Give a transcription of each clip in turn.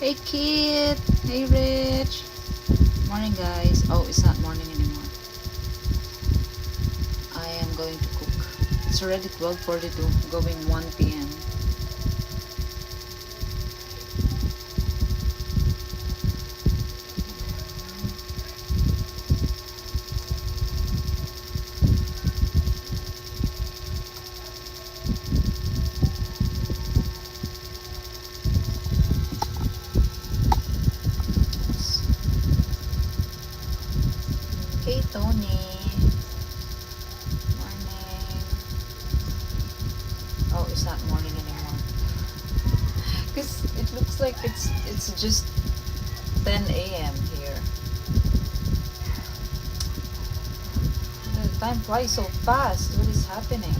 Hey Kit! Hey Rich! Morning guys. Oh, it's not morning anymore. I am going to cook. It's already 12:42, going 1 p.m. Hey Tony! Morning! Oh, it's not morning anymore. Because it looks like it's just 10 a.m. here. The time flies so fast. What is happening?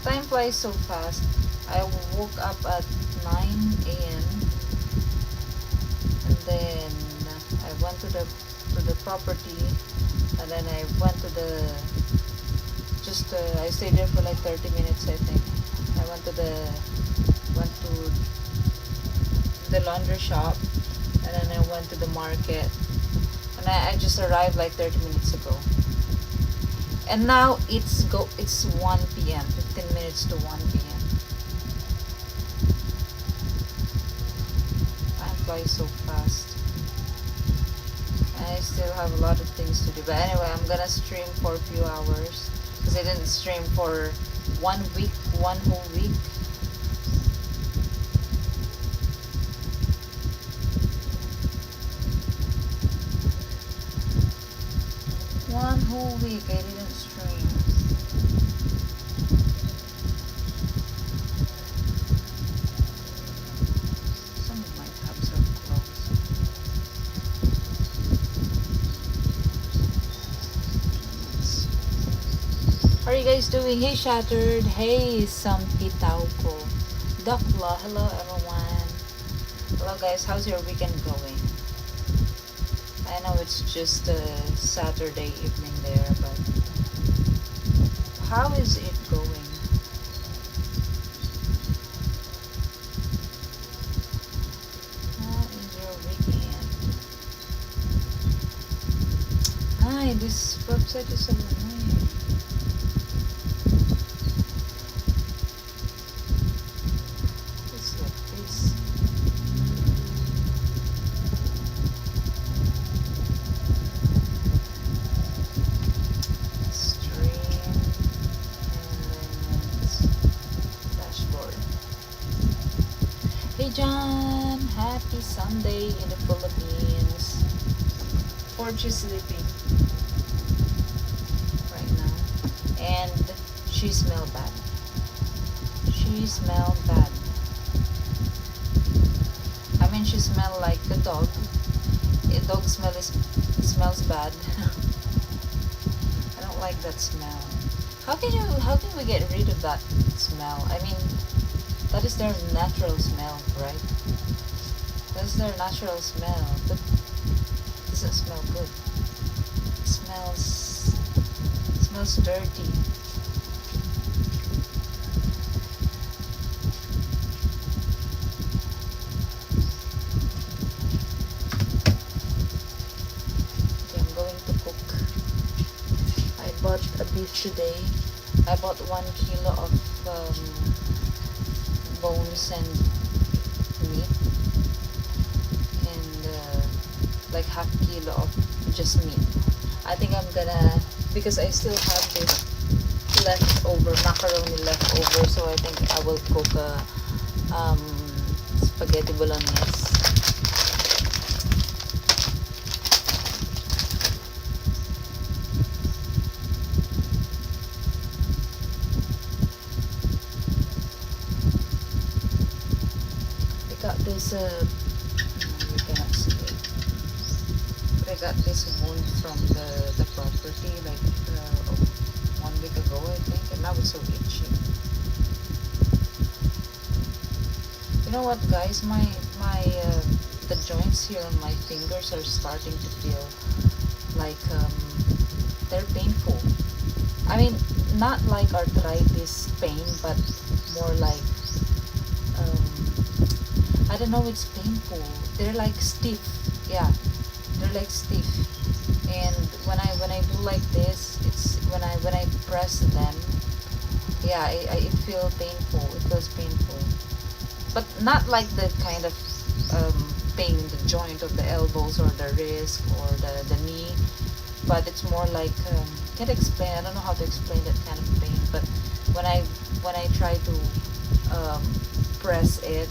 Time flies so fast. I woke up at 9 a.m. and then I went to the property, and then I went to the I stayed there for like 30 minutes, I think. I went to the laundry shop, and then I went to the market, and I just arrived like 30 minutes ago. And now it's 1 p.m. 15 minutes to 1 p.m. Time flies so fast. I still have a lot of things to do, but anyway, I'm gonna stream for a few hours because I didn't stream for 1 week, one whole week. One whole week I didn't stream. Some of my tabs are closed. How are you guys doing? Hey Shattered. Hey Sampitauko. Dakla. Hello everyone. Hello guys. How's your weekend going? I know it's just a Saturday evening there, but how is it going? How is your weekend? Hi, this website is so annoying. It's like this. Hey John, happy Sunday in the Philippines. Porch is sleeping right now, and she smelled bad. She smelled bad. she smell like a dog. A dog smells bad. I don't like that smell. How can we get rid of that smell? I mean, that is their natural smell, right? That's their natural smell, but it doesn't smell good. It smells dirty. Okay, I'm going to cook. I bought a beef today. I bought 1 kilo of bones and meat, and like half kilo of just meat. I think I'm gonna, because I still have this leftover macaroni leftover, so I think I will cook a spaghetti bolognese. I got this you cannot see it, but I got this wound from the property like 1 week ago, I think, and now it's so itchy. You know what, guys, my the joints here on my fingers are starting to feel like they're painful. I mean, not like arthritis pain, but more like I don't know, it's painful. They're like stiff. Yeah, they're like stiff. And when I do like this, it's when I press them, yeah, it feels painful. It feels painful, but not like the kind of pain in the joint of the elbows or the wrist or the knee. But it's more like can't explain. I don't know how to explain that kind of pain. But when I try to press it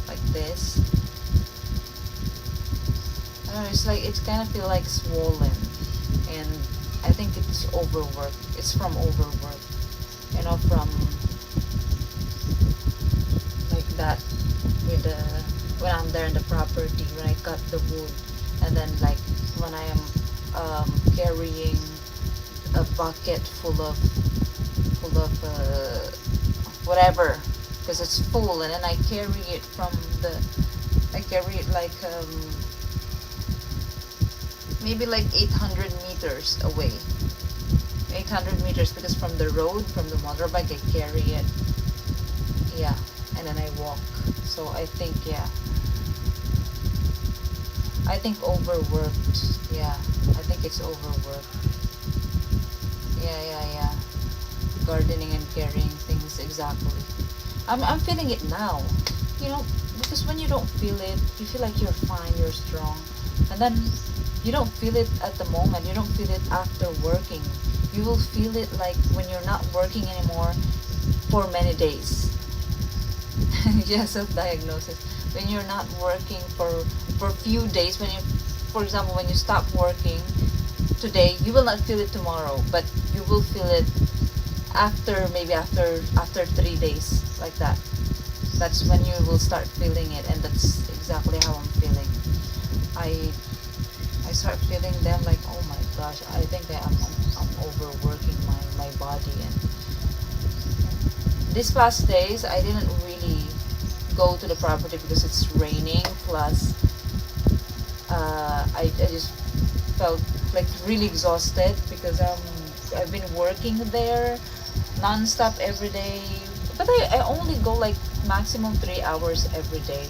like this, I don't know, it's like, it's kind of feel like swollen, and I think it's overwork. It's from overwork, you know, from like that with the when I'm there in the property, when I cut the wood, and then like when I am carrying a bucket full of whatever, because it's full, and then I carry it like maybe like 800 meters away. 800 meters, because from the road, from the motorbike, I carry it. Yeah, and then I walk. So I think, yeah, I think overworked. Yeah, I think it's overworked. Yeah. Gardening and carrying things, exactly. I'm feeling it now, you know, because when you don't feel it, you feel like you're fine, you're strong, and then you don't feel it at the moment. You don't feel it after working. You will feel it like when you're not working anymore for many days. Yes, self-diagnosis. When you're not working for a few days, when you, for example, when you stop working today, you will not feel it tomorrow, but you will feel it after, maybe after 3 days, like that. That's when you will start feeling it, and that's exactly how I'm feeling. I start feeling them like, oh my gosh, I think that I'm overworking my body. And these past days I didn't really go to the property because it's raining, plus I just felt like really exhausted, because I've been working there non-stop every day, but I only go like maximum 3 hours every day,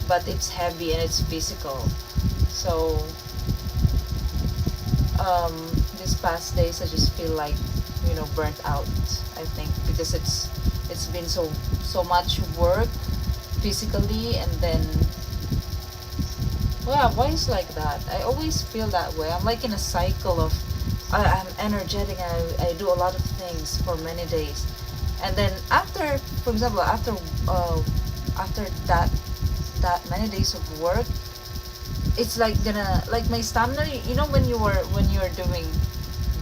but it's heavy and it's physical. So these past days I just feel like, you know, burnt out, I think, because it's been so much work physically, and then, well, why is like that? I always feel that way. I'm like in a cycle of I'm energetic, and I do a lot of things for many days, and then after, for example, after that many days of work, it's like gonna, like my stamina, you know, when you're doing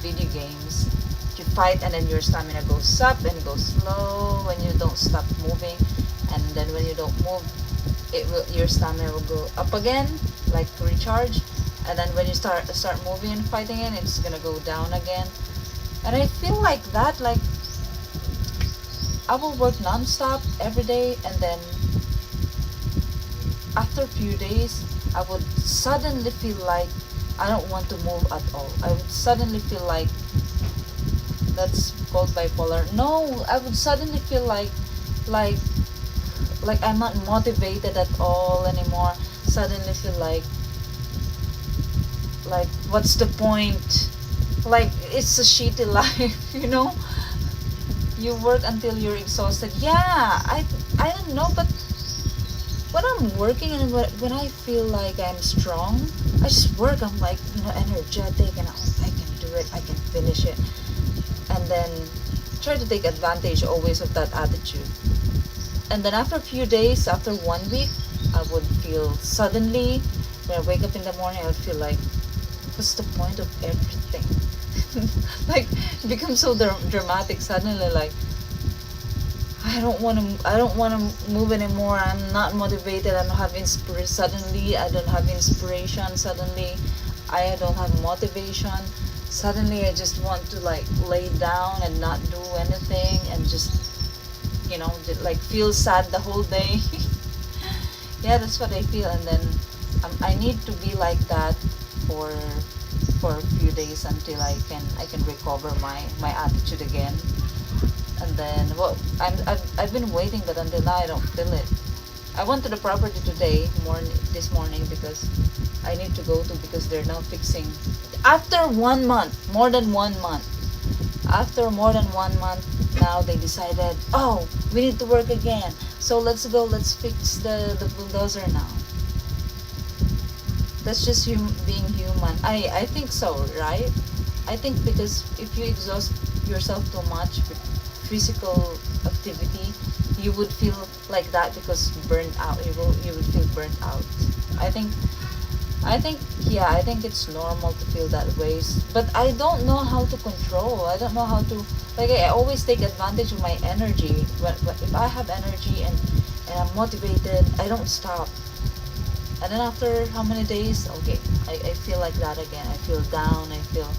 video games, you fight, and then your stamina goes up and goes slow when you don't stop moving, and then when you don't move, your stamina will go up again, like to recharge, and then when you start moving and fighting it, it's gonna go down again. And I feel like that, like I will work non-stop every day, and then after a few days I would suddenly feel like I don't want to move at all. I would suddenly feel like, that's called bipolar. No, I would suddenly feel like like I'm not motivated at all anymore. Suddenly feel like what's the point? Like it's a shitty life, you know? You work until you're exhausted. Yeah, I don't know, but when I'm working and when I feel like I'm strong, I just work. I'm like, energetic, and I can do it. I can finish it, and then try to take advantage always of that attitude. And then after a few days, after 1 week, I would feel suddenly, when I wake up in the morning, I would feel like, what's the point of everything? Like, it becomes so dramatic suddenly. Like, I don't want to move anymore. I'm not motivated. I don't have inspiration. Suddenly, I don't have inspiration. Suddenly, I don't have motivation. Suddenly, I just want to like lay down and not do anything and just like feel sad the whole day. Yeah, that's what I feel. And then I need to be like that for a few days until I can recover my attitude again. And then I've been waiting, but until now I don't feel it. I went to the property this morning because I need to go to, because they're now fixing after 1 month, more than 1 month. After more than 1 month, now they decided, oh, we need to work again. So let's fix the bulldozer now. That's just being human. I think so, right? I think because if you exhaust yourself too much with physical activity, you would feel like that, because burnt out. You would feel burnt out. I think yeah, I think it's normal to feel that ways, but I don't know how to control. I don't know how to, like, I always take advantage of my energy. But if I have energy and I'm motivated, I don't stop. And then after how many days, okay, I feel like that again. I feel down. I feel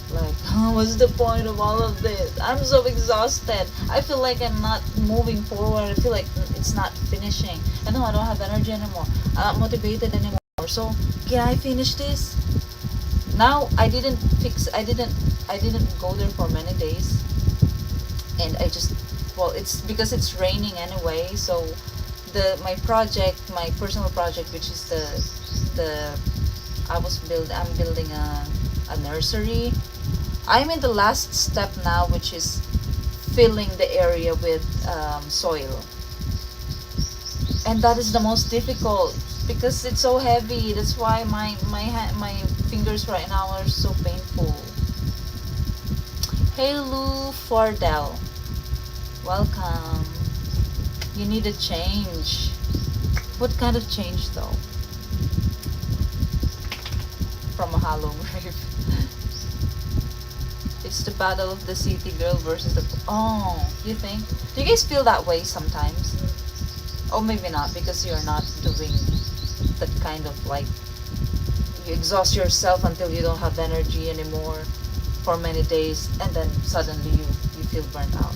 like, oh, what's the point of all of this? I'm so exhausted. I feel like I'm not moving forward. I feel like it's not finishing. I know I don't have energy anymore. I'm not motivated anymore. So can I finish this? Now I didn't go there for many days, and I just, well, it's because it's raining anyway. So my personal project, which is I'm building a nursery. I'm in the last step now, which is filling the area with soil, and that is the most difficult because it's so heavy. That's why my fingers right now are so painful. Hey Lou Fordell, welcome. You need a change. What kind of change though? From a hollow grave. It's the battle of the city girl versus the... Oh, you think? Do you guys feel that way sometimes? Or maybe not, because you're not doing that kind of, like, you exhaust yourself until you don't have energy anymore for many days, and then suddenly you feel burnt out.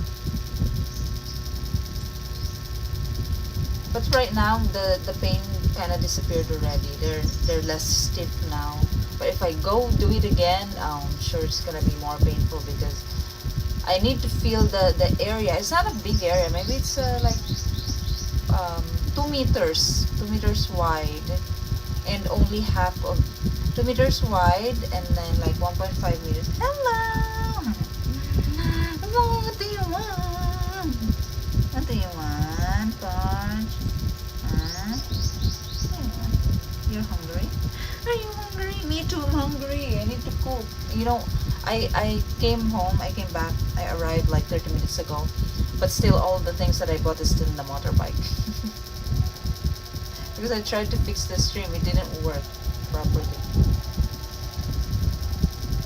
But right now the pain kind of disappeared already. They're less stiff now. But if I go do it again, I'm sure it's gonna be more painful because I need to feel the area. It's not a big area. Maybe it's like 2 meters, 2 meters wide, and only half of 2 meters wide, and then like 1.5 meters. Hello. Hello. What do you want? What do you want, Porch? You're hungry? Are you hungry? Me too, I'm hungry. I need to cook. I came home, I came back, I arrived like 30 minutes ago, but still all the things that I bought is still in the motorbike. Because I tried to fix the stream, it didn't work properly.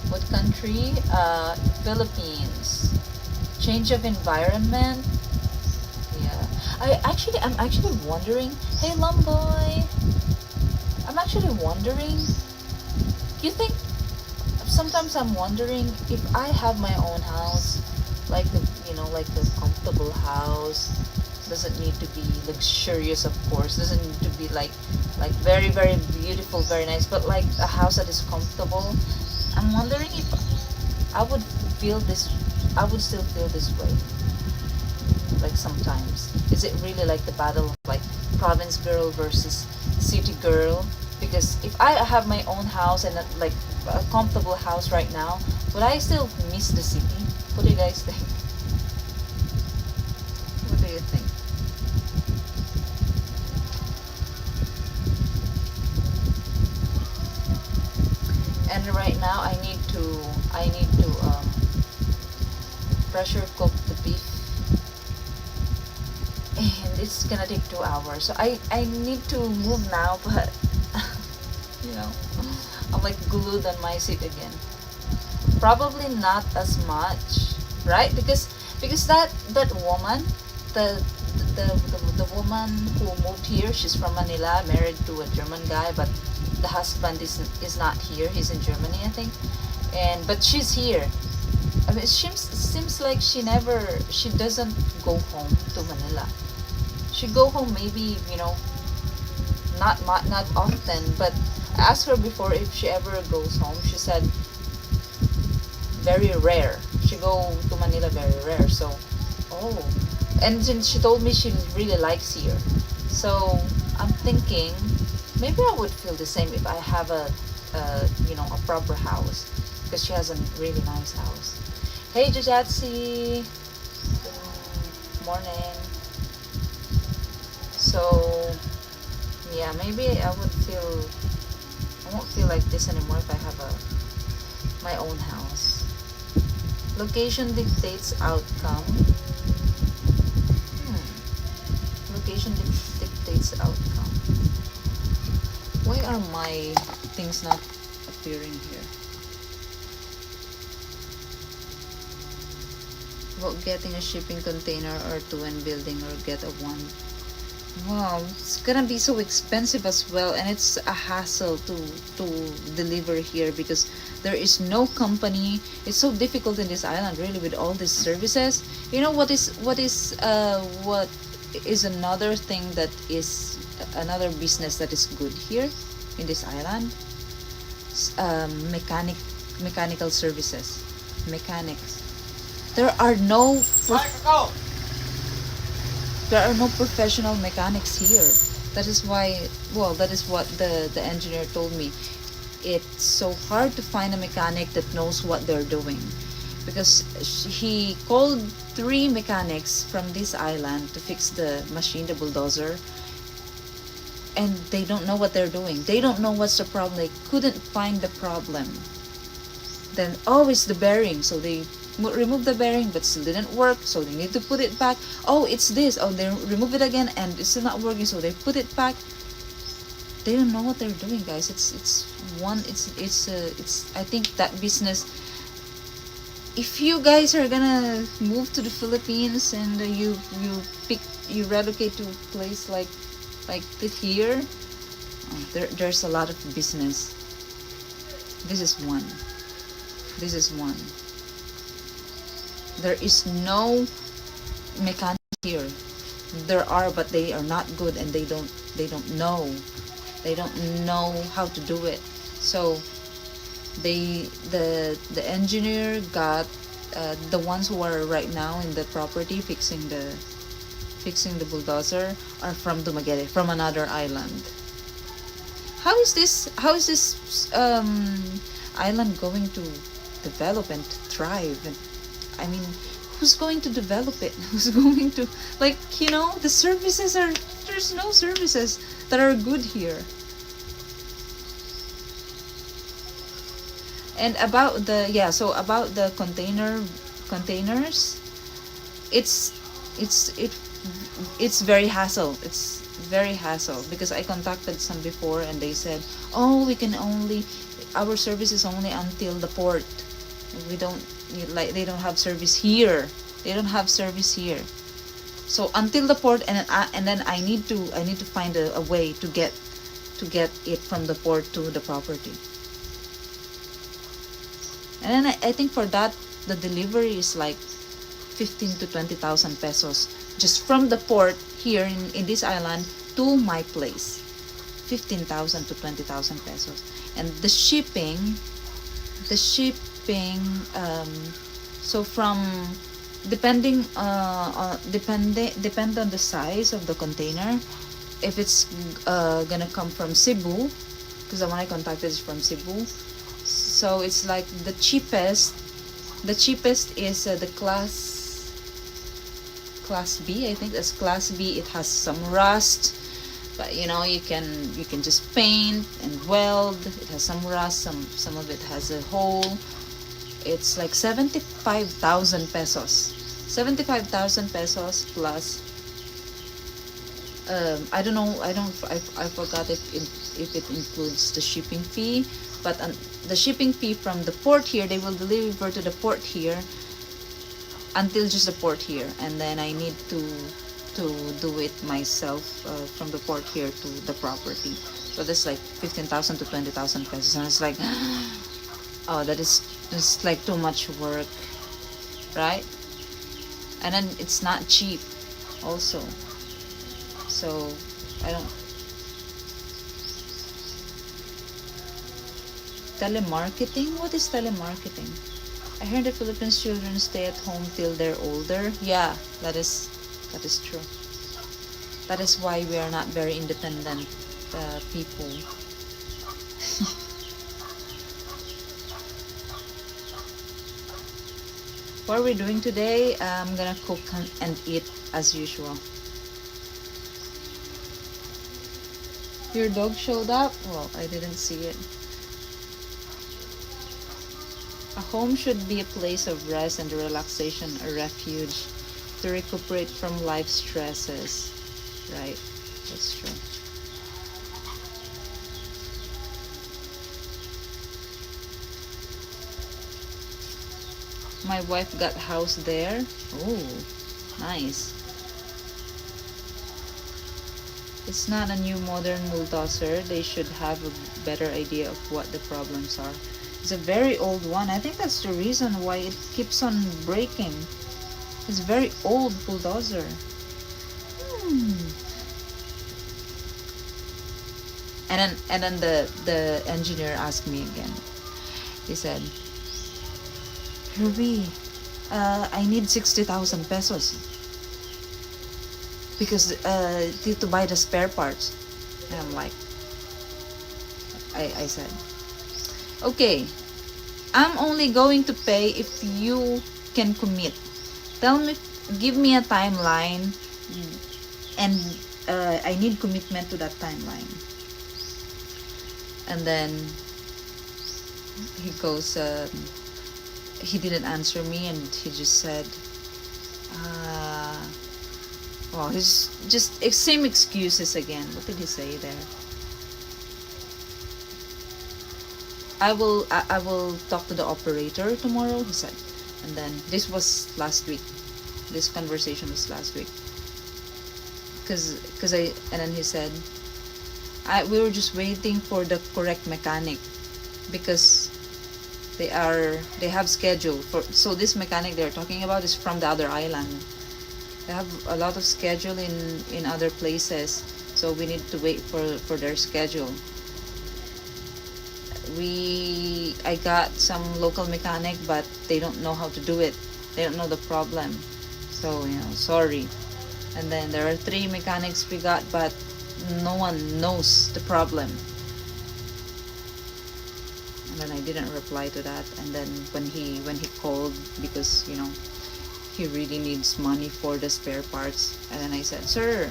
What country? Philippines. Change of environment. Yeah. I'm actually wondering. Hey, Lumboy. I'm actually wondering. You think sometimes I'm wondering if I have my own house, like the like the comfortable house, doesn't need to be luxurious, of course, doesn't need to be like very very beautiful, very nice, but like a house that is comfortable. I'm wondering if I would feel this, I would still feel this way. Like sometimes, is it really like the battle of like province girl versus city girl? Because if I have my own house and like a comfortable house right now, would I still miss the city? What do you guys think? What do you think? And right now I need to pressure cook the beef, and it's gonna take 2 hours. So I need to move now, but you know, I'm like glued on my seat again. Probably not as much, right? Because that woman, the the woman who moved here, she's from Manila, married to a German guy, but the husband is not here. He's in Germany, I think. And but she's here. I mean, it seems like she doesn't go home to Manila. She go home maybe, not often, but I asked her before if she ever goes home. She said very rare. She go to Manila very rare. So, oh, and then she told me she really likes here. So I'm thinking maybe I would feel the same if I have a proper house, because she has a really nice house. Hey, Jajatsi. Good morning. So yeah, maybe I won't feel like this anymore if I have my own house. Location dictates outcome. Location dictates outcome. Why are my things not appearing here? About getting a shipping container or two and building or get a one. Wow, it's gonna be so expensive as well, and it's a hassle to deliver here because there is no company. It's so difficult in this island, really, with all these services. You know what is another thing that is another business that is good here in this island? Mechanical services, mechanics. There are no professional mechanics here. That is why, well, that is what the engineer told me. It's so hard to find a mechanic that knows what they're doing, because he called 3 mechanics from this island to fix the machine, the bulldozer, and they don't know what they're doing. They don't know what's the problem. They couldn't find the problem. Then, oh, it's the bearing. So they remove the bearing, but still didn't work. So they need to put it back. Oh, it's this. Oh, they remove it again, and it's still not working. So they put it back. They don't know what they're doing, guys. It's I think that business. If you guys are gonna move to the Philippines and you relocate to a place like here, there's a lot of business. This is one. This is one. There is no mechanic here. There are, but they are not good, and they don't know. They don't know how to do it. So the engineer got the ones who are right now in the property fixing the bulldozer are from Dumaguete, from another island. How is this island going to develop and thrive? And I mean, who's going to develop it? Who's going to, the services there's no services that are good here. And about the containers, it's very hassle. It's very hassle because I contacted some before and they said, "Oh, our service is only until the port. We don't they don't have service here. They don't have service here." So until the port, and then I need to find a way to get it from the port to the property. And then I think for that the delivery is like 15 to 20,000 pesos just from the port here in this island to my place. 15,000 to 20,000 pesos. And the shipping so from depending depend on the size of the container. If it's gonna come from Cebu, because the one I contacted is from Cebu, so it's like the cheapest is the class B. I think that's class B. It has some rust, but you know, you can just paint and weld. It has some rust, some of it has a hole. It's like 75,000 pesos. 75,000 pesos plus I don't know, I forgot if it includes the shipping fee, but the shipping fee from the port here, they will deliver to the port here until just the port here, and then I need to do it myself from the port here to the property. So that's like 15,000 to 20,000 pesos, and it's like oh, that's like too much work, right? And then it's not cheap also. So I don't. Telemarketing? What is telemarketing? I heard the Philippines children stay at home till they're older. Yeah, that is true. That is why we are not very independent people. What are we doing today? I'm gonna cook and eat as usual. Your dog showed up? Well, I didn't see it. A home should be a place of rest and relaxation, a refuge to recuperate from life stresses. Right, that's true. My wife got house there. Oh, nice. It's not a new modern bulldozer. They should have a better idea of what the problems are. It's a very old one. I think that's the reason why it keeps on breaking. It's a very old bulldozer. And then the engineer asked me again. He said, Ruby, I need 60,000 pesos because to buy the spare parts. And I'm like, I said, okay, I'm only going to pay if you can commit. Give me a timeline, and I need commitment to that timeline. And then he goes, he didn't answer me, and he just said, well, he's just same excuses again. What did he say there? I will talk to the operator tomorrow, he said. And then this was last week. This conversation was last week. And then he said, we were just waiting for the correct mechanic because they have schedule for. So this mechanic they're talking about is from the other island. They have a lot of schedule in other places, so we need to wait for their schedule. I got some local mechanic, but they don't know how to do it. They don't know the problem, so sorry. And then there are 3 mechanics we got, but no one knows the problem. And then I didn't reply to that. And then when he called, because he really needs money for the spare parts, and then I said, sir,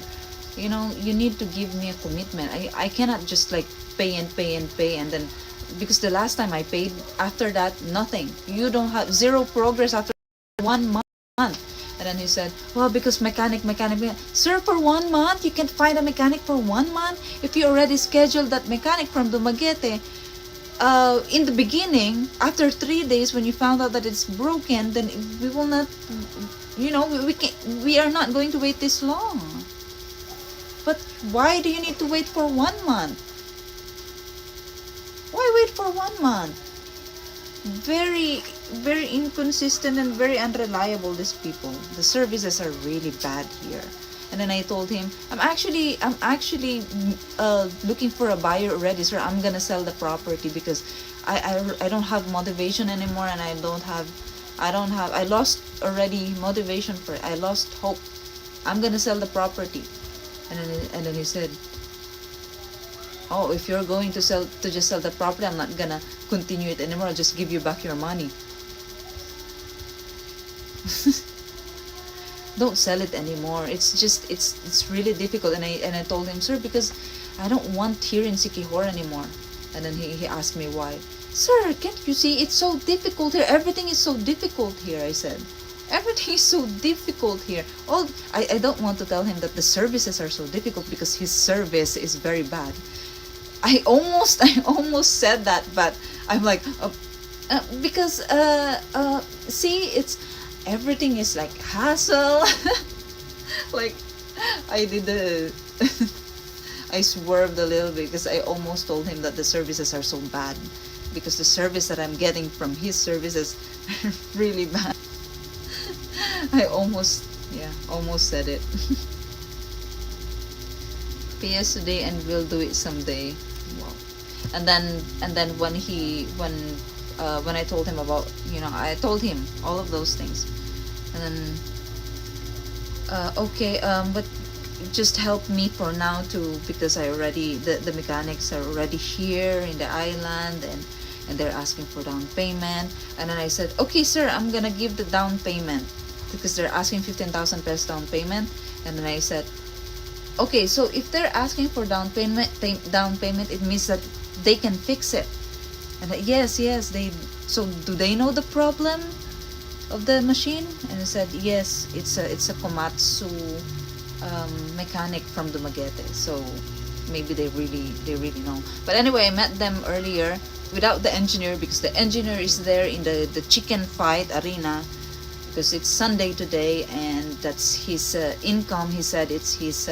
you need to give me a commitment. I cannot just like pay and then, because the last time I paid, after that nothing. You don't have zero progress after 1 month. And then he said, well, because mechanic. Sir, for 1 month you can't find a mechanic for 1 month if you already scheduled that mechanic from Dumaguete. In the beginning, after 3 days, when you found out that it's broken, then we will not we are not going to wait this long. But why do you need to wait for 1 month? Why wait for 1 month? Very, very inconsistent and very unreliable, these people. The services are really bad here. And then I told him, I'm actually looking for a buyer already, sir. I'm gonna sell the property because I don't have motivation anymore, and I lost already motivation for it. I lost hope. I'm gonna sell the property. And then he said, oh, if you're going to just sell the property, I'm not gonna continue it anymore. I'll just give you back your money. Don't sell it anymore. It's really difficult. And I told him, sir, because I don't want here in Sikihor anymore. And then he asked me why. Sir, can't you see it's so difficult here? Everything is so difficult here, I said. Everything is so difficult here. I don't want to tell him that the services are so difficult because his service is very bad. I almost said that, but I'm like, because see, it's everything is like hassle. Like I did the I swerved a little bit because I almost told him that the services are so bad, because the service that I'm getting from his services are really bad. I almost said it. PS today and we'll do it someday. Wow. And then when I told him about, I told him all of those things. And then okay, but just help me for now too, because I already the mechanics are already here in the island, and they're asking for down payment. And then I said, okay sir, I'm gonna give the down payment, because they're asking 15,000 pesos down payment. And then I said, okay, so if they're asking for down payment, it means that they can fix it. And yes, they. So do they know the problem of the machine? And I said, yes, it's a Komatsu mechanic from Dumaguete. So maybe they really know. But anyway, I met them earlier without the engineer, because the engineer is there in the chicken fight arena, because it's Sunday today, and that's his income. He said it's his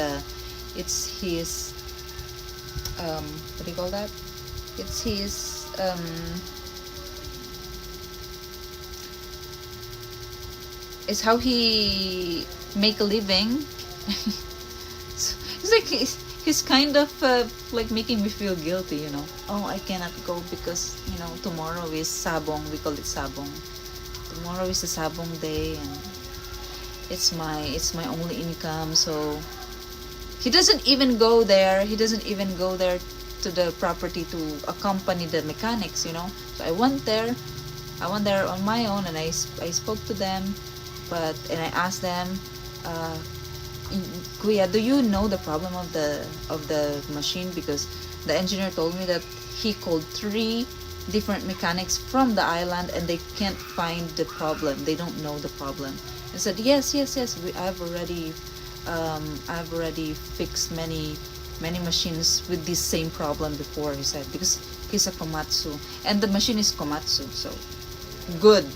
what do you call that? It's his it's how he make a living. So it's like he's kind of like making me feel guilty, Oh, I cannot go because tomorrow is sabong. We call it sabong. Tomorrow is the sabong day, and it's my only income. So he doesn't even go there. To the property to accompany the mechanics, So I went there on my own, and I spoke to them, and I asked them, Kuya, do you know the problem of the machine? Because the engineer told me that he called 3 different mechanics from the island, and they can't find the problem. They don't know the problem. I said, yes. I've already fixed many machines with this same problem before, he said, because he's a Komatsu, and the machine is Komatsu, so good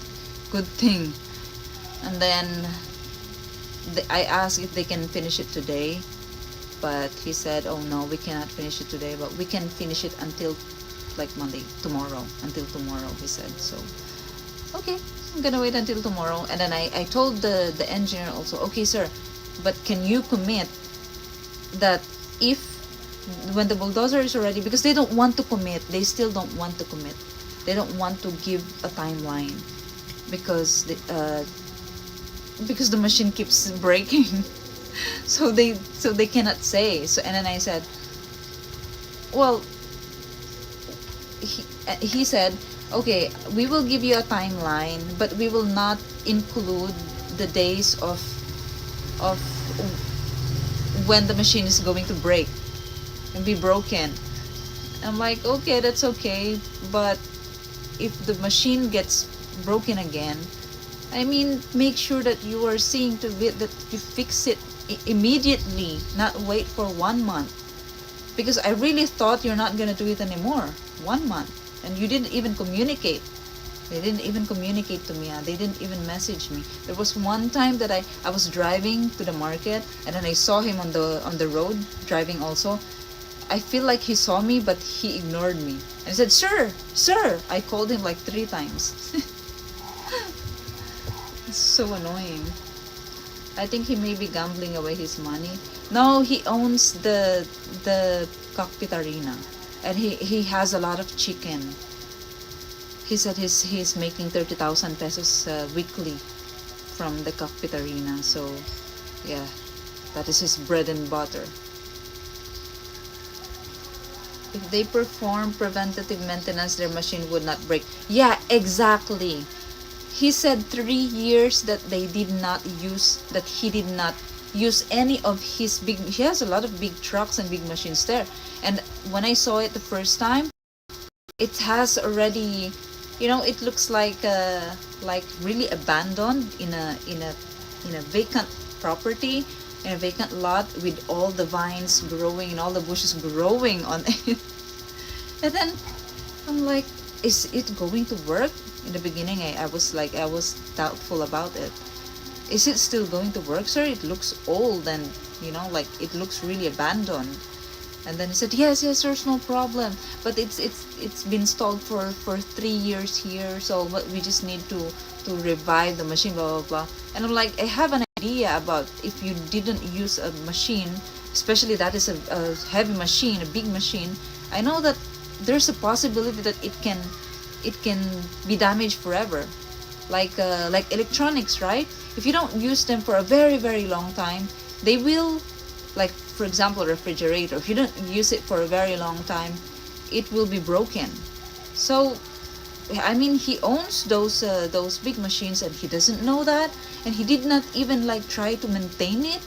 thing. And then I asked if they can finish it today, but he said, oh no, we cannot finish it today, but we can finish it until like Monday, until tomorrow, he said. So okay, I'm gonna wait until tomorrow. And then I told the engineer also, okay sir, but can you commit that if when the bulldozer is already, because they don't want to commit, they still don't want to commit, they don't want to give a timeline, because the machine keeps breaking. so they cannot say. So, and then I said, well, he said, okay, we will give you a timeline, but we will not include the days of when the machine is going to break and be broken. I'm like, okay, that's okay, but if the machine gets broken again, I mean, make sure that you are seeing to it that you fix it immediately, not wait for 1 month, because I really thought you're not gonna do it anymore. 1 month, and you didn't even communicate. They didn't even communicate to me. They didn't even message me. There was one time that I was driving to the market, and then I saw him on the road driving also. I feel like he saw me, but he ignored me. And he said, "Sir, sir." I called him like 3 times. It's so annoying. I think he may be gambling away his money. No, he owns the cockpit arena, and he has a lot of chicken. He said he's making 30,000 pesos weekly from the cockpit arena. So, yeah, that is his bread and butter. If they perform preventative maintenance, their machine would not break. Yeah, exactly. He said 3 years that he did not use any of his big. He has a lot of big trucks and big machines there. And when I saw it the first time, it has already, it looks like really abandoned in a vacant property, in a vacant lot, with all the vines growing and all the bushes growing on it. And then I'm like, is it going to work? In the beginning, I was doubtful about it. Is it still going to work, sir? It looks old, and like it looks really abandoned. And then he said, yes, there's no problem, but it's been installed for 3 years here, so but we just need to revive the machine, blah blah blah. And I'm like, I have an idea about if you didn't use a machine, especially that is a heavy machine, a big machine. I know that there's a possibility that it can be damaged forever, like electronics, right? If you don't use them for a very very long time, they will, like for example refrigerator, if you don't use it for a very long time, it will be broken. So I mean, he owns those big machines, and he doesn't know that, and he did not even try to maintain it.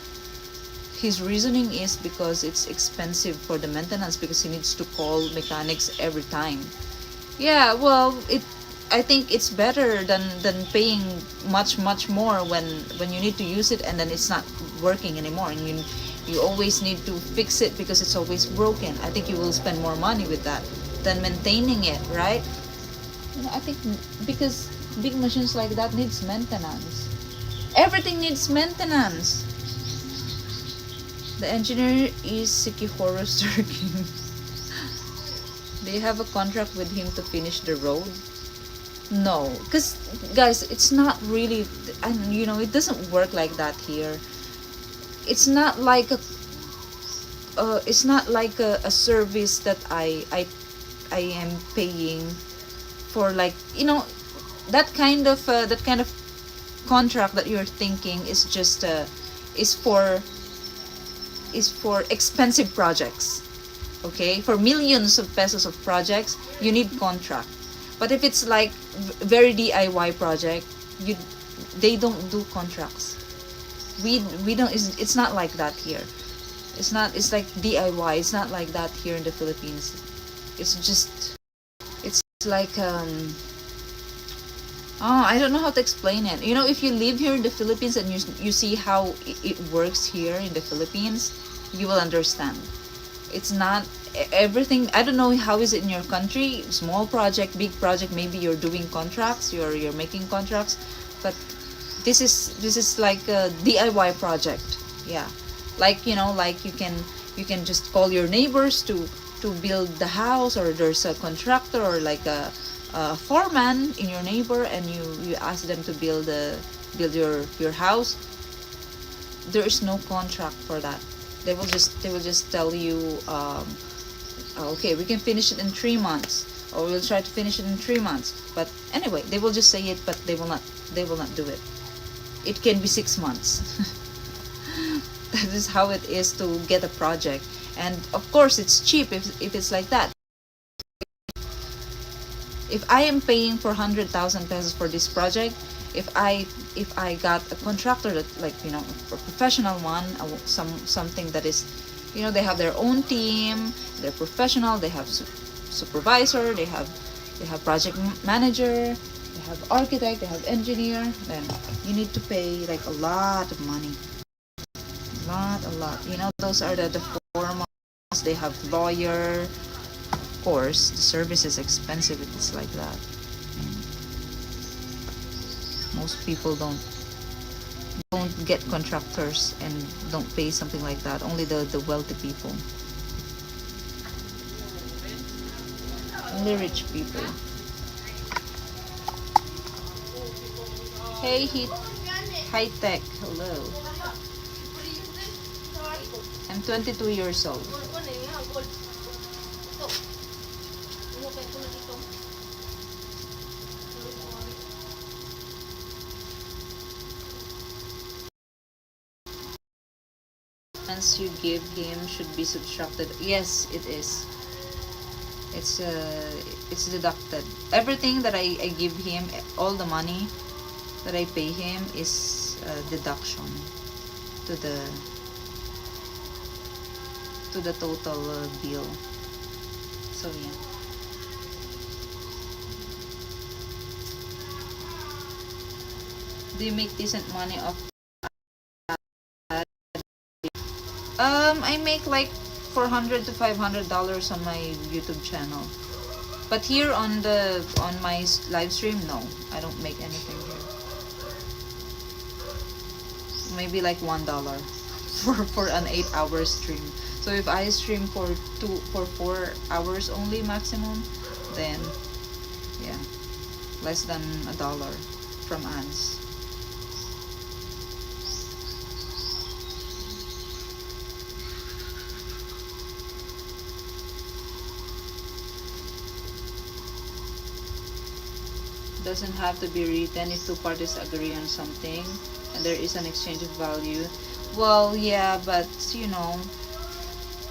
His reasoning is because it's expensive for the maintenance, because he needs to call mechanics every time. Yeah, well, I think it's better than paying much more when you need to use it and then it's not working anymore, and you always need to fix it because it's always broken. I think you will spend more money with that than maintaining it, right? I think because big machines like that needs maintenance. Everything needs maintenance. The engineer is Sikihoro King. Do you have a contract with him to finish the road? No, because guys, it's not really, and it doesn't work like that here. It's not like a service that I am paying for, that kind of contract that you're thinking is just is for expensive projects. Okay, for millions of pesos of projects, you need contract. But if it's like very DIY project, they don't do contracts. We don't. It's not like that here. It's like DIY. It's not like that here in the Philippines. It's like I don't know how to explain it. If you live here in the Philippines and you see how it works here in the Philippines, you will understand. It's not everything. I don't know how is it in your country. Small project, big project, maybe you're doing contracts, you're making contracts, but this is like a DIY project. Yeah, like you can just call your neighbors to build the house, or there's a contractor or like a foreman in your neighbor, and you ask them to build your house. There is no contract for that. They will just tell you, okay, we can finish it in 3 months, or we'll try to finish it in 3 months. But anyway, they will just say it, but they will not do it. It can be 6 months. That is how it is to get a project, and of course it's cheap if it's like that. If I am paying for 100,000 pesos for this project, if I got a contractor that, a professional one, something that is, they have their own team, they're professional, they have supervisor, they have project manager, they have architect, they have engineer, then you need to pay like a lot of money. A lot. Those are the formals. They have lawyer. Of course, the service is expensive if it's like that. Most people don't get contractors and don't pay something like that. Only the wealthy people. Only rich people. Hey, high tech. Hello. I'm 22 years old. Once you give him should be subtracted. Yes, it is. It's deducted. Everything that I give him, all the money that I pay him is deduction to the total bill. So yeah. Do you make decent money off? I make like $400 to $500 on my YouTube channel. But here on my live stream, no, I don't make anything here. Maybe like $1 for an 8-hour stream. So if I stream for 4 hours only maximum, then yeah, less than $1 from ads. Doesn't have to be written if two parties agree on something and there is an exchange of value. Well, yeah, but you know,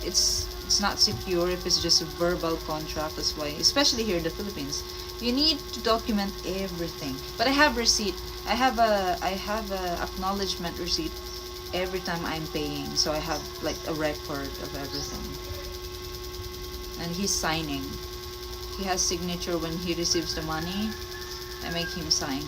it's not secure if it's just a verbal contract. That's why, especially here in the Philippines, you need to document everything. But I have receipt. I have a acknowledgement receipt every time I'm paying, so I have like a record of everything. And he's signing. He has signature when he receives the money. I make him sign.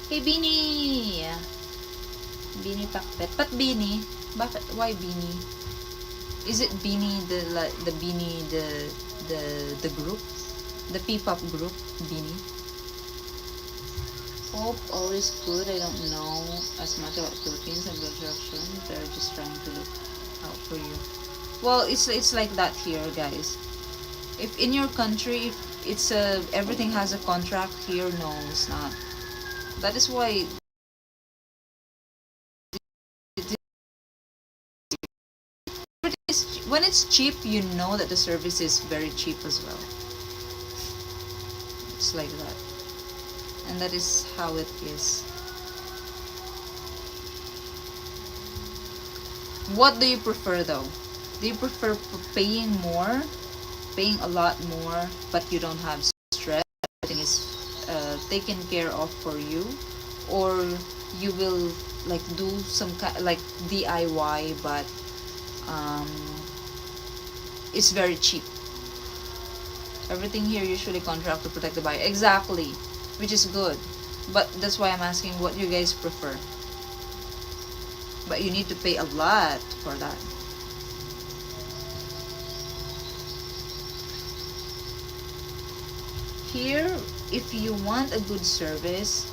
Hey, Beanie! Beanie Pakpet. But Beanie? Bakit? Why Beanie? Is it Beanie the Beanie the group? The P-pop group? Beanie? Hope all is good. I don't know as much about Philippines and construction. They're just trying to look out for you. Well, it's like that here, guys. If in your country, if it's everything has a contract, here no, it's not. That is why when it's cheap, you know that the service is very cheap as well. It's like that. And that is how it is. What do you prefer though? Do you prefer paying more, paying a lot more, but you don't have stress, everything is taken care of for you, or you will like do some kind like DIY, but it's very cheap. Everything here usually contract to protect the buyer. Exactly. Which is good, but that's why I'm asking what you guys prefer. But you need to pay a lot for that. Here, if you want a good service,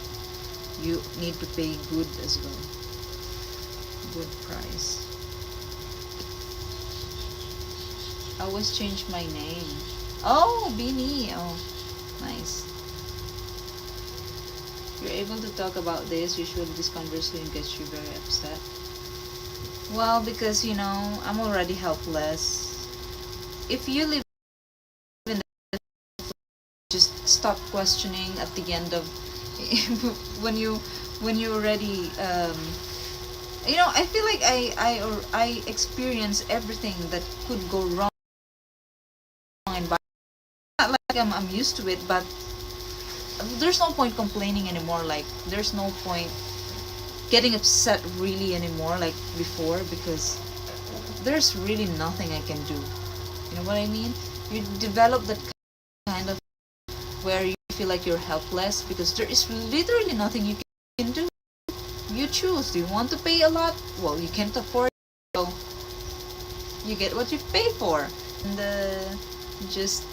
you need to pay good as well. Good price. I always change my name. Oh, Beanie. Oh, nice. You're able to talk about this. Usually this conversation gets you very upset. Well, because you know, I'm already helpless. If you live in the, just stop questioning at the end of when you already you know, I feel like I experience everything that could go wrong and not like I'm used to it, but there's no point complaining anymore. Like there's no point getting upset really anymore like before, because there's really nothing I can do. You know what I mean? You develop that kind of where you feel like you're helpless because there is literally nothing you can do. You choose. Do you want to pay a lot? Well, you can't afford it, so You get what you pay for. And just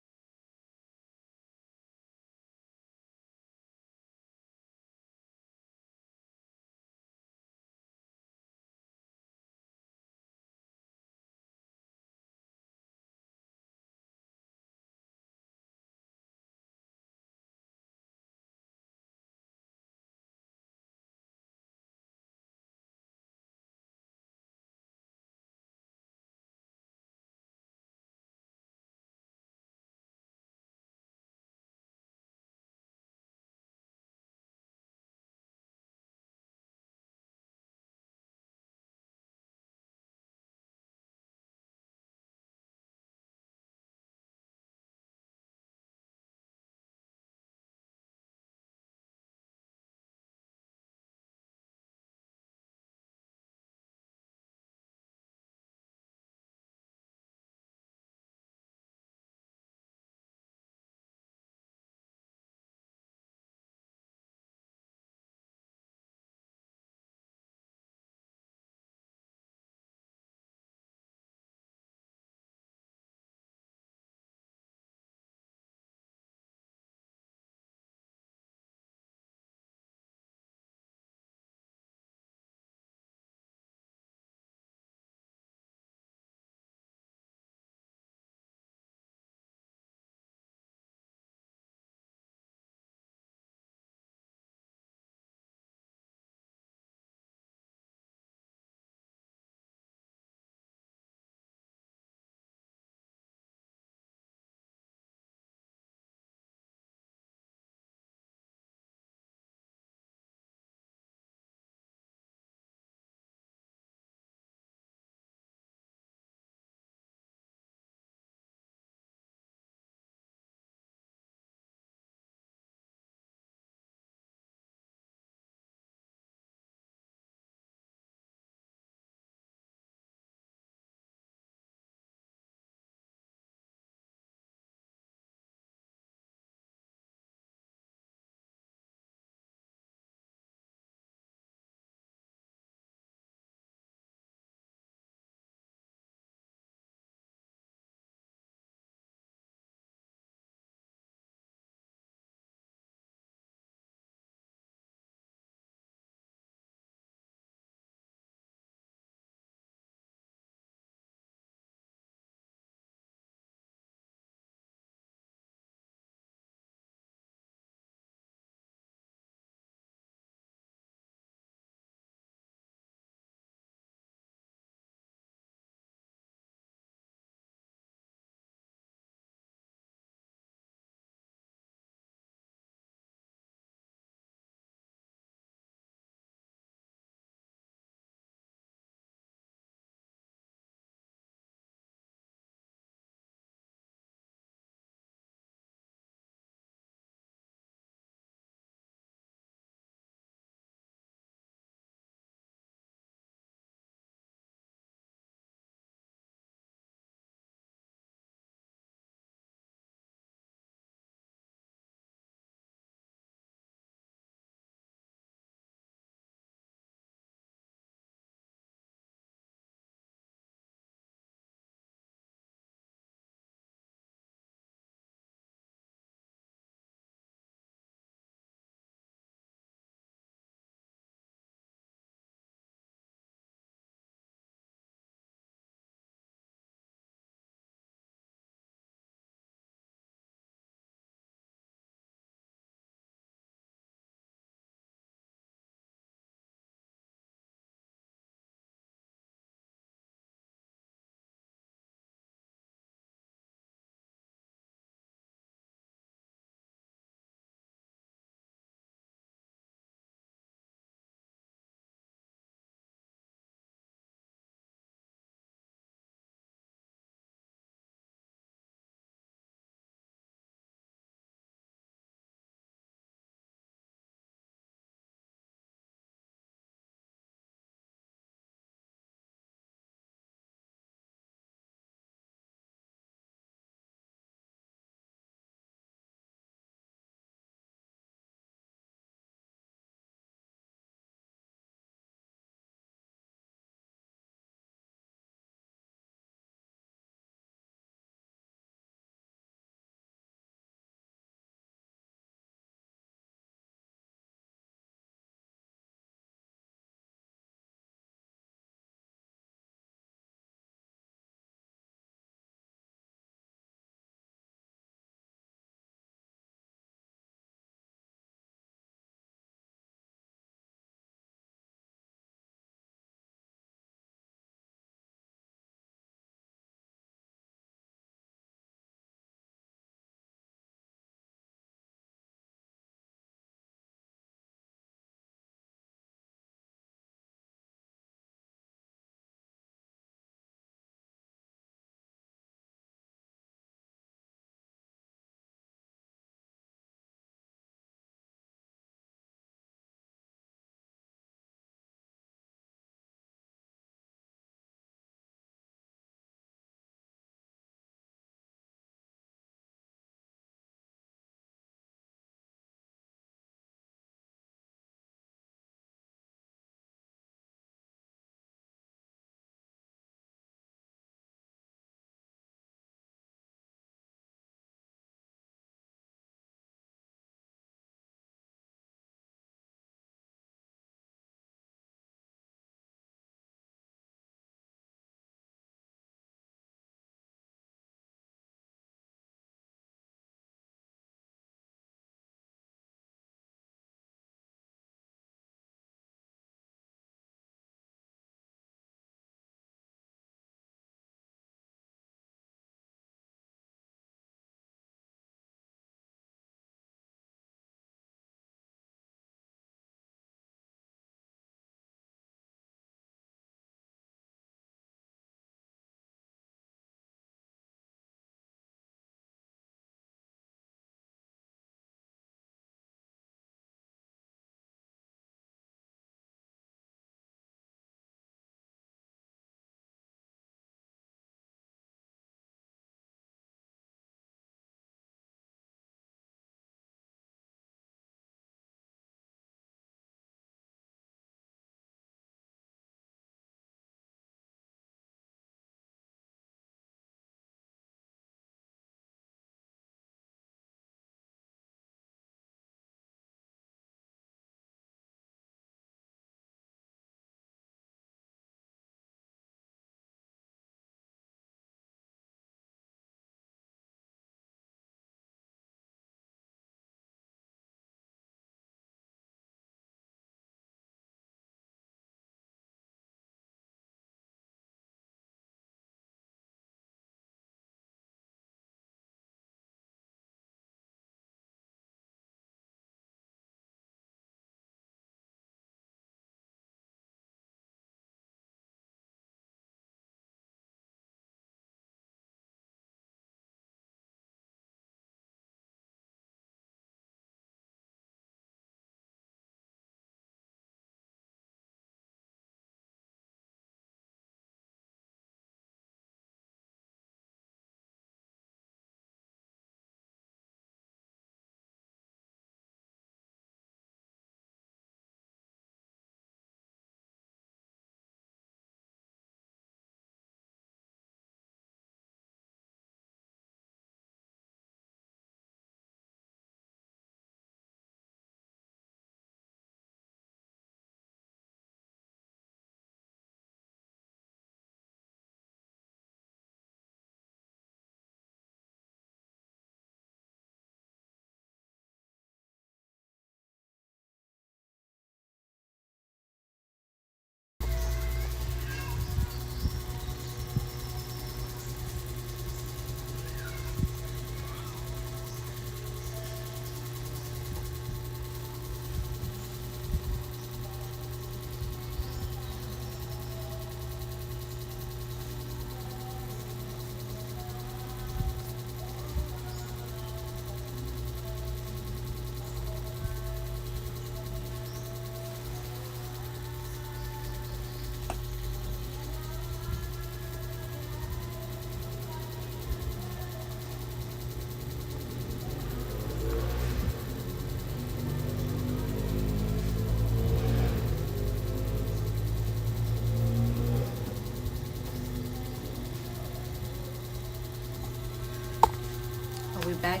back.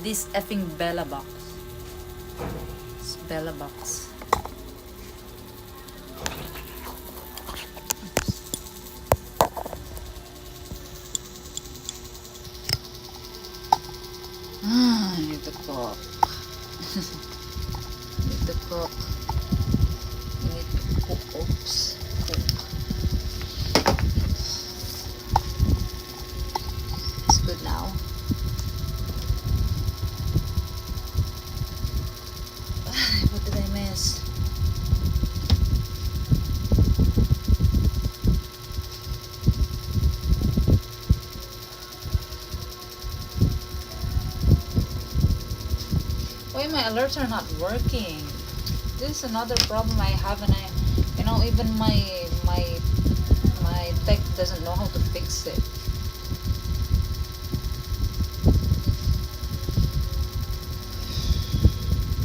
This effing Bella box. It's Bella box. I need to cook. Need to cook. Need to cook. Oops. Cook. It's good now. What did I miss? Why my alerts are not working? This is another problem I have, and even my tech doesn't know how to fix it.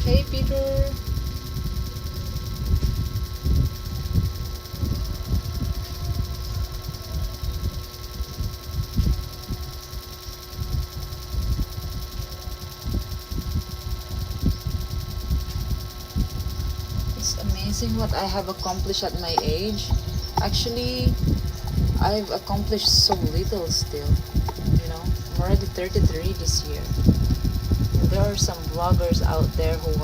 Hey Peter. Amazing what I have accomplished at my age. Actually, I've accomplished so little still. I'm already 33 this year. There are some vloggers out there who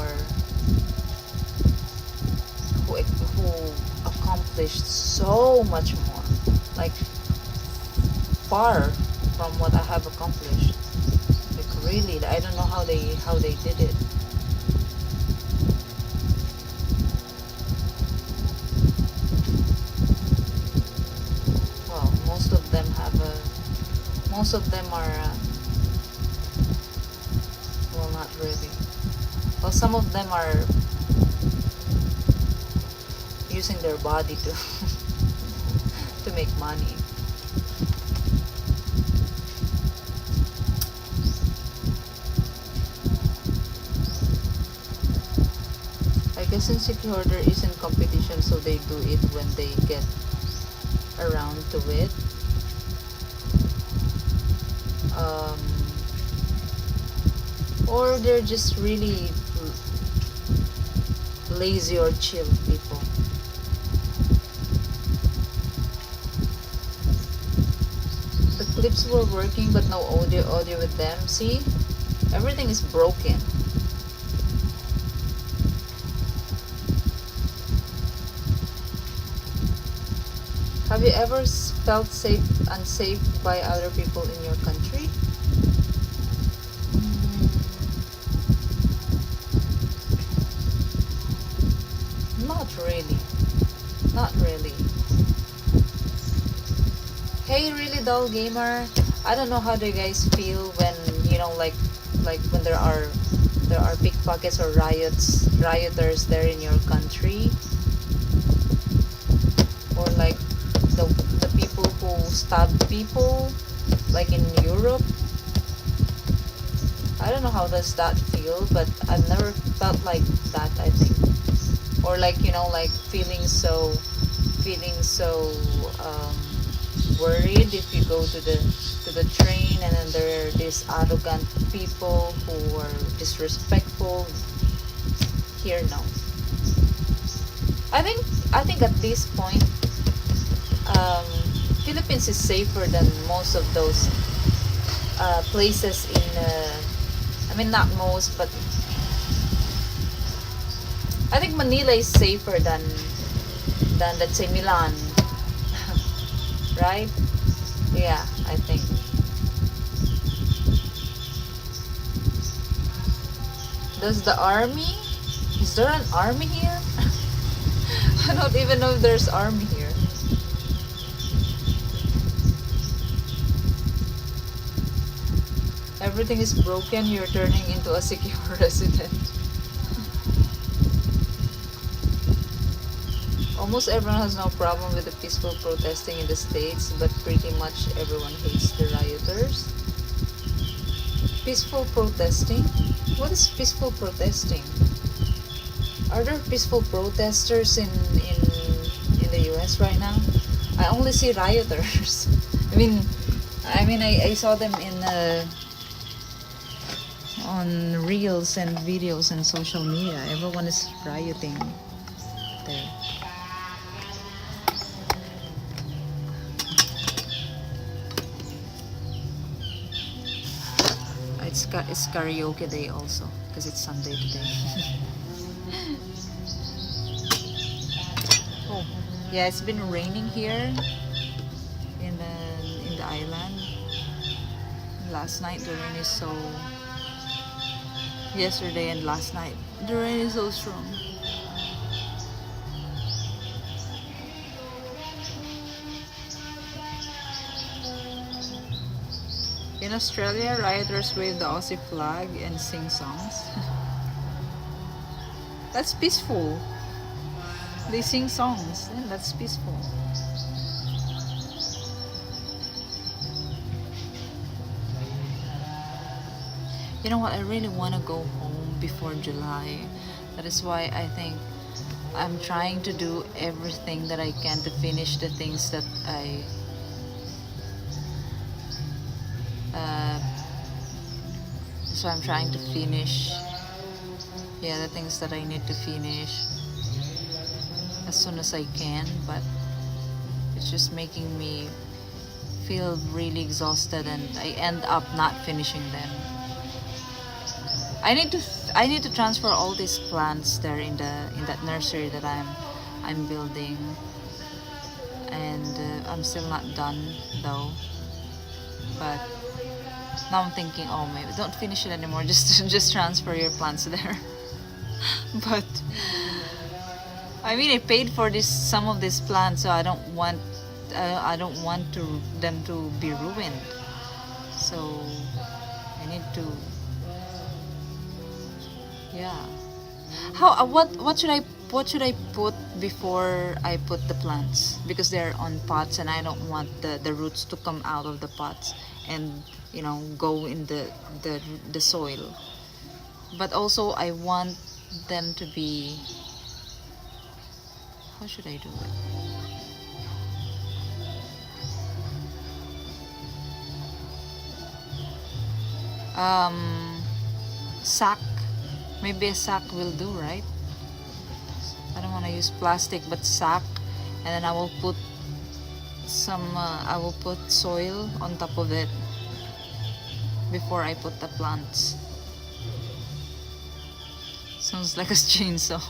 accomplished so much more, like far from what I have accomplished. Like really, I don't know how they did it. Most of them are, well, not really. Well, some of them are using their body to to make money. I guess Insecure there isn't competition, so they do it when they get around to it. Or they're just really lazy or chill people. The clips were working but no audio with them. See? Everything is broken. Have you ever felt unsafe by other people in your country? Not really. Hey, really dull gamer. I don't know how do you guys feel when like when there are pickpockets or rioters there in your country, or like the people who stab people like in Europe. I don't know how does that feel, but I've never felt like that, I think. Or like like feeling so worried if you go to the train and then there are these arrogant people who are disrespectful. Here, no. I think at this point, Philippines is safer than most of those places in. Not most, but I think Manila is safer than let's say Milan. Right? Yeah, I think. Does the army? Is there an army here? I don't even know if there's army here. Everything is broken, you're turning into a secure resident. Almost everyone has no problem with the peaceful protesting in the States, but pretty much everyone hates the rioters. Peaceful protesting? What is peaceful protesting? Are there peaceful protesters in the US right now? I only see rioters. I mean, I saw them in on reels and videos and social media. Everyone is rioting there. It's karaoke day also because it's Sunday today. Oh, yeah, it's been raining here in the island. Last night the rain is so. Yesterday and last night the rain is so strong. In Australia, rioters wave the Aussie flag and sing songs. That's peaceful. They sing songs. Yeah, that's peaceful. You know what? I really want to go home before July. That is why I think I'm trying to do everything that I can to finish the things that so I'm trying to finish, yeah, the things that I need to finish as soon as I can, but it's just making me feel really exhausted and I end up not finishing them. I need to transfer all these plants there in that nursery that I'm building, and I'm still not done though. But now I'm thinking, oh, maybe don't finish it anymore. Just transfer your plants there. But I mean, I paid for some of these plants, so I don't want them to be ruined. So I need to. Yeah. What should I put before I put the plants? Because they're on pots and I don't want the roots to come out of the pots and go in the soil. But also I want them to be, how should I do it? Sack. Maybe a sack will do, right? I don't want to use plastic, but sack, and then I will put soil on top of it before I put the plants. Sounds like a chainsaw.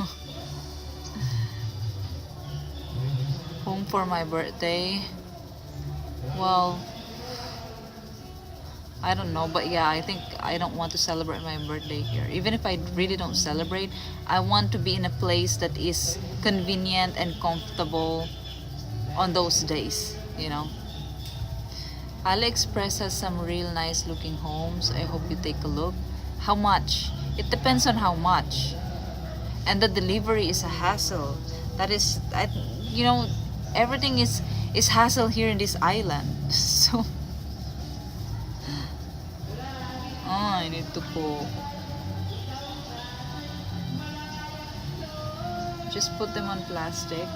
Home for my birthday. Well, I don't know, but yeah, I think I don't want to celebrate my birthday here. Even if I really don't celebrate, I want to be in a place that is convenient and comfortable on those days, AliExpress has some real nice looking homes. I hope you take a look. How much? It depends on how much. And the delivery is a hassle. That is, everything is hassle here in this island. So I need to go. Just put them on plastic.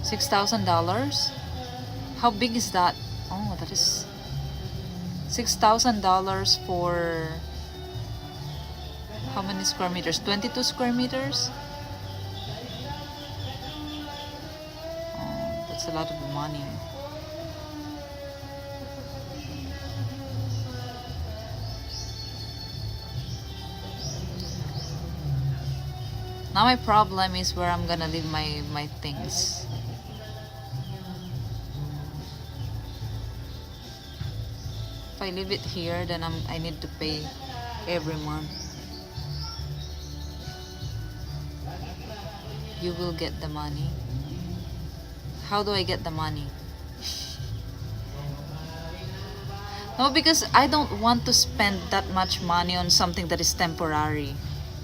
$6,000? How big is that? Oh, that is $6,000 for how many square meters? 22 square meters? Oh, that's a lot of money. Now my problem is where I'm gonna leave my things. If I leave it here, then I need to pay every month. You will get the money. How do I get the money? No, because I don't want to spend that much money on something that is temporary.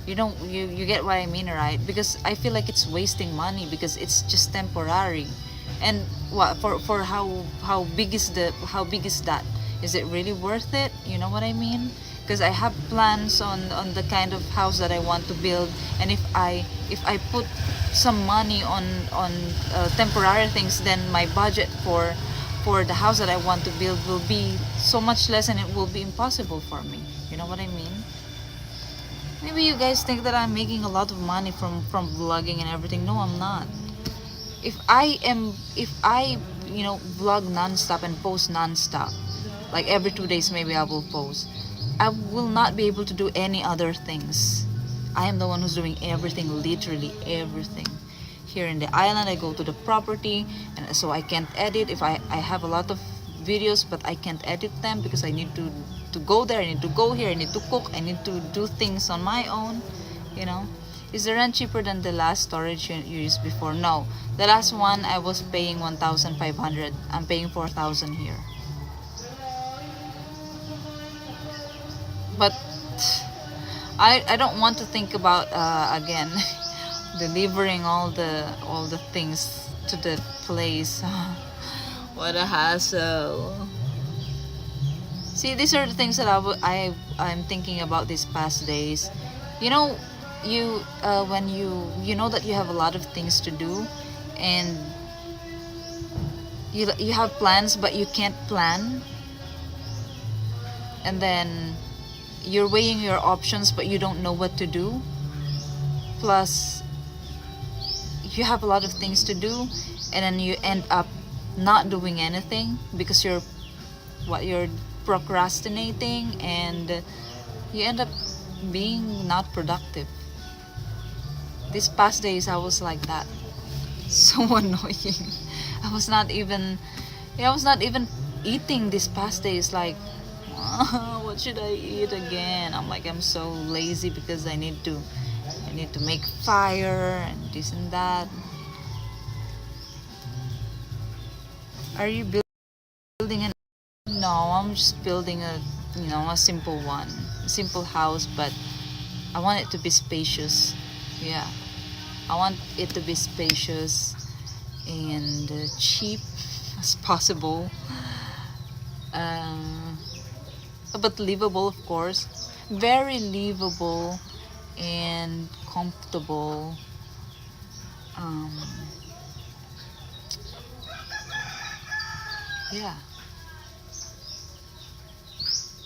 You get what I mean, right? Because I feel like it's wasting money because it's just temporary. And what for how big is that? Is it really worth it? You know what I mean? Because I have plans on the kind of house that I want to build, and if I put some money on temporary things, then my budget for the house that I want to build will be so much less, and it will be impossible for me. You know what I mean? Maybe you guys think that I'm making a lot of money from vlogging and everything. No, I'm not. If I vlog nonstop and post nonstop, like every 2 days maybe I will post, I will not be able to do any other things. I am the one who's doing everything, literally everything. Here in the island, I go to the property, and so I can't edit. If I have a lot of videos, but I can't edit them because I need to go there, I need to go here, I need to cook, I need to do things on my own, you know. Is the rent cheaper than the last storage you used before? No. The last one I was paying 1,500. I'm paying 4,000 here. But I don't want to think about again delivering all the things to the place. What a hassle. See, these are the things that I'm thinking about these past days. You know, when you know that you have a lot of things to do, and you have plans but you can't plan, and then you're weighing your options but you don't know what to do. Plus, you have a lot of things to do, and then you end up not doing anything because you're procrastinating, and you end up being not productive. These past days I was like that. So annoying. I was not even eating these past days. Like, what should I eat again? I'm so lazy because I need to make fire and this and that. Are you building an? No, I'm just building a simple one, a simple house, but I want it to be spacious. Yeah, I want it to be spacious and cheap as possible, but livable, of course. Very livable and comfortable. Yeah.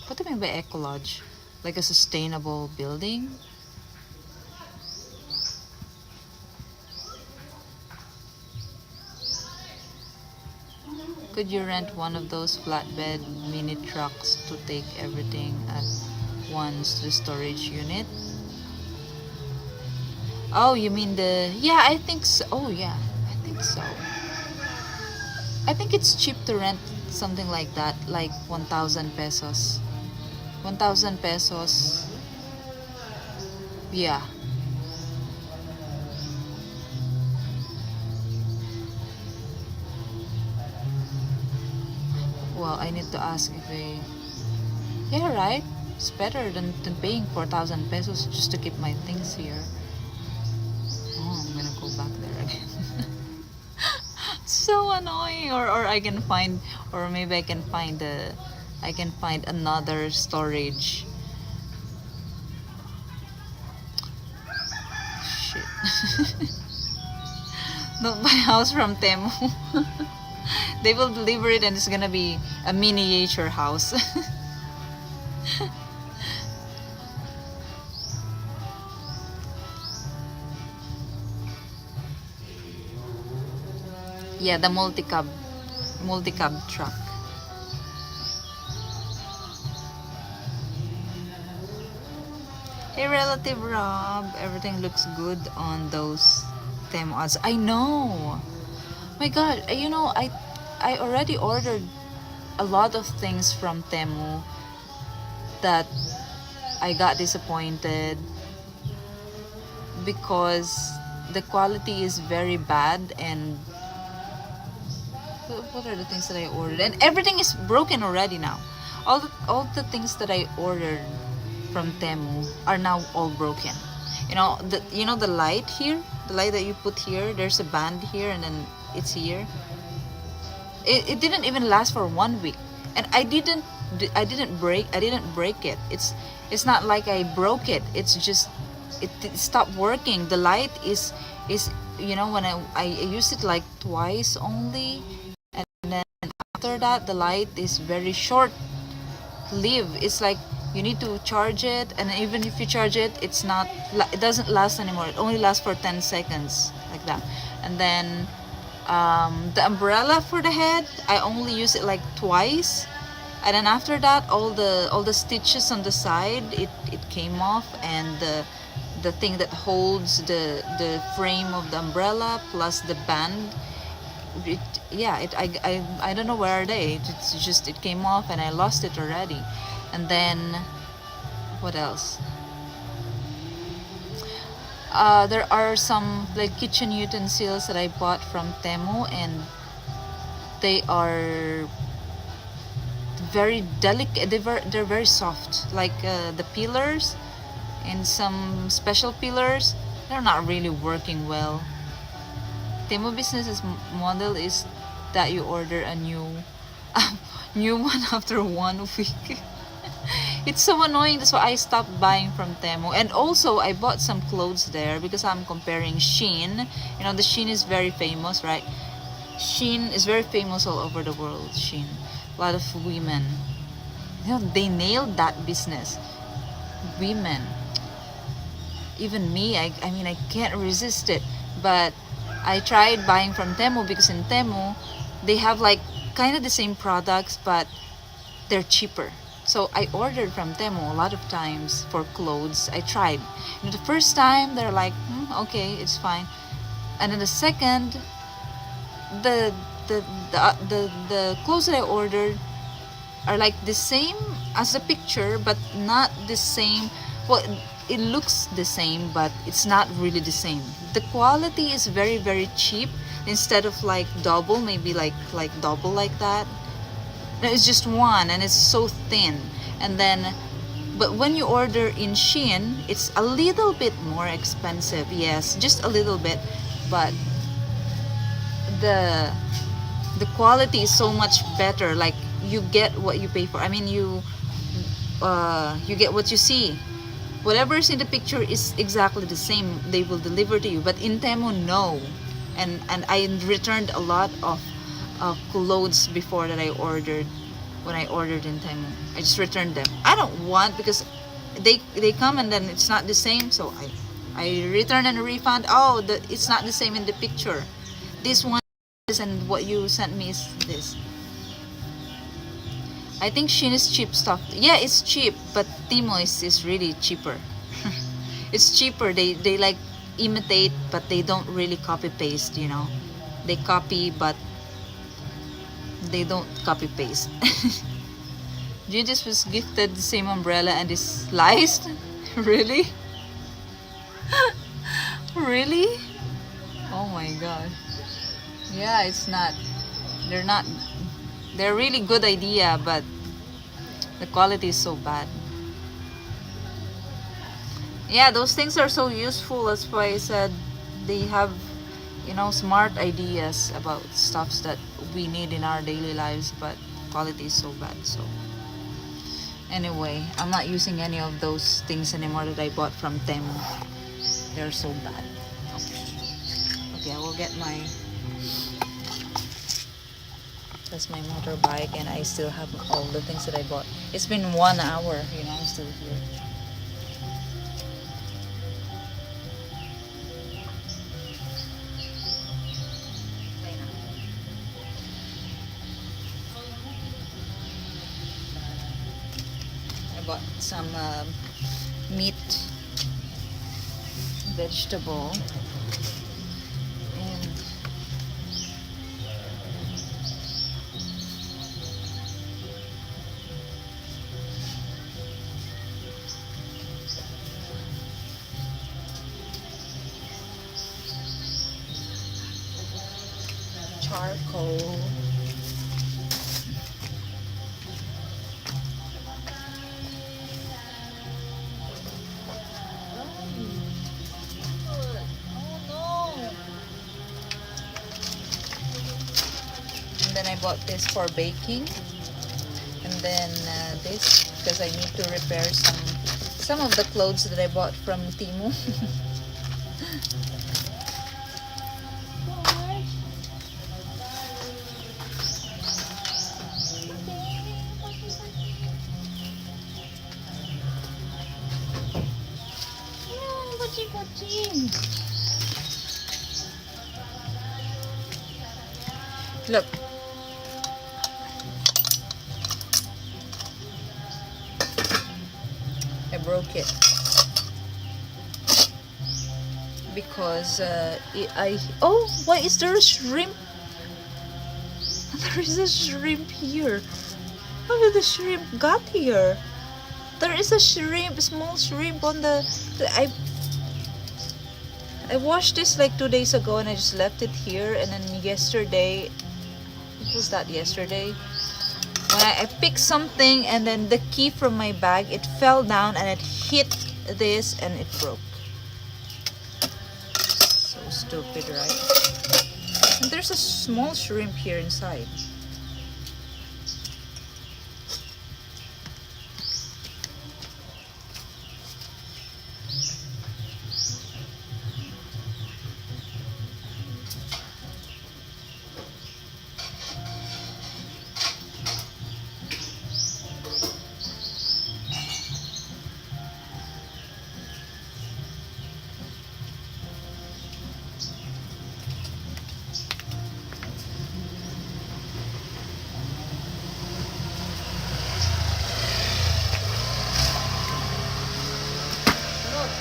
What do you mean by ecolodge? Like a sustainable building? Could you rent one of those flatbed mini trucks to take everything at once to the storage unit? Oh, you mean yeah, I think so. Oh, yeah, I think so. I think it's cheap to rent something like that, like 1,000 pesos. 1,000 pesos. Yeah. Well, I need to ask if they... Yeah, right? It's better than paying 4,000 pesos just to keep my things here. Oh, I'm gonna go back there again. So annoying. Or I can find, or maybe I can find another storage. Shit. Don't buy a house from Temu. They will deliver it and it's gonna be a miniature house. Yeah, the multi-cab truck. Hey, relative Rob, everything looks good on those Temu ads. I know. My God, I already ordered a lot of things from Temu that I got disappointed because the quality is very bad. And what are the things that I ordered? And everything is broken already now. All the things that I ordered from Temu are now all broken. The light here, the light that you put here, there's a band here and then it's here. It didn't even last for 1 week, and I didn't break it. It's not like I broke it. It's just it stopped working. The light is when I used it like twice only, and then after after that, the light is very short lived. It's like you need to charge it, and even if you charge it, it doesn't last anymore. It only lasts for 10 seconds, like that. And then the umbrella for the head, I only use it like twice, and then after that, all the stitches on the side, it came off, and the thing that holds the frame of the umbrella plus the band, I don't know where are they. It's just it came off and I lost it already. And then what else? There are some like kitchen utensils that I bought from Temu, and they are very delicate. They're very soft, like the peelers, and some special peelers, they're not really working well. Temu business's model is that you order a new one after 1 week. It's so annoying. That's why I stopped buying from Temu. And also I bought some clothes there because I'm comparing Shein. You know, the Shein is very famous, right? Shein is very famous all over the world. Shein, a lot of women, you know, they nailed that business. Women, even me, I mean, I can't resist it. But I tried buying from Temu because in Temu they have like kind of the same products, but they're cheaper. So I ordered from Temu a lot of times for clothes. I tried. And the first time they're like, okay, it's fine. And then the second, the clothes that I ordered are like the same as the picture, but not the same. Well, it looks the same, but it's not really the same. The quality is very, very cheap. Instead of like double, maybe like double like that. No, it's just one, and it's so thin. And then, but when you order in Shein, it's a little bit more expensive. Yes, just a little bit, but the quality is so much better. Like you get what you pay for. I mean, you get what you see. Whatever's in the picture is exactly the same. They will deliver to you. But in Temu, no. And I returned a lot of clothes before that I ordered when I ordered in Temu. I just returned them. I don't want, because they come and then it's not the same. So I return and refund. Oh, it's not the same in the picture. This one is, and what you sent me is this. I think Shein is cheap stuff. Yeah, it's cheap, but Temu is really cheaper. It's cheaper. They like imitate, but they don't really copy paste, you know. They copy, but they don't copy paste. Judith was gifted the same umbrella and is sliced. Really? Really? Oh my god. Yeah, it's not. They're really good idea, but the quality is so bad. Yeah, those things are so useful. That's why I said they have, you know, smart ideas about stuffs that we need in our daily lives, but quality is so bad. So anyway, I'm not using any of those things anymore that I bought from Temu. They're so bad. Okay, I will get my... That's my motorbike, and I still have all the things that I bought. It's been 1 hour, you know, I'm still here. I bought some meat, vegetable, and charcoal. And then I bought this for baking, and then this because I need to repair some of the clothes that I bought from Temu. Look. I broke it. Because oh, why is there a shrimp? There is a shrimp here. How did the shrimp got here? There is a shrimp, small shrimp on the I washed this like 2 days ago and I just left it here, and then yesterday, what was that yesterday? When I picked something and then the key from my bag, it fell down and it hit this and it broke. So stupid, right? And there's a small shrimp here inside.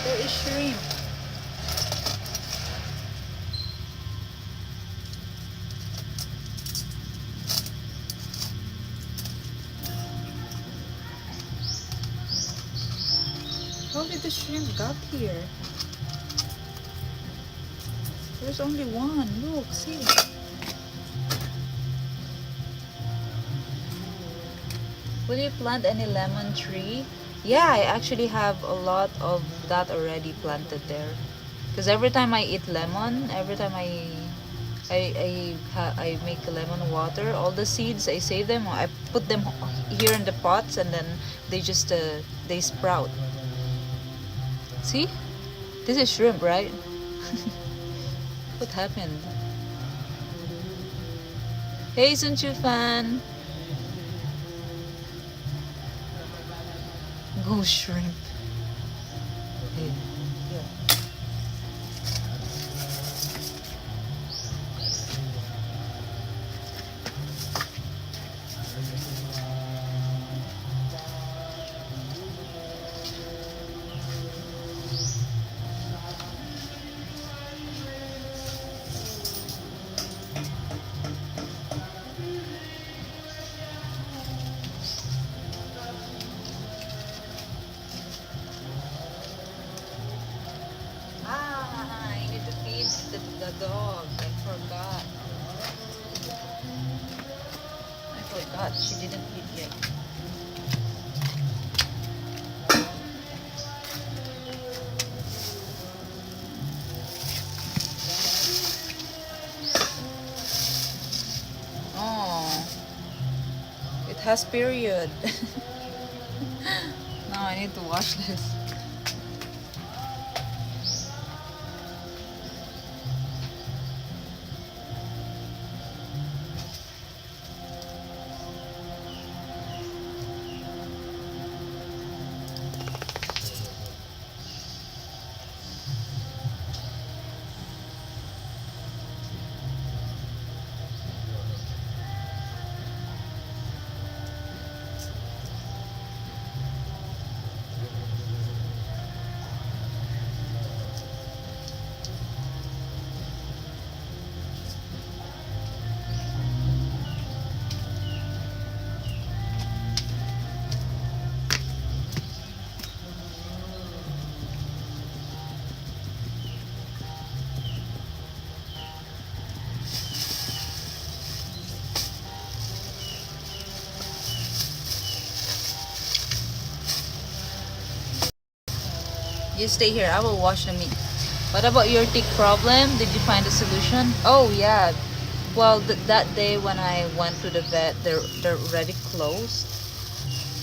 There is shrimp. How did the shrimp got here? There's only one. Look, see. Will you plant any lemon tree? Yeah, I actually have a lot of that already planted there. Because every time I eat lemon, every time I make lemon water, all the seeds I save them, I put them here in the pots, and then they just they sprout. See, this is shrimp, right? What happened? Hey, Sunchu fan. Go shrimp. Hey, yeah. The dog. I forgot. She didn't eat yet. Oh, it has period. Now I need to wash this. You stay here. I will wash the meat. What about your tick problem? Did you find a solution? Oh yeah. Well, that day when I went to the vet, they're already closed.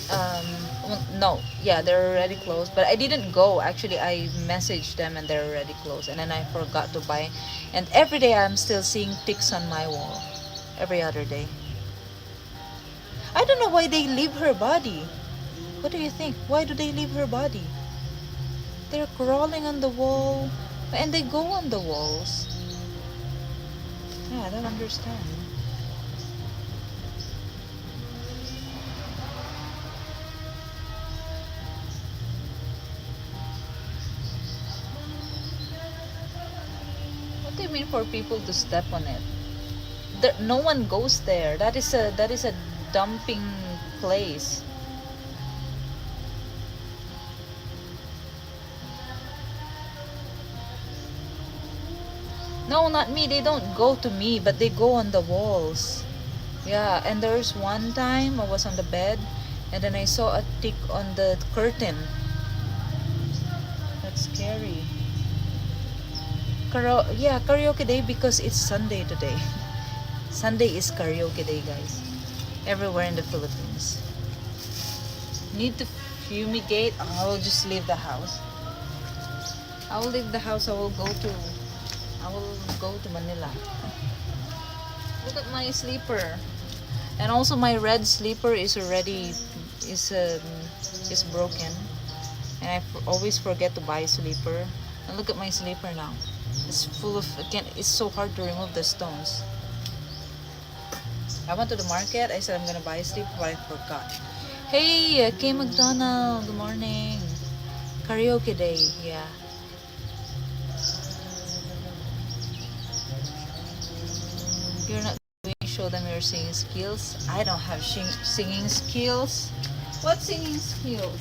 Well, no, yeah, they're already closed. But I didn't go. Actually, I messaged them and they're already closed. And then I forgot to buy. And every day I'm still seeing ticks on my wall. Every other day. I don't know why they leave her body. What do you think? Why do they leave her body? They're crawling on the wall, and they go on the walls. Yeah, I don't understand. people to step on it. No one goes there. That is a dumping place. No, not me. They don't go to me, but they go on the walls. Yeah, and there's one time I was on the bed and then I saw a tick on the curtain. That's scary. Yeah, karaoke day because it's Sunday today. Sunday is karaoke day, guys. Everywhere in the Philippines. Need to fumigate. I will just leave the house. I will leave the house. I will go to Manila. Look at my sleeper. And also my red sleeper is already is broken. And I always forget to buy sleeper. And look at my sleeper now. It's full of, again, it's so hard to remove the stones. I went to the market. I said I'm gonna buy a sleeper, but I forgot. Hey, Kay McDonald. Good morning. Karaoke day. Yeah. You're not going to show them your singing skills. I don't have singing skills. What singing skills?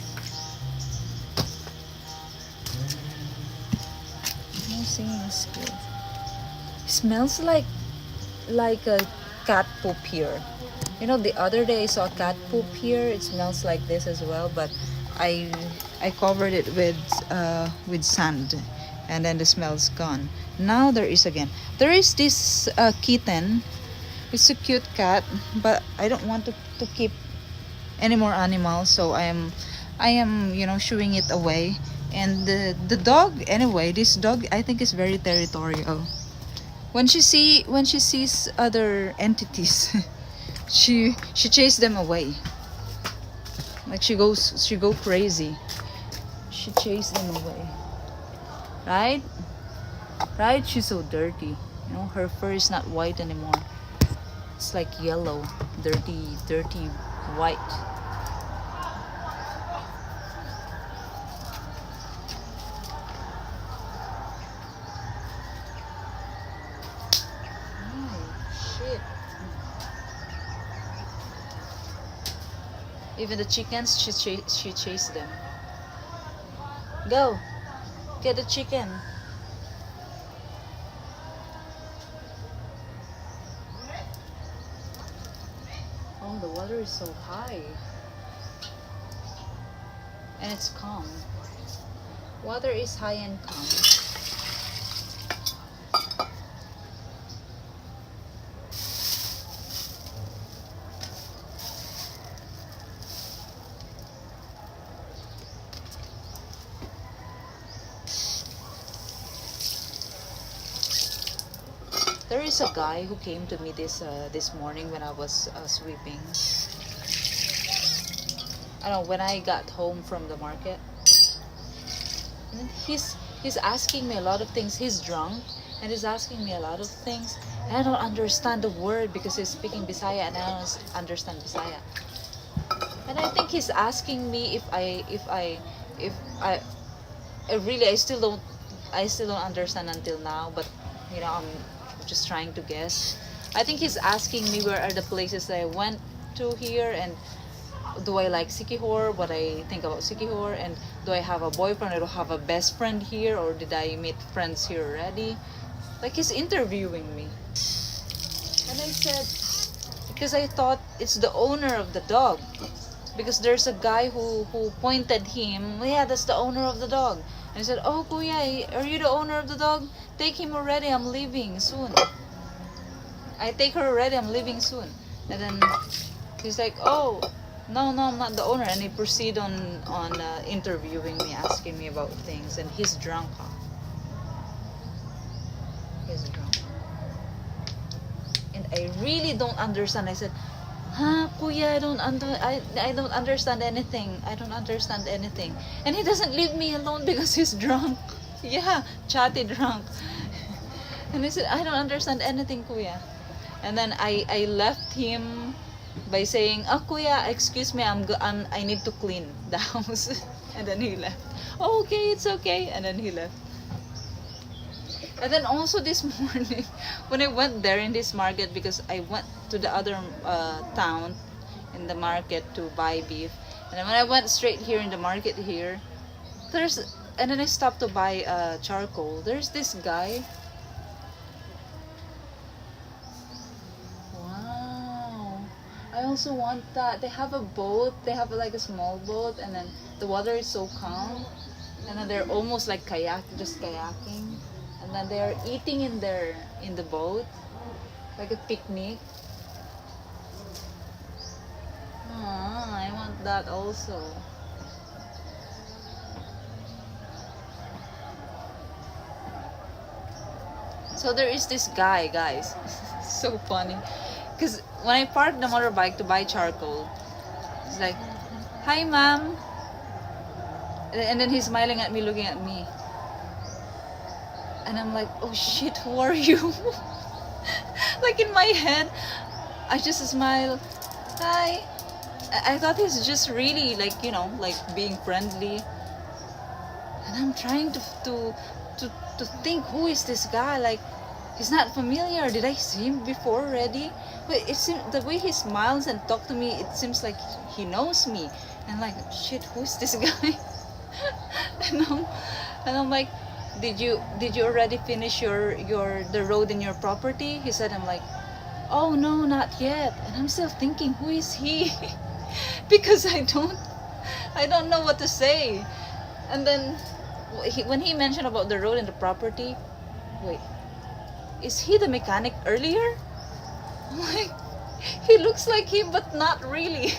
No singing skills. It smells like a cat poop here. You know, the other day I saw cat poop here. It smells like this as well, but I covered it with sand, and then the smell's gone. Now there is again. There is this kitten. It's a cute cat, but I don't want to keep any more animals, so I am shooing it away. And the dog, anyway, this dog I think is very territorial. When she sees other entities, she chases them away. Like she go crazy. She chases them away. Right? Right? She's so dirty. You know, her fur is not white anymore. It's like yellow, dirty white. Even the chickens, she chased them. Go, get the chicken. Oh, the water is so high. And it's calm. Water is high and calm. There is a guy who came to me this morning when I was sweeping. I don't know, when I got home from the market. And he's asking me a lot of things. He's drunk and he's asking me a lot of things. And I don't understand the word because he's speaking Bisaya and I don't understand Bisaya. And I think he's asking me if I really I still don't understand until now, but you know, I'm just trying to guess. I think he's asking me where are the places that I went to here, and do I like Sikihor, what I think about Sikihor, and do I have a boyfriend, or do I have a best friend here, or did I meet friends here already? Like he's interviewing me. And I said, because I thought it's the owner of the dog. Because there's a guy who pointed him, yeah, that's the owner of the dog. And I said, oh kuya, are you the owner of the dog? Take him already, I'm leaving soon. I take her already, I'm leaving soon. And then he's like, oh, no, I'm not the owner. And he proceed on interviewing me, asking me about things. And he's drunk, huh? He's drunk. And I really don't understand. I said, huh, kuya, I don't understand anything. I don't understand anything. And he doesn't leave me alone because he's drunk. Yeah, chatty drunk. And I said, I don't understand anything, kuya. And then I left him by saying, oh kuya, excuse me, I need to clean the house. And then he left. Oh, okay, it's okay. And then he left. And then also this morning, when I went there in this market, because I went to the other town in the market to buy beef. And then when I went straight here in the market here, and then I stopped to buy charcoal. There's this guy. Wow. I also want that. They have a boat. They have like a small boat, and then the water is so calm. And then they're almost like just kayaking. And then they're eating in the boat, like a picnic. I want that also. So there is this guy, guys. So funny. Because when I parked the motorbike to buy charcoal, it's like, "Hi, ma'am." And then he's smiling at me, looking at me. And I'm like, "Oh shit, who are you?" Like in my head, I just smile. "Hi." I thought he's just really like, like being friendly. And I'm trying to think, who is this guy? Like, he's not familiar. Did I see him before already? But it seems the way he smiles and talks to me, it seems like he knows me. And like, shit, who is this guy? and I'm like, did you already finish the road in your property? He said. I'm like, oh no, not yet. And I'm still thinking, who is he? Because I don't know what to say. And then when he mentioned about the road and the property, wait, is he the mechanic earlier? I'm like, he looks like him, but not really.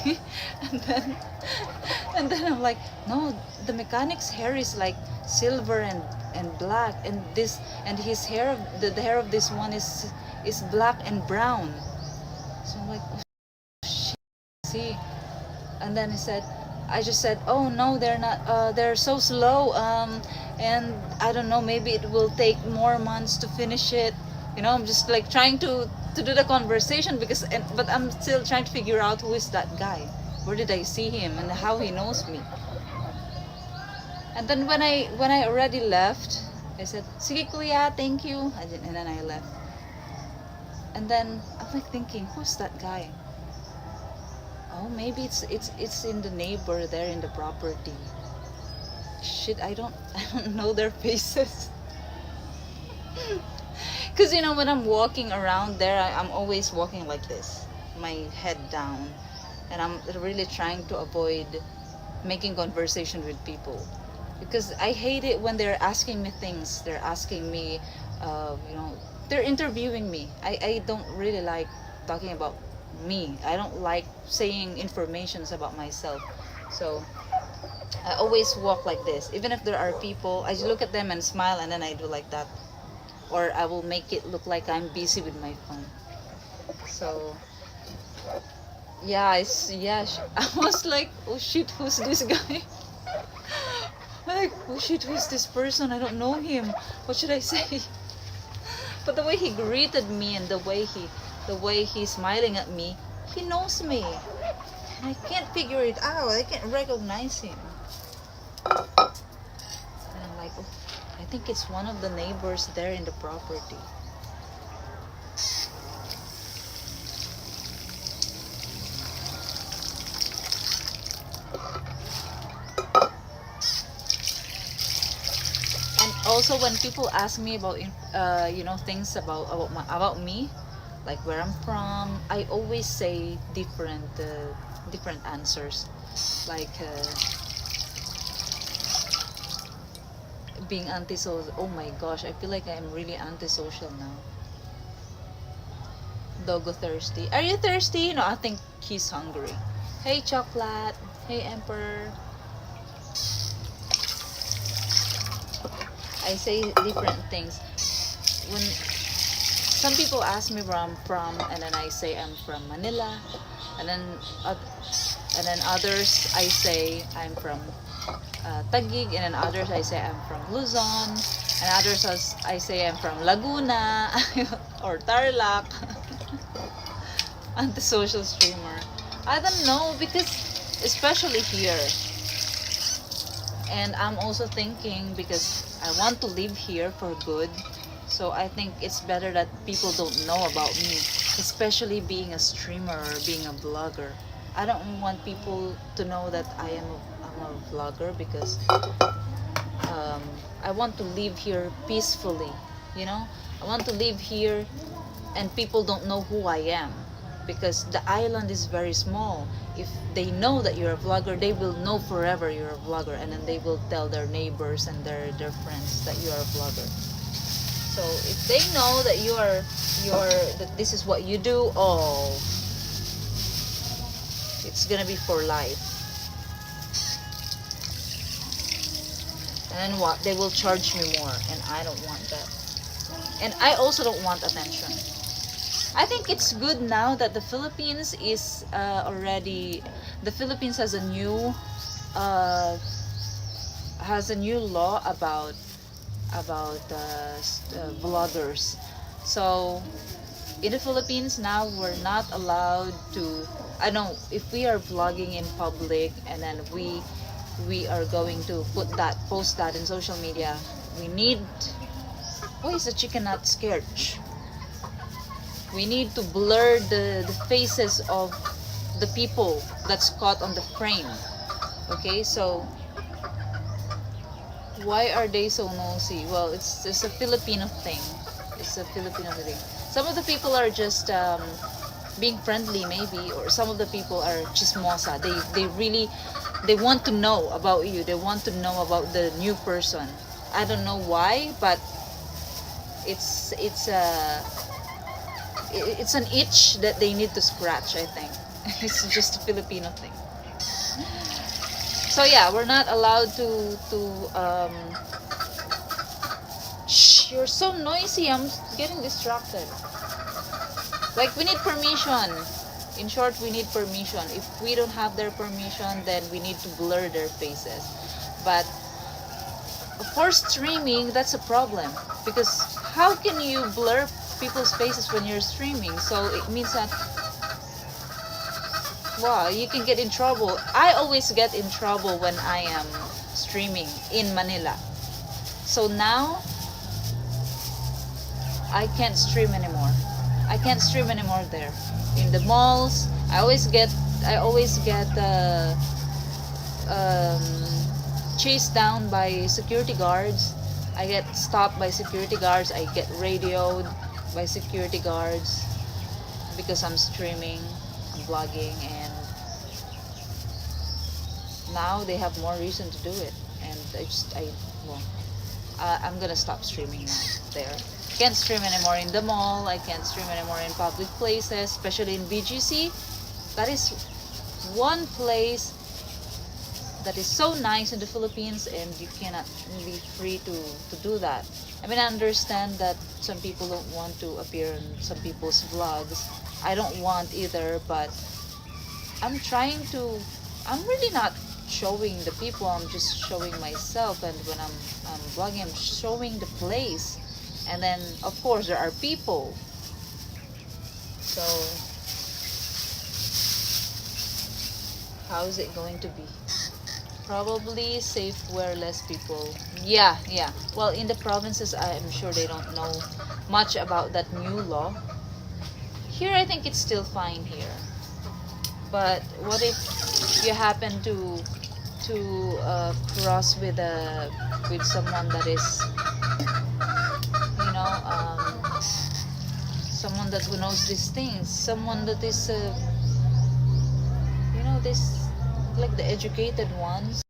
and then I'm like, no, the mechanic's hair is like silver and black, and his hair, the hair of this one is black and brown. So I'm like, oh shit, see. And then I just said, oh no, they're not, they're so slow, and I don't know, maybe it will take more months to finish it. I'm just like trying to do the conversation, but I'm still trying to figure out who is that guy. Where did I see him and how he knows me? And then when I already left, I said, "Sige kuya, thank you." And then I left. And then I'm like thinking, who's that guy? Oh, maybe it's in the neighbor there in the property. Shit, I don't know their faces. Because when I'm walking around there, I'm always walking like this, my head down, and I'm really trying to avoid making conversation with people, because I hate it when they're asking me things. They're asking me, they're interviewing me. I don't really like talking about me. I don't like saying informations about myself. So I always walk like this. Even if there are people, I just look at them and smile, and then I do like that. Or I will make it look like I'm busy with my phone. So yeah, I was like, oh shit, who's this guy? Like, oh shit, who's this person? I don't know him. What should I say? But the way he greeted me and the way he's smiling at me, he knows me. And I can't figure it out. I can't recognize him. And I'm like, oh, I think it's one of the neighbors there in the property. And also when people ask me about things about me, like where I'm from, I always say different answers, like being antisocial. Oh my gosh, I feel like I'm really antisocial now. Doggo thirsty. Are you thirsty? No, I think he's hungry. Hey chocolate. Hey emperor. I say different things. When some people ask me where I'm from, and then I say I'm from Manila, and then others I say I'm from Taguig, and then others I say I'm from Luzon, and others I say I'm from Laguna or Tarlac. Antisocial streamer. I don't know, because especially here, and I'm also thinking, because I want to live here for good. So I think it's better that people don't know about me, especially being a streamer or being a vlogger. I don't want people to know that I'm a vlogger because um, I want to live here peacefully. You know, I want to live here and people don't know who I am because the island is very small. If they know that you're a vlogger, they will know forever you're a vlogger, and then they will tell their neighbors and their friends that you are a vlogger. So if they know that that this is what you do, oh, it's gonna be for life. And then what? They will charge me more, and I don't want that. And I also don't want attention. I think it's good now that the Philippines is already. The Philippines uh, has a new law about vloggers. So in the Philippines now we're not allowed to. I know if we are vlogging in public and then we are going to post that in social media. We need. Why is the chicken not scared? We need to blur the faces of the people that's caught on the frame. Okay, so why are they so nosy? Well, it's just a Filipino thing. It's a Filipino thing. Some of the people are just being friendly, maybe, or some of the people are chismosa. They really they want to know about you. They want to know about the new person. I don't know why, but it's it's an itch that they need to scratch. I think it's just a Filipino thing. So yeah, we're not allowed to. Shh, you're so noisy. I'm getting distracted. Like we need permission. In short, we need permission. If we don't have their permission, then we need to blur their faces. But for streaming, that's a problem because how can you blur people's faces when you're streaming? So it means that wow, you can get in trouble. I always get in trouble when I am streaming in Manila. So now I can't stream anymore. I can't stream anymore there. In the malls, I always get um, chased down by security guards. I get stopped by security guards. I get radioed by security guards because I'm streaming, I'm vlogging, and now they have more reason to do it. And well, I'm gonna stop streaming now there. Can't stream anymore in the mall. I can't stream anymore in public places, especially in BGC. That is one place that is so nice in the Philippines, and you cannot be free to do that. I mean, I understand that some people don't want to appear in some people's vlogs. I don't want either, but I'm trying to. I'm really not showing the people. I'm just showing myself, and when I'm vlogging, I'm showing the place. And then, of course, there are people. So, how is it going to be? Probably safe where less people. Yeah, yeah. Well, in the provinces, I'm sure they don't know much about that new law. Here, I think it's still fine here. But what if you happen to cross with someone that is, you know, someone that who knows these things, someone that is, this like the educated ones.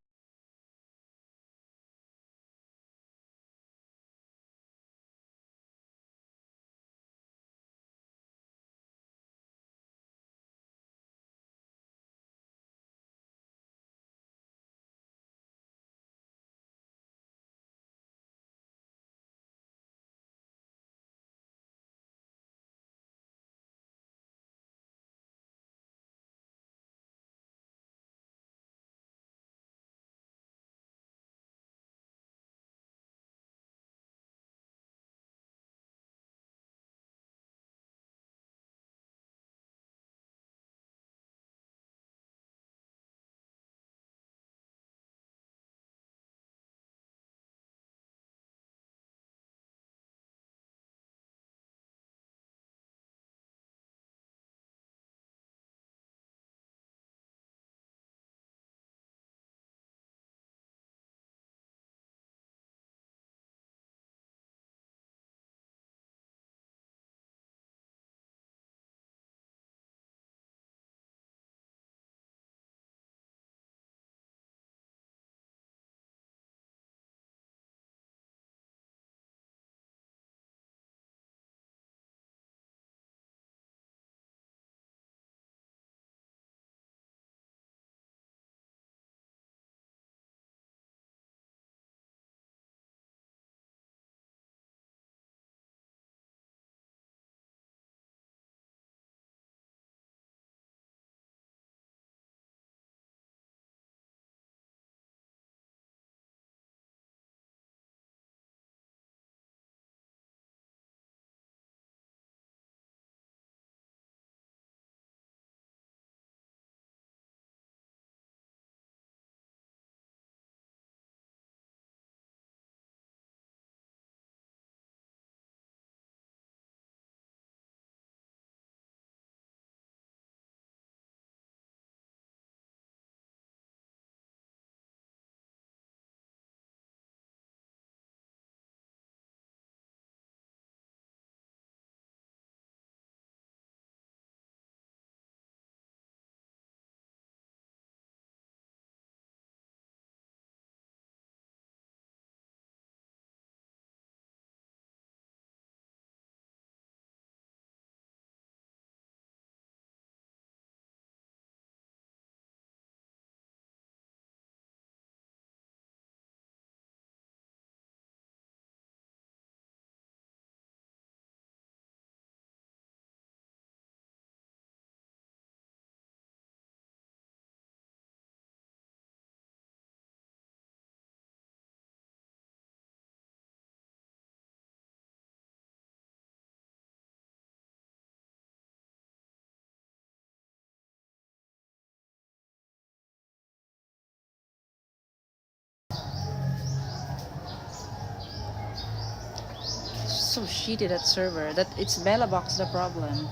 so shitty, that server. That it's Bella Box the problem.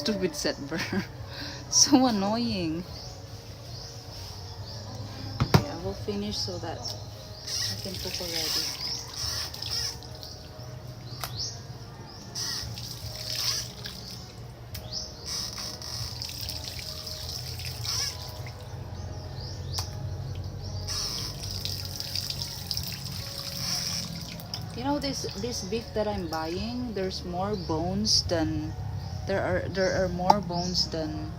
Stupid set burr. So annoying. Okay, I will finish so that I can cook already. You know, this beef that I'm buying, there's more bones than there are more bones than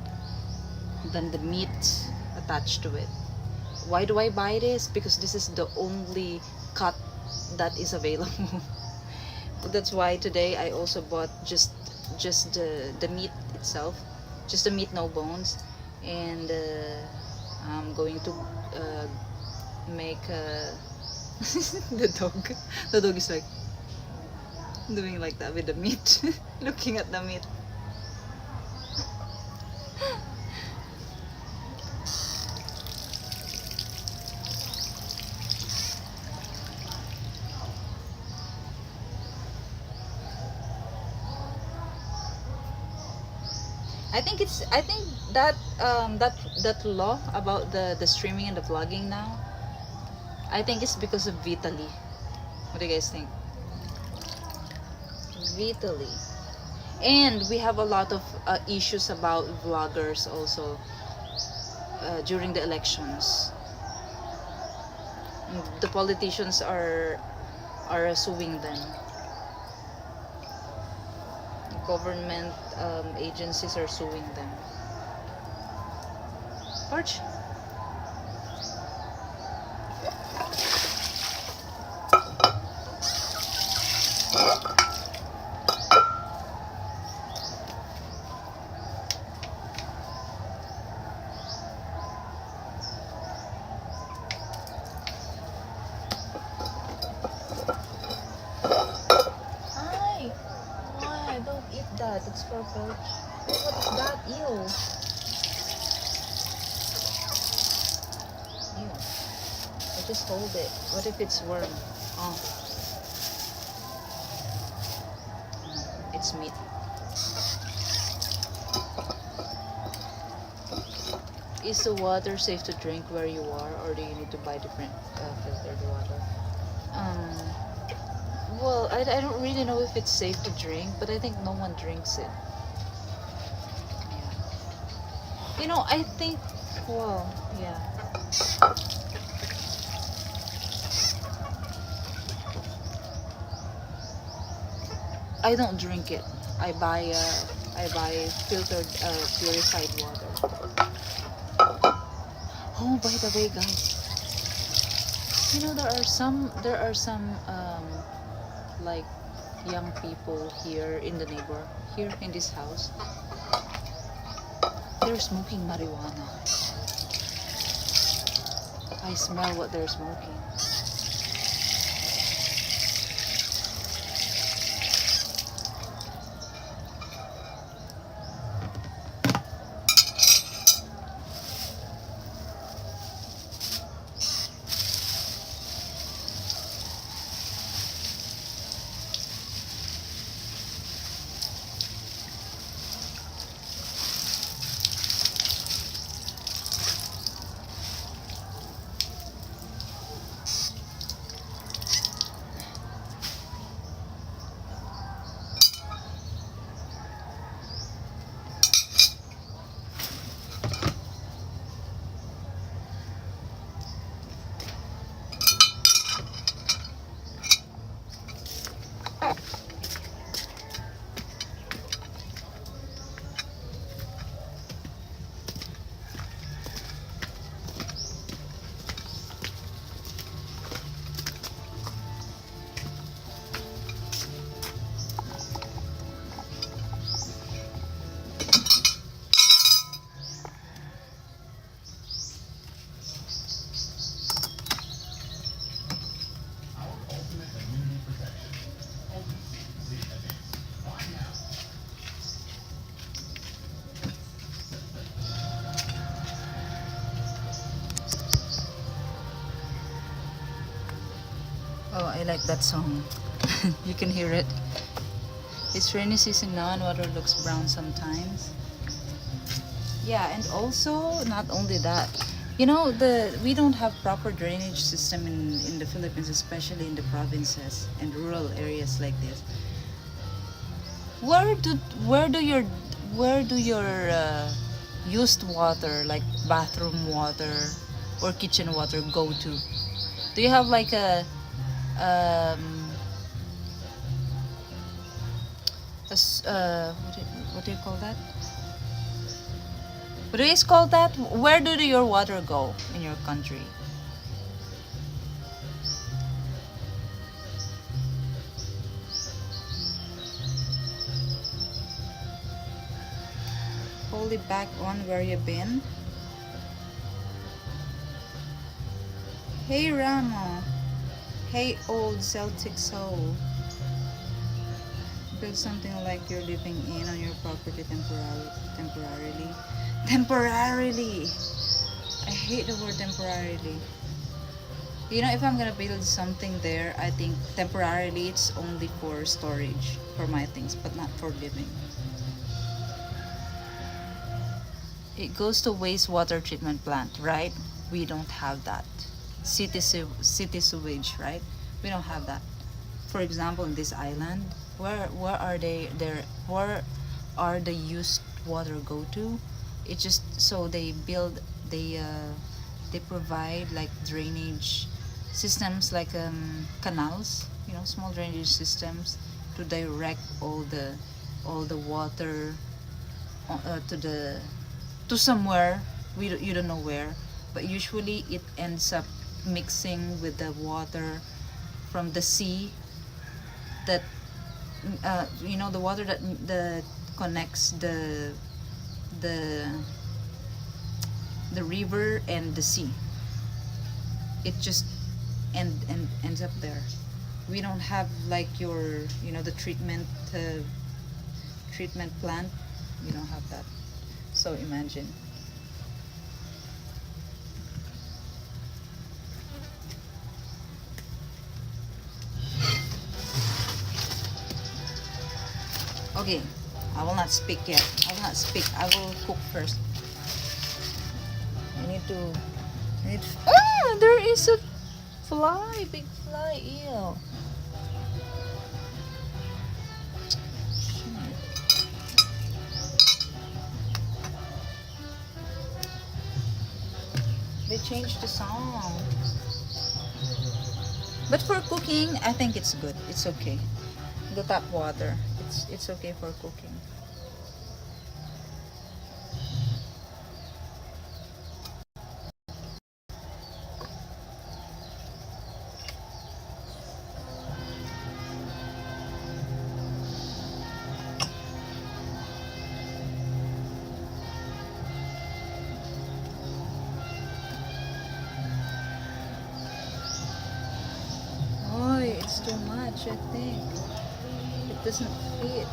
the meat attached to it. Why do I buy this? Because this is the only cut that is available. That's why today I also bought just the meat itself, just the meat, no bones, and I'm going to make the dog is like doing like that with the meat. Looking at the meat. I think that that law about the streaming and the vlogging now, I think it's because of Vitaly. What do you guys think? Vitaly. And we have a lot of issues about vloggers also during the elections. The politicians are suing them. Government agencies are suing them. Porch. It's for Porch. What is that? Ew. Ew. I just hold it. What if it's worm? Oh. It's meat. Is the water safe to drink where you are, or do you need to buy different filtered water? Well, I don't really know if it's safe to drink, but I think no one drinks it. Yeah. You know, I think, well, yeah. I don't drink it. I buy filtered, purified water. Oh, by the way, guys, you know, there are some like young people here in the here in this house. They're smoking marijuana. I smell what they're smoking. Oh, I like that song. You can hear it. It's rainy season now and water looks brown sometimes. Yeah, and also not only that, you know, we don't have proper drainage system in the Philippines, especially in the provinces and rural areas like this. Where do where do your where do your used water, like bathroom water or kitchen water, go to? Do you have like um what do you call that? What do you call that? Where do your water go in your country? Hold it back on where you been. Hey Ramo. Hey old Celtic soul. Build something like you're living in on your property temporarily. Temporarily. I hate the word temporarily. You know, if I'm gonna build something there, I think temporarily it's only for storage for my things, but not for living. It goes to wastewater treatment plant, right? We don't have that. City sewage, right? We don't have that. For example, in this island, where are they there? Where are the used water go to? It just so they provide like drainage systems, like canals, you know, small drainage systems to direct all the water to the to somewhere you don't know where, but usually it ends up mixing with the water from the sea that you know, the water that connects the the river and the sea. It just ends up there. We don't have like your, you know, the treatment plant. We don't have that. So imagine. Okay, I will not speak yet. I will not speak. I will cook first. I need to. Ah, there is a fly, big fly. Ew. They changed the song. But for cooking, I think it's good. It's okay. The tap water, it's okay for cooking. Oh, it's too much, I think. It doesn't fit.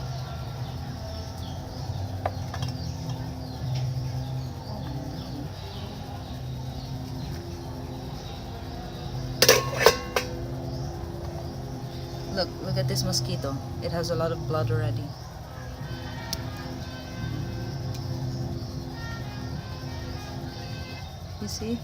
Look at this mosquito. It has a lot of blood already. You see?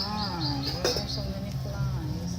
Ah, there are so many flies.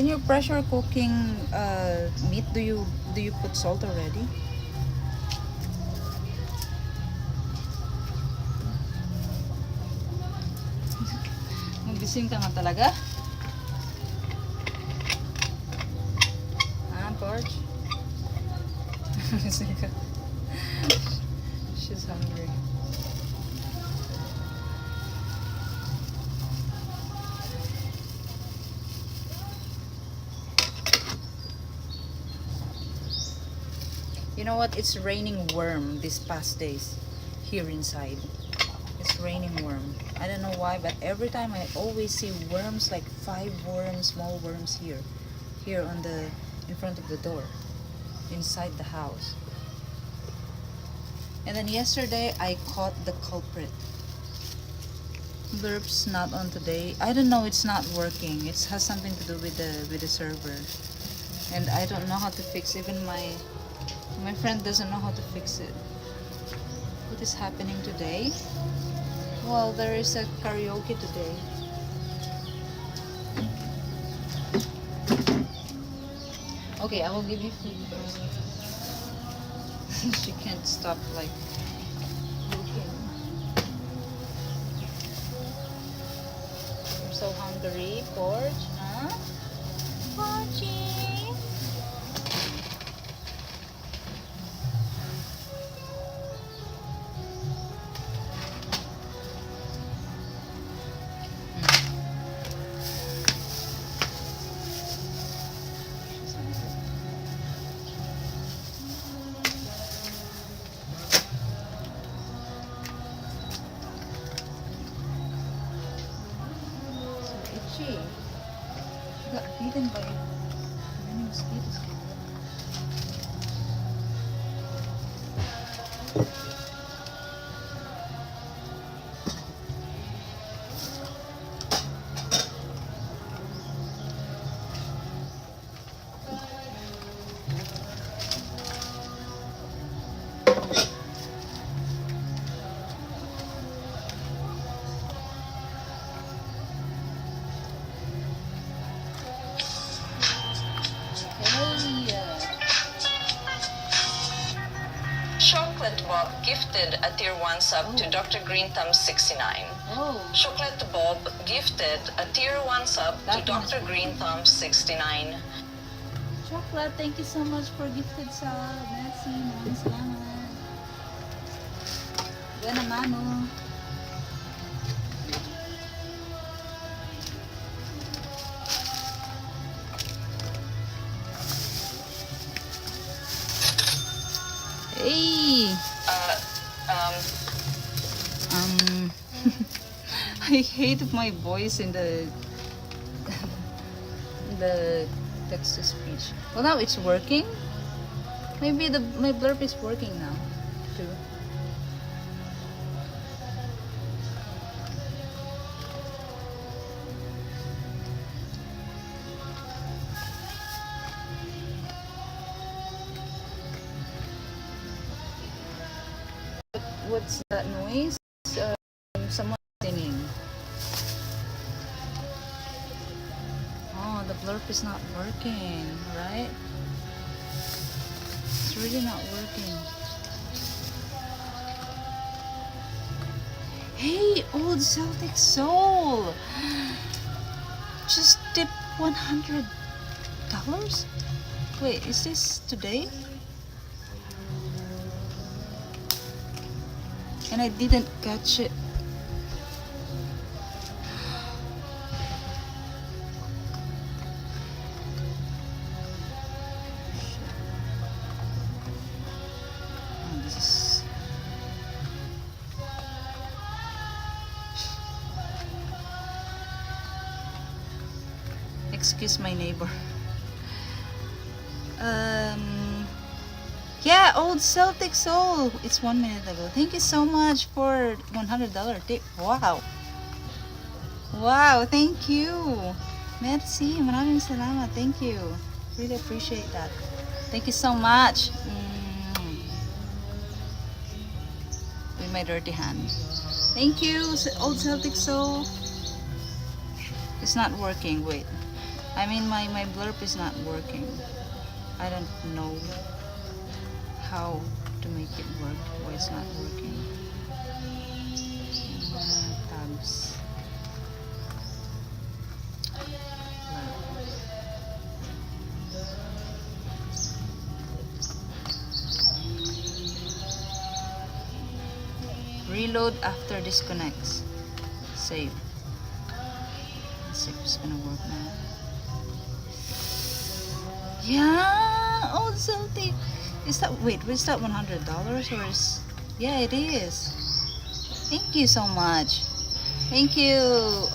When you're pressure cooking meat, do you put salt already? Magbising ka nga talaga? Porch? She's hungry. You know what? It's raining worm these past days here inside. It's raining worm. I don't know why, but every time I always see worms, like 5 worms, small worms here on the in front of the door, inside the house. And then yesterday I caught the culprit. Burp's not on today. I don't know, it's not working. It has something to do with the server. And I don't know how to fix. Even my friend doesn't know how to fix it. What is happening today? Well, there is a karaoke today. Okay, I will give you food first. She can't stop like looking. I'm so hungry, Porch, huh? Porchy. She got eaten by many mosquitoes. Chocolate Bob gifted a tier 1 sub to Dr. Green Thumb 69. Oh. Chocolate Bob gifted a tier 1 sub to That Dr. one's Green Thumb 69. Chocolate, thank you so much for gifted sub. Merci, maraming salamat. Buena mano. Hey! I hate my voice in the text to speech. Well, now it's working. Maybe my blurb is working now too. What's that noise? Someone singing. Oh, the blurb is not working, right? It's really not working. Hey, old Celtic soul! Just tip $100? Wait, is this today? And I didn't catch it. Oh, this is... Excuse my neighbor. Yeah, old Celtic soul. It's 1 minute ago. Thank you so much for $100 tip. Wow. Wow, thank you. Merci. Maraming salamat. Thank you. Really appreciate that. Thank you so much. With my dirty hand. Thank you, old Celtic soul. It's not working. Wait. I mean, my blurb is not working. I don't know how to make it work. Why it's not working. Tabs. Reload after disconnects. Save. Let's see if it's gonna work now. Yeah, old Celtic. Is that, wait, is that $100 or is, yeah, it is. Thank you so much. Thank you,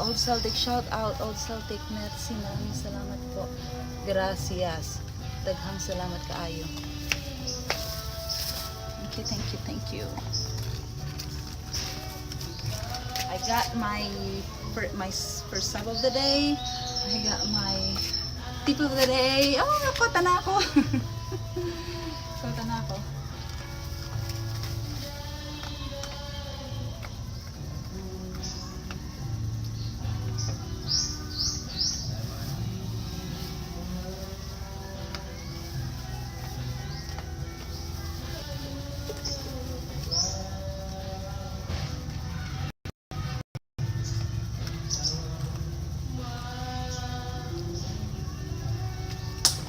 Old Celtic. Shout out, Old Celtic. Merci, maraming salamat po. Gracias. Daghang salamat kaayo. Thank you, thank you, thank you. I got my first sub of the day. I got my tip of the day. Oh, nakota na ako. Nakota na ako.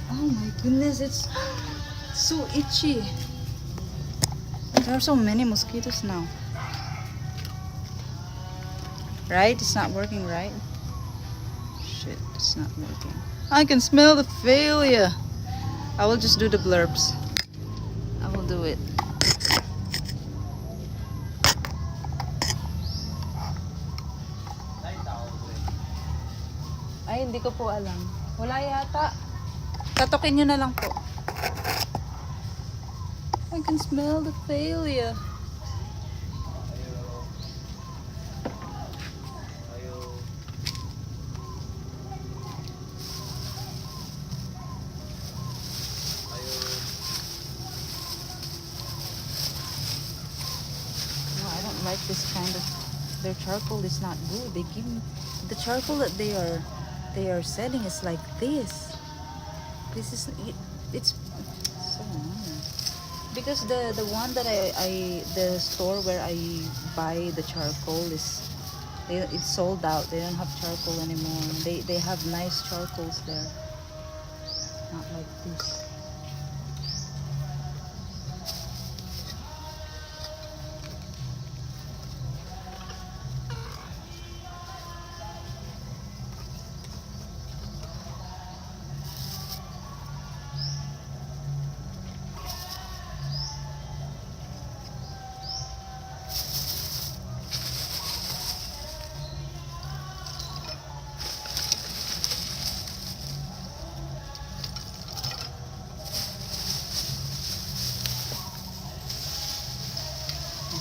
Oh my goodness, it's so itchy. There are so many mosquitoes now. Right? It's not working, right? Shit, it's not working. I can smell the failure. I will just do the blurbs. I will do it. Ay, hindi ko po alam. Wala yata. Tatokin nyo na lang po. I can smell the failure. No, I don't like this kind of, their charcoal is not good. They give me, the charcoal that they are selling is like this. This is, it's so annoying. Because the one that the store where I buy the charcoal is, it's sold out. They don't have charcoal anymore. They have nice charcoals there. Not like this.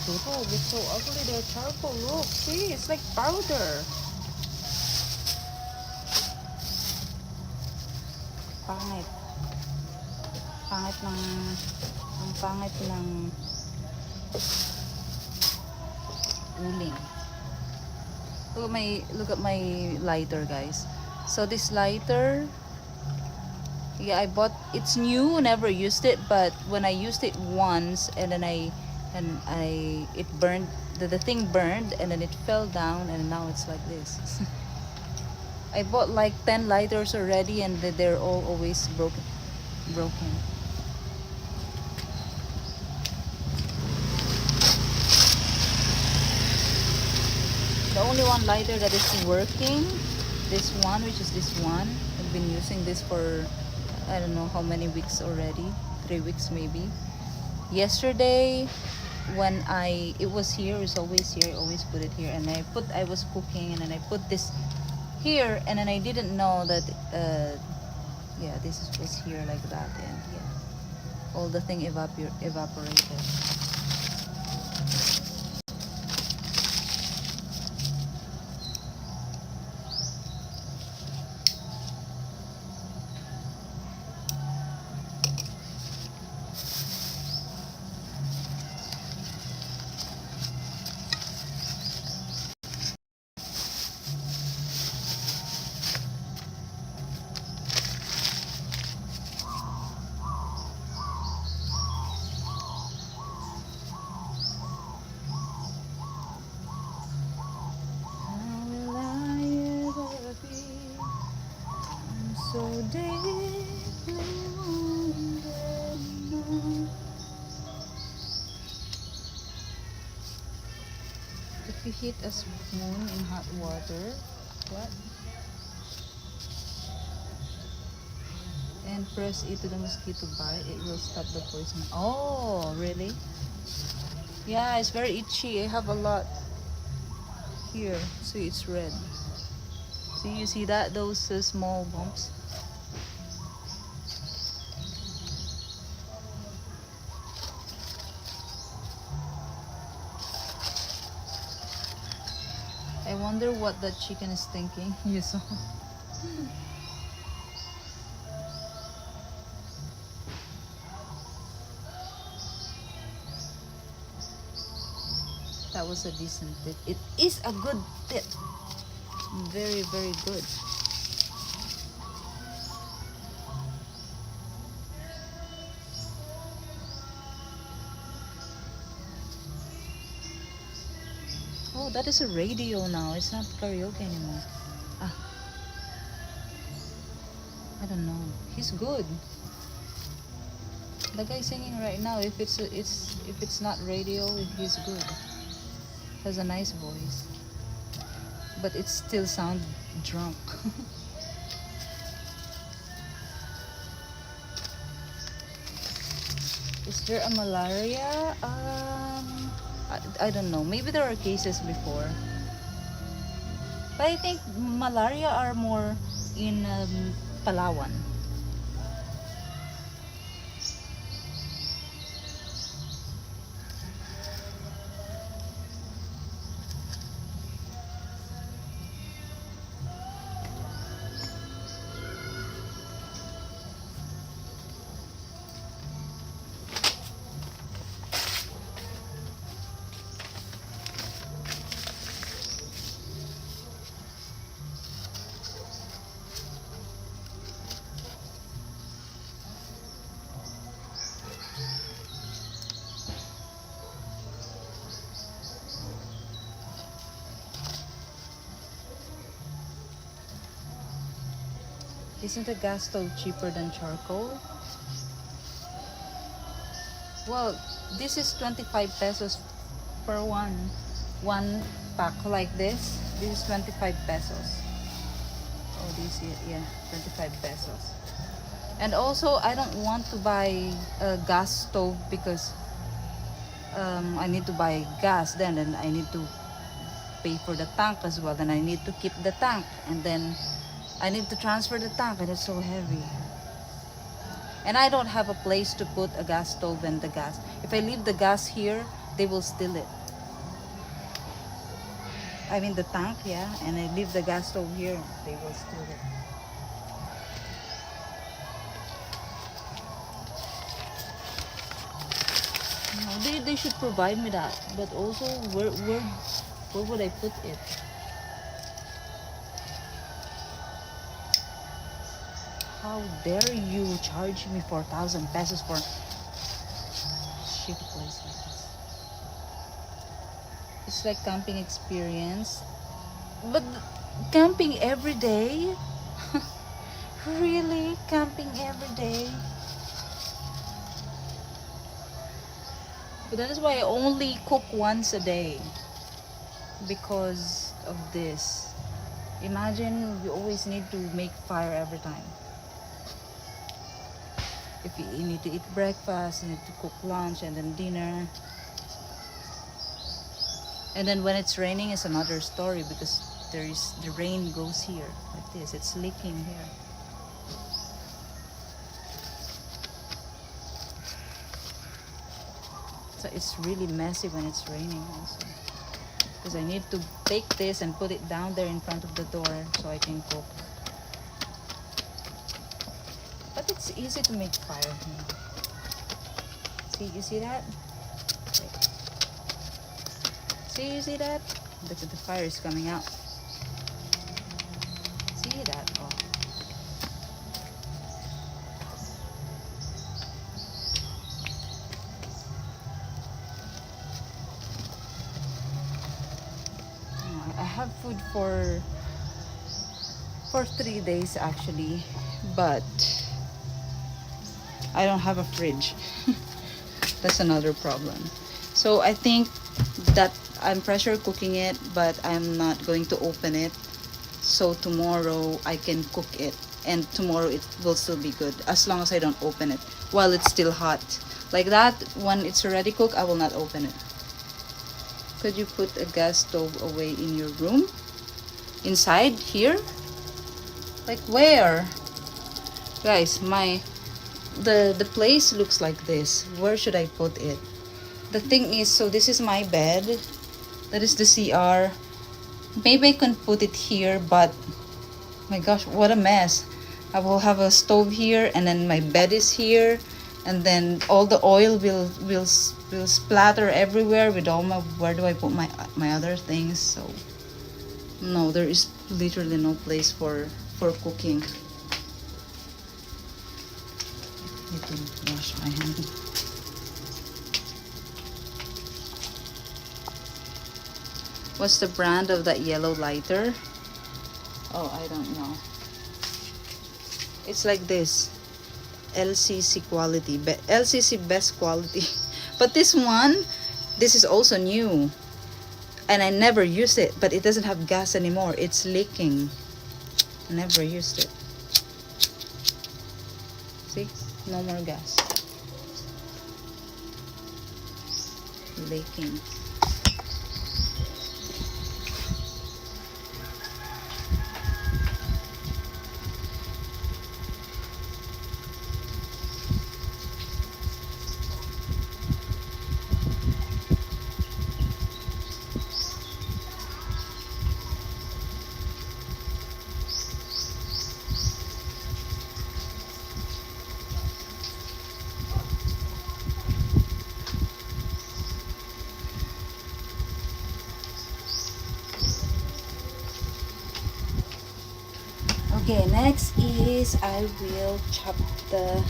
People, it's so ugly. Their charcoal, look, see, it's like powder. Pangit. Pangit ng, ang pangit ng uling. Look at my lighter, guys. So this lighter, yeah, I bought, it's new, never used it, but when I used it once and then it burned, the thing burned and then it fell down and now it's like this. I bought like 10 lighters already and they're all always broken. The only one lighter that is working, this one, which is this one. I've been using this for I don't know how many weeks already, 3 weeks maybe. Yesterday when it was here, it's always here, I always put it here, and I was cooking and then I put this here and then I didn't know that yeah, this was here like that, and yeah, all the thing evaporated. so deeply wounded now. If you hit a spoon in hot water, what? And press it to the mosquito bite, it will stop the poison. Oh, really? Yeah, it's very itchy. I have a lot here. See, it's red. See, you see that? Those small bumps. I wonder what that chicken is thinking. You saw? That was a decent tip. It is a good tip. Very, very good. Oh, that is a radio now. It's not karaoke anymore. Ah, I don't know. He's good. The guy singing right now, if it's not radio, he's good. Has a nice voice. But it still sounds drunk. Is there a malaria? I don't know. Maybe there are cases before. But I think malaria are more in Palawan. Isn't a gas stove cheaper than charcoal? Well, this is 25 pesos per one pack like this. This is 25 pesos. Oh, this is, yeah, 25 pesos. And also, I don't want to buy a gas stove because I need to buy gas then, and I need to pay for the tank as well. Then I need to keep the tank, and then I need to transfer the tank, and it's so heavy. And I don't have a place to put a gas stove and the gas. If I leave the gas here, they will steal it. I mean the tank, yeah, and I leave the gas stove here, they will steal it. No, they should provide me that. But also, where would I put it? How dare you charge me 4,000 pesos for shit place like this? It's like camping experience. But camping every day? Really? Camping every day? But that is why I only cook once a day. Because of this. Imagine you always need to make fire every time. If you need to eat breakfast, you need to cook lunch and then dinner. And then when it's raining, it's another story because the rain goes here like this. It's leaking here. So it's really messy when it's raining also. Because I need to take this and put it down there in front of the door so I can cook. But it's easy to make fire here. See, you see that? Wait. See, you see that? The fire is coming out. See that? Oh. I have food for 3 days actually, but I don't have a fridge. That's another problem. So I think that I'm pressure cooking it, but I'm not going to open it. So tomorrow I can cook it, and tomorrow it will still be good as long as I don't open it while it's still hot. Like that, when it's already cooked, I will not open it. Could you put a gas stove away in your room? Inside here? Like where? Guys, the place looks like this. Where should I put it? The thing is, so this is my bed. That is the CR. Maybe I can put it here, but my gosh, what a mess. I will have a stove here, and then my bed is here, and then all the oil will splatter everywhere with all my, where do I put my other things? So no, there is literally no place for cooking. Need to wash my hand. What's the brand of that yellow lighter? Oh, I don't know. It's like this. LCC quality. LCC best quality. But this one, this is also new. And I never use it. But it doesn't have gas anymore. It's leaking. Never used it. See? No more gas. Leaking. Okay, next is I will chop the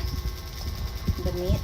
meat.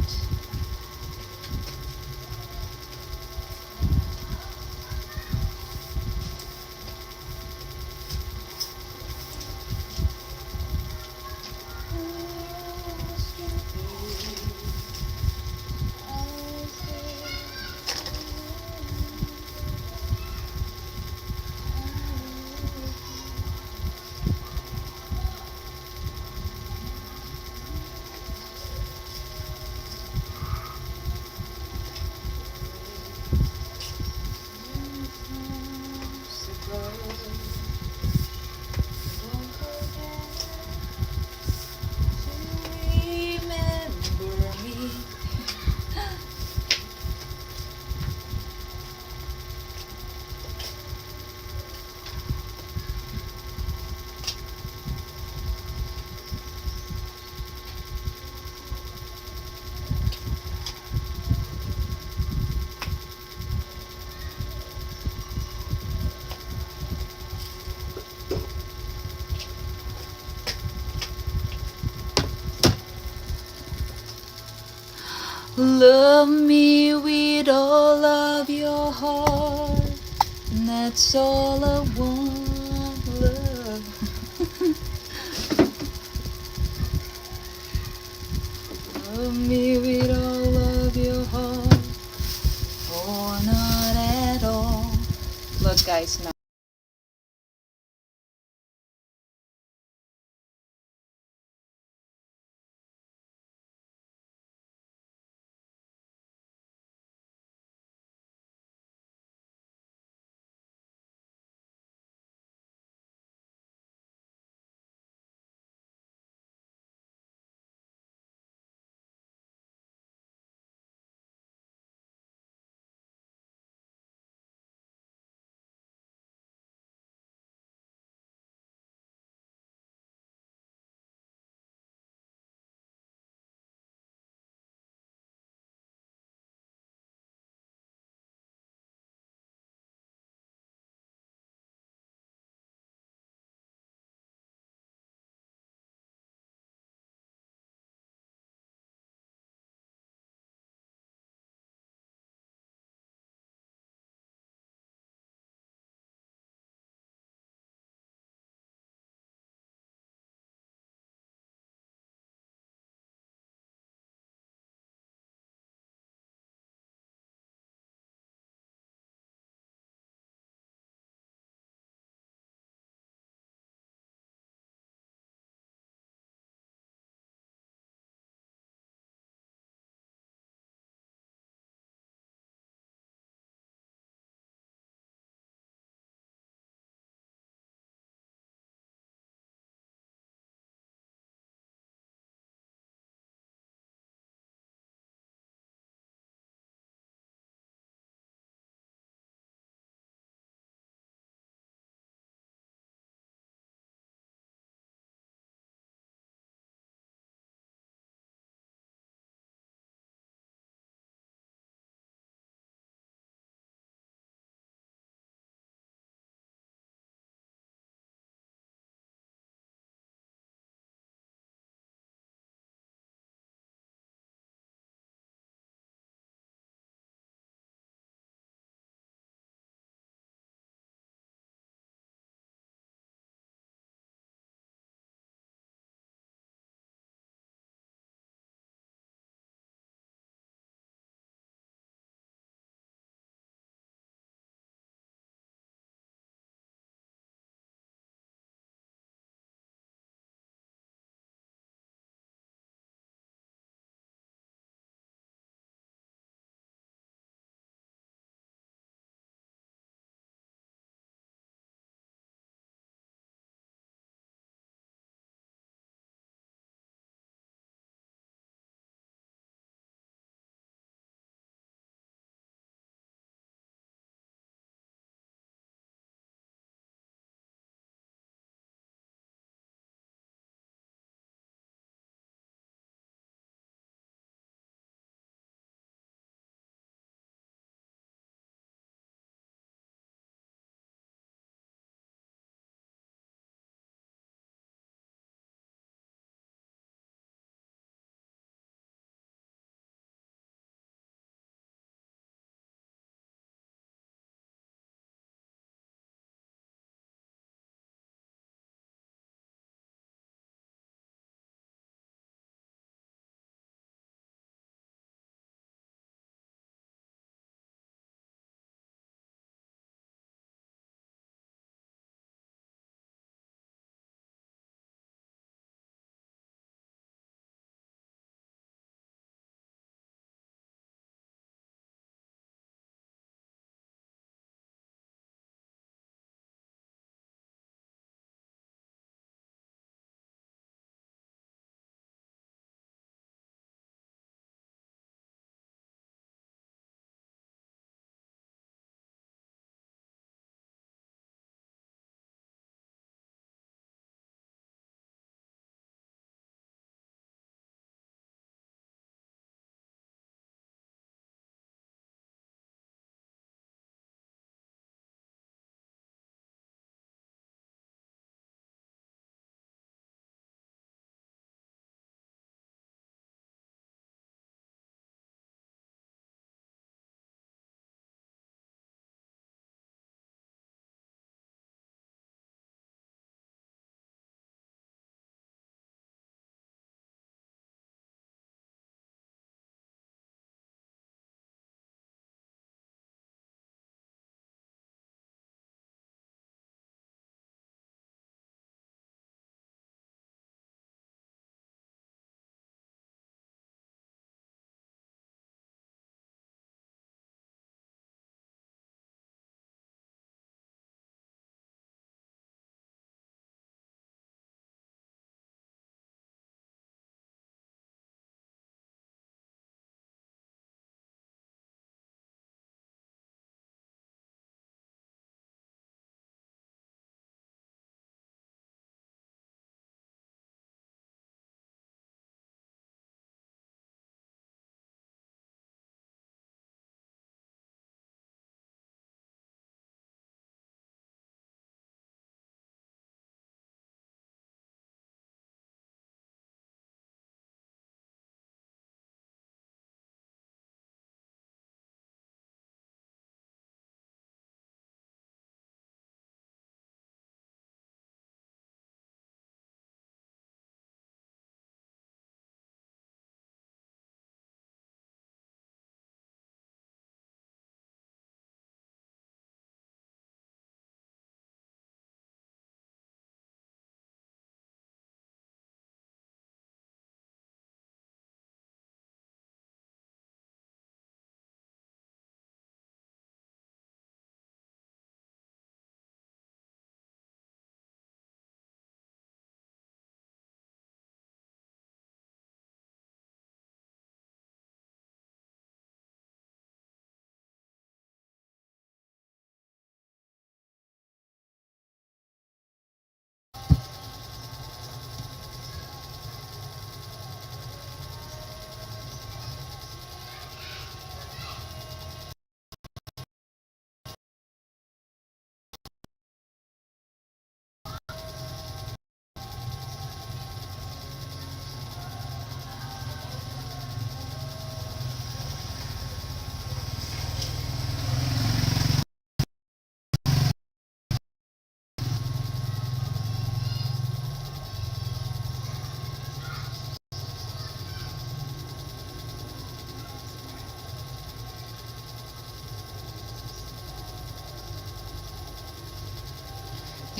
Love me with all of your heart, and that's all I want, love. Love me with all of your heart, or not at all. Look guys, now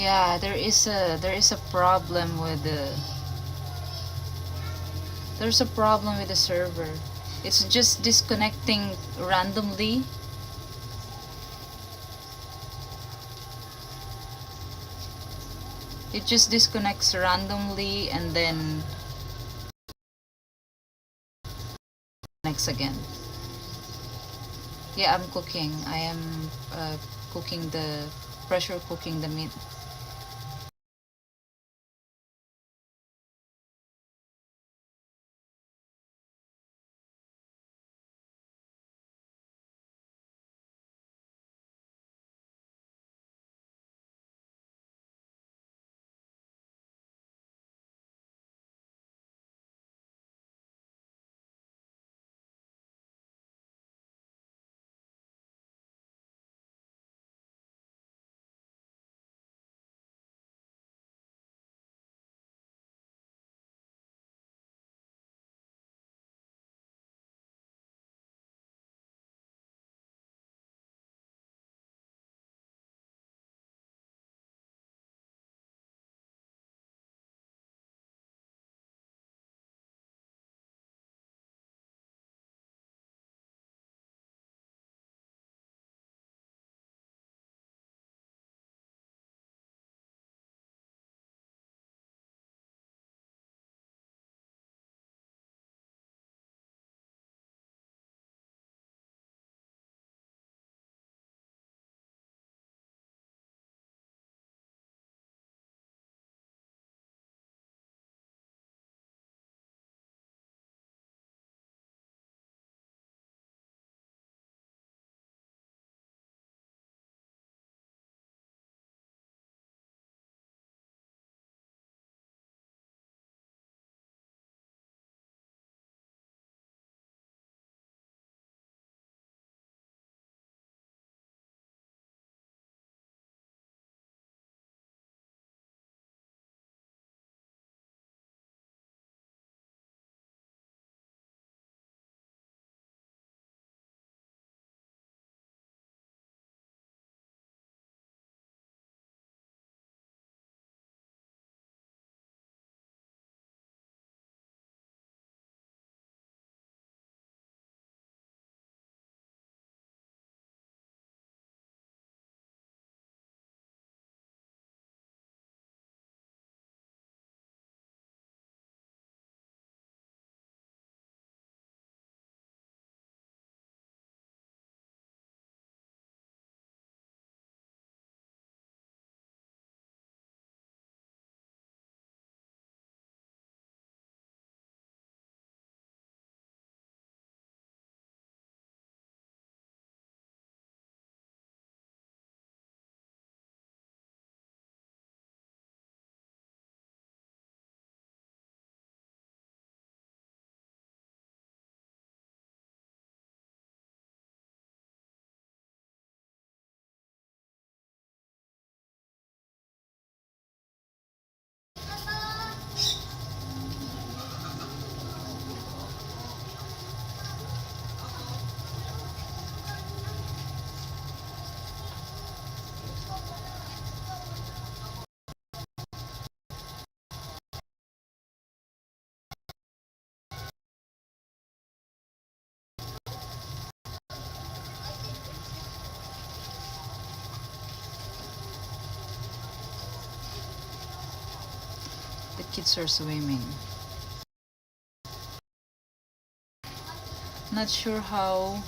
Yeah, there is a problem with the server. It's just disconnecting randomly. It just disconnects randomly and then connects again. Yeah, I'm cooking. I am cooking the pressure cooking the meat. The kids are swimming. Not sure how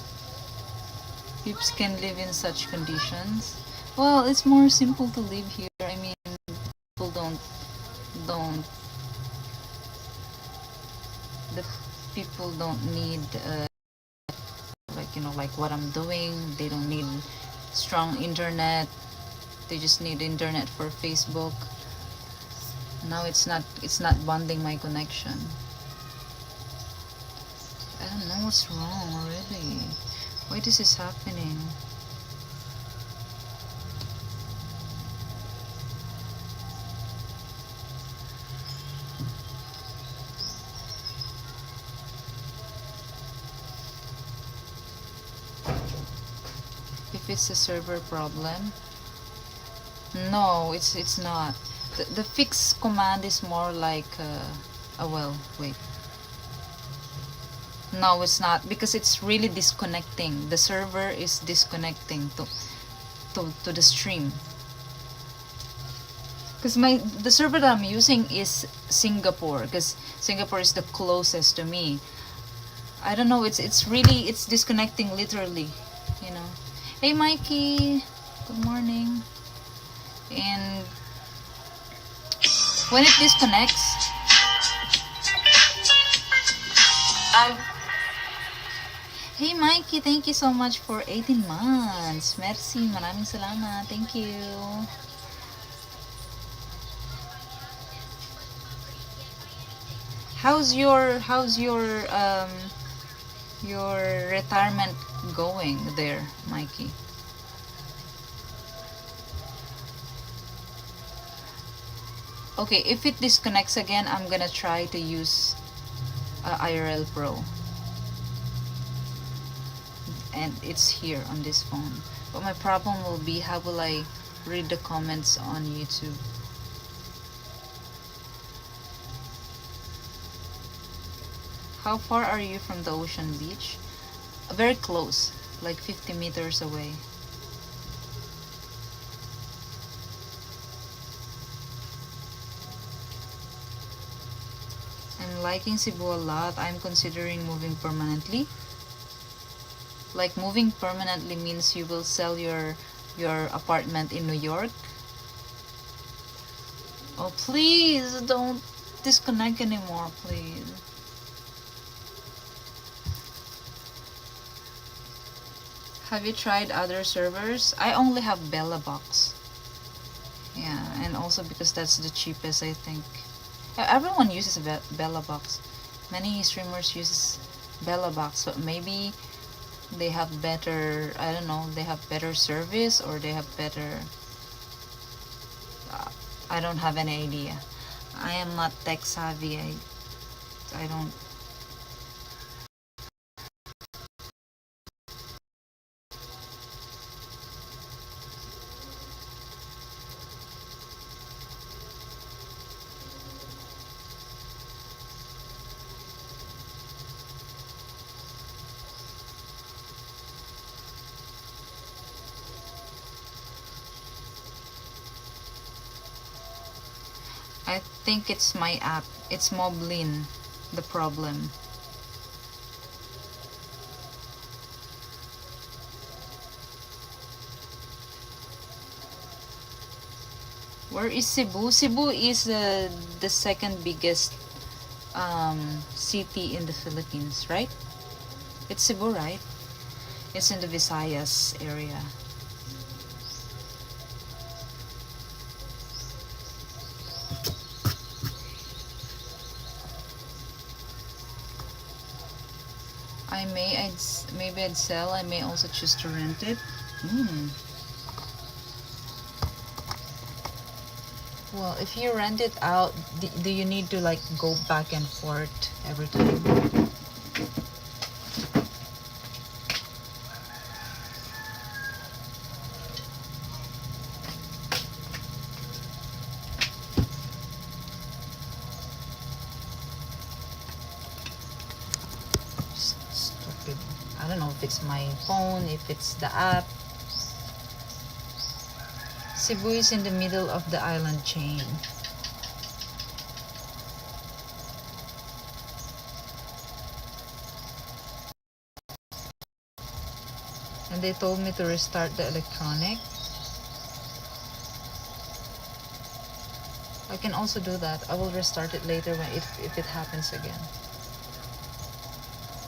peeps can live in such conditions. Well, it's more simple to live here. I mean, people don't the people don't need like what I'm doing. They don't need strong internet. They just need internet for Facebook. Now it's not bonding my connection. I don't know what's wrong really. Why this is happening? If it's a server problem, No, it's not. The fixed command is more like well, wait. No, it's not, because it's really disconnecting. The server is disconnecting to the stream. Because the server that I'm using is Singapore, because Singapore is the closest to me. I don't know, it's really, it's disconnecting literally, you know. Hey Mikey, good morning. And when it disconnects, hey Mikey, thank you so much for 18 months. Merci, maraming salamat. Thank you. How's your retirement going there, Mikey? Okay, if it disconnects again, I'm gonna try to use IRL Pro. And it's here on this phone. But my problem will be, how will I read the comments on YouTube? How far are you from the ocean beach? Very close, like 50 meters away. I'm liking Cebu a lot. I'm considering moving permanently. Like, moving permanently means you will sell your apartment in New York. Oh, please don't disconnect anymore, please. Have you tried other servers? I only have Bella Box. Yeah, and also because that's the cheapest, I think. Everyone uses Bella Box. Many streamers use Bella Box, but maybe they have better, I don't know, they have better service, or they have better, I don't have any idea. I am not tech savvy. I don't. I think it's my app. It's Moblin, the problem. Where is Cebu? Cebu is the second biggest city in the Philippines, right? It's Cebu, right? It's in the Visayas area. Maybe I'd sell. I may also choose to rent it. Well, if you rent it out, do you need to like go back and forth every time? Stupid. I don't know if it's my phone, if it's the app. Cebu is in the middle of the island chain. And they told me to restart the electronic. I can also do that. I will restart it later if it happens again.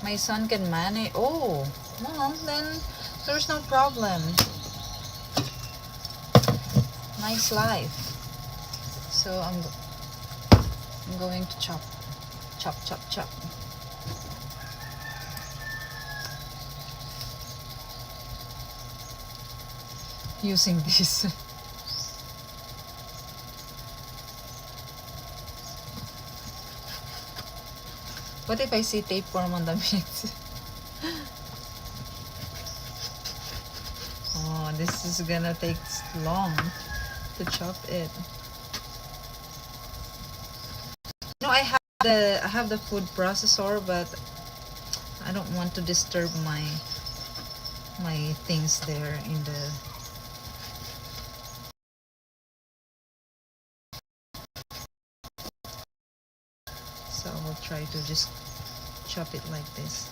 My son can manage. Oh, well, then there's no problem. Nice life. So I'm going to chop. Using this. What if I see tapeworm on the meat? Oh, this is gonna take long. to chop it. I have the food processor, but I don't want to disturb my things there in the. So I will try to just chop it like this.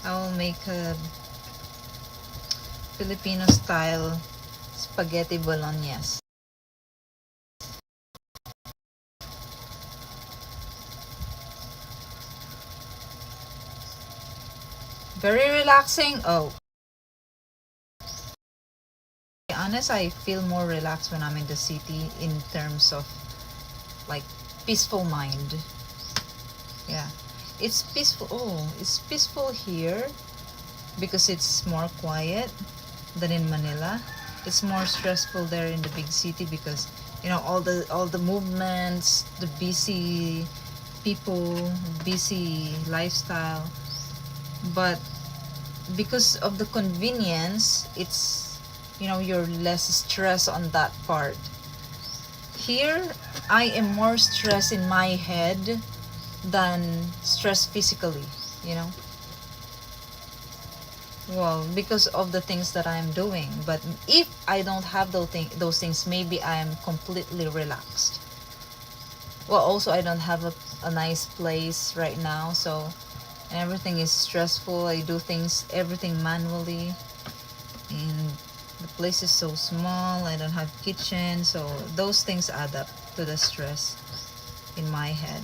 I will make a Filipino style spaghetti bolognese. Very relaxing. Oh, to be honest, I feel more relaxed when I'm in the city in terms of like peaceful mind. Yeah, it's peaceful. Oh, it's peaceful here because it's more quiet than in Manila. It's more stressful there in the big city because all the movements, the busy people, busy lifestyle. But because of the convenience, it's you're less stressed on that part. Here, I am more stressed in my head than stressed physically, you know. Well, because of the things that I'm doing. But if I don't have those things, maybe I'm completely relaxed. Well, also I don't have a nice place right now, so and everything is stressful. I do everything manually, and the place is so small. I don't have kitchen, so those things add up to the stress in my head,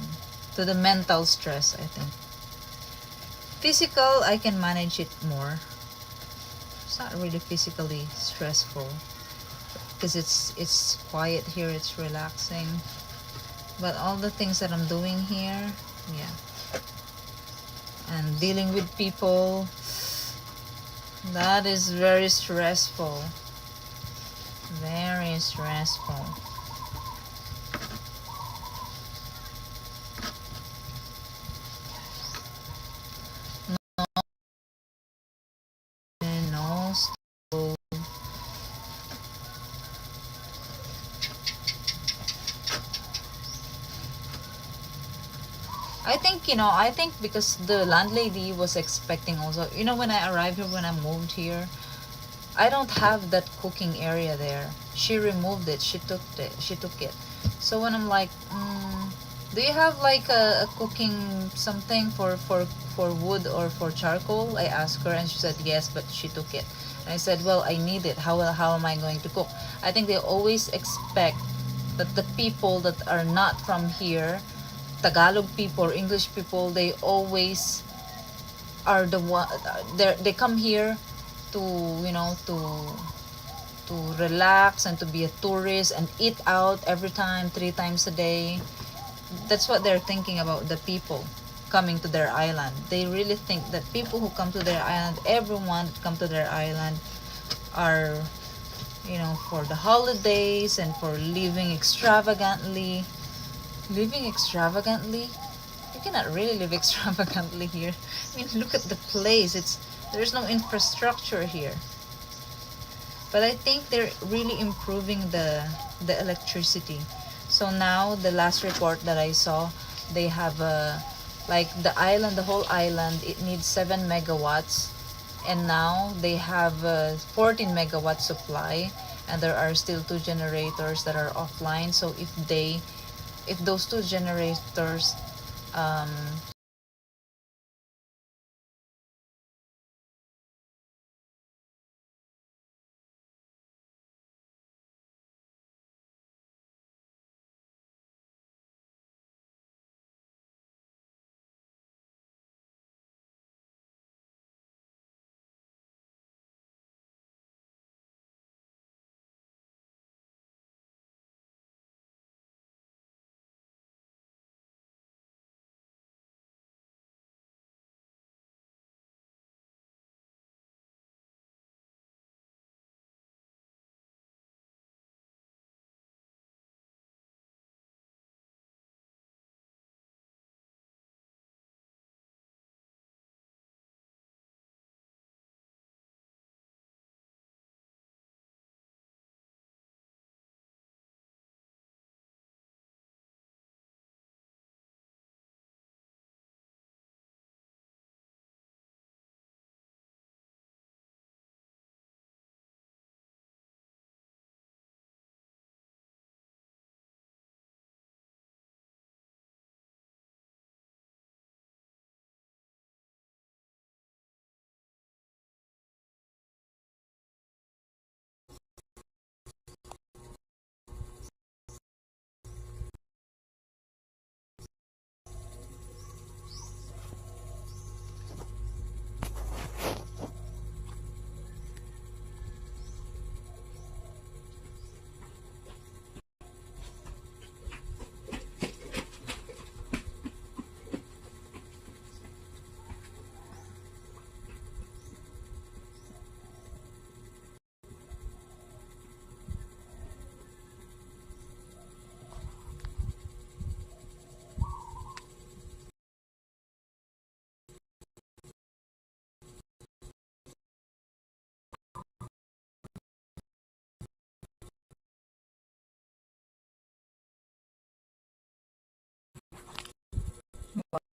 to the mental stress, I think. Physical, I can manage it more. It's not really physically stressful because it's quiet here, it's relaxing. But all the things that I'm doing here, yeah, and dealing with people, that is very stressful. Very stressful. No stove. I think because the landlady was expecting also, when I arrived here, when I moved here, I don't have that cooking area there. She removed it. She took it. So when I'm like, do you have like a cooking something for wood or for charcoal? I asked her and she said yes, but she took it. And I said, well, I need it. How am I going to cook? I think they always expect that the people that are not from here, Tagalog people or English people, they always are the one. They come here to to relax and to be a tourist and eat out every time, 3 times a day. That's what they're thinking about the people coming to their island. They really think that people who come to their island, everyone that come to their island, are for the holidays and for living extravagantly. Living extravagantly? You cannot really live extravagantly here. I mean, look at the place. There's no infrastructure here. But I think they're really improving the electricity. So now the last report that I saw, they have like the whole island, it needs 7 megawatts, and now they have 14 megawatt supply, and there are still two generators that are offline. So if those two generators um,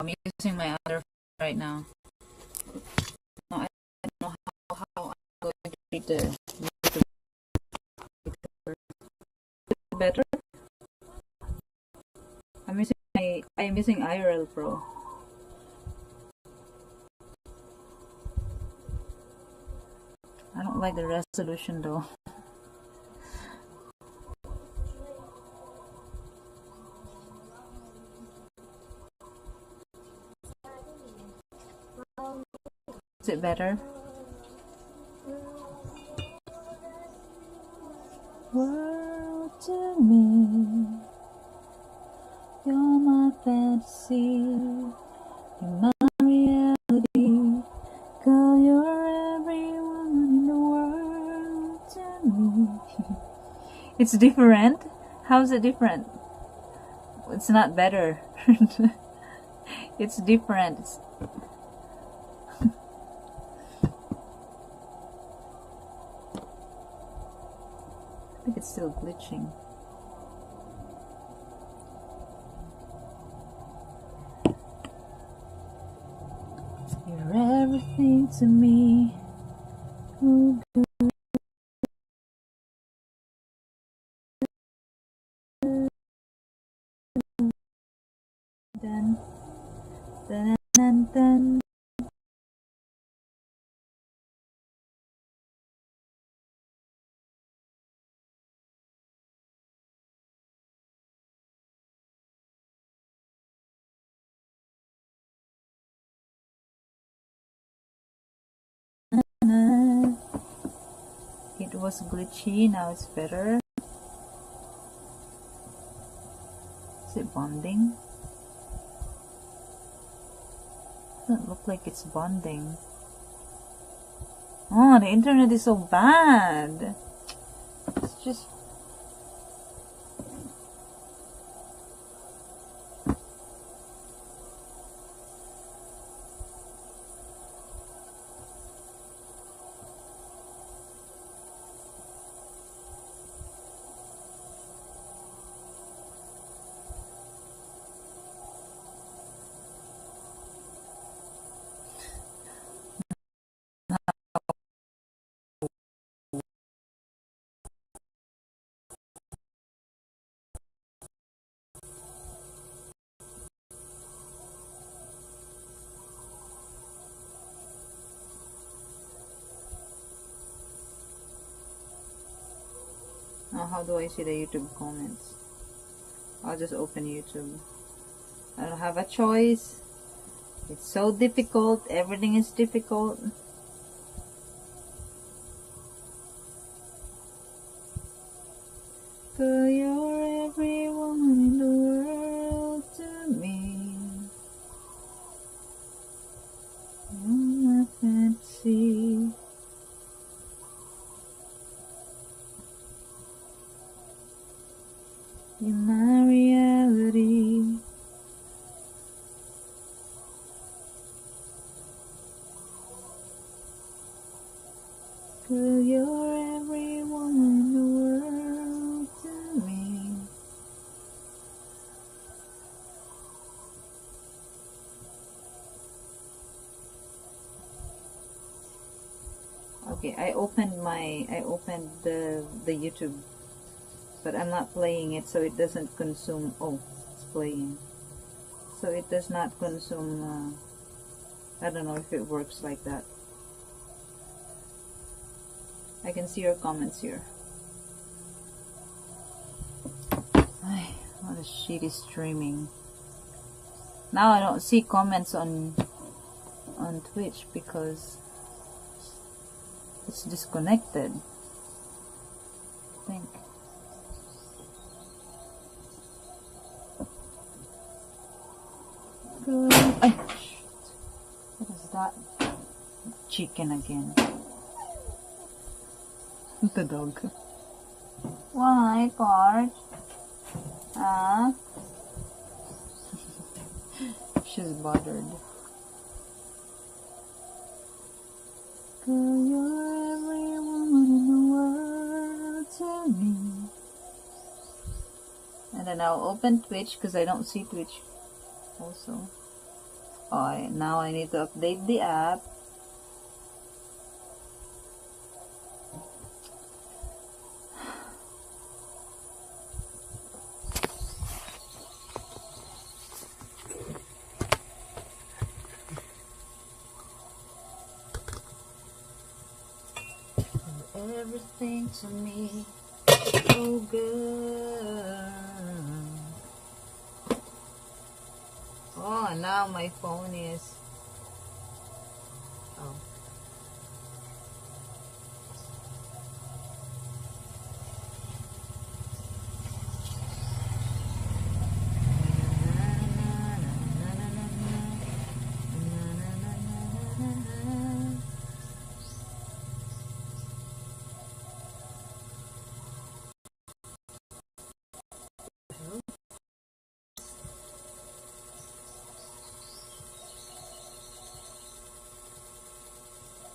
I'm using my other phone right now. No, I don't know how I'm going to treat the better. I'm using IRL Pro. I don't like the resolution though. Is it better? World to me, you're my fantasy, you're my reality, girl, you're everyone in the world to me. It's different? How's it different? It's not better. It's different. I think it's still glitching. You're everything to me. Ooh, dun, dun, dun, dun. It was glitchy, now it's better. Is it bonding? Doesn't look like it's bonding. Oh, the internet is so bad. It's just... Oh, how do I see the YouTube comments? I'll just open YouTube. I don't have a choice. It's so difficult. Everything is difficult. Girl, you're everyone in the world to me. You're my fantasy. You're my reality. Girl, you're everyone in the world to me. Okay, I opened the YouTube, but I'm not playing it, so it doesn't consume. Oh, it's playing, so it does not consume. I don't know if it works like that. I can see your comments here. Ay, what a shitty streaming. Now I don't see comments on Twitch because it's disconnected, I think. Good. Ay, what is that? Chicken again. The dog. Why, Porch? Huh? She's bothered. Girl, you're every woman in the world to me. And then I'll open Twitch because I don't see Twitch also. Oh, now I need to update the app. Everything to me, oh girl. Oh, now my phone is. Oh.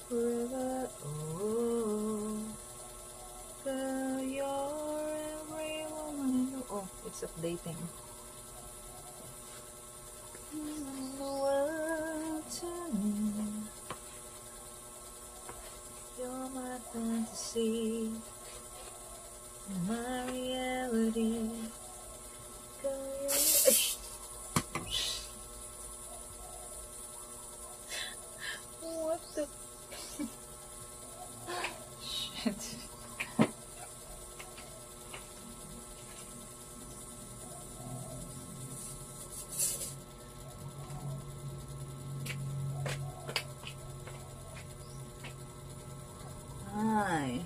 Forever, oh, girl, you're every woman I know. Oh, it's updating. The world to me, you're my fantasy, my reality. Girl, you're... What the... Shit. Hi.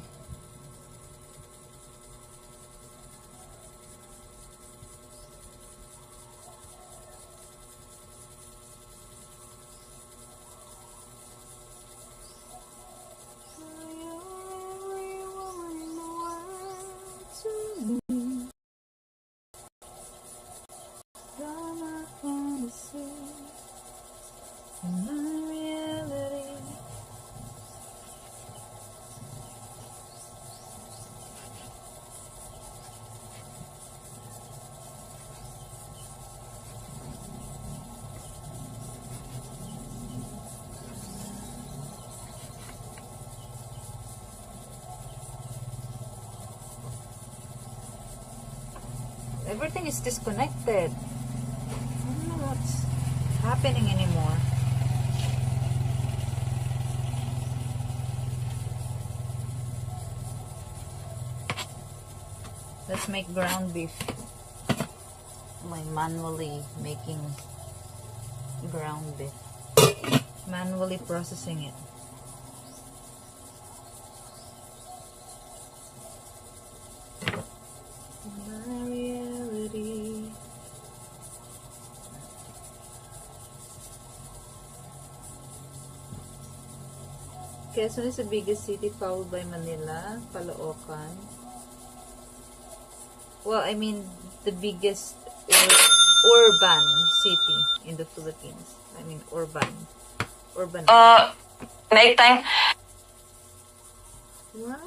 Everything is disconnected. I don't know what's happening anymore. Let's make ground beef. I'm manually making ground beef. Manually processing it. My reality. Quezon is the biggest city, followed by Manila, Caloocan. Well, I mean the biggest urban city in the Philippines. I mean urban. Nighttime. What?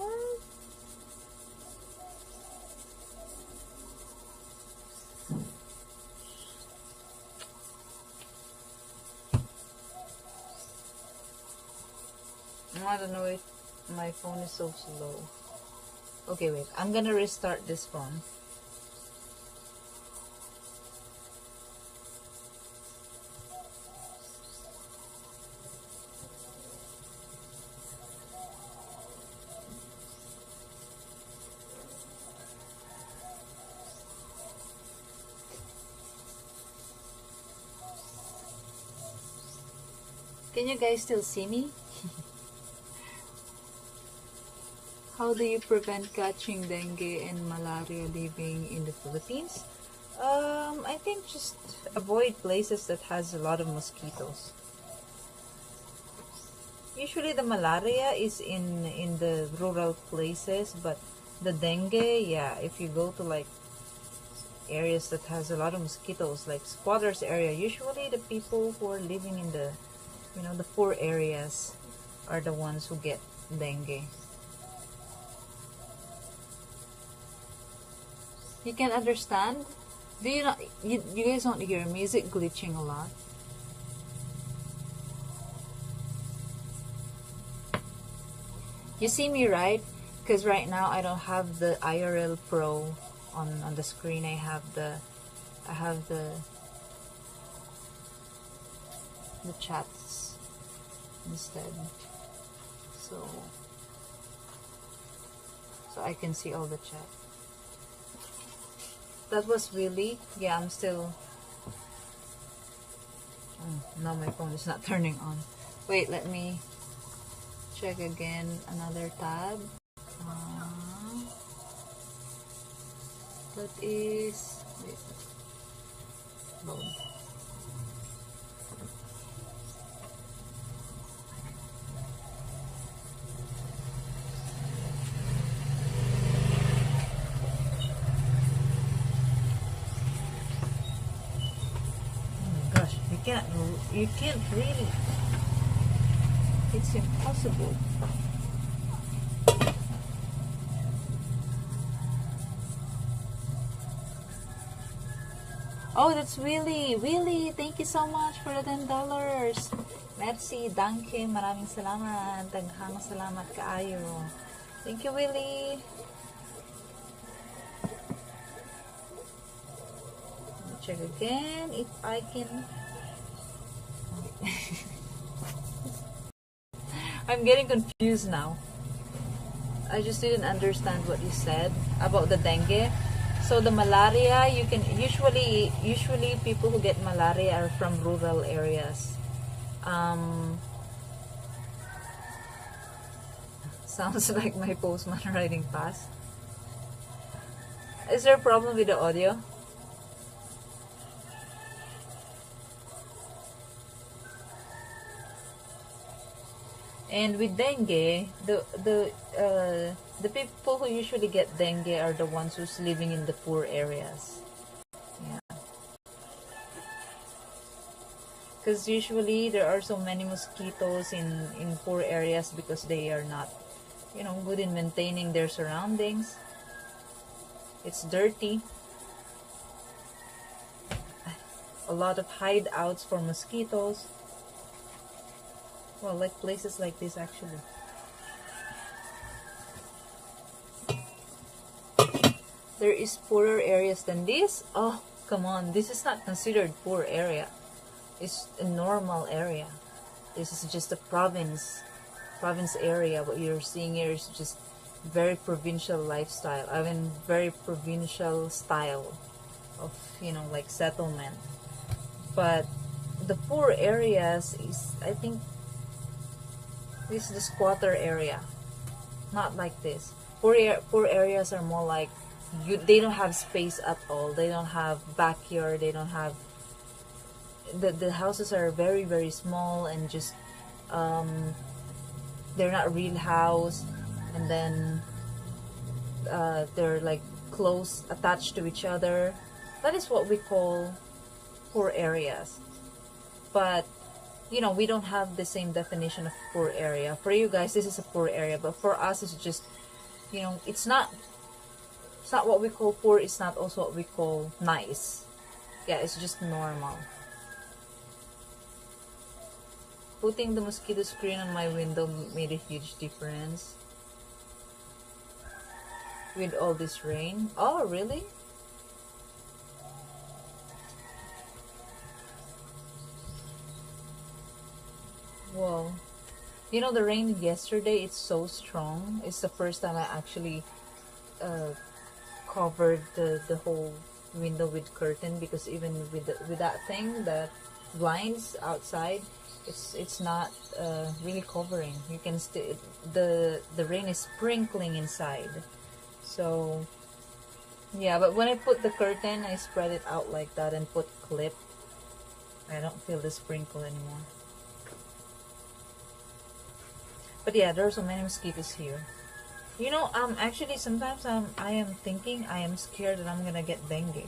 I don't know if my phone is so slow. Okay, wait. I'm gonna restart this phone. Can you guys still see me? How do you prevent catching dengue and malaria living in the Philippines? I think just avoid places that has a lot of mosquitoes. Usually the malaria is in the rural places, but the dengue, yeah, if you go to like areas that has a lot of mosquitoes, like squatters area, usually the people who are living in the, you know, the poor areas are the ones who get dengue. You can understand? Do you not? You guys don't hear me? Is it glitching a lot? You see me, right? Because right now I don't have the IRL Pro on the screen. I have the chats instead. So I can see all the chat. That was really, yeah, I'm still, no, my phone is not turning on. Wait, let me check again, another tab. That is, wait, load. You can't really, it's impossible. Oh, that's Willie, thank you so much for the $10. Merci, danke, maraming salamat, daghang salamat kaayo. Thank you, Willie. Let me check again if I can. I'm getting confused now. I just didn't understand what you said about the dengue. So the malaria, you can usually people who get malaria are from rural areas. Sounds like my postman riding past. Is there a problem with the audio? And with dengue, the people who usually get dengue are the ones who's living in the poor areas. Yeah. Because usually there are so many mosquitoes in poor areas because they are not, good in maintaining their surroundings. It's dirty. A lot of hideouts for mosquitoes. Well, like places like this actually. There is poorer areas than this. Oh, come on. This is not considered poor area. It's a normal area. This is just a province area. What you're seeing here is just very provincial lifestyle. I mean, very provincial style of, like settlement. But the poor areas is, I think, this is the squatter area, not like this. Poor areas are more like they don't have space at all. They don't have backyard. They don't have the houses are very, very small and just they're not real house, and then they're like close attached to each other. That is what we call poor areas. But we don't have the same definition of poor area. For you guys, this is a poor area, but for us, it's just, it's not what we call poor. It's not also what we call nice. Yeah, it's just normal. Putting the mosquito screen on my window made a huge difference with all this rain. Oh, really? Whoa. The rain yesterday, it's so strong. It's the first time I actually covered the whole window with curtain, because even with that thing, the blinds outside, it's not really covering. You can still, the rain is sprinkling inside. So yeah, but when I put the curtain, I spread it out like that and put clip. I don't feel the sprinkle anymore. But yeah, there are so many mosquitoes here. Actually sometimes I am thinking, I am scared that I'm gonna get dengue.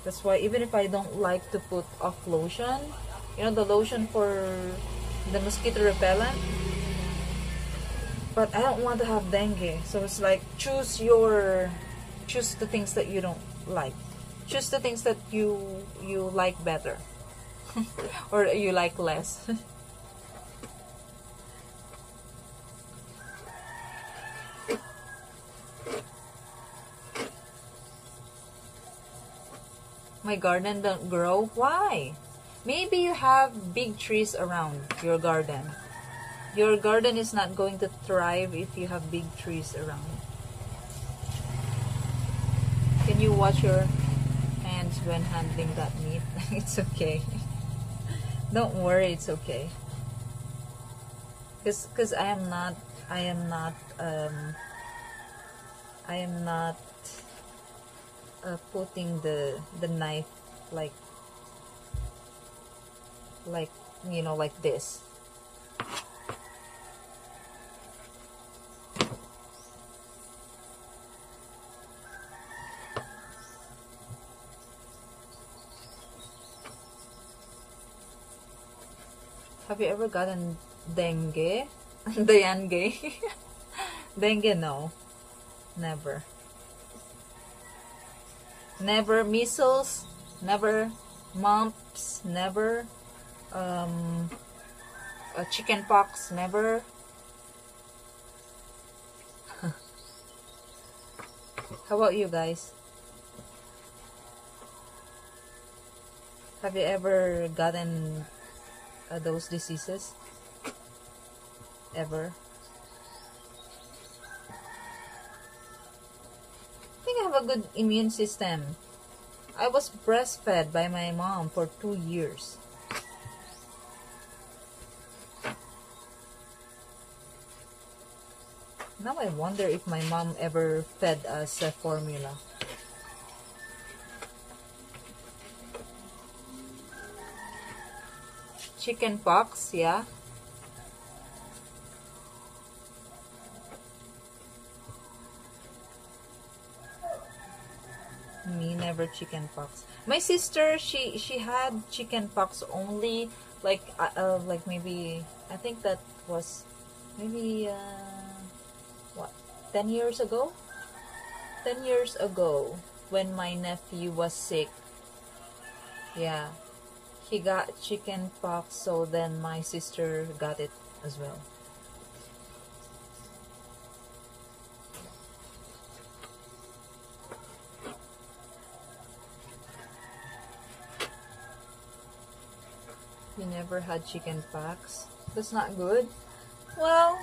That's why even if I don't like to put off lotion, the lotion for the mosquito repellent, but I don't want to have dengue. So it's like, choose the things that you don't like. Choose the things that you like better or you like less. My garden don't grow. Why? Maybe you have big trees around your garden. Your garden is not going to thrive if you have big trees around. Can you watch your hands when handling that meat? It's okay. Don't worry, it's okay. Because I am not putting the knife like like this. Have you ever gotten dengue? Dengue? Dengue, no. Never. Never. Measles? Never. Mumps? Never. Chicken pox? Never. How about you guys? Have you ever gotten those diseases? Ever? I think I have a good immune system. I was breastfed by my mom for 2 years. Now I wonder if my mom ever fed us a formula. Chicken pox, yeah. Me, never chicken pox. My sister, she had chicken pox only like maybe I think that was maybe what 10 years ago. 10 years ago when my nephew was sick. Yeah. He got chicken pox, so then my sister got it as well. You never had chicken pox? That's not good. Well,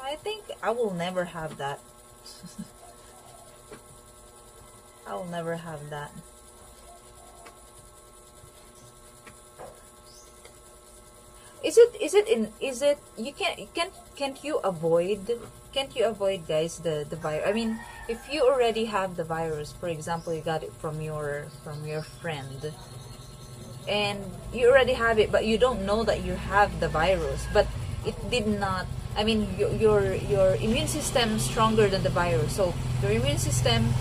I think I will never have that. I will never have that. Is it you can't you avoid guys the virus? I mean, if you already have the virus, for example, you got it from your friend, and you already have it, but you don't know that you have the virus, but it did not. I mean, your immune system stronger than the virus, so your immune system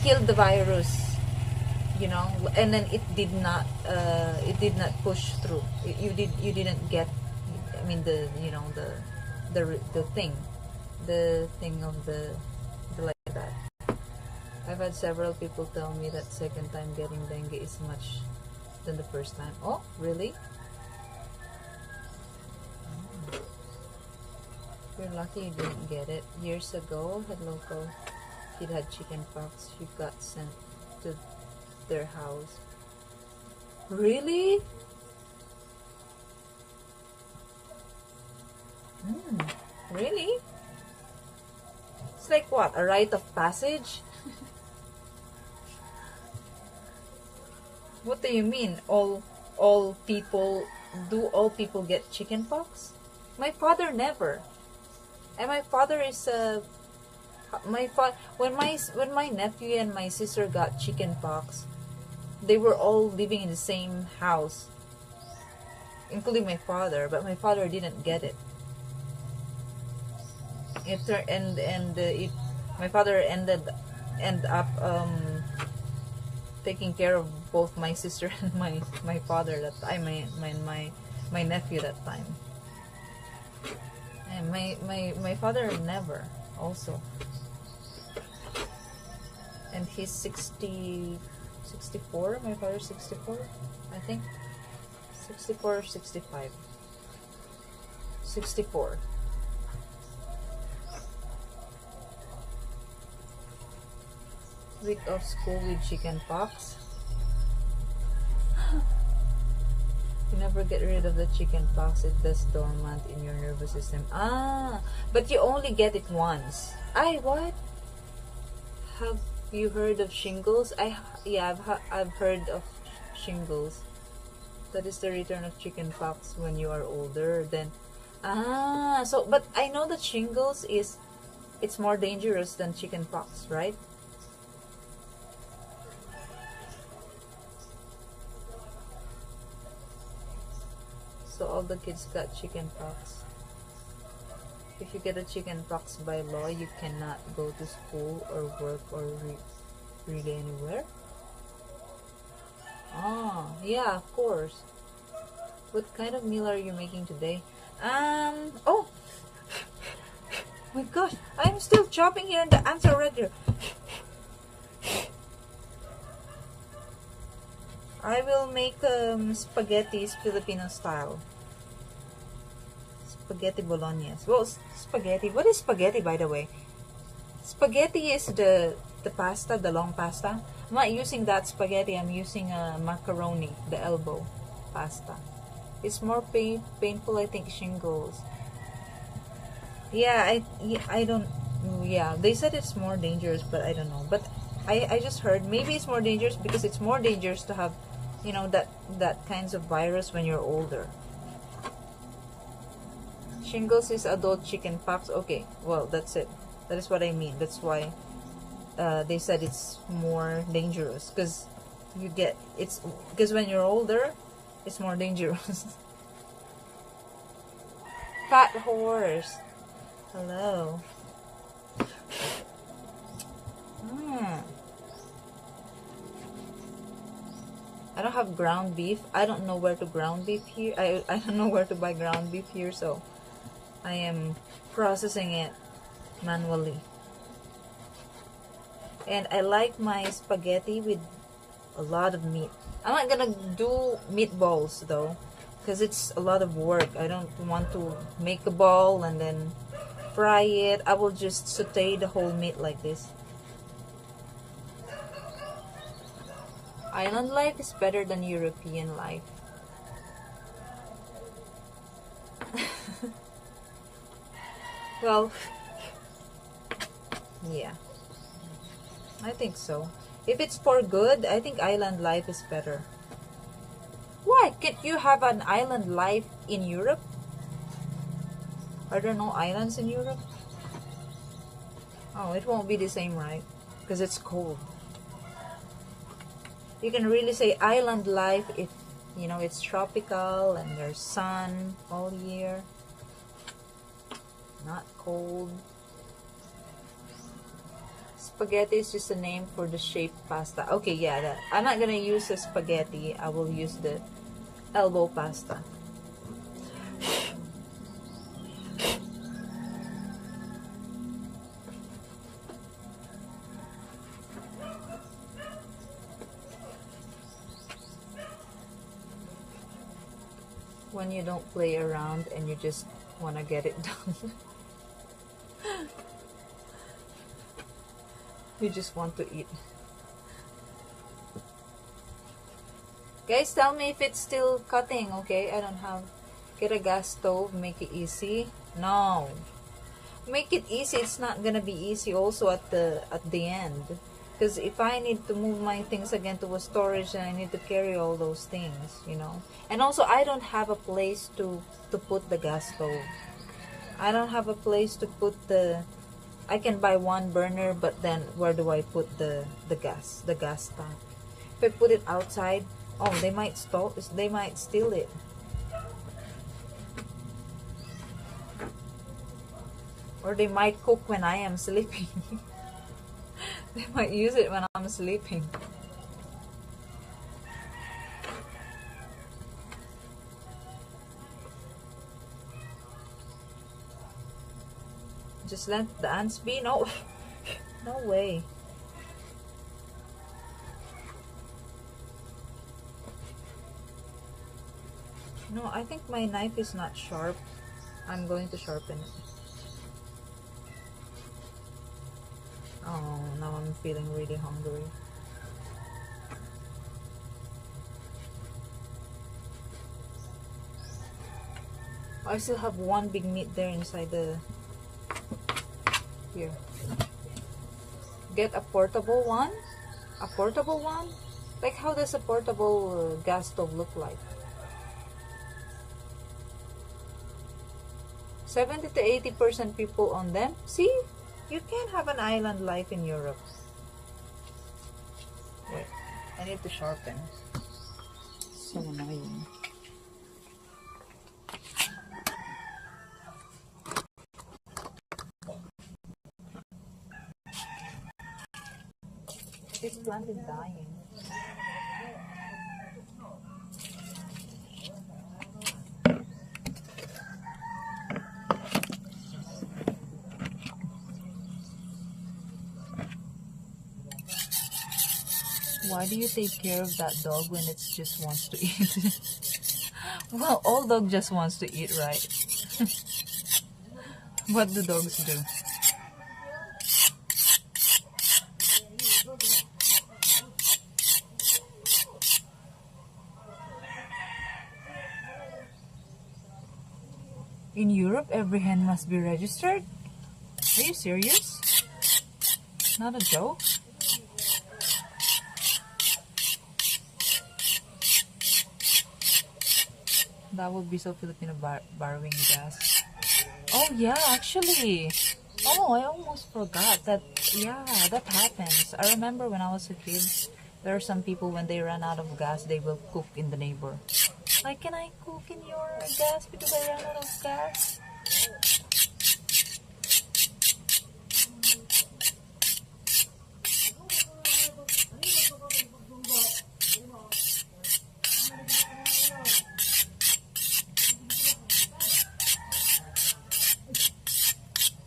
killed the virus, and then it did not push through. You didn't get, I mean, the thing of the like that. I've had several people tell me that second time getting dengue is much than the first time. Oh, really? You're lucky you didn't get it. Years ago, had local kid had chicken pox. She got sent to their house. Really? Really? It's like what? A rite of passage? What do you mean? All people get chicken pox? My father never. And my father is when my nephew and my sister got chicken pox, they were all living in the same house, including my father, but my father didn't get it. My father end up taking care of both my sister and my father that time, my nephew that time. And my father never also. And he's 64. My father's 64, I think. 64 or 65. 64. Week of school with chicken pox. You never get rid of the chicken pox. It does dormant in your nervous system. Ah, but you only get it once. What? Have you heard of shingles? I've heard of shingles. That is the return of chicken pox when you are older. Then, but I know that shingles it's more dangerous than chicken pox, right? So all the kids got chicken pox. If you get a chicken pox by law, you cannot go to school or work or read anywhere. Oh, yeah, of course. What kind of meal are you making today? Oh my gosh, I'm still chopping here and the ants are right here. I will make spaghettis Filipino style. Spaghetti bolognese. Well, spaghetti. What is spaghetti, by the way? Spaghetti is the pasta, the long pasta. I'm not using that spaghetti. I'm using macaroni, the elbow pasta. It's more painful, I think, shingles. Yeah, I don't. Yeah, they said it's more dangerous, but I don't know. But I just heard maybe it's more dangerous because it's more dangerous to have, that kinds of virus when you're older. Shingles is adult chicken pox. Okay, well, that's it. That is what I mean. That's why they said it's more dangerous because because when you're older, it's more dangerous. Fat horse. Hello. I don't have ground beef. I don't know where to ground beef here. I don't know where to buy ground beef here, so I am processing it manually. And I like my spaghetti with a lot of meat. I'm not gonna do meatballs though, because it's a lot of work. I don't want to make a ball and then fry it. I will just saute the whole meat like this. Island life is better than European life. Well, yeah, I think so. If it's for good, I think island life is better. Why? Can't you have an island life in Europe? Are there no islands in Europe? Oh, it won't be the same, right? Because it's cold. You can really say island life if, it's tropical and there's sun all year. Not cold. Spaghetti is just a name for the shaped pasta. Okay, yeah, I'm not gonna use the spaghetti. I will use the elbow pasta. When you don't play around and you just want to get it done. You just want to eat. Guys, tell me if it's still cutting, okay? I don't have... Get a gas stove, make it easy. No. Make it easy, it's not gonna be easy also at the end. Because if I need to move my things again to a storage, and I need to carry all those things, And also, I don't have a place to put the gas stove. I don't have a place to put I can buy one burner, but then where do I put the gas tank? If I put it outside, they might steal it. Or they might cook when I am sleeping. They might use it when I'm sleeping. Just let the ants be? No. No way. No, I think my knife is not sharp. I'm going to sharpen it. Oh, now I'm feeling really hungry. I still have one big meat there inside the... Here. Get a portable one? A portable one? Like, how does a portable gas stove look like? 70 to 80% people on them. See? You can't have an island life in Europe. Wait, I need to sharpen. So annoying. This plant is dying. Why do you take care of that dog when it just wants to eat? Well, all dog just wants to eat, right? What do dogs do? In Europe, every hen must be registered? Are you serious? Not a joke? That would be so Filipino borrowing gas. Oh yeah, actually. Oh, I almost forgot that. Yeah, that happens. I remember when I was a kid, there are some people when they run out of gas, they will cook in the neighbor. Like, can I cook in your gas because I ran out of gas?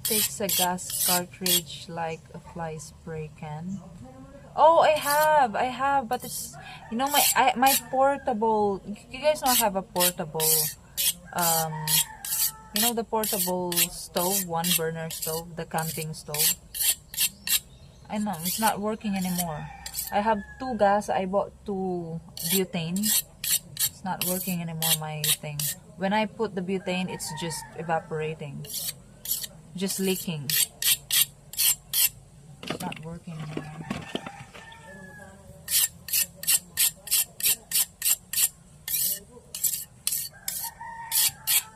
Takes a gas cartridge like a fly spray can. Oh, I have, but it's, you know, my portable. You guys know I have a portable, um, you know, the portable stove, one burner stove, the camping stove. I know it's not working anymore. I have 2 gas. I bought 2 butane. It's not working anymore. My thing. When I put the butane, it's just evaporating. Just leaking. It's not working anymore.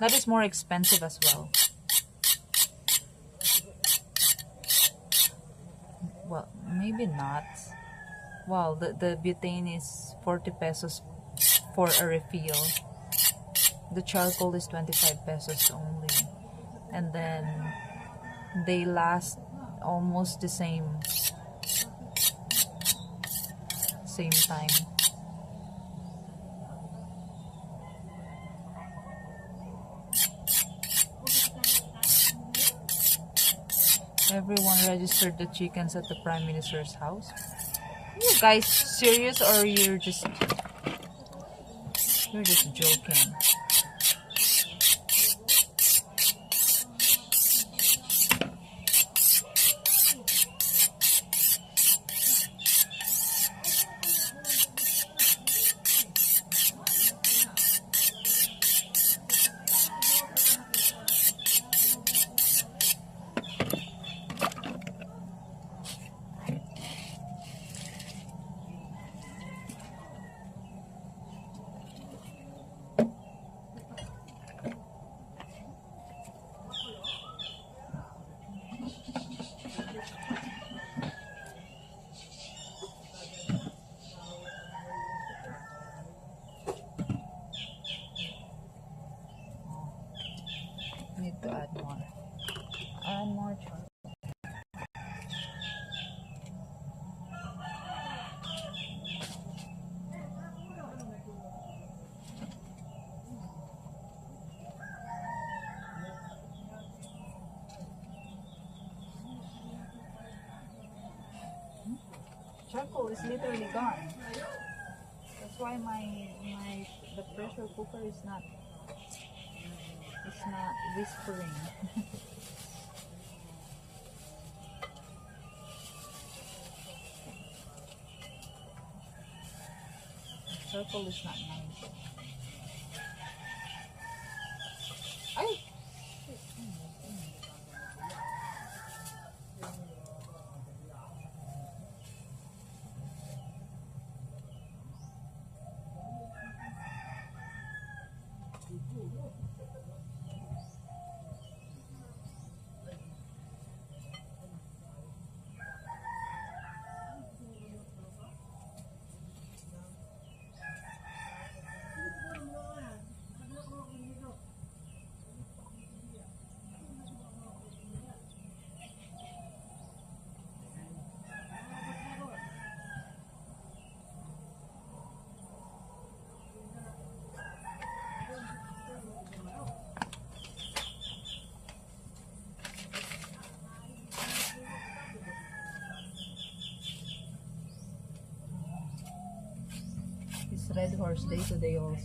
That is more expensive as well. Well, maybe not. Well, the butane is 40 pesos for a refill. The charcoal is 25 pesos only. And then they last almost the same time. Everyone registered the chickens at the Prime Minister's house. Are you guys serious, or you're just joking? Need to add more. Add more charcoal. Charcoal is literally gone. That's why the pressure cooker is not whispering. Purple is not nice. Ay! It's Red Horse Day today also.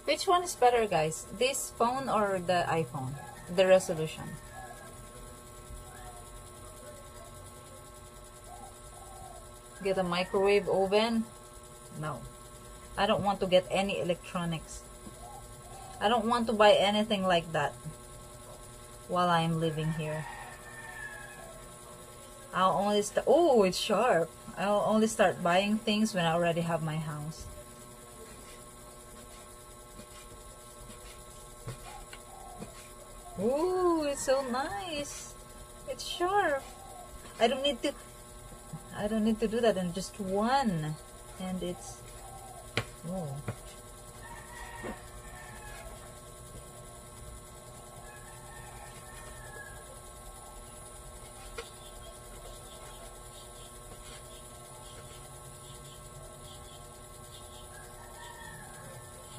Which one is better, guys? This phone or the iPhone? The resolution. Get a microwave oven? No. I don't want to get any electronics. I don't want to buy anything like that while I'm living here. I'll only start. Oh, it's sharp. I'll only start buying things when I already have my house. Ooh, it's so nice. It's sharp. I don't need to do that in just one. And it's oh.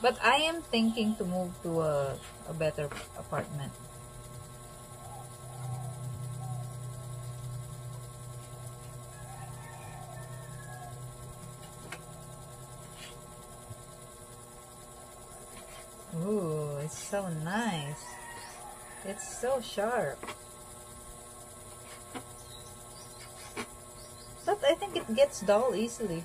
But I am thinking to move to a better apartment. Ooh, it's so nice. It's so sharp. But I think it gets dull easily.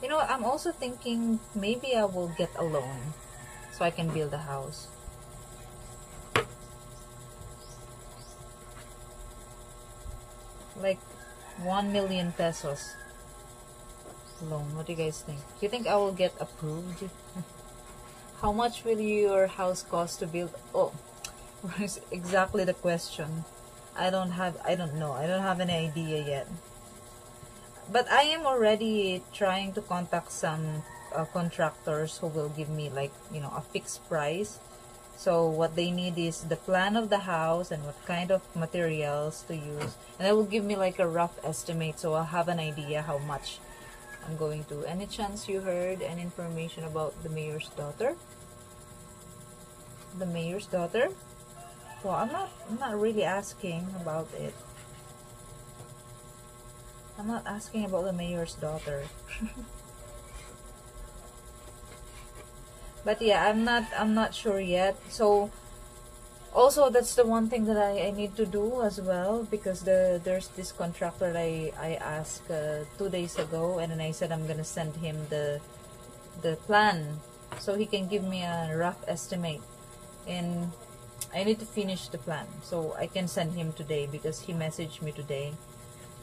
You know, I'm also thinking maybe I will get a loan so I can build a house. Like 1 million pesos loan. What do you guys think? Do you think I will get approved? How much will your house cost to build? Oh, exactly the question. I don't know. I don't have any idea yet. But I am already trying to contact some contractors who will give me like, a fixed price. So what they need is the plan of the house and what kind of materials to use. And that will give me like a rough estimate, so I'll have an idea how much I'm going to. Any chance you heard any information about the mayor's daughter? The mayor's daughter? Well, I'm not really asking about it. I'm not asking about the mayor's daughter. But yeah, I'm not sure yet. So also that's the one thing that I need to do as well, because there's this contractor that I asked 2 days ago, and then I said I'm gonna send him the plan so he can give me a rough estimate, and I need to finish the plan so I can send him today, because he messaged me today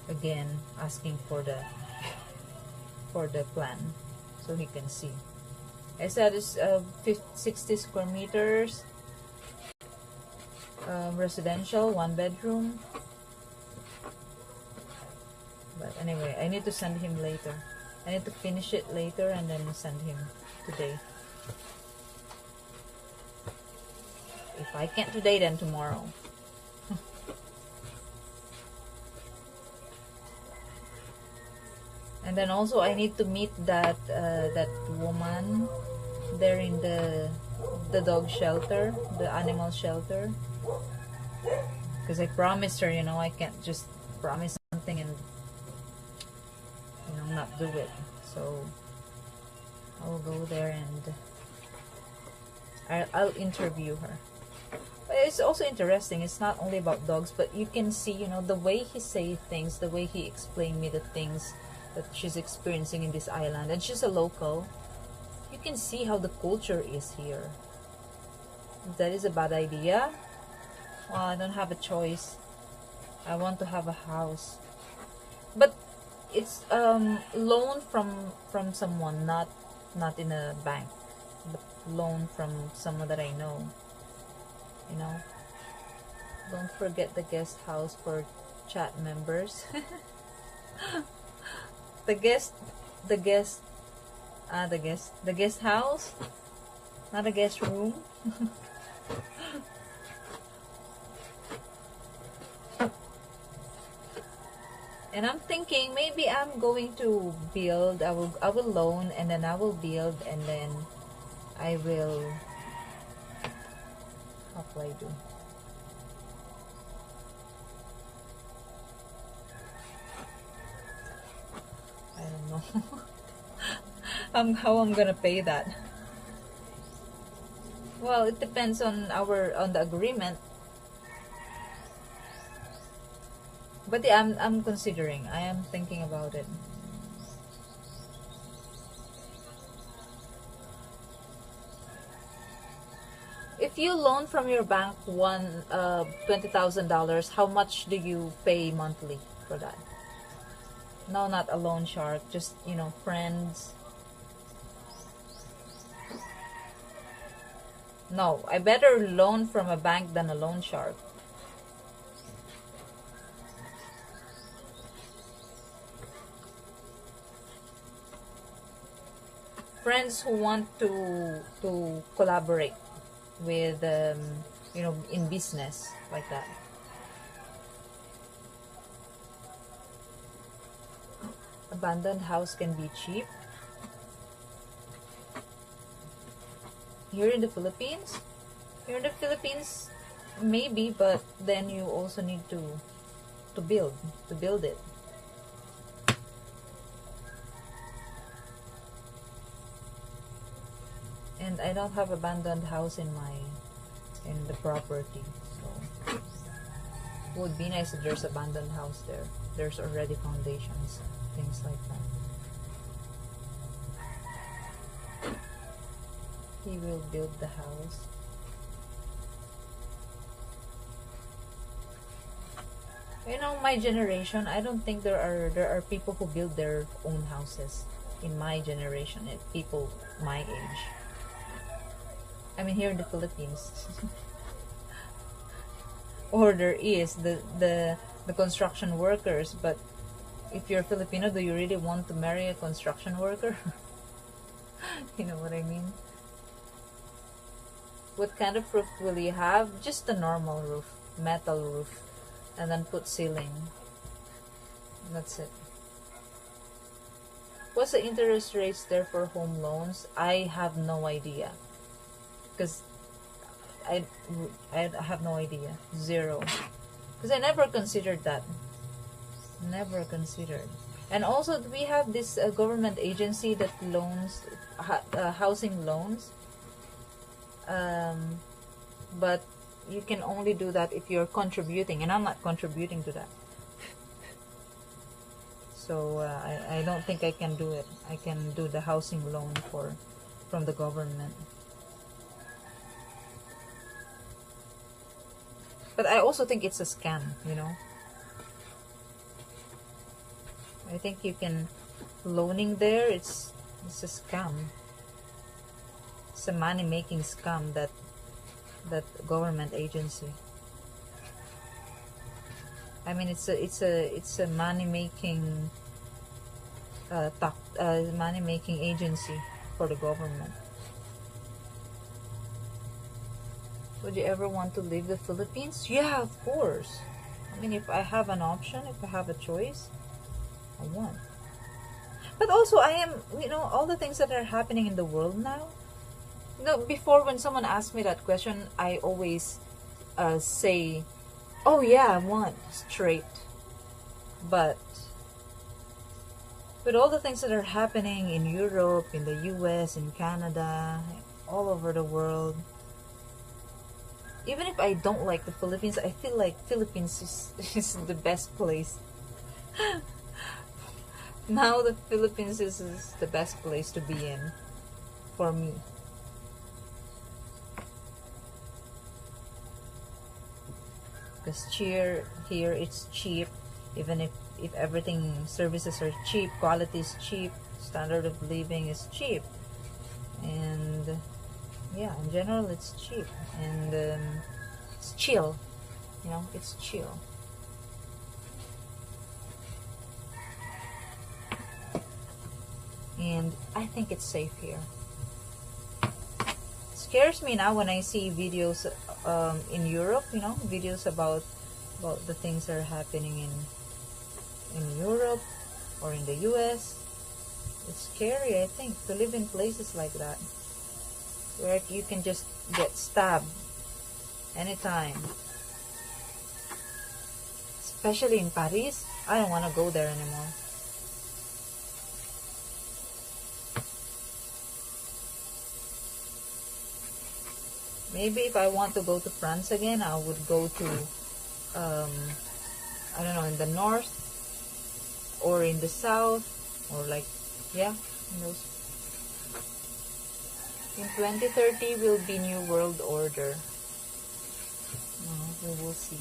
again asking for the plan so he can see. I said it's 60 square meters, residential, 1 bedroom. But anyway, I need to send him later. I need to finish it later and then send him today. If I can't today, then tomorrow. And then also I need to meet that woman there in the dog shelter, the animal shelter, because I promised her, I can't just promise something and not do it. So I'll go there and I'll interview her. But it's also interesting. It's not only about dogs, but you can see, the way he say things, the way he explained me the things that she's experiencing in this island, and she's a local. You can see how the culture is here. If that is a bad idea, well, I don't have a choice. I want to have a house, but it's loan from someone, not in a bank, but loan from someone that I know. Don't forget the guest house for chat members. the guest house, not a guest room. And I'm thinking maybe I'm going to build. I will loan, and then I will build, and then I will, how do I do? I don't know. How I'm gonna pay that. Well, it depends on the agreement. But yeah, I'm considering. I am thinking about it. If you loan from your bank $20,000, how much do you pay monthly for that? No, not a loan shark, just friends. No, I better loan from a bank than a loan shark. Friends who want to collaborate with in business like that. Abandoned house can be cheap here in the Philippines. Maybe, but then you also need to build it. And I don't have abandoned house in the property, so it would be nice if there's abandoned house there. There's already foundations, things like that. He will build the house. My generation, I don't think there are people who build their own houses in my generation. People my age. I mean, here in the Philippines. order is the construction workers. But if you're Filipino, do you really want to marry a construction worker? You know what I mean? What kind of roof will you have? Just a normal roof, metal roof, and then put ceiling. That's it. What's the interest rates there for home loans? I have no idea, because I have no idea. Zero. Because I never considered that. Never considered. And also, we have this government agency that loans housing loans. But you can only do that if you're contributing, and I'm not contributing to that. So I don't think I can do it. I can do the housing loan from the government. But I also think it's a scam, you know. I think you can loaning there. It's a scam. It's a money making scam, that government agency. I mean, it's a money making money making agency for the government. Would you ever want to leave the Philippines? Yeah, of course. I mean, if I have an option, if I have a choice, I want. But also, I am, all the things that are happening in the world now. Before, when someone asked me that question, I always say, oh yeah, I want straight. But with all the things that are happening in Europe, in the US, in Canada, all over the world, even if I don't like the Philippines, I feel like Philippines is the best place. Now the Philippines is the best place to be in for me. Because here it's cheap. Even if everything, services are cheap, quality is cheap, standard of living is cheap, and yeah, in general it's cheap, and it's chill, it's chill. And I think it's safe here. It scares me now when I see videos in Europe, videos about the things that are happening in Europe or in the US. It's scary, I think, to live in places like that, where you can just get stabbed anytime. Especially in Paris. I don't want to go there anymore. Maybe if I want to go to France again, I would go to, I don't know, in the north or in the south, or like, yeah, in those. In 2030 will be New World Order. We will see.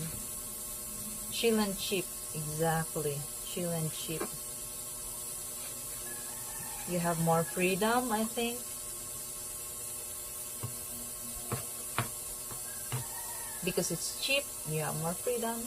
Chill and cheap, exactly. Chill and cheap. You have more freedom, I think. Because it's cheap, you have more freedom.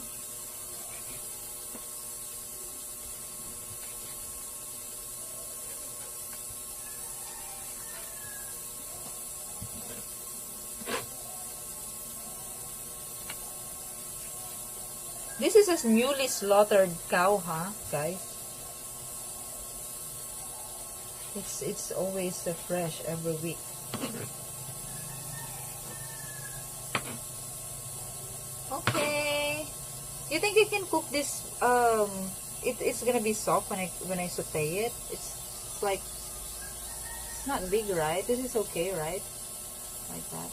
This is a newly slaughtered cow, huh, guys? It's always fresh every week. Okay. You think you can cook this? It's gonna be soft when I saute it. It's like, it's not big, right? This is okay, right? Like that.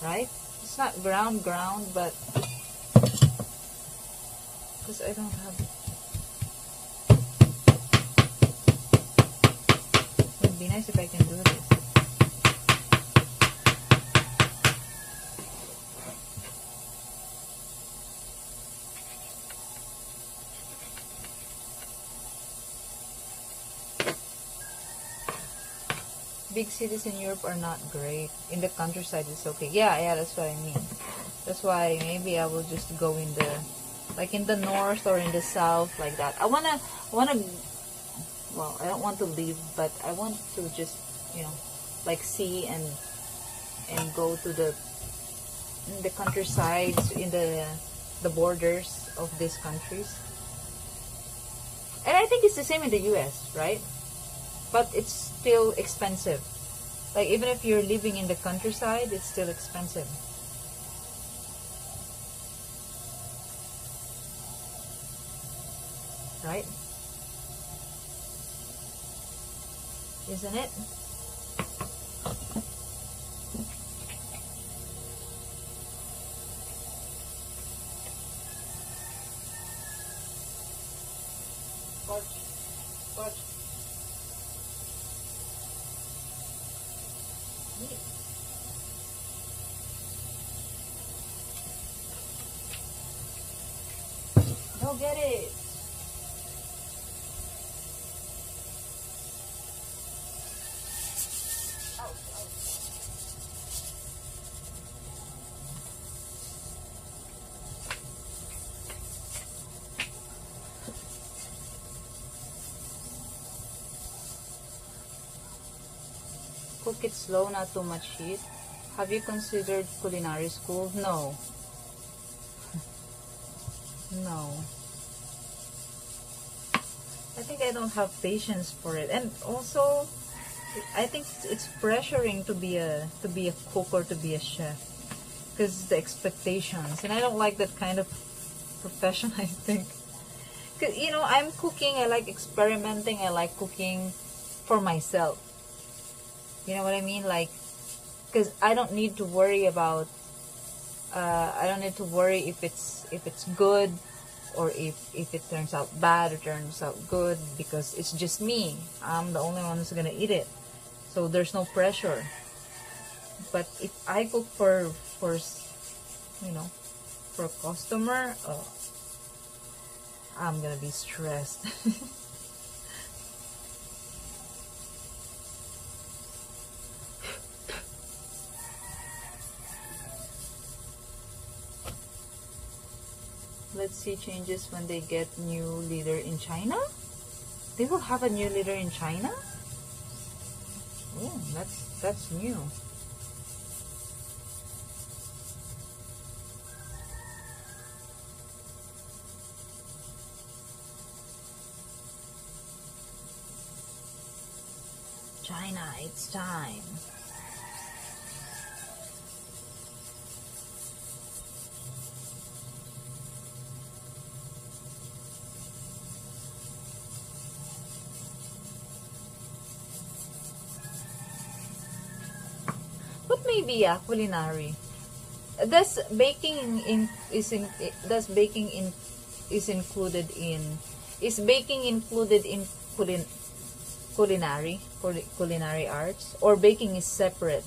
Right? It's not ground, but because I don't have. It would be nice if I can do this. big cities in Europe are not great. In the countryside, it's okay. Yeah, that's what I mean. That's why maybe I will just go in the, like in the north or in the south, like that. I wanna, well, I don't want to leave, but I want to just, like see and go to the countrysides, in the borders of these countries. And I think it's the same in the US, right? But it's still expensive. Like even if you're living in the countryside, it's still expensive. Right? Isn't it? Porch. Go get it. Cook it slow, not too much heat. Have you considered culinary school? No. No. I think I don't have patience for it. And also, I think it's pressuring to be a cook or to be a chef, because the expectations, and I don't like that kind of profession. I think, because I'm cooking, I like experimenting, I like cooking for myself. You know what I mean? Like, because I don't need to worry about. I don't need to worry if it's good, or if it turns out bad or turns out good, because it's just me. I'm the only one who's gonna eat it, so there's no pressure. But if I cook for a customer, I'm gonna be stressed. Let's see changes when they get new leader in China. They will have a new leader in China? Oh, that's new. China, it's time. What may be a culinary? Does baking is included in culinary arts, or baking is separate?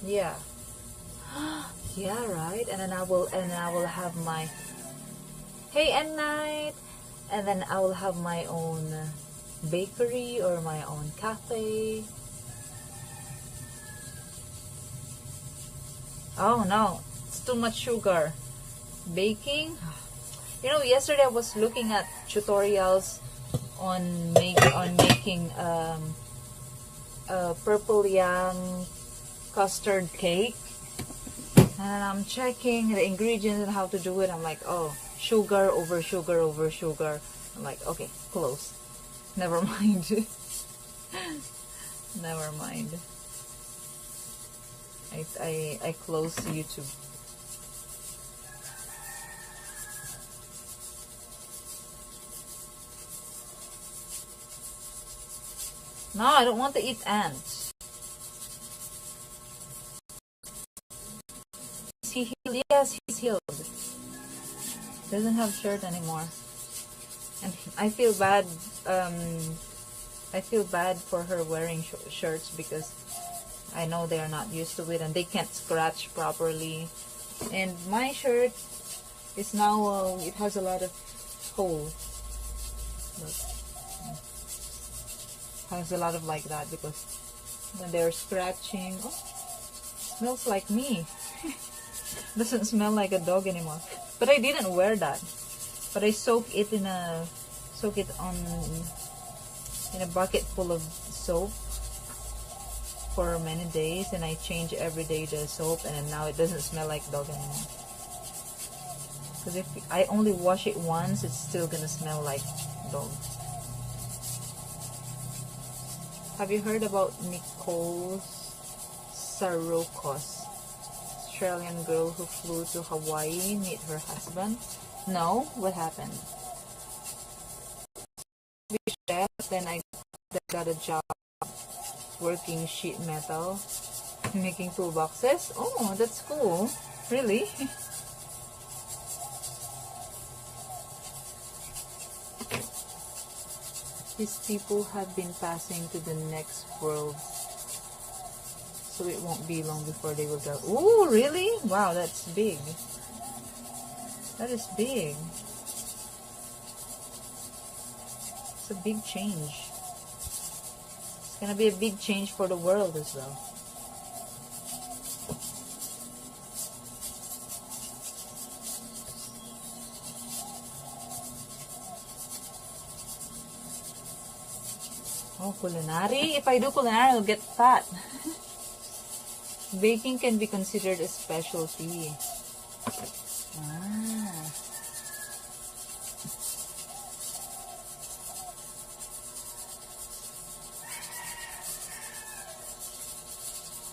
Yeah. Yeah, right. And then I will have my hey and night, and then I will have my own bakery or my own cafe. Oh no, it's too much sugar. Baking, yesterday I was looking at tutorials on making purple yam custard cake, and I'm checking the ingredients and how to do it. I'm like, oh, sugar over sugar over sugar. I'm like, okay, close. Never mind. Never mind. I close YouTube. No, I don't want to eat ants. Is he healed? Yes, he's healed. Doesn't have shirt anymore. And I feel bad. I feel bad for her wearing shirts, because I know they are not used to it and they can't scratch properly. And my shirt is now it has a lot of hole. Look. Has a lot of like that because when they're scratching, oh, smells like me. Doesn't smell like a dog anymore. But I didn't wear that. But I soak it in a bucket full of soap for many days, and I change every day the soap, and now it doesn't smell like dog anymore. Because if I only wash it once, it's still gonna smell like dog. Have you heard about Nicole Sarokos, Australian girl who flew to Hawaii meet her husband? No? What happened? Then I got a job working sheet metal, making toolboxes. Oh, that's cool. Really? These people have been passing to the next world, so it won't be long before they will go. Oh, really? Wow, that's big. That is big. It's a big change. It's gonna be a big change for the world as well. Oh, culinary. If I do culinary, I'll get fat. Baking can be considered a specialty. Ah.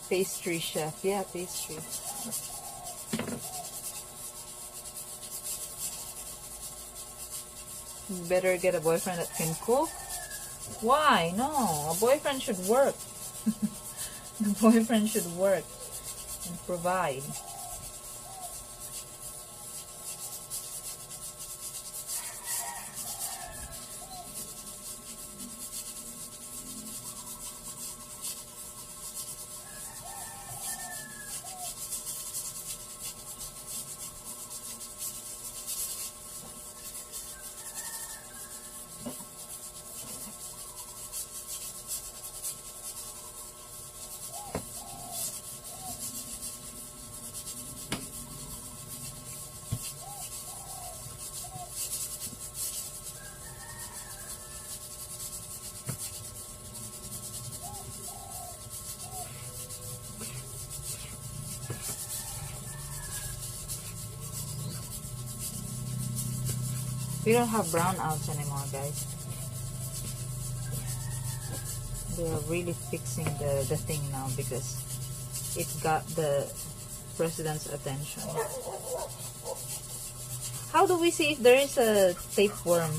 Pastry chef. Yeah, pastry. You better get a boyfriend that can cook. Why? No, a boyfriend should work. The boyfriend should work and provide. We don't have brownouts anymore, guys. They're really fixing the thing now because it got the president's attention. How do we see if there is a tapeworm?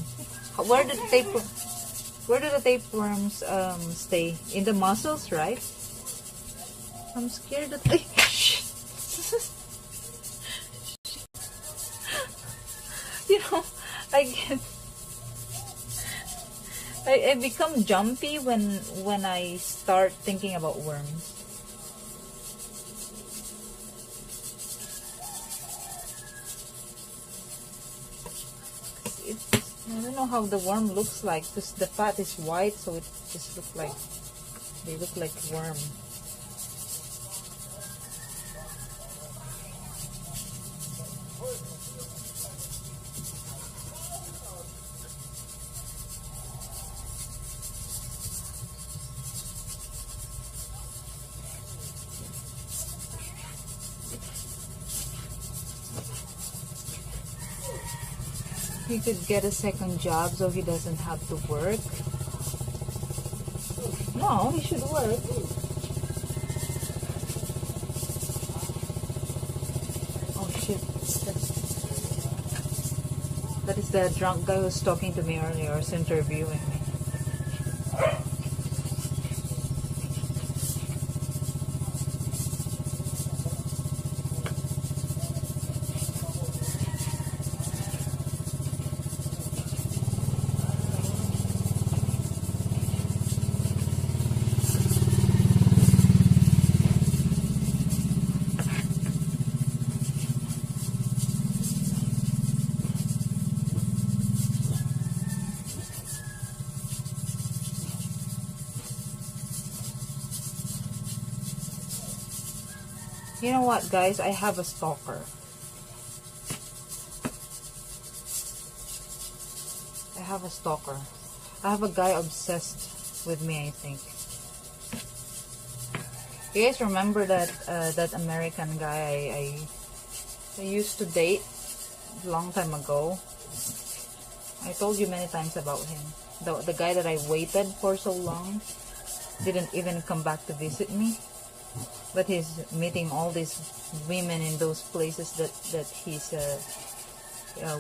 Where do the tapeworms stay? In the muscles, right? I'm scared that you know, I become jumpy when I start thinking about worms. I don't know how the worm looks like because the fat is white, so it just looks like they look like worm. He could get a second job so he doesn't have to work. No, he should work. Oh shit. That is the drunk guy who was talking to me earlier, was interviewing me. You know what, guys? I have a stalker. I have a stalker. I have a guy obsessed with me, I think. You guys remember that that American guy I used to date a long time ago? I told you many times about him. The guy that I waited for so long didn't even come back to visit me. But he's meeting all these women in those places that he's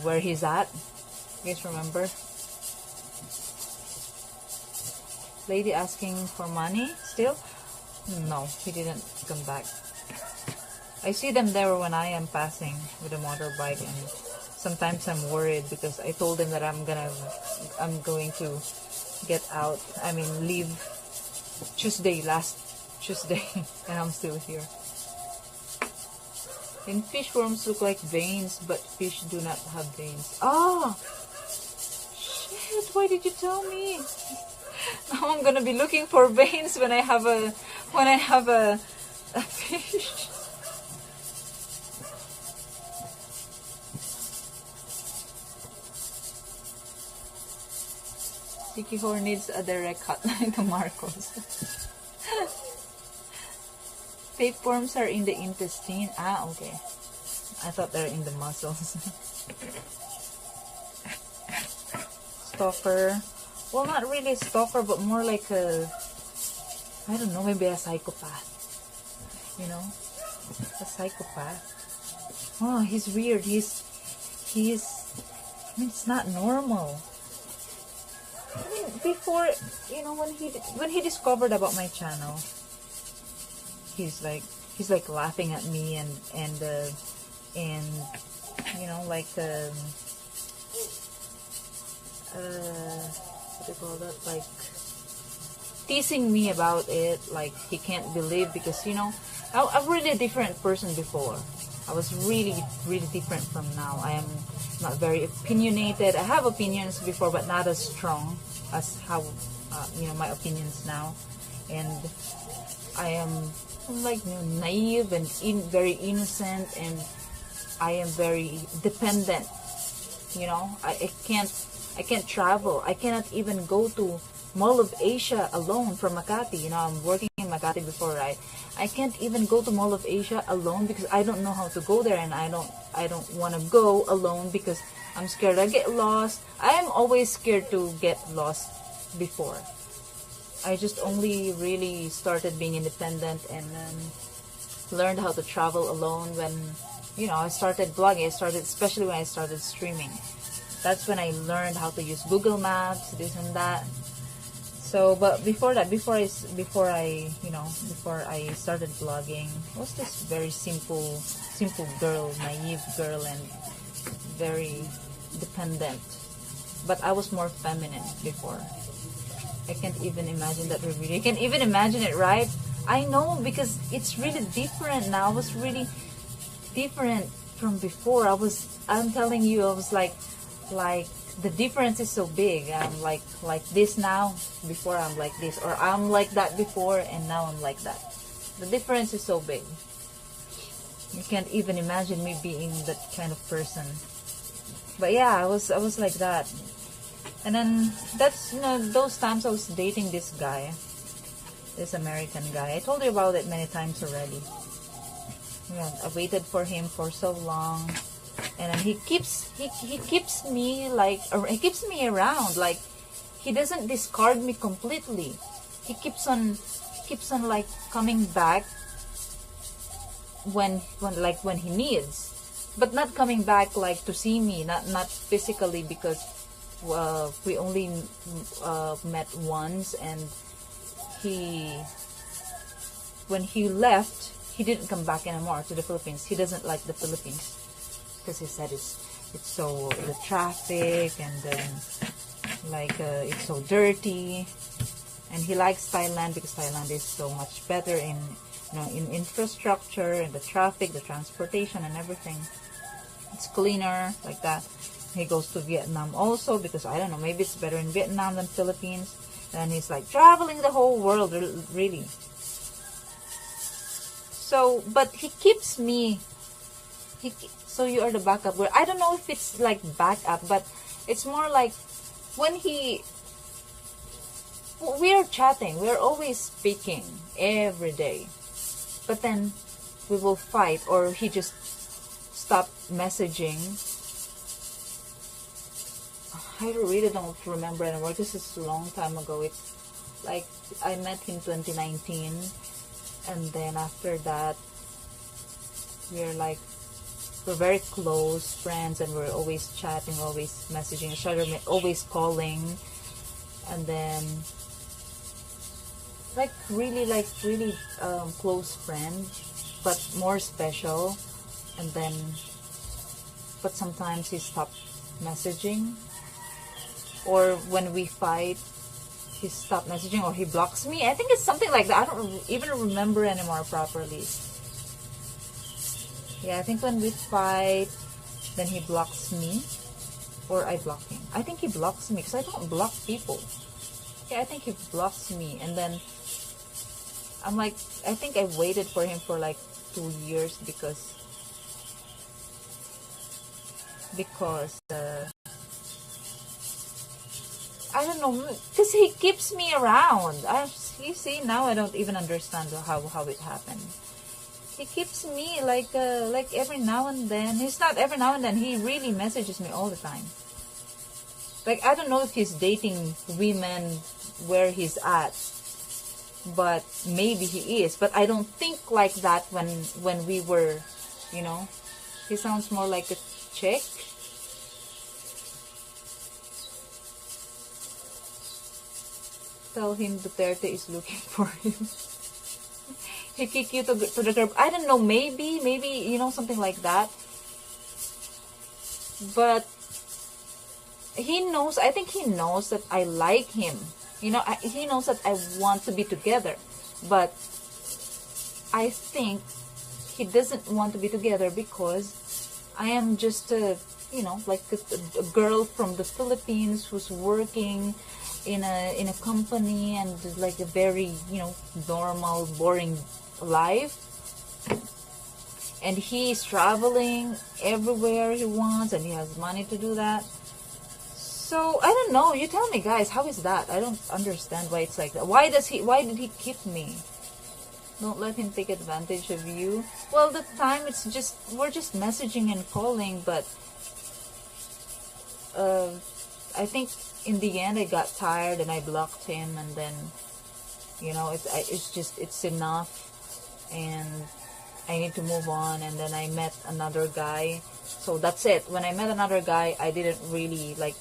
where he's at. You guys remember? Lady asking for money still? No, he didn't come back. I see them there when I am passing with a motorbike, and sometimes I'm worried because I told him that I'm going to get out. I mean, leave last Tuesday, and I'm still here. And fish worms look like veins, but fish do not have veins. Oh, shit! Why did you tell me? Now I'm gonna be looking for veins when I have a fish. Sticky Horror needs a direct hotline to Marcos. Tapeworms are in the intestine. Ah, okay. I thought they're in the muscles. Stalker. Well, not really a stalker, but more like a, I don't know, maybe a psychopath. You know? A psychopath. Oh, he's weird. He's, I mean, it's not normal. I mean, before, you know, when he discovered about my channel, he's like laughing at me and you know, like what do you call that, like teasing me about it, like he can't believe, because, you know, I'm really a different person before. I was really different from now. I am not very opinionated. I have opinions before, but not as strong as how you know, my opinions now. And I am like, you know, naive and very innocent, and I am very dependent. You know, I can't travel. I cannot even go to Mall of Asia alone from Makati. You know, I'm working in Makati before, right? I can't even go to Mall of Asia alone because I don't know how to go there, and I don't want to go alone because I'm scared I get lost. I am always scared to get lost before. I just only really started being independent and learned how to travel alone when, you know, I started vlogging. Especially when I started streaming. That's when I learned how to use Google Maps, this and that. So, but before that, before I started vlogging, I was this very simple girl, naive girl, and very dependent. But I was more feminine before. I can't even imagine that, really. You can even imagine it, right? I know, because it's really different now. I was really different from before. I'm telling you, I was like the difference is so big. I'm like this now. Before I'm like this, or I'm like that before, and now I'm like that. The difference is so big. You can't even imagine me being that kind of person. But yeah, I was like that. And then that's, you know, those times I was dating this guy, this American guy. I told you about it many times already. You know, I waited for him for so long, and then he keeps me around. Like, he doesn't discard me completely. He keeps on like coming back when he needs, but not coming back like to see me, not physically, because we only met once, and when he left, he didn't come back anymore to the Philippines. He doesn't like the Philippines because he said it's so, the traffic, and then it's so dirty, and he likes Thailand because Thailand is so much better in, you know, in infrastructure and the traffic, the transportation, and everything. It's cleaner, like that. He goes to Vietnam also because, I don't know, maybe it's better in Vietnam than Philippines. And he's like traveling the whole world, really. So, but he keeps me. So you are the backup girl. I don't know if it's like backup, but it's more like when we are chatting, we are always speaking every day, but then we will fight, or he just stop messaging. I really don't remember anymore. This is a long time ago. It's like I met him 2019, and then after that we're very close friends, and we're always chatting, always messaging each other, always calling, and then really close friend, but more special. And then, but sometimes he stopped messaging, or when we fight, he stopped messaging, or he blocks me. I think it's something like that. I don't even remember anymore properly. Yeah, I think when we fight, then he blocks me, or I block him. I think he blocks me, because I don't block people. Yeah, I think he blocks me, and then I'm like, I think I waited for him for like 2 years because I don't know, because he keeps me around. You see, now I don't even understand how it happened. He keeps me like every now and then. He's not every now and then. He really messages me all the time. Like, I don't know if he's dating women where he's at, but maybe he is. But I don't think like that when we were, he sounds more like a chick. Tell him Duterte is looking for him. He kick you to the curb. I don't know, maybe, something like that. But he knows, I think he knows that I like him. He knows that I want to be together. But I think he doesn't want to be together because I am just a girl from the Philippines who's working in a company, and like a very normal, boring life, and he's traveling everywhere he wants, and he has money to do that. So I don't know, you tell me, guys, how is that? I don't understand why it's like that. Why did he keep me? Don't let him take advantage of you. Well, the time we're just messaging and calling, but I think in the end I got tired and I blocked him, and then it's enough, and I need to move on. And then I met another guy, so that's it. When I met another guy, I didn't really like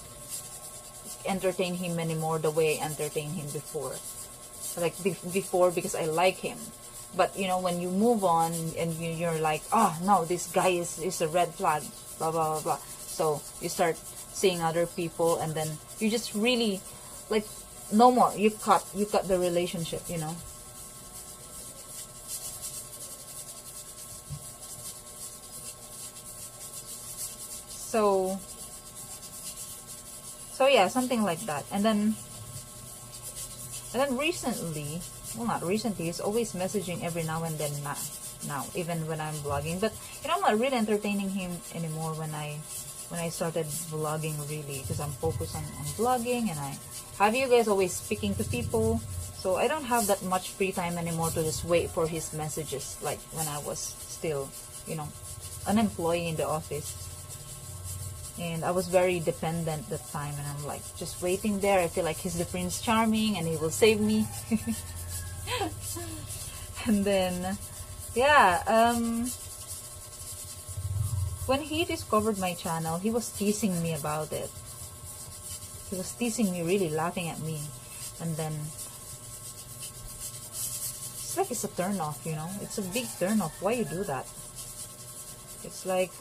entertain him anymore the way I entertained him before, before, because I like him. But when you move on and you're like, oh no, this guy is a red flag, blah blah blah blah, so you start seeing other people, and then you just really like, no more, you cut the relationship. So yeah, something like that. And then recently, well, not recently, he's always messaging every now and then now, even when I'm vlogging. But I'm not really entertaining him anymore when I started vlogging, really, because I'm focused on vlogging, and I have you guys always speaking to people, so I don't have that much free time anymore to just wait for his messages like when I was still an employee in the office. And I was very dependent that time, and I'm like just waiting there. I feel like he's the Prince Charming and he will save me. And then when he discovered my channel, he was teasing me about it. He was teasing me, really laughing at me. And then it's like it's a turn off, it's a big turn off. Why you do that? It's like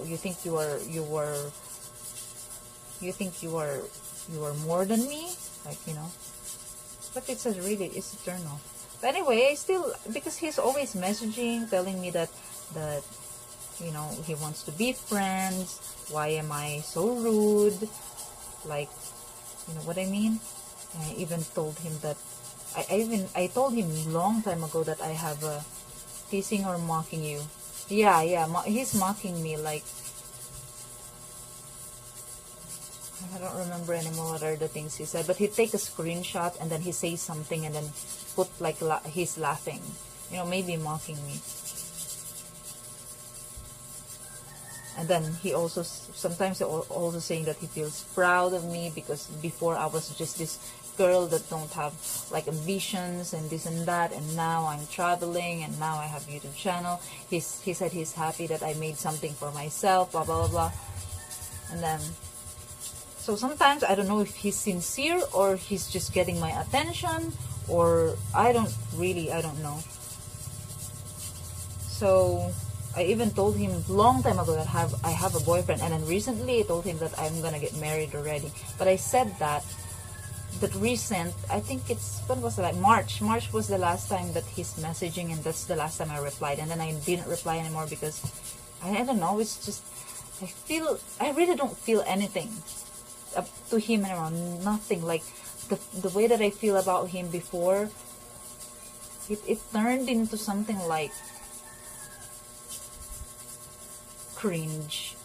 you think you are more than me, but it's a turn off. But anyway, I still, because he's always messaging, telling me that he wants to be friends. Why am I so rude? Like, what I mean? I even told him that I told him long time ago that I have teasing or mocking you. Yeah, he's mocking me. Like, I don't remember anymore what are the things he said, but he take a screenshot and then he says something and then put like he's laughing, you know, maybe mocking me. And then he also sometimes also saying that he feels proud of me because before I was just this girl that don't have like ambitions and this and that, and now I'm traveling and now I have YouTube channel. He said he's happy that I made something for myself, blah blah blah blah. And then so sometimes I don't know if he's sincere or he's just getting my attention, or I don't know. So I even told him long time ago that I have a boyfriend, and then recently I told him that I'm gonna get married already. But I said that recent, I think it's, when was it, like March was the last time that he's messaging, and that's the last time I replied, and then I didn't reply anymore because I don't know, it's just I really don't feel anything up to him anymore. Nothing. Like the way that I feel about him before, it turned into something like cringe.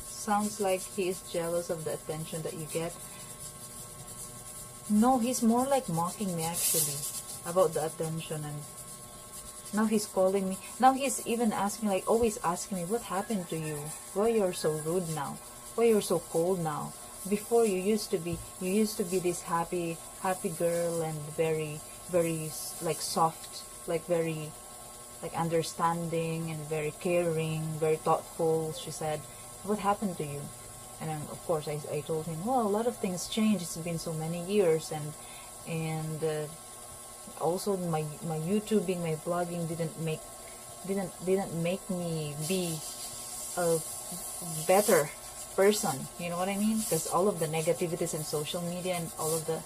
Sounds like he is jealous of the attention that you get. No, he's more like mocking me actually about the attention, and now he's calling me. Now he's even asking, like always asking me, what happened to you? Why you're so rude now? Why you're so cold now? Before you used to be this happy girl and very like soft, like very like understanding and very caring, very thoughtful. She said, what happened to you? And then, of course, I told him, well, a lot of things changed. It's been so many years, and also my YouTubing, my blogging didn't make me be a better person. You know what I mean? Because all of the negativities in social media and all of the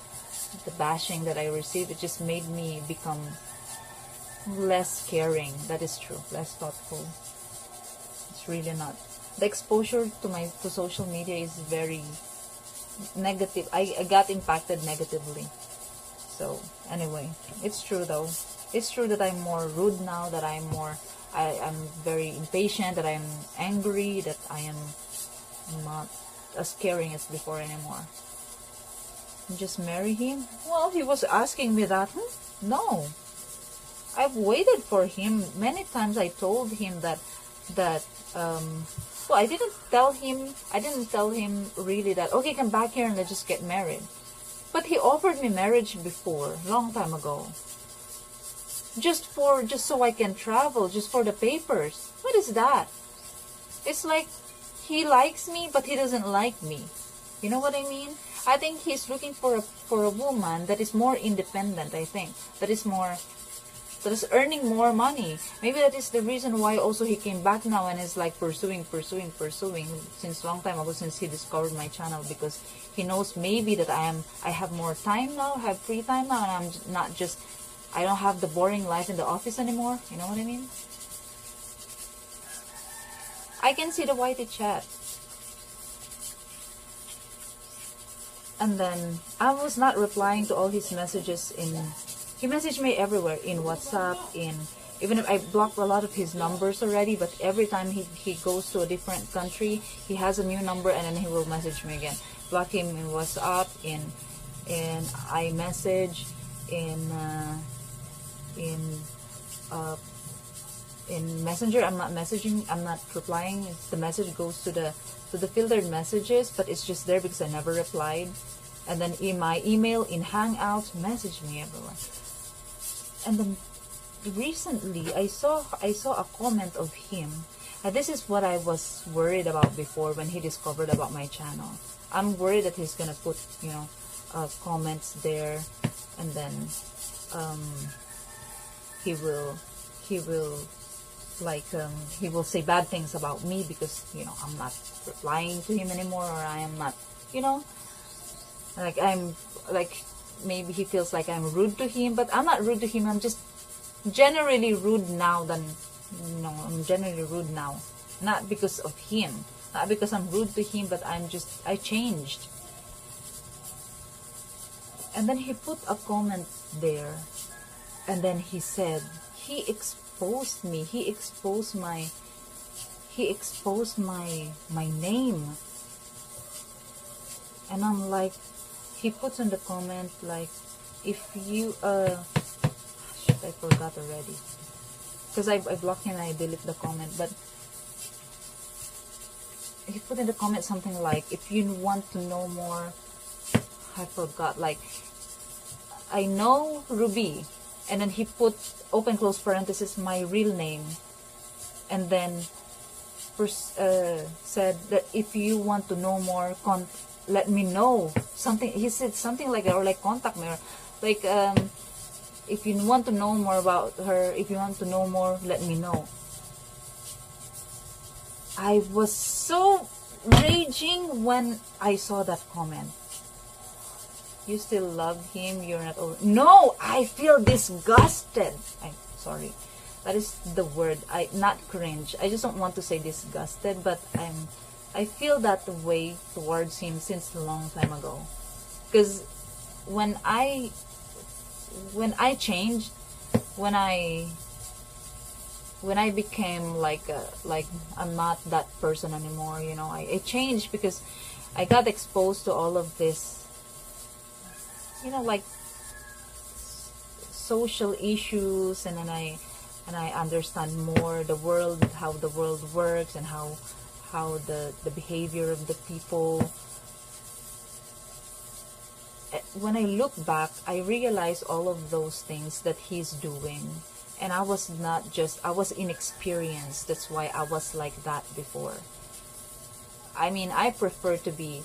bashing that I received, it just made me become less caring. That is true. Less thoughtful. It's really not. The exposure to social media is very negative. I got impacted negatively. So anyway, it's true though. It's true that I'm more rude now, that I'm very impatient, that I'm angry, that I am not as caring as before anymore. Just marry him? Well, he was asking me that. No. I've waited for him. Many times I told him that well, I didn't tell him really that, okay, come back here and let's just get married. But he offered me marriage before, long time ago. Just so I can travel, just for the papers. What is that? It's like he likes me, but he doesn't like me. You know what I mean? I think he's looking for a woman that is more independent, I think. That is earning more money. Maybe that is the reason why also he came back now and is like pursuing since long time ago, since he discovered my channel, because he knows maybe that I have more time now, have free time now, and I'm not just, I don't have the boring life in the office anymore. You know what I mean? I can see the whitey chat. And then I was not replying to all his messages he messaged me everywhere, in WhatsApp, even if I blocked a lot of his numbers already, but every time he goes to a different country, he has a new number and then he will message me again. Block him in WhatsApp, in iMessage, in Messenger. I'm not replying. The message goes to the filtered messages, but it's just there because I never replied. And then in my email, in Hangouts, message me everywhere. And then recently I saw a comment of him, and this is what I was worried about before when he discovered about my channel. I'm worried that he's gonna put comments there, and then he will he will say bad things about me because I'm not replying to him anymore, or I am not, like maybe he feels like I'm rude to him, but I'm not rude to him. I'm just generally rude now I'm generally rude now. Not because of him, not because I'm rude to him, but I changed. And then he put a comment there, and then he said exposed me. He exposed my name. And I'm like, he puts in the comment like, if you shit, I forgot already, because I blocked him and I delete the comment. But he put in the comment something like, if you want to know more, I forgot, like, I know Ruby, and then he put open close parenthesis my real name, and then said that if you want to know more, let me know. Something he said, something like that, or like contact me, or like if you want to know more about her, if you want to know more, let me know. I was so raging when I saw that comment. You still love him, you're not over. No, I feel disgusted. I'm sorry, that is the word. I not cringe, I just don't want to say disgusted, but I feel that way towards him since a long time ago. Because when I changed, when I became like I'm not that person anymore, you know, I changed because I got exposed to all of this, you know, like social issues, and then I understand more the world, how the world works, and how the behavior of the people. When I look back, I realize all of those things that he's doing, and I was inexperienced. That's why I was like that before. I mean, I prefer to be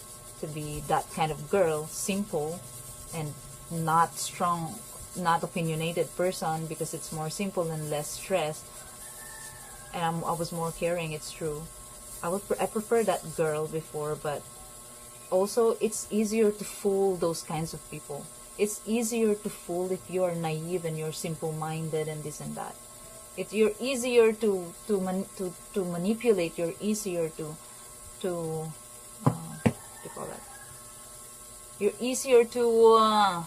that kind of girl, simple and not strong, not opinionated person, because it's more simple and less stressed, and I was more caring. It's true. I prefer that girl before, but also it's easier to fool those kinds of people. It's easier to fool if you are naive and you're simple-minded and this and that. You're easier to manipulate. You're easier to what do you call that? You're easier to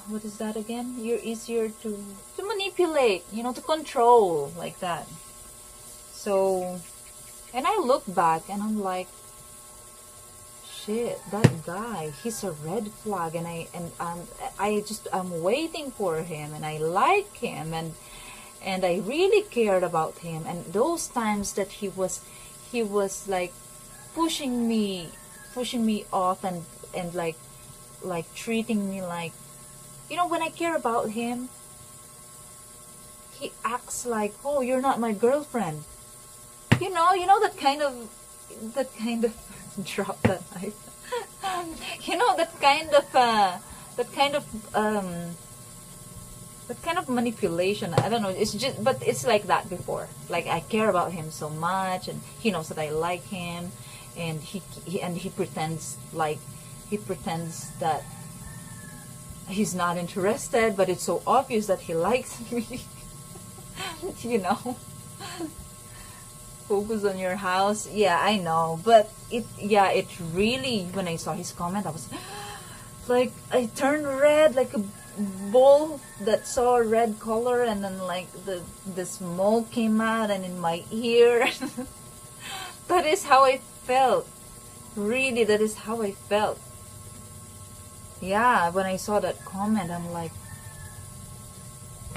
what is that again? You're easier to manipulate, you know, to control, like that. So, and I look back and I'm like, shit, that guy, he's a red flag, and I'm waiting for him, and I like him, and I really cared about him. And those times that he was like pushing me off, and like treating me like, you know, when I care about him, he acts like, oh, you're not my girlfriend. You know that kind of drop that knife. You know, that kind of manipulation. I don't know. It's just, but it's like that before. Like, I care about him so much, and he knows that I like him, and he pretends that he's not interested, but it's so obvious that he likes me. You know. Focus on your house. Yeah, I know, but it really, when I saw his comment, I was like, I turned red like a bull that saw a red color, and then like the smoke came out and in my ear. That is how I felt. Really, that is how I felt. Yeah, when I saw that comment, I'm like,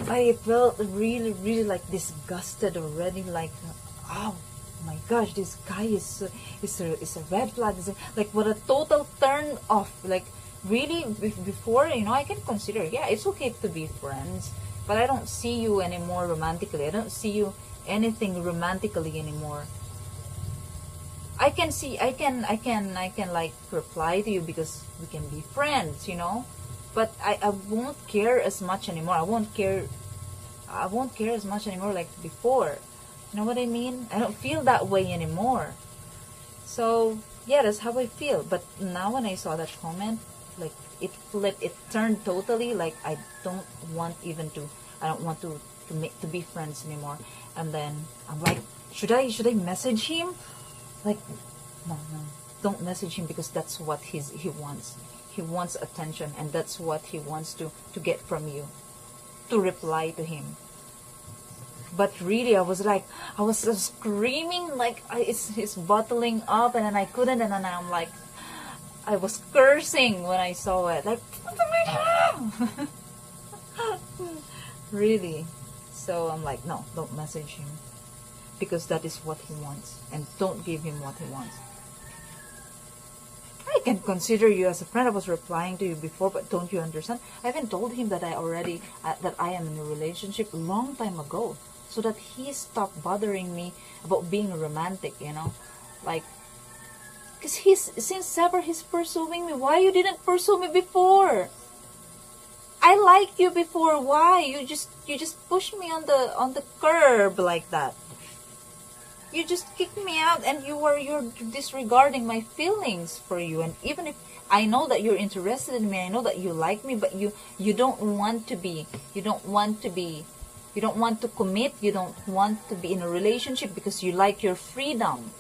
I felt really, really like disgusted already. Like, oh my gosh, this guy is a red flag. Like, what a total turn off. Like, really, before, you know, I can consider, yeah, it's okay to be friends, but I don't see you anymore romantically. I don't see you anything romantically anymore. I can like reply to you because we can be friends, you know, but I won't care as much anymore. I won't care as much anymore like before. You know what I mean? I don't feel that way anymore. So yeah, that's how I feel. But now when I saw that comment, like, it flipped. It turned totally. Like, I don't want to be friends anymore. And then I'm like, should I message him? Like, no, don't message him, because that's what he wants. He wants attention, and that's what he wants to get from you. to reply to him. But really, I was like, I was screaming, like it's bottling up, and then I couldn't, and then I'm like, I was cursing when I saw it, like, really. So I'm like, no, don't message him, because that is what he wants, and don't give him what he wants. I can consider you as a friend. I was replying to you before, but don't you understand? I even told him that that I am in a relationship a long time ago, so that he stopped bothering me about being romantic, like, because since ever he's pursuing me. Why you didn't pursue me before? I liked you before. Why you just pushed me on the curb like that? You just kicked me out, and you're disregarding my feelings for you. And even if I know that you're interested in me, I know that you like me, but you don't want to be, you don't want to commit, you don't want to be in a relationship because you like your freedom,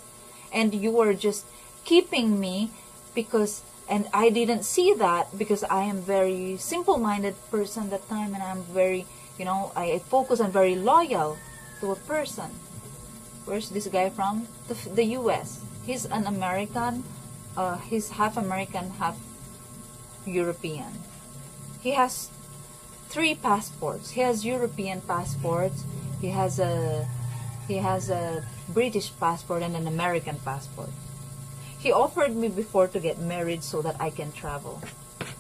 and you were just keeping me because, and I didn't see that because I am very simple-minded person that time, and I'm very, I focus on very loyal to a person. Where's this guy from? The US. He's an American. He's half American, half European. He has 3 passports. He has European passports. He has a British passport and an American passport. He offered me before to get married so that I can travel,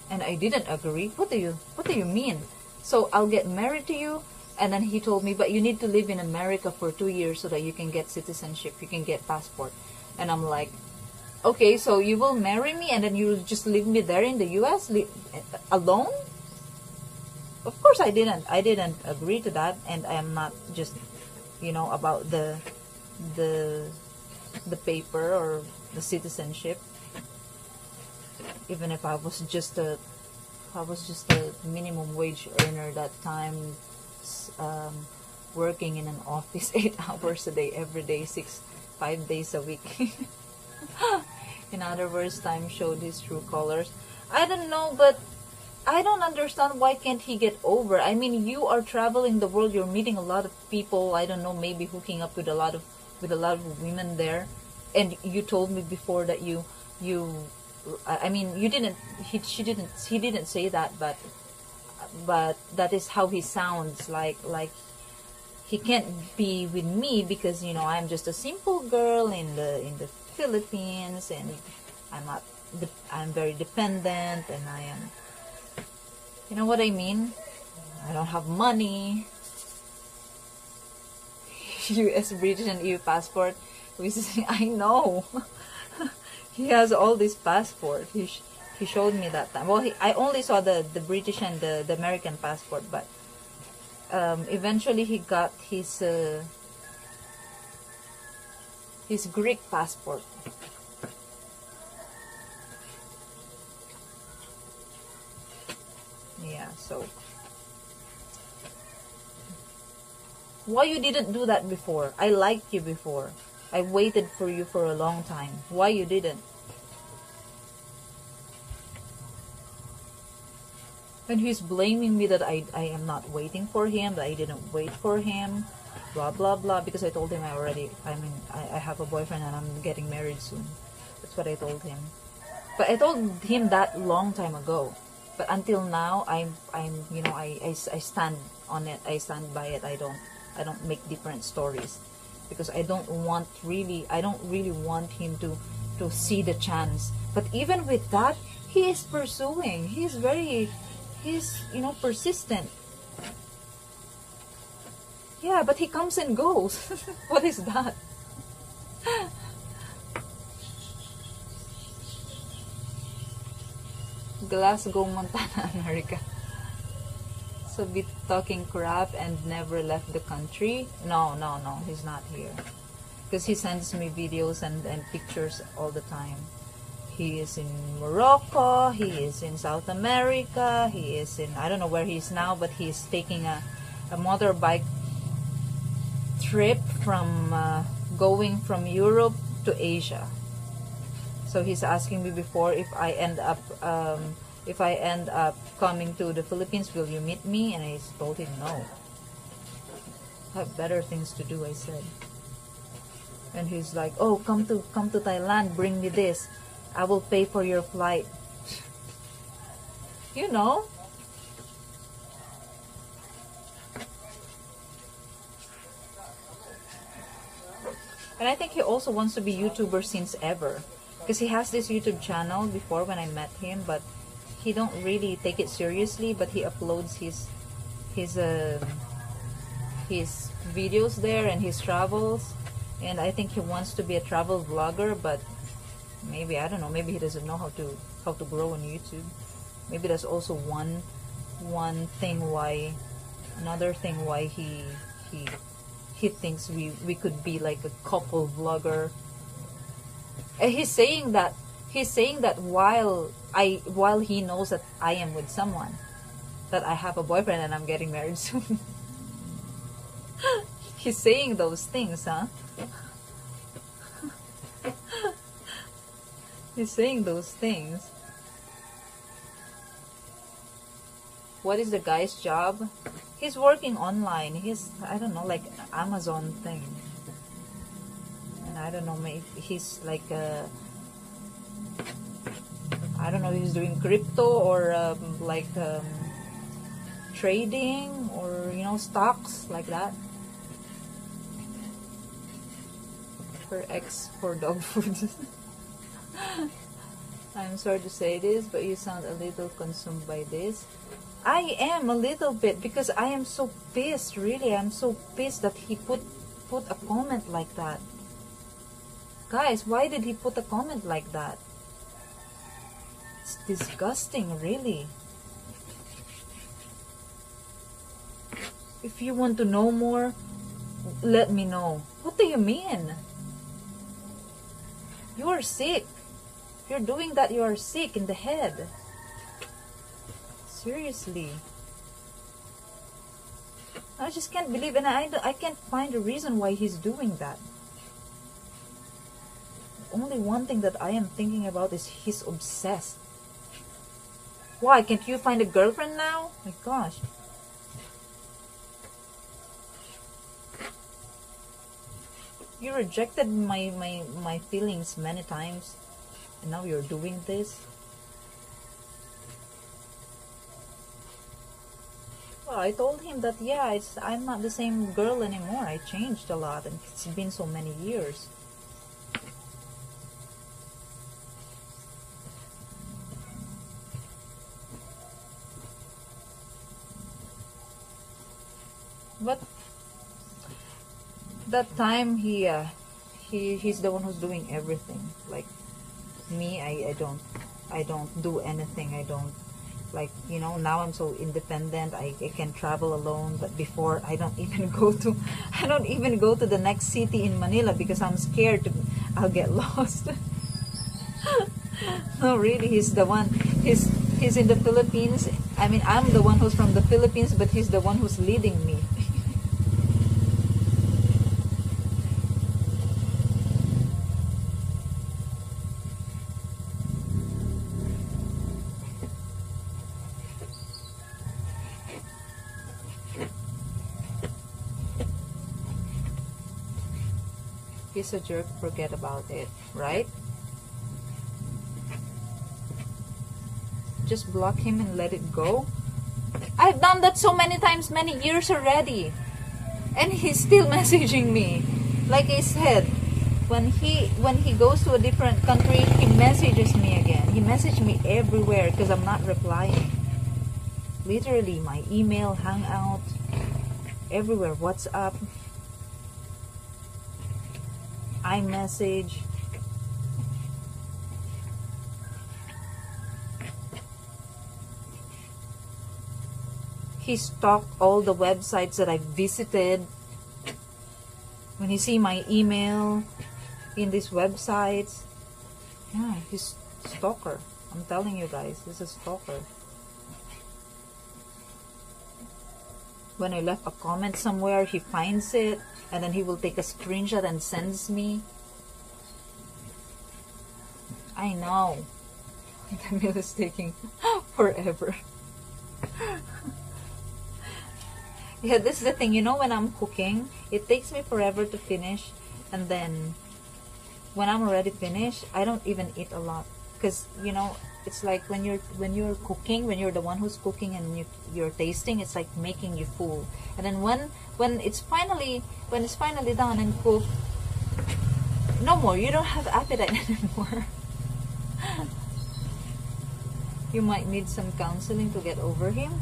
and I didn't agree. What do you mean? So I'll get married to you? And then he told me, but you need to live in America for 2 years so that you can get citizenship, you can get passport. And I'm like, okay, so you will marry me and then you'll just leave me there in the US alone? Of course I didn't agree to that, and I am not just, about the paper or the citizenship. Even if I was just a minimum wage earner that time, working in an office 8 hours a day, every day, 5 days a week. In other words, time showed his true colors. I don't know, but I don't understand why can't he get over. I mean, you are traveling the world, you're meeting a lot of people, I don't know, maybe hooking up with a lot of women there, and you told me before that he didn't say that, but that is how he sounds, like he can't be with me because I'm just a simple girl in the Philippines, and I'm very dependent, and I am, you know what I mean, I don't have money. US, British, and EU passport, I know. He has all these passport. He showed me that time. Well, I only saw the British and the American passport, but eventually he got his Greek passport. Yeah, so why you didn't do that before? I liked you before. I waited for you for a long time. Why you didn't? And he's blaming me that I am not waiting for him, that I didn't wait for him, blah blah blah, because I told him I have a boyfriend and I'm getting married soon. That's what I told him. But I told him that long time ago. But until now, I stand on it. I stand by it. I don't make different stories, because I don't really want him to see the chance. But even with that, he is pursuing. He's persistent. Yeah, but he comes and goes. What is that? Glasgow, Montana, America. So be talking crap and never left the country? No, he's not here. Because he sends me videos and pictures all the time. He is in Morocco, he is in South America, he is in, I don't know where he is now, but he is taking a motorbike trip from going from Europe to Asia. So he's asking me before if I end up if I end up coming to the Philippines, will you meet me? And I told him no. I have better things to do, I said. And he's like, oh, come to Thailand, bring me this. I will pay for your flight. You know? And I think he also wants to be YouTuber since ever. Because he has this YouTube channel before when I met him, but he don't really take it seriously, but he uploads his videos there and his travels. And I think he wants to be a travel vlogger, but maybe, I don't know, maybe he doesn't know how to grow on YouTube. Maybe that's also one thing why, another thing why he thinks we could be like a couple vlogger. And he's saying that while he knows that I am with someone, that I have a boyfriend and I'm getting married soon. He's saying those things, huh? He's saying those things. What is the guy's job? He's working online. He's, I don't know, like Amazon thing. And I don't know, maybe he's like I don't know, he's doing crypto or trading or, you know, stocks like that. For for dog food. I'm sorry to say this, but you sound a little consumed by this. I am a little bit, because I am so pissed, really. I'm so pissed that he put a comment like that. Guys, why did he put a comment like that? It's disgusting, really. If you want to know more, let me know. What do you mean? You are sick. If you're doing that, you are sick in the head. Seriously. I just can't believe, and I can't find a reason why he's doing that. Only one thing that I am thinking about is he's obsessed. Why? Can't you find a girlfriend now? My gosh. You rejected my feelings many times, and now you're doing this. Well, I told him that, yeah, I'm not the same girl anymore. I changed a lot, and it's been so many years. But that time he's the one who's doing everything. Like me, I don't do anything. I don't, like, you know, now I'm so independent. I can travel alone, but before I don't even go to the next city in Manila because I'm scared I'll get lost. No, really, he's the one. He's in the Philippines. I mean, I'm the one who's from the Philippines, but he's the one who's leading me. He's a jerk, forget about it, right? Just block him and let it go. I've done that so many times, many years already, and he's still messaging me. Like I said, when he goes to a different country, he messages me again. He messaged me everywhere because I'm not replying. Literally, my email, Hangout, everywhere, WhatsApp, iMessage. He stalked all the websites that I visited. When you see my email in these websites, yeah, he's a stalker. I'm telling you guys, he's a stalker. When I left a comment somewhere, he finds it, and then he will take a screenshot and sends me. I know. Camille is taking forever. Yeah, this is the thing, you know, when I'm cooking, it takes me forever to finish, and then when I'm already finished, I don't even eat a lot, because you know, it's like when you're cooking, when you're the one who's cooking and you're tasting, it's like making you full. And then when it's finally done and cooked, no more, you don't have appetite anymore. You might need some counseling to get over him.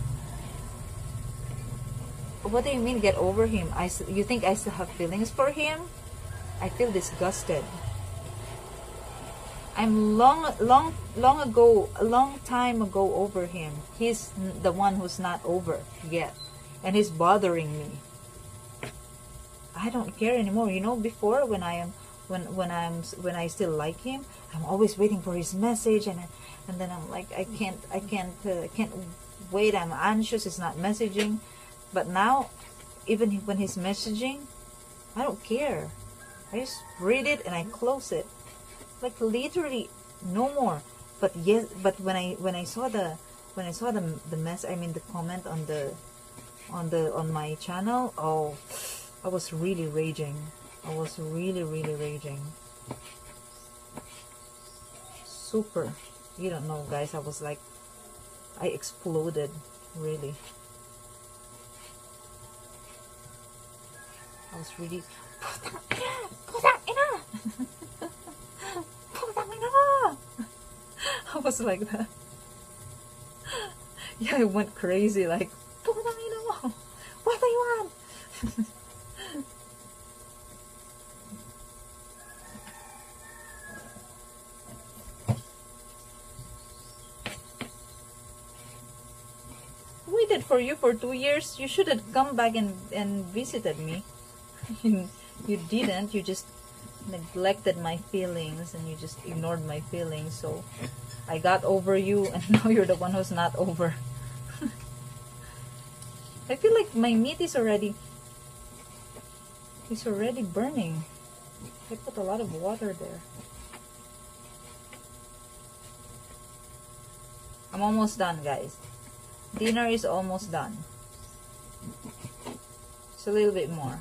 What do you mean get over him? You think I still have feelings for him? I feel disgusted. I'm a long time ago over him. He's the one who's not over yet, and he's bothering me. I don't care anymore. You know, before when I still like him, I'm always waiting for his message, and then I'm like, I can't wait. I'm anxious. He's not messaging. But now, even when he's messaging, I don't care. I just read it and I close it. Like literally, no more. But yes, but when I saw the comment on my channel, oh, I was really raging. I was really raging. Super. You don't know, guys. I was like, I exploded, really. I was really, putang ina! Putang ina! I was like that. Yeah, I went crazy, like, putang ina mo! What do you want? Waited for you for 2 years. You should have come back and visited me. You didn't. You just neglected my feelings and you just ignored my feelings. So I got over you, and now you're the one who's not over. I feel like my meat is already burning. I put a lot of water there. I'm almost done, guys. Dinner is almost done. It's a little bit more.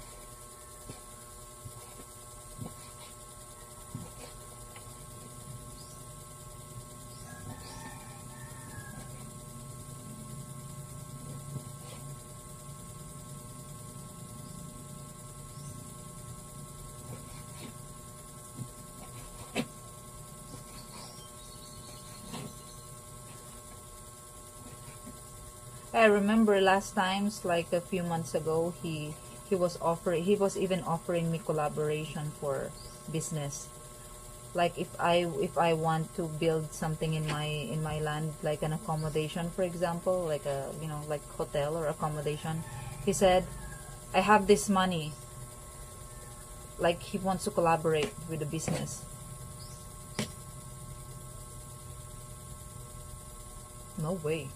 I remember last times, like a few months ago, he was even offering me collaboration for business. Like if I want to build something in my land, like an accommodation, for example, like a, you know, like hotel or accommodation, he said, I have this money. Like he wants to collaborate with the business. No way.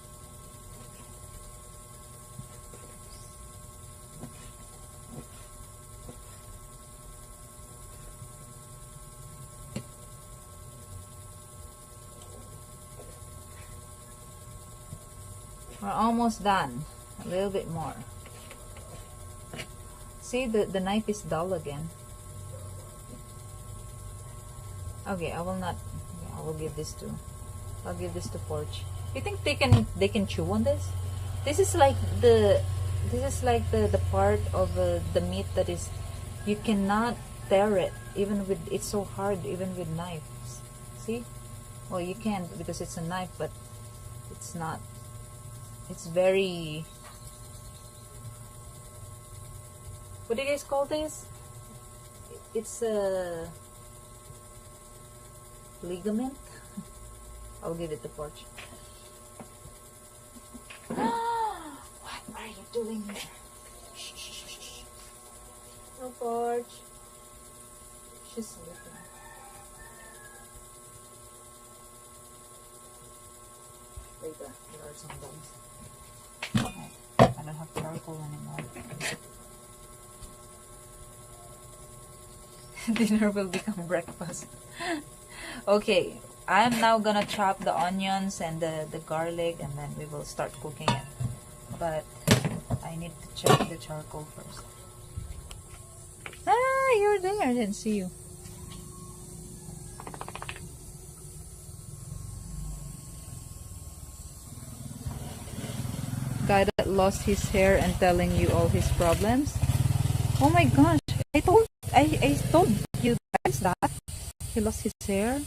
We're almost done. A little bit more. See, the knife is dull again. Okay, I will give this to Porch. You think they can chew on this? This is like the part of the meat that is, you cannot tear it, even with, it's so hard even with knives. See? Well, you can because it's a knife, but it's not. It's very, what do you guys call this? It's a ligament. I'll give it to Porch. What are you doing here? Shh, shh, shh, shh. No, Porch. She's sleeping. Wait, there are some bugs. I don't have charcoal anymore. Dinner will become breakfast. Okay, I'm now gonna chop the onions and the garlic, and then we will start cooking it. But I need to check the charcoal first. Ah, you're there. I didn't see you. Guy that lost his hair and telling you all his problems. Oh my gosh! I told you guys that he lost his hair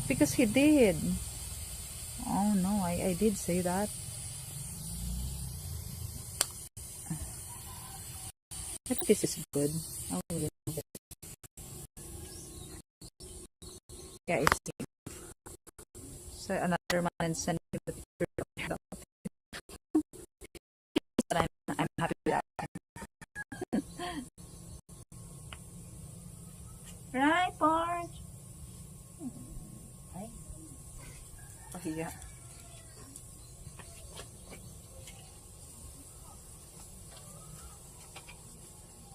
because he did. Oh no, I did say that. I think this is good. Oh, yeah, it's so another man and send me the picture of the head. But I'm happy with that. Right, Porch? Right? Oh, yeah.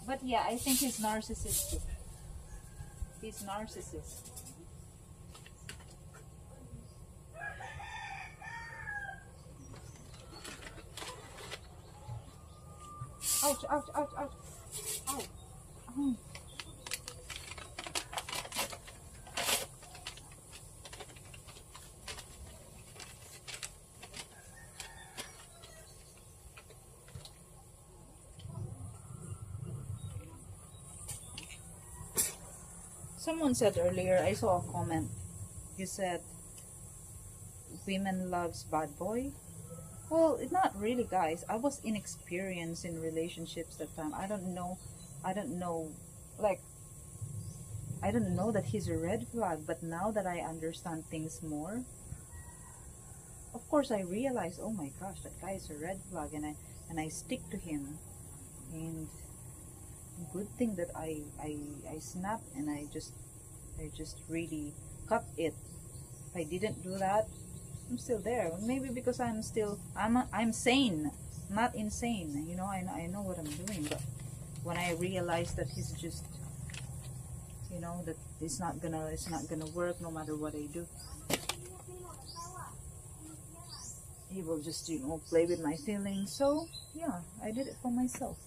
But yeah, I think he's narcissistic. He's narcissist. Ouch, ouch, ouch, ouch. Ouch. Oh. Someone said earlier, I saw a comment. You said, women loves bad boy. Well, it's not really, guys. I was inexperienced in relationships that time. I don't know. Like, I don't know that he's a red flag. But now that I understand things more, of course I realize, oh my gosh, that guy is a red flag, and I stick to him. And good thing that I snapped, and I just really cut it. If I didn't do that, I'm still there. Maybe because I'm sane, not insane. You know, I know what I'm doing. But when I realized that he's just, you know, that it's not gonna work no matter what I do. He will just, you know, play with my feelings. So yeah, I did it for myself,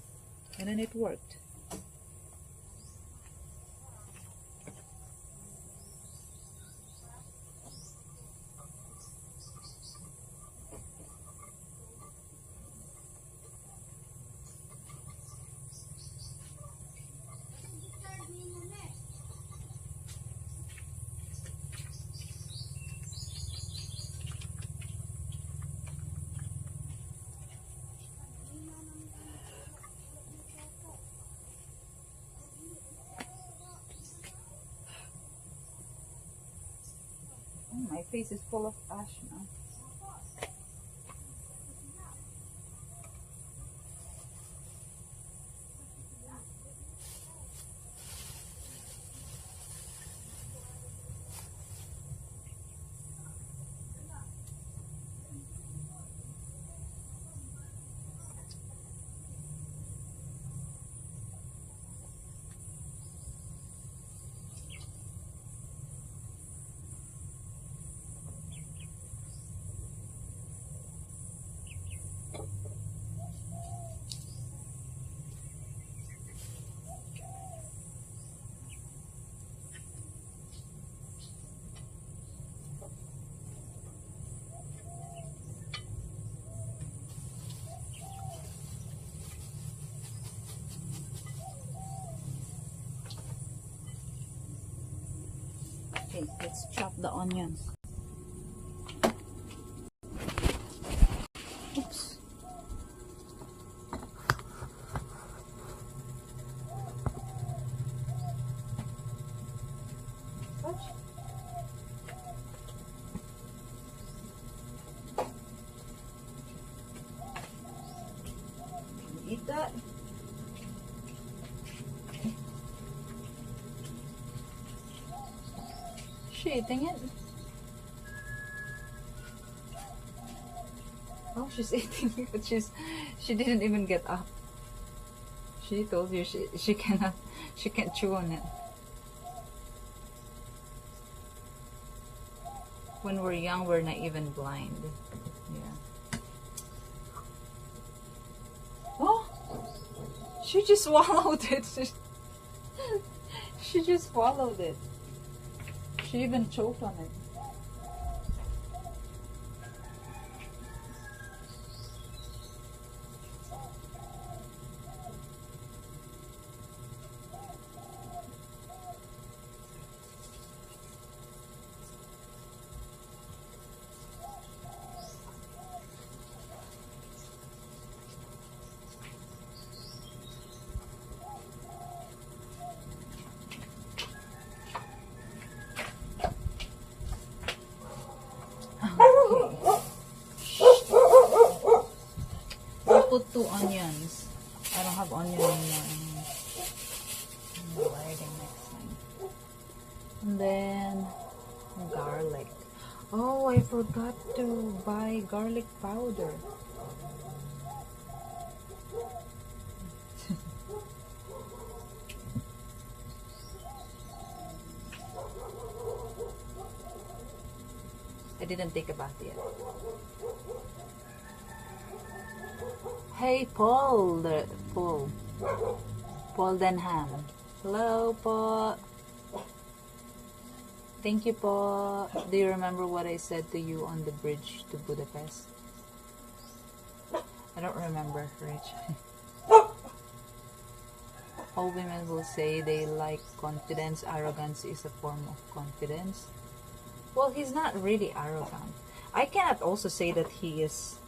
and then it worked. Oh, my face is full of ash now. Okay, let's chop the onions. Oops. What? Eat that. She eating it? Oh, she's eating it, but she didn't even get up. She told you she can't chew on it. When we're young, we're not even blind. Yeah. Oh, she just swallowed it. She just swallowed it. She even choked on it. Put 2 onions. I don't have onion anymore. I'm writing next time. And then garlic. Oh, I forgot to buy garlic powder. I didn't take a bath yet. Hey, Paul Denham. Hello, Paul. Thank you, Paul. Do you remember what I said to you on the bridge to Budapest? I don't remember, Rich. All women will say they like confidence. Arrogance is a form of confidence. Well, he's not really arrogant. I cannot also say that he is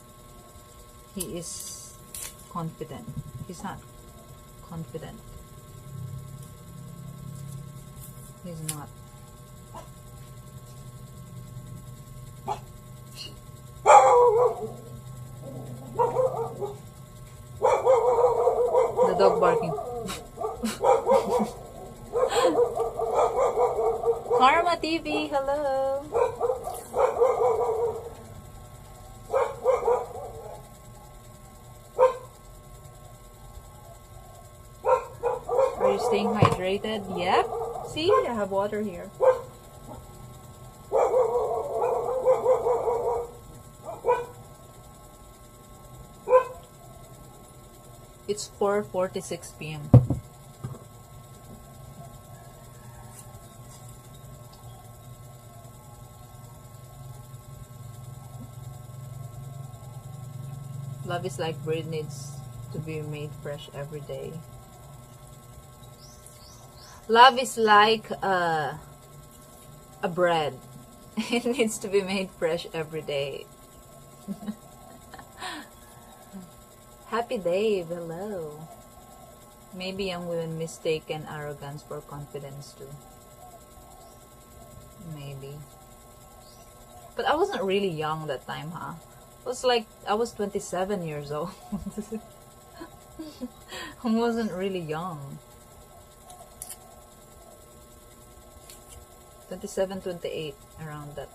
confident. He's not confident. He's not. The dog barking. Karma TV, hello. Are you staying hydrated? Yep. See, I have water here. It's 4:46 p.m. Love is like bread, needs to be made fresh every day. Love is like a bread. It needs to be made fresh every day. Happy Dave, hello. Maybe young women mistaken arrogance for confidence too. Maybe. But I wasn't really young that time, huh? I was 27 years old. I wasn't really young. 27, 28, around that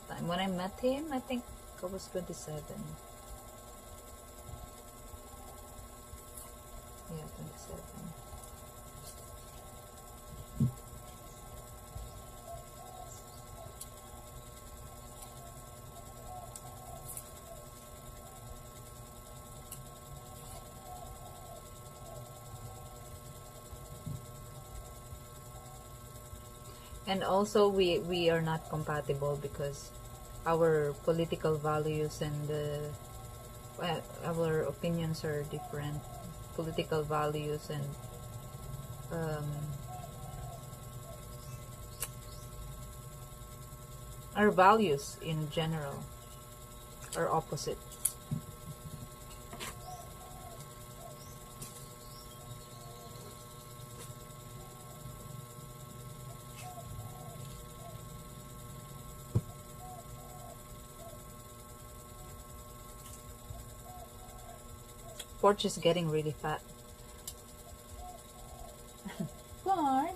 time. When I met him, I think I was 27. Yeah, 27. And also we are not compatible because our political values and our opinions are different. Political values and our values in general are opposite. Porch is getting really fat. Porch.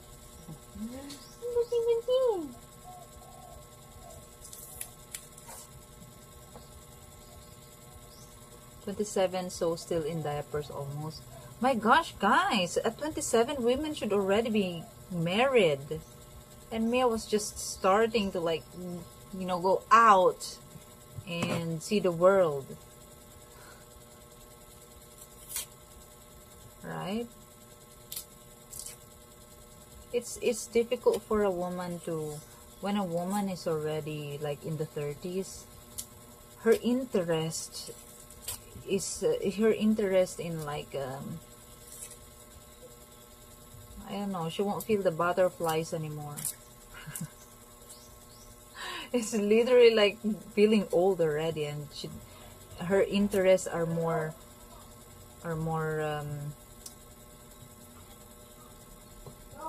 27, so still in diapers almost. My gosh, guys, at 27, women should already be married And me, I was just starting to like, go out and see the world. Right? It's difficult for a woman to, when a woman is already like in the 30s, her interest in like I don't know, she won't feel the butterflies anymore. It's literally like feeling old already, and her interests are more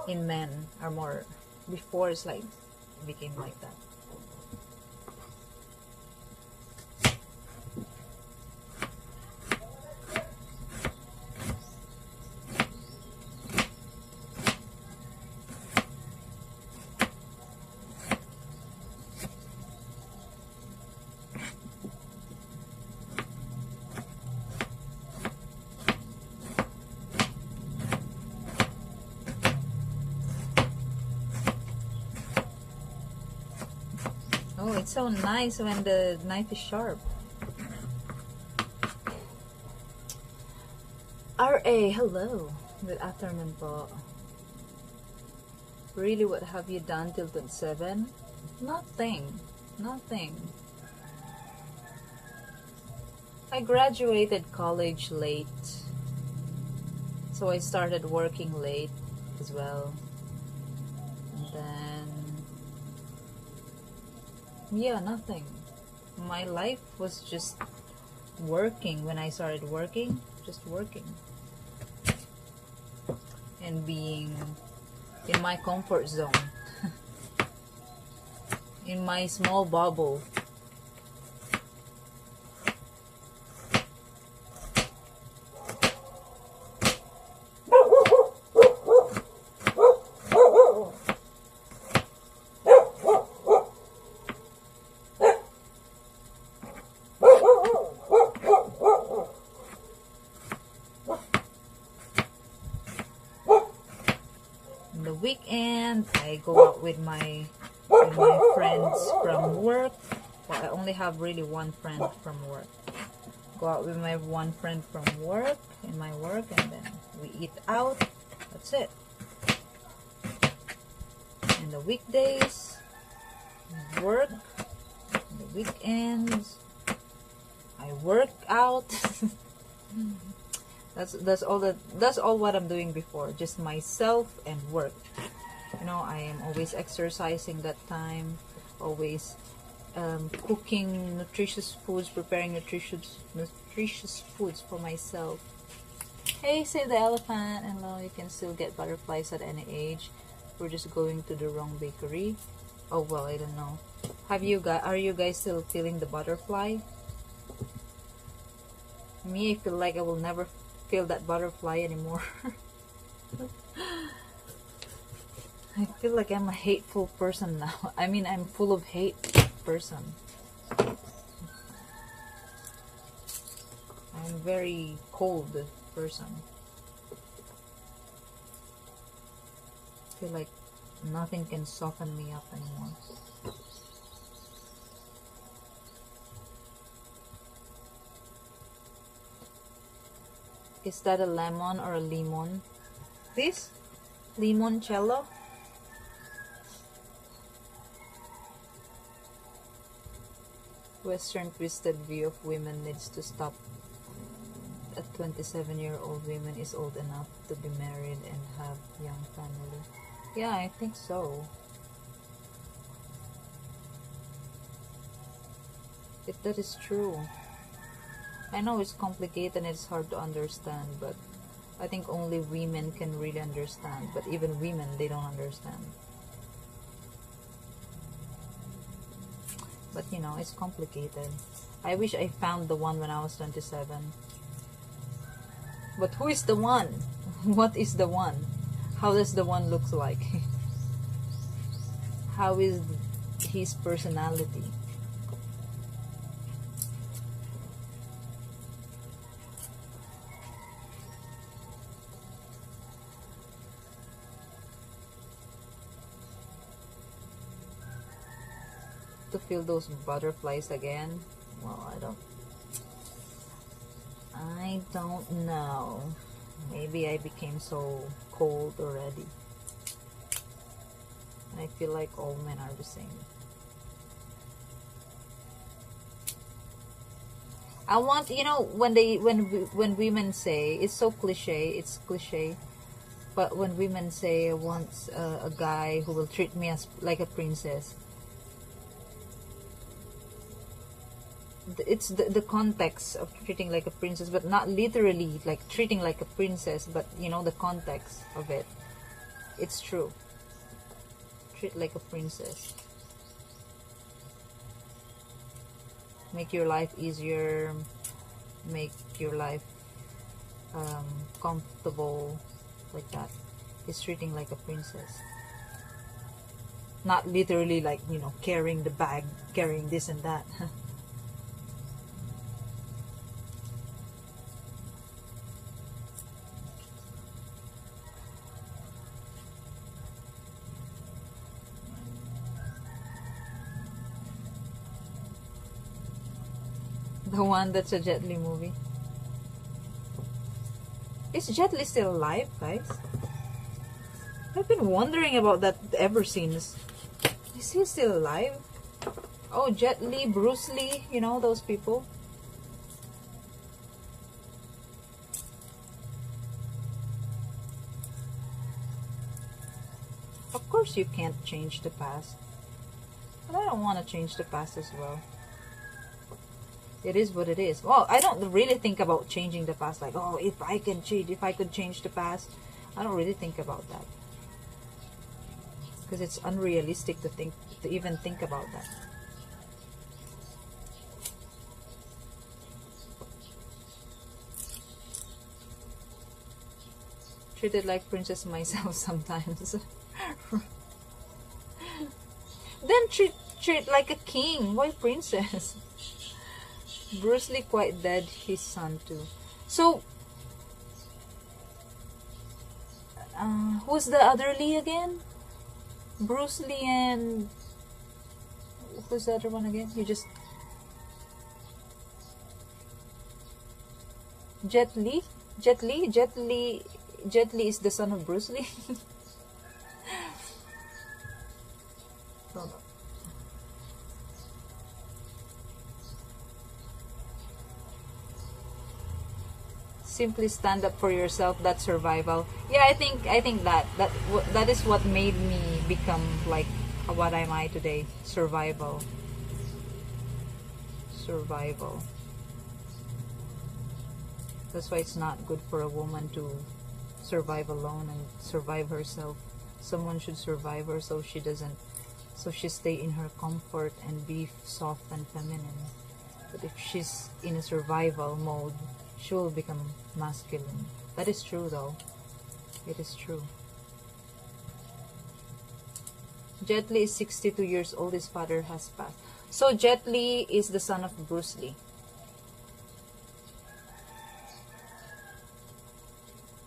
in men, are more, before it's like became like that. Oh, it's so nice when the knife is sharp. RA, hello. Good afternoon po. Really, what have you done till 27? Nothing. Nothing. I graduated college late. So I started working late as well. And then, yeah, nothing. My life was just working when I started working. Just working. And being in my comfort zone. In my small bubble. Weekend, I go out with my friends from work. Well, I only have really one friend from work. Go out with my one friend from work, in my work, and then we eat out. That's it. And the weekdays, work. And the weekends, I work out. That's all what I'm doing before. Just myself and work. I am always exercising that time, always cooking nutritious foods, preparing nutritious foods for myself. Hey, Save the Elephant. Hello, you can still get butterflies at any age. We're just going to the wrong bakery. Oh well, I don't know. Are you guys still feeling the butterfly? Me, I feel like I will never feel that butterfly anymore. I feel like I'm a hateful person now. I mean, I'm full of hate person. I'm a very cold person. I feel like nothing can soften me up anymore. Is that a lemon or a lemon? This? Limoncello? Western twisted view of women needs to stop. A 27-year-old woman is old enough to be married and have young family. Yeah, I think so. That is true. I know it's complicated and it's hard to understand, but I think only women can really understand. But even women, they don't understand. But it's complicated. I wish I found the one when I was 27. But who is the one? What is the one? How does the one look like? How is his personality? to feel those butterflies again. Well, I don't know. Maybe I became so cold already. And I feel like all men are the same. I want, you know, when women say, it's so cliche, but when women say, I want a guy who will treat me as like a princess, it's the context of treating like a princess, but not literally like treating like a princess, but you know, the context of it. It's true. Treat like a princess. Make your life easier, make your life comfortable, like that. It's treating like a princess. Not literally like, you know, carrying the bag, carrying this and that. The one that's a Jet Li movie. Is Jet Li still alive, guys? I've been wondering about that ever since. Is he still alive? Oh, Jet Li, Bruce Lee, you know, those people. Of course you can't change the past. But I don't want to change the past as well. It is what it is. Well, I don't really think about changing the past. Like, oh, if I could change the past. I don't really think about that. Because it's unrealistic to even think about that. Treated like princess myself sometimes. Then treat like a king. Why princess? Bruce Lee quite dead, his son too. So, who's the other Lee again? Bruce Lee and who's the other one again? You just Jet Li is the son of Bruce Lee. Hold on. Simply stand up for yourself. That's survival. Yeah, I think that is what made me become like what am I today. Survival. That's why it's not good for a woman to survive alone and survive herself. Someone should survive her so she stay in her comfort and be soft and feminine. But if she's in a survival mode, she will become masculine. That is true though. It is true. Jet Li is 62 years old. His father has passed. So Jet Li is the son of Bruce Lee.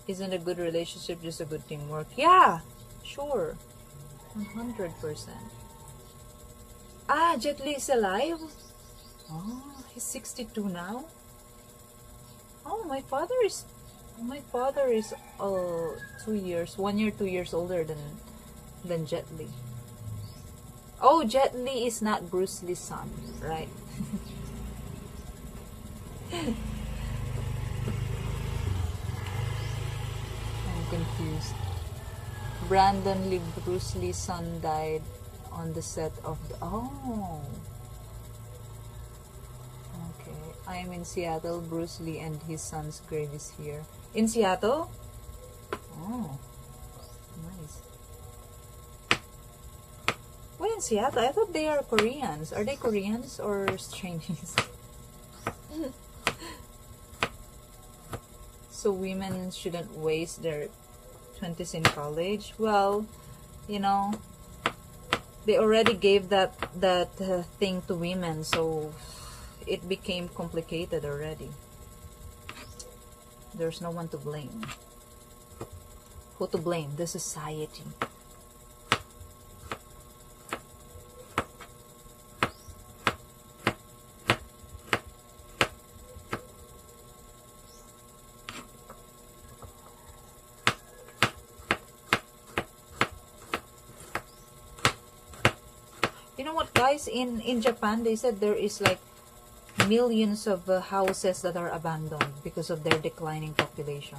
Isn't a good relationship just a good teamwork? Yeah, sure. 100%. Ah, Jet Li is alive? Oh, he's 62 now? Oh, my father is 1 year, 2 years older than Jet Li. Oh, Jet Li is not Bruce Lee's son, right? I'm confused. Brandon Lee, Bruce Lee's son, died on the set of the... Oh. Okay. I am in Seattle. Bruce Lee and his son's grave is here. In Seattle? Oh. Nice. Why in Seattle? I thought they are Koreans. Are they Koreans or Chinese? So women shouldn't waste their 20s in college. Well, you know, they already gave that thing to women, so it became complicated already. There's no one to blame. Who to blame? The society. know what, guys? In Japan, they said there is like millions of houses that are abandoned because of their declining population.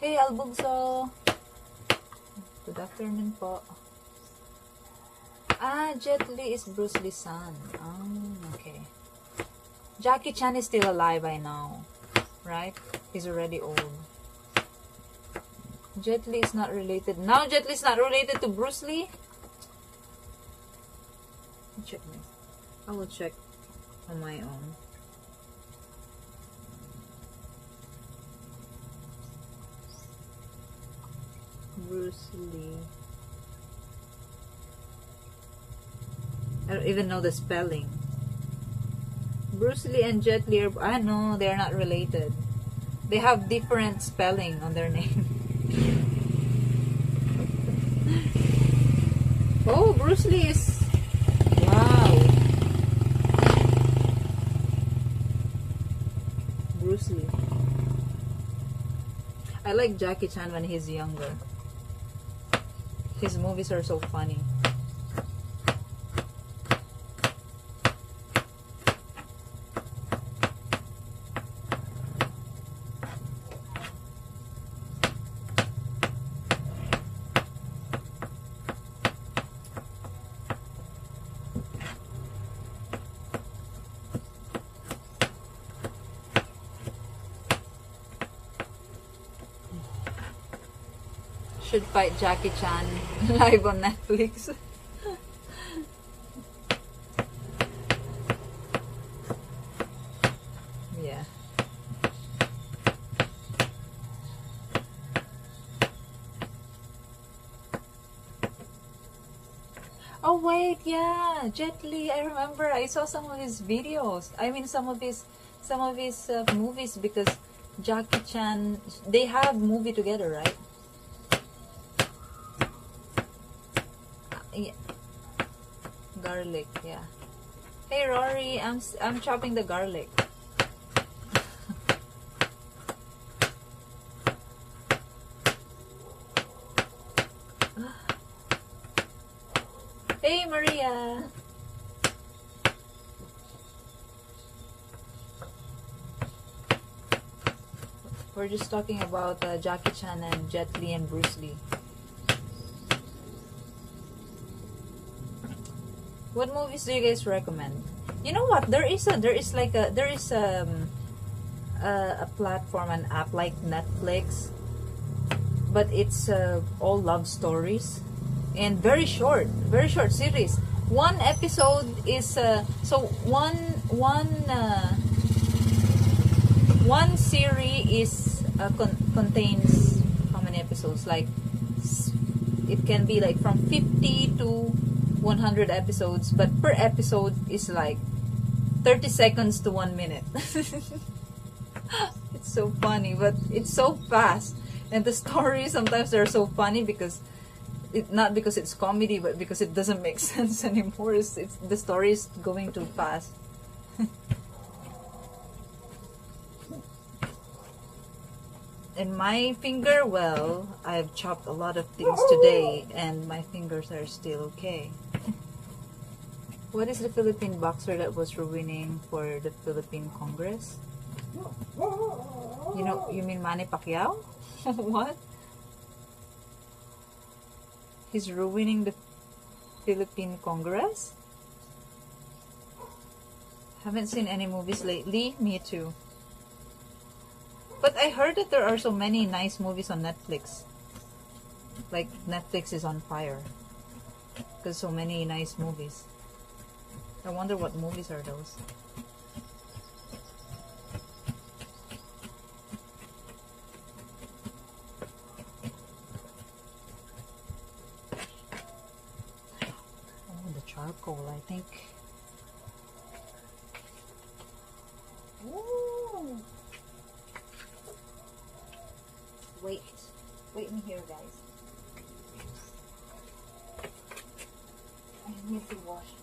Hey, Albugso! Good afternoon po. Ah, Jet Li is Bruce Lee's son. Oh, okay. Jackie Chan is still alive by now, right? He's already old. Jet Li is not related. Now Jet Li is not related to Bruce Lee? Check me. I will check on my own. Bruce Lee. I don't even know the spelling. Bruce Lee and Jet Li are, I know they're not related. They have different spelling on their name. Oh, Bruce Lee is, wow. Bruce Lee. I like Jackie Chan when he's younger. His movies are so funny. Should fight Jackie Chan live on Netflix. Yeah. Oh wait, yeah, Jet Li. I remember I saw some of his videos. I mean, some of his movies, because Jackie Chan, they have movie together, right? Yeah. Garlic, yeah. Hey Rory, I'm chopping the garlic. Hey Maria. We're just talking about Jackie Chan and Jet Li and Bruce Lee. What movies do you guys recommend? You know what? There is a platform, an app like Netflix, but it's all love stories and very short series. One episode is one series is contains how many episodes? Like it can be like from 50 to 100 episodes, but per episode is like 30 seconds to 1 minute. It's so funny, but it's so fast, and the stories sometimes they're so funny because not because it's comedy, but because it doesn't make sense anymore. It's the story is going too fast. And my finger, well, I've chopped a lot of things today and my fingers are still okay. What is the Philippine boxer that was ruining for the Philippine Congress? You know, you mean Manny Pacquiao? What? He's ruining the Philippine Congress? Haven't seen any movies lately. Me too. But I heard that there are so many nice movies on Netflix. Like Netflix is on fire. Because so many nice movies. I wonder what movies are those. Oh, the charcoal, I think. Ooh. Wait me here, guys. I need to wash.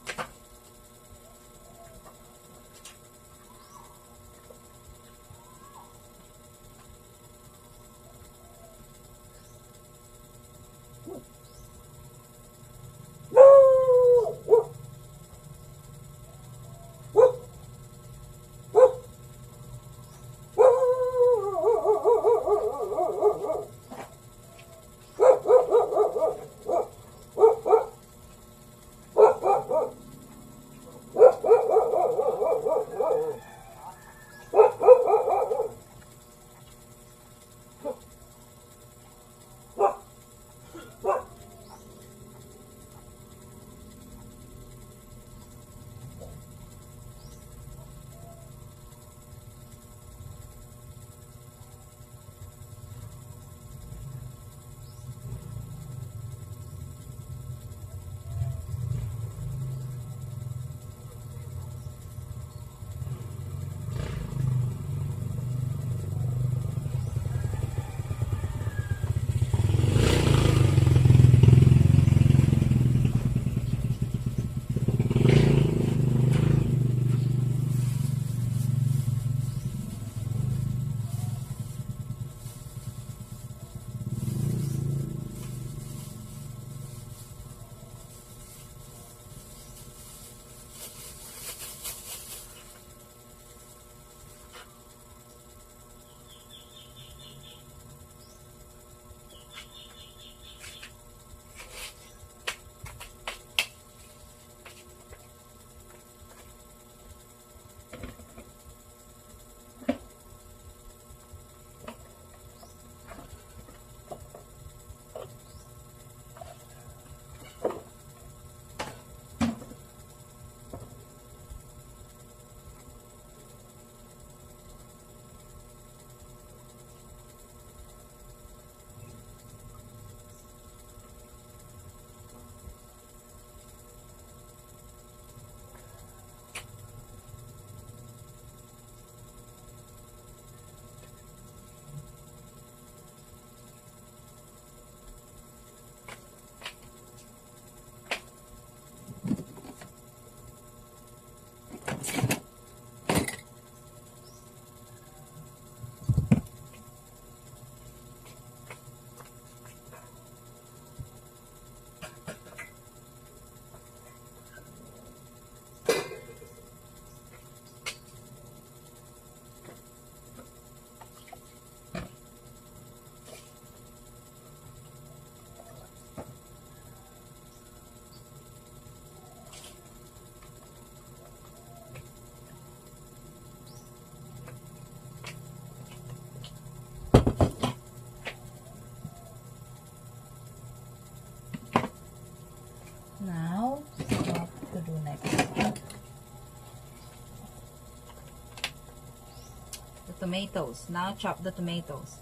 The tomatoes. Now chop the tomatoes.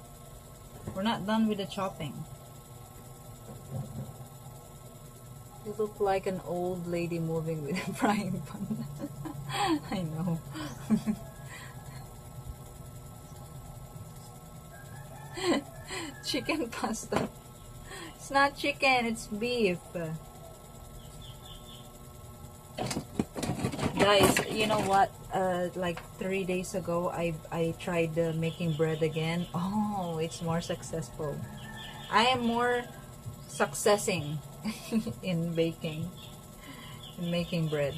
We're not done with the chopping. You look like an old lady moving with a frying pan. I know. Chicken pasta. It's not chicken, it's beef. Guys, you know what? Like 3 days ago, I tried making bread again. Oh, it's more successful. I am more successing in baking, in making bread.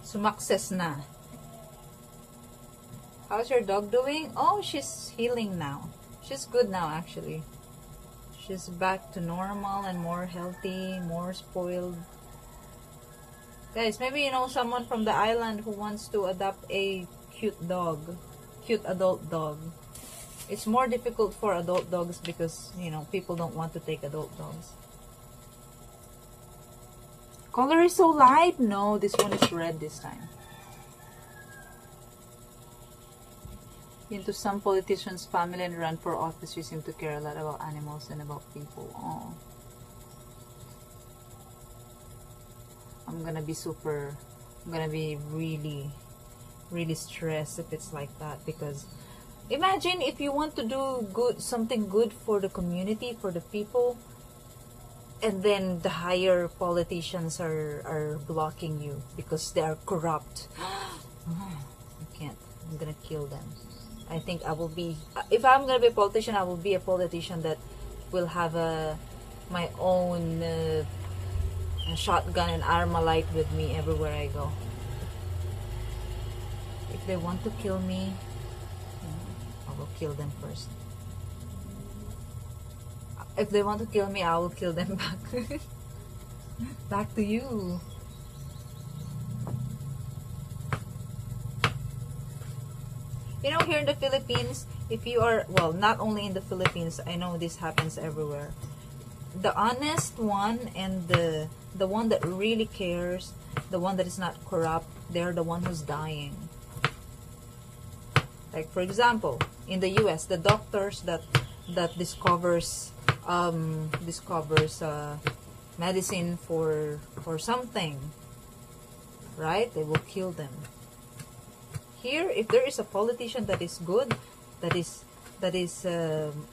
Sumakses na. How's your dog doing? Oh, she's healing now. She's good now, actually. She's back to normal and more healthy, more spoiled. Guys, maybe you know someone from the island who wants to adopt a cute dog, cute adult dog. It's more difficult for adult dogs because, you know, people don't want to take adult dogs. Color is so light. No, this one is red this time. Into some politicians' family and run for office, you seem to care a lot about animals and about people. Oh. I'm gonna be really stressed if it's like that, because imagine if you want to do something good for the community, for the people, and then the higher politicians are blocking you because they are corrupt. I can't. I'm gonna kill them. I think I will be, if I'm gonna be a politician, I will be a politician that will have my own shotgun and Armalite with me everywhere I go. If they want to kill me, I will kill them first. If they want to kill me, I will kill them back. Back to you. You know, here in the Philippines, if you are, well, not only in the Philippines, I know this happens everywhere. The honest one and the one that really cares, the one that is not corrupt, they're the one who's dying. Like, for example, in the US, the doctors that discovers medicine for something, right? They will kill them. Here, if there is a politician that is good, that is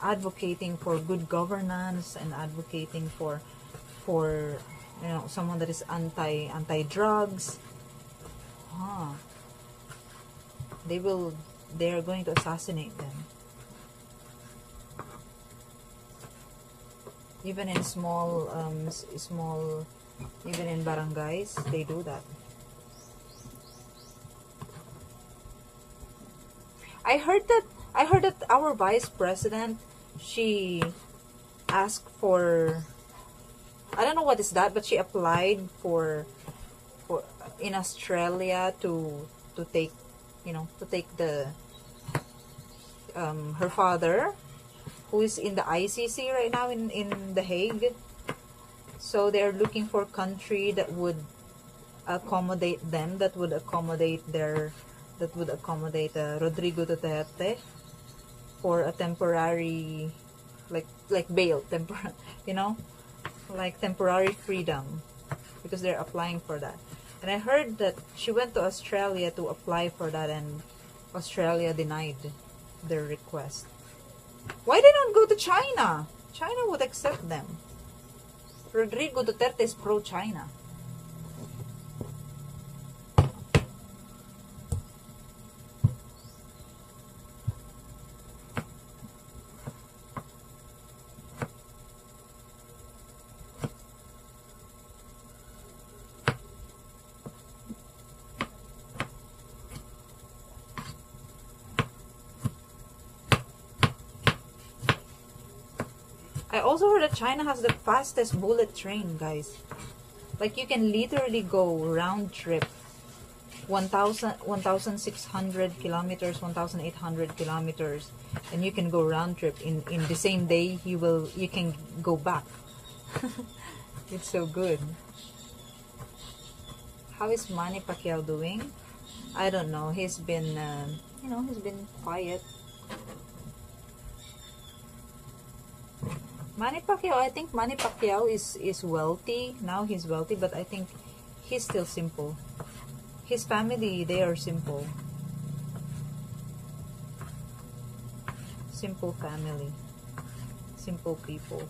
advocating for good governance and advocating for you know, someone that is anti drugs, they are going to assassinate them. Even in small even in barangays, they do that. I heard that our vice president, she asked for, I don't know what is that, but she applied for in Australia to take, you know, to take the her father, who is in the ICC right now in The Hague. So they're looking for a country that would accommodate them, that would accommodate Rodrigo Duterte for a temporary, like bail, you know, like temporary freedom, because they're applying for that. And I heard that she went to Australia to apply for that, and Australia denied their request. Why they don't go to China? China would accept them. Rodrigo Duterte is pro-China. I also heard that China has the fastest bullet train, guys. Like, you can literally go round trip 1,600 kilometers, 1,800 kilometers, and you can go round trip in the same day. You can go back. It's so good. How is Manny Pacquiao doing? I don't know. He's been, he's been quiet. Manny Pacquiao, I think Manny Pacquiao is wealthy. Now he's wealthy, but I think he's still simple. His family, they are simple. Simple family. Simple people.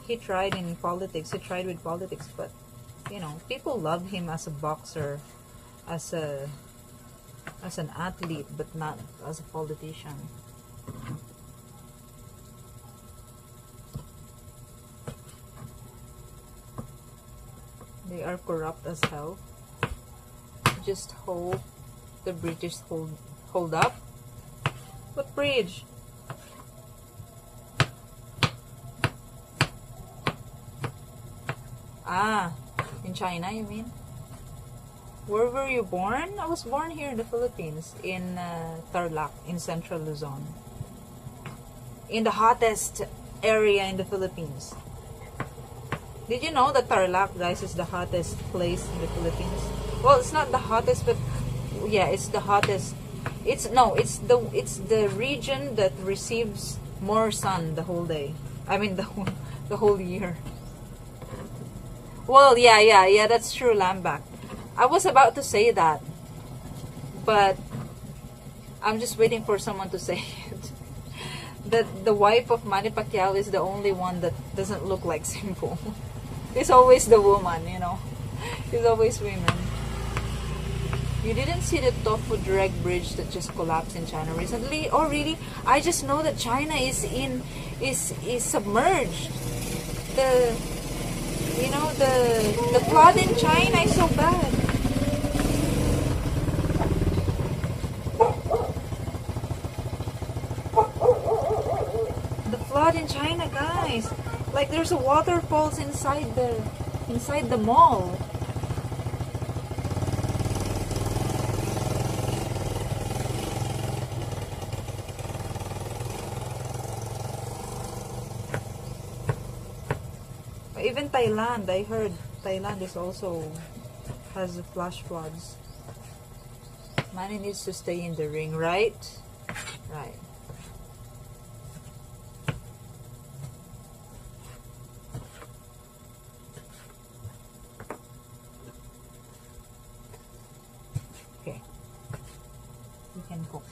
He tried in politics. He tried with politics, but people love him as a boxer, as an athlete, but not as a politician. They are corrupt as hell. Just hope the bridges hold up. What bridge? Ah, in China, you mean? Where were you born? I was born here in the Philippines, in Tarlac, in Central Luzon. In the hottest area in the Philippines. Did you know that Tarlac, guys, is the hottest place in the Philippines? Well, it's not the hottest, but yeah, it's the hottest. It's the region that receives more sun the whole day. I mean the whole year. Well, yeah, that's true, Lambak. I was about to say that, but I'm just waiting for someone to say it. That the wife of Manny Pacquiao is the only one that doesn't look like simple. It's always the woman, It's always women. You didn't see the Tofu direct bridge that just collapsed in China recently? Oh, really? I just know that China is submerged. The flood in China is so bad. The flood in China, guys. Like there's a waterfalls inside the mall. Even Thailand, I heard Thailand has flash floods. Manny needs to stay in the ring, right? Right. Okay. We can cook.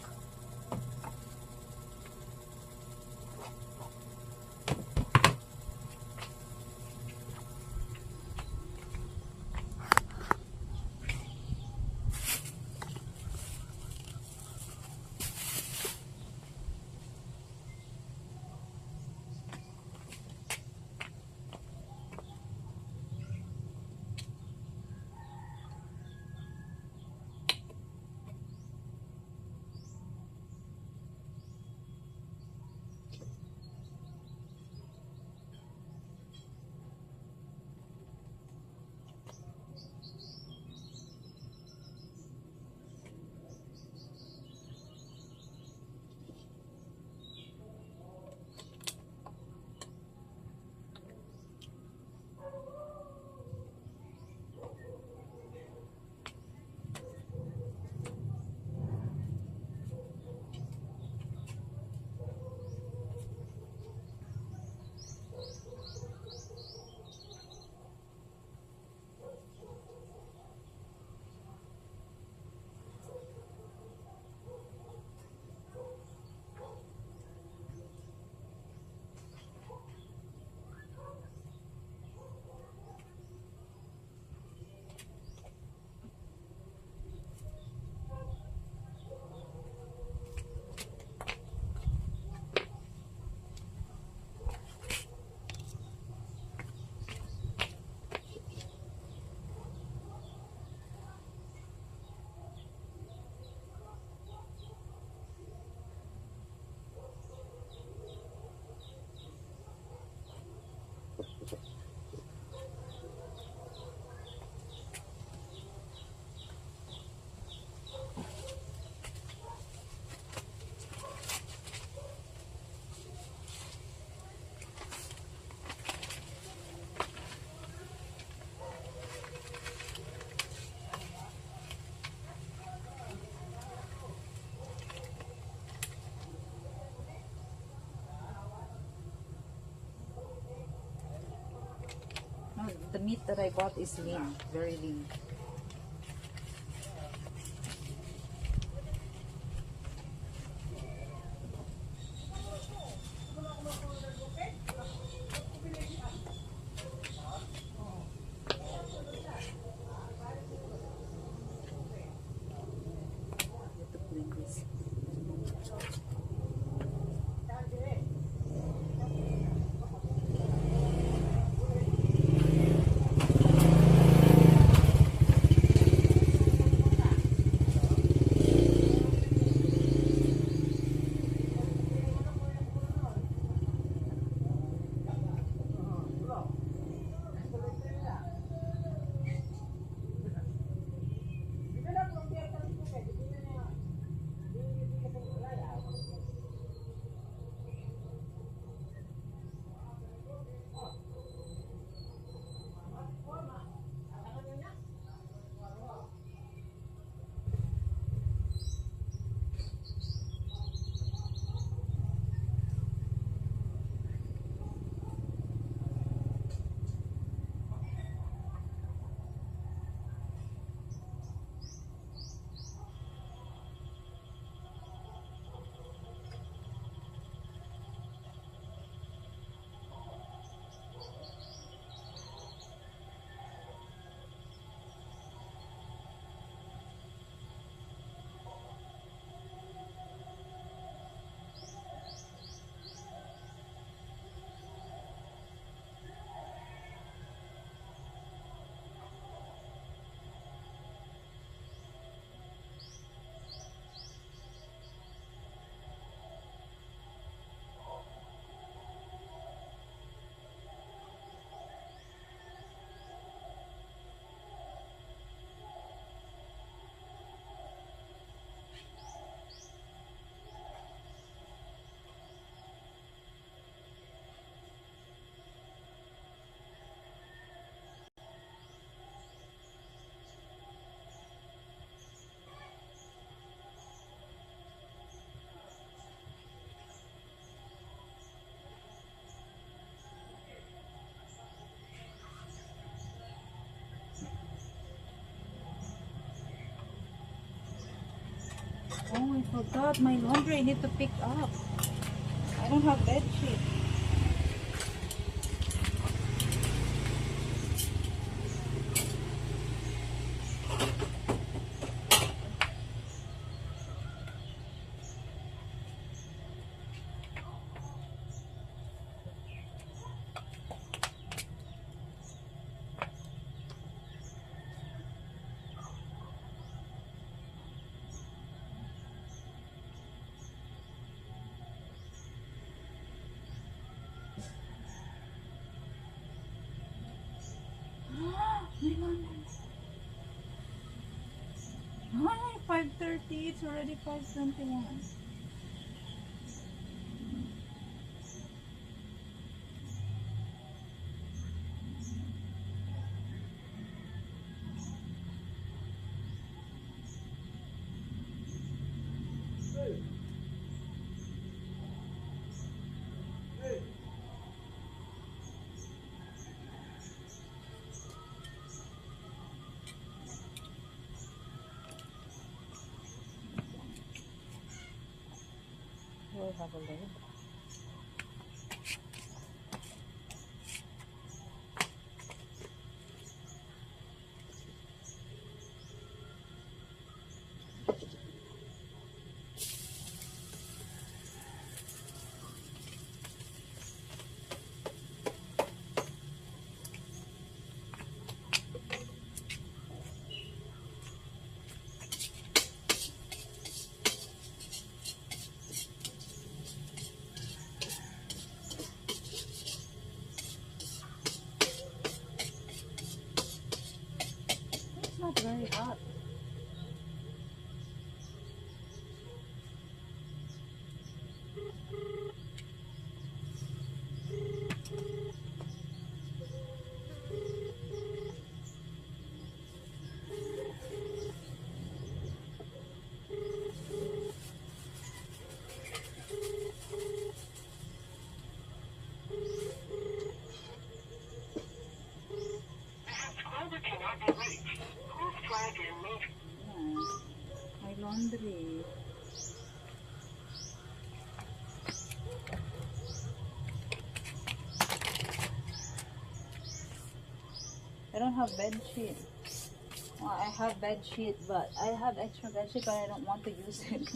the meat that I bought is lean, very lean. To clean this. Oh, I forgot my laundry. I need to pick up. I don't have bed sheet. My laundry. Hi, 5:30. It's already 5:21. Do I have a lid? It's not very hot. Laundry. I don't have bed sheet. Well, I have bed sheet, but I have extra bed sheet, but I don't want to use it.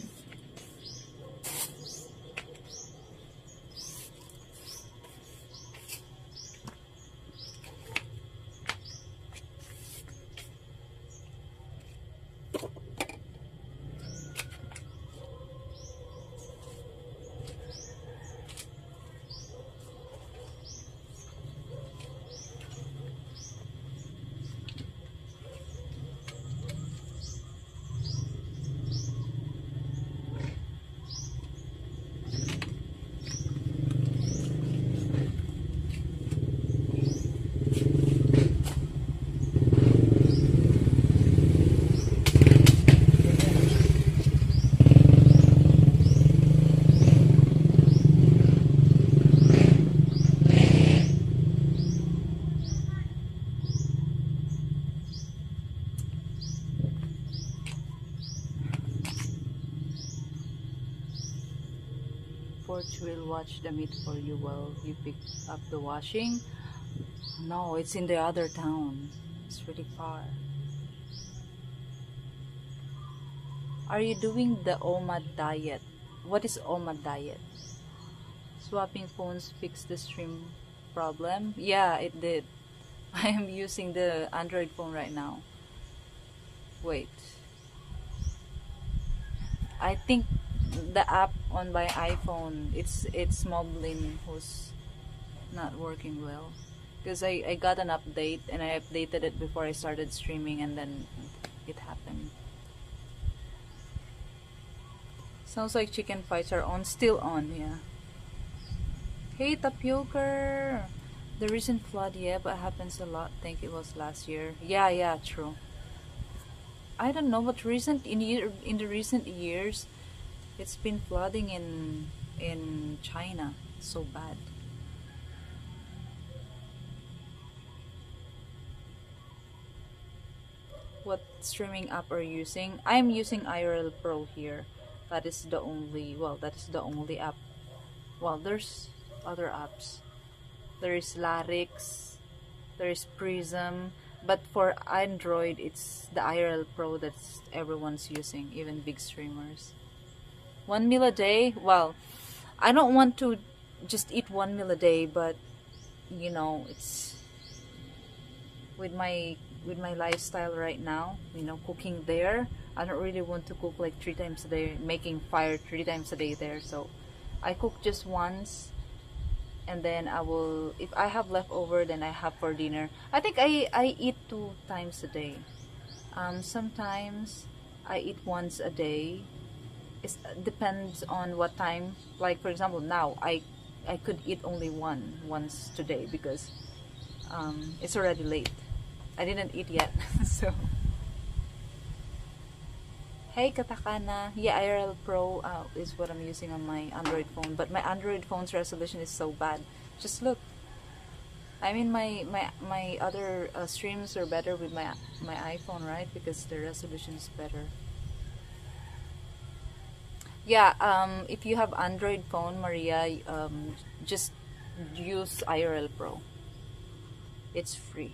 Porch will watch the meat for you while you pick up the washing. No, it's in the other town. It's really far. Are you doing the OMAD diet? What is OMAD diet? Swapping phones fixed the stream problem? Yeah, it did. I am using the Android phone right now. Wait. I think the app on my iPhone, it's Moblin who's not working well. Because I got an update and I updated it before I started streaming and then it happened. Sounds like chicken fights are on. Still on, yeah. Hey, Tapioca! The recent flood, yeah, but happens a lot. Think it was last year. Yeah, true. I don't know, but in the recent years, it's been flooding in China. So bad. What streaming app are you using? I'm using IRL Pro here. That is the only app. Well, there's other apps. There is Larix, there is Prism, but for Android, it's the IRL Pro that's everyone's using, even big streamers. 1 meal a day? Well, I don't want to just eat 1 meal a day, but you know, it's with my lifestyle right now, you know, cooking there, I don't really want to cook like 3 times a day, making fire 3 times a day there. So I cook just once, and then I will, if I have leftover, then I have for dinner. I think I eat 2 times a day. Sometimes I eat once a day. It depends on what time. Like for example, now I could eat only once today because it's already late. I didn't eat yet. So hey Katakana, yeah, IRL Pro is what I'm using on my Android phone, but my Android phone's resolution is so bad. Just look. I mean, my other streams are better with my iPhone, right? Because the resolution is better. Yeah, if you have Android phone, Maria, just use IRL Pro. It's free.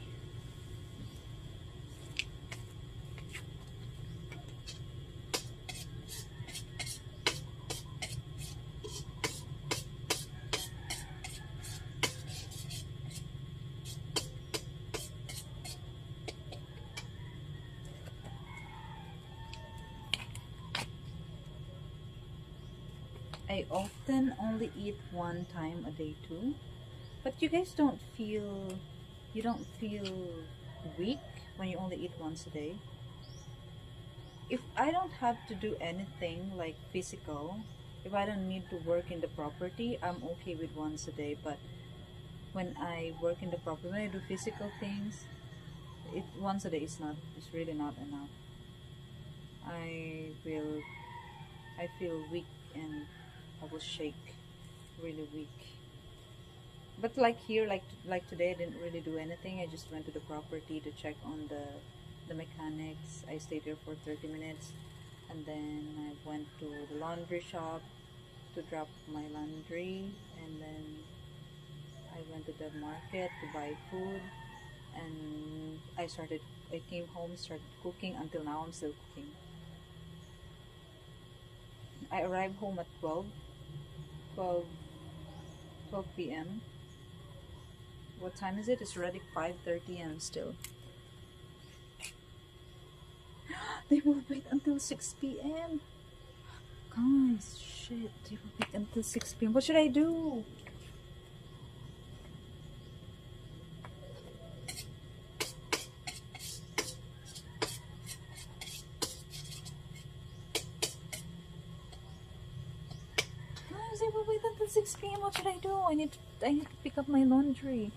I often only eat 1 time a day too. But you guys don't feel weak when you only eat once a day? If I don't have to do anything like physical, if I don't need to work in the property, I'm okay with once a day. But when I work in the property, when I do physical things, once a day is really not enough. I feel weak and I will shake, really weak. But like here, like today, I didn't really do anything. I just went to the property to check on the mechanics. I stayed there for 30 minutes, and then I went to the laundry shop to drop my laundry, and then I went to the market to buy food, and I came home, started cooking. Until now I'm still cooking. I arrived home at 12 p.m. What time is it? It's already 5:30 and I'm still. They will wait until 6 p.m. Guys, shit, they will wait until 6 p.m. What should I do? Guys, they will wait until 6 p.m. What should I do? I need to pick up my laundry.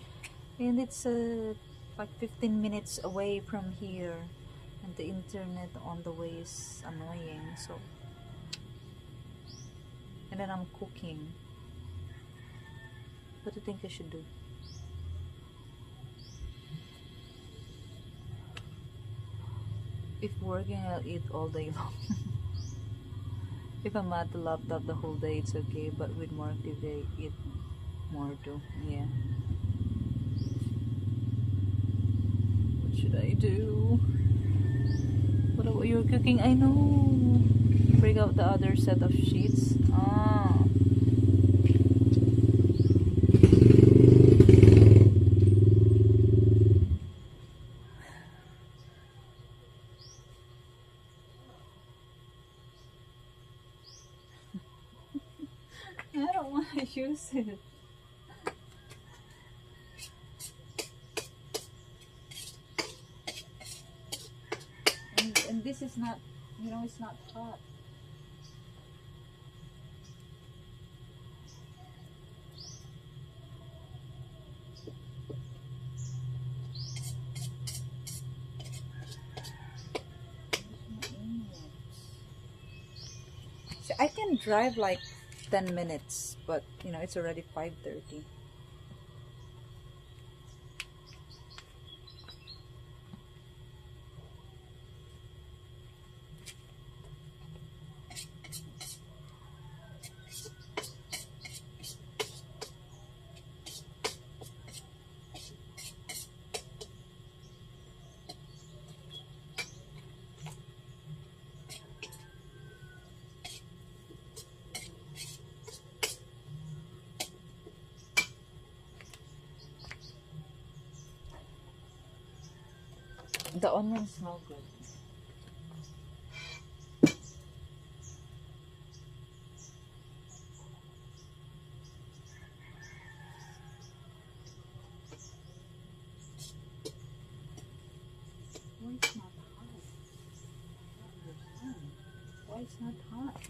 And it's like 15 minutes away from here. And the internet on the way is annoying, so. And then I'm cooking. What do you think I should do? If working, I'll eat all day long. If I'm at the laptop the whole day, it's okay. But with work, if I eat more too, yeah. What should I do? What about your cooking? I know. Break out the other set of sheets. Ah. I don't want to use it. And this is not, it's not hot. So I can drive like 10 minutes, but it's already 5:30. The onions smell good. Why it's not hot? Why it's not hot?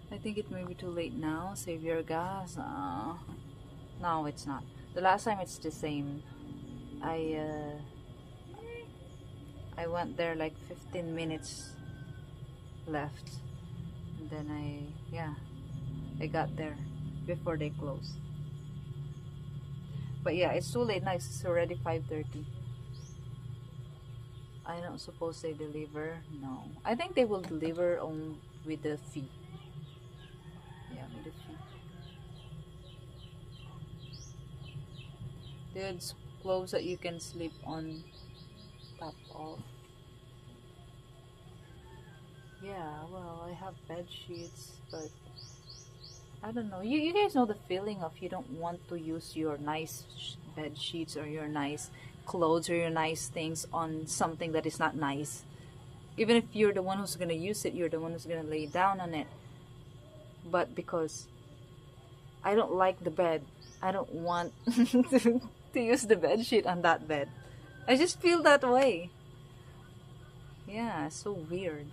I think it may be too late now. Save your gas. No, it's not. The last time it's the same. I went there like 15 minutes left, and then I got there before they closed. But yeah, it's too late now. It's already 5:30. I don't suppose they deliver. No, I think they will deliver on with the fee. Yeah, with the fee. There's clothes that you can sleep on top of. Yeah, well, I have bed sheets, but I don't know. You guys know the feeling of you don't want to use your nice bed sheets or your nice clothes or your nice things on something that is not nice. Even if you're the one who's gonna use it, you're the one who's gonna lay down on it. But because I don't like the bed, I don't want to use the bed sheet on that bed. I just feel that way. Yeah, so weird.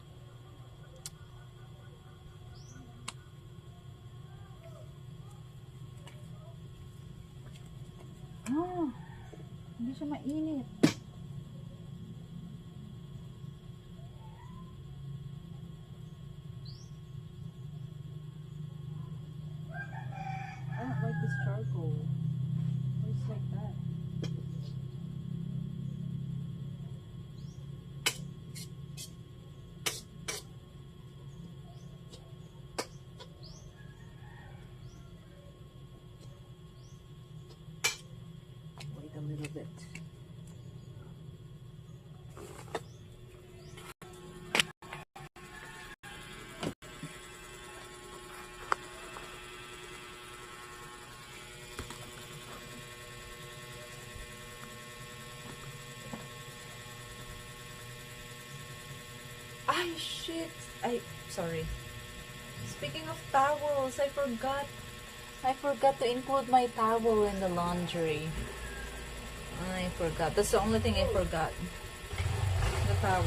Ah, hindi siya mainit. I don't like this charcoal. It's like that. Wait a little bit. Ay, shit. Sorry. Speaking of towels, I forgot. I forgot to include my towel in the laundry. I forgot. That's the only thing I forgot. The towel.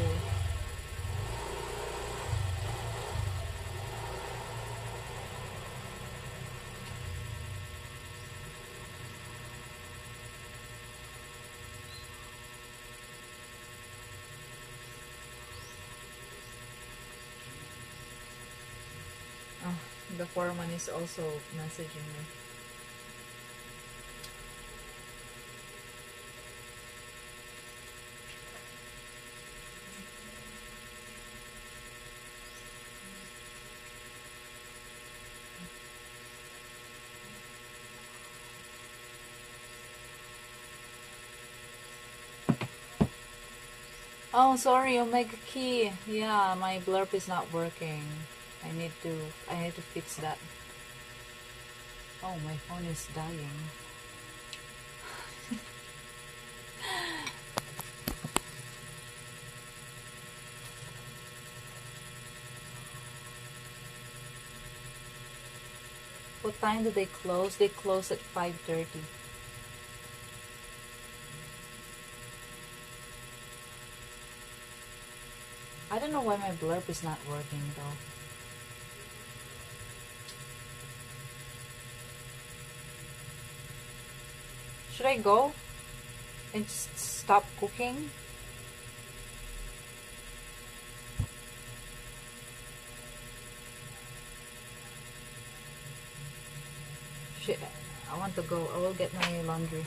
Oh, the foreman is also messaging me. Oh, sorry, Omega Key. Yeah, my blurb is not working. I need to fix that. Oh, my phone is dying. What time do they close? They close at 5:30. I don't know why my blurb is not working though. Should I go and just stop cooking? Shit, I want to go. I will get my laundry.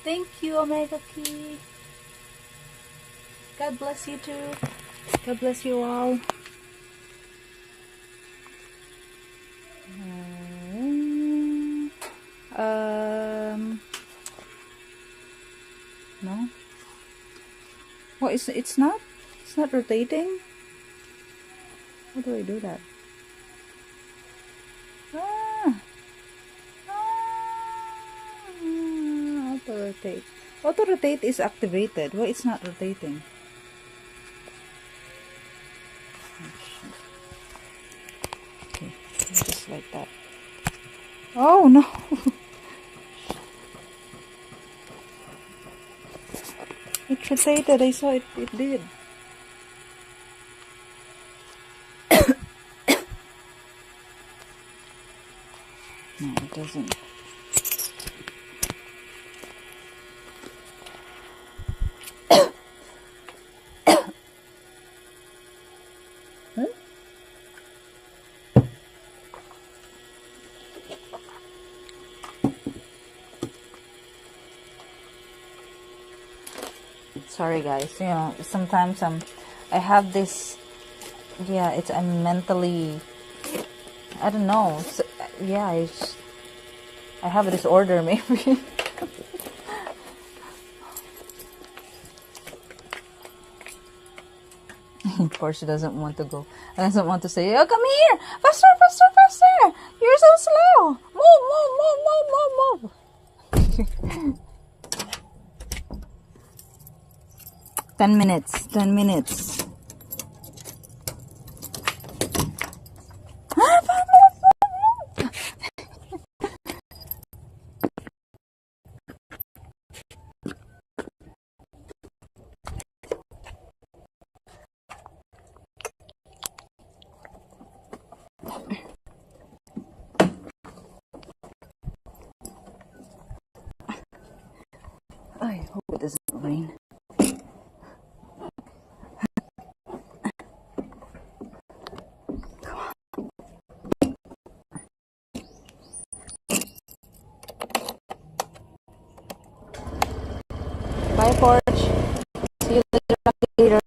Thank you, Omega Key. God bless you too. God bless you all. No. What is it's not? It's not rotating? How do I do that? Ah. Auto rotate. Auto rotate is activated. Why it's not rotating? Okay, just like that. Oh no! It rotated. I saw it. It did. No, it doesn't. Sorry guys, you know, sometimes I have this, yeah, I'm mentally, I don't know, so, yeah, I have a disorder maybe. Porch doesn't want to go, doesn't want to say, oh, come here, faster, faster, faster, you're so slow, move, move, move, move, move, move. 10 minutes, 10 minutes. I hope it doesn't rain. Bye, Porch. See you later.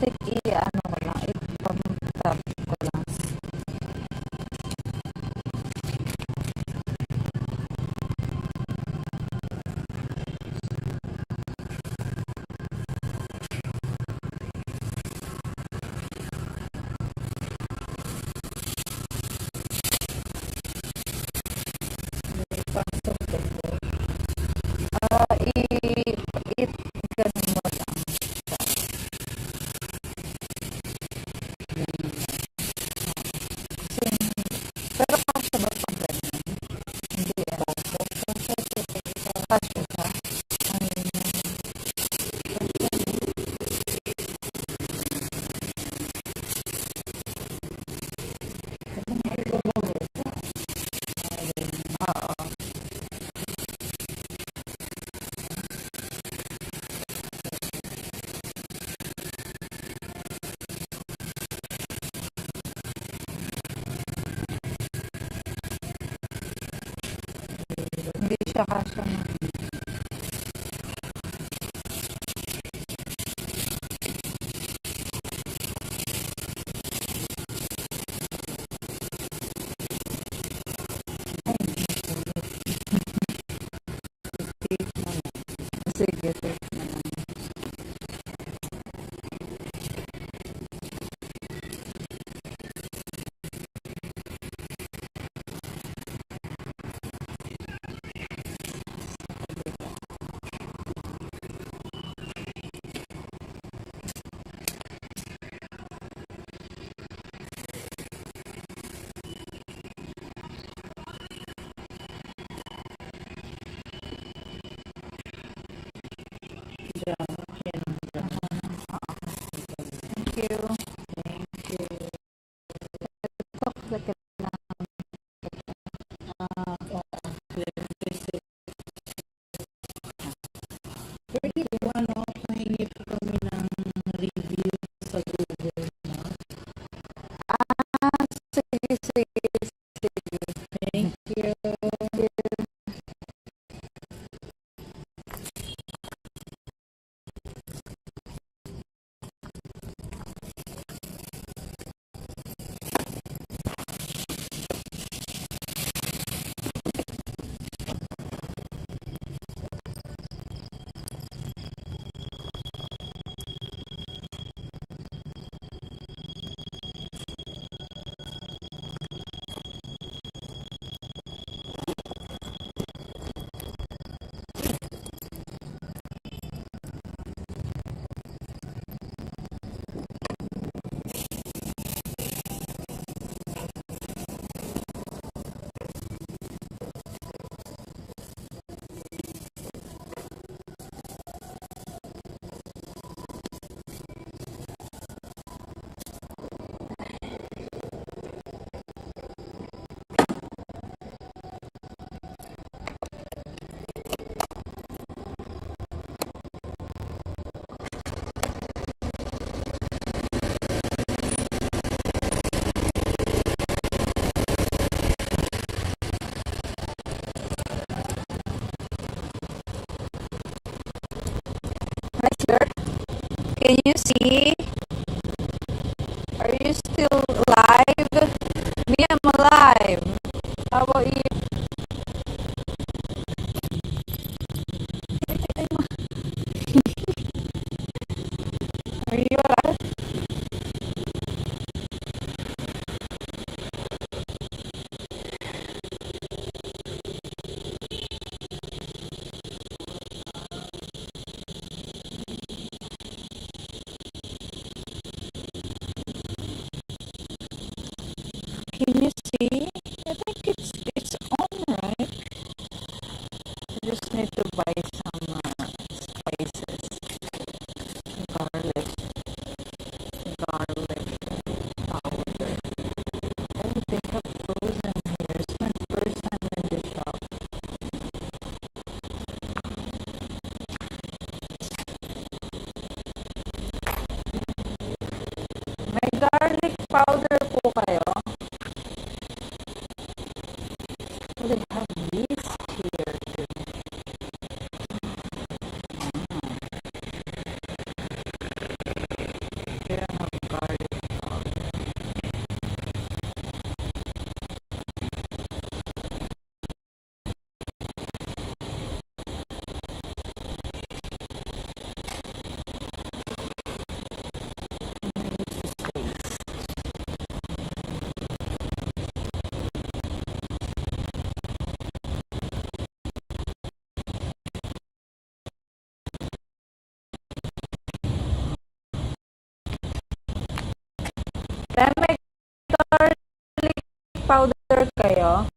think i-ano ko lang, ipam-tap ko lang. Pasok ko po. Ganun mo lang. Kasi, pero kasya ba pag ganun? Hindi yan. Kasya ka? Oo. Hindi siya kasya na. Sige, take na lang. Thank you. Talk like a Mahingi po kami ng review sa Google. sige. Thank you. Can you see? Are you still alive? Me, I'm alive. How about you? Are you alive? Can you see? I think it's on, right? I just need to buy some spices, garlic powder. Oh, they have frozen here. It's my first time in the shop. May garlic powder po kayo? Oh, they have this here too. Here. Then may garlic powder kayo.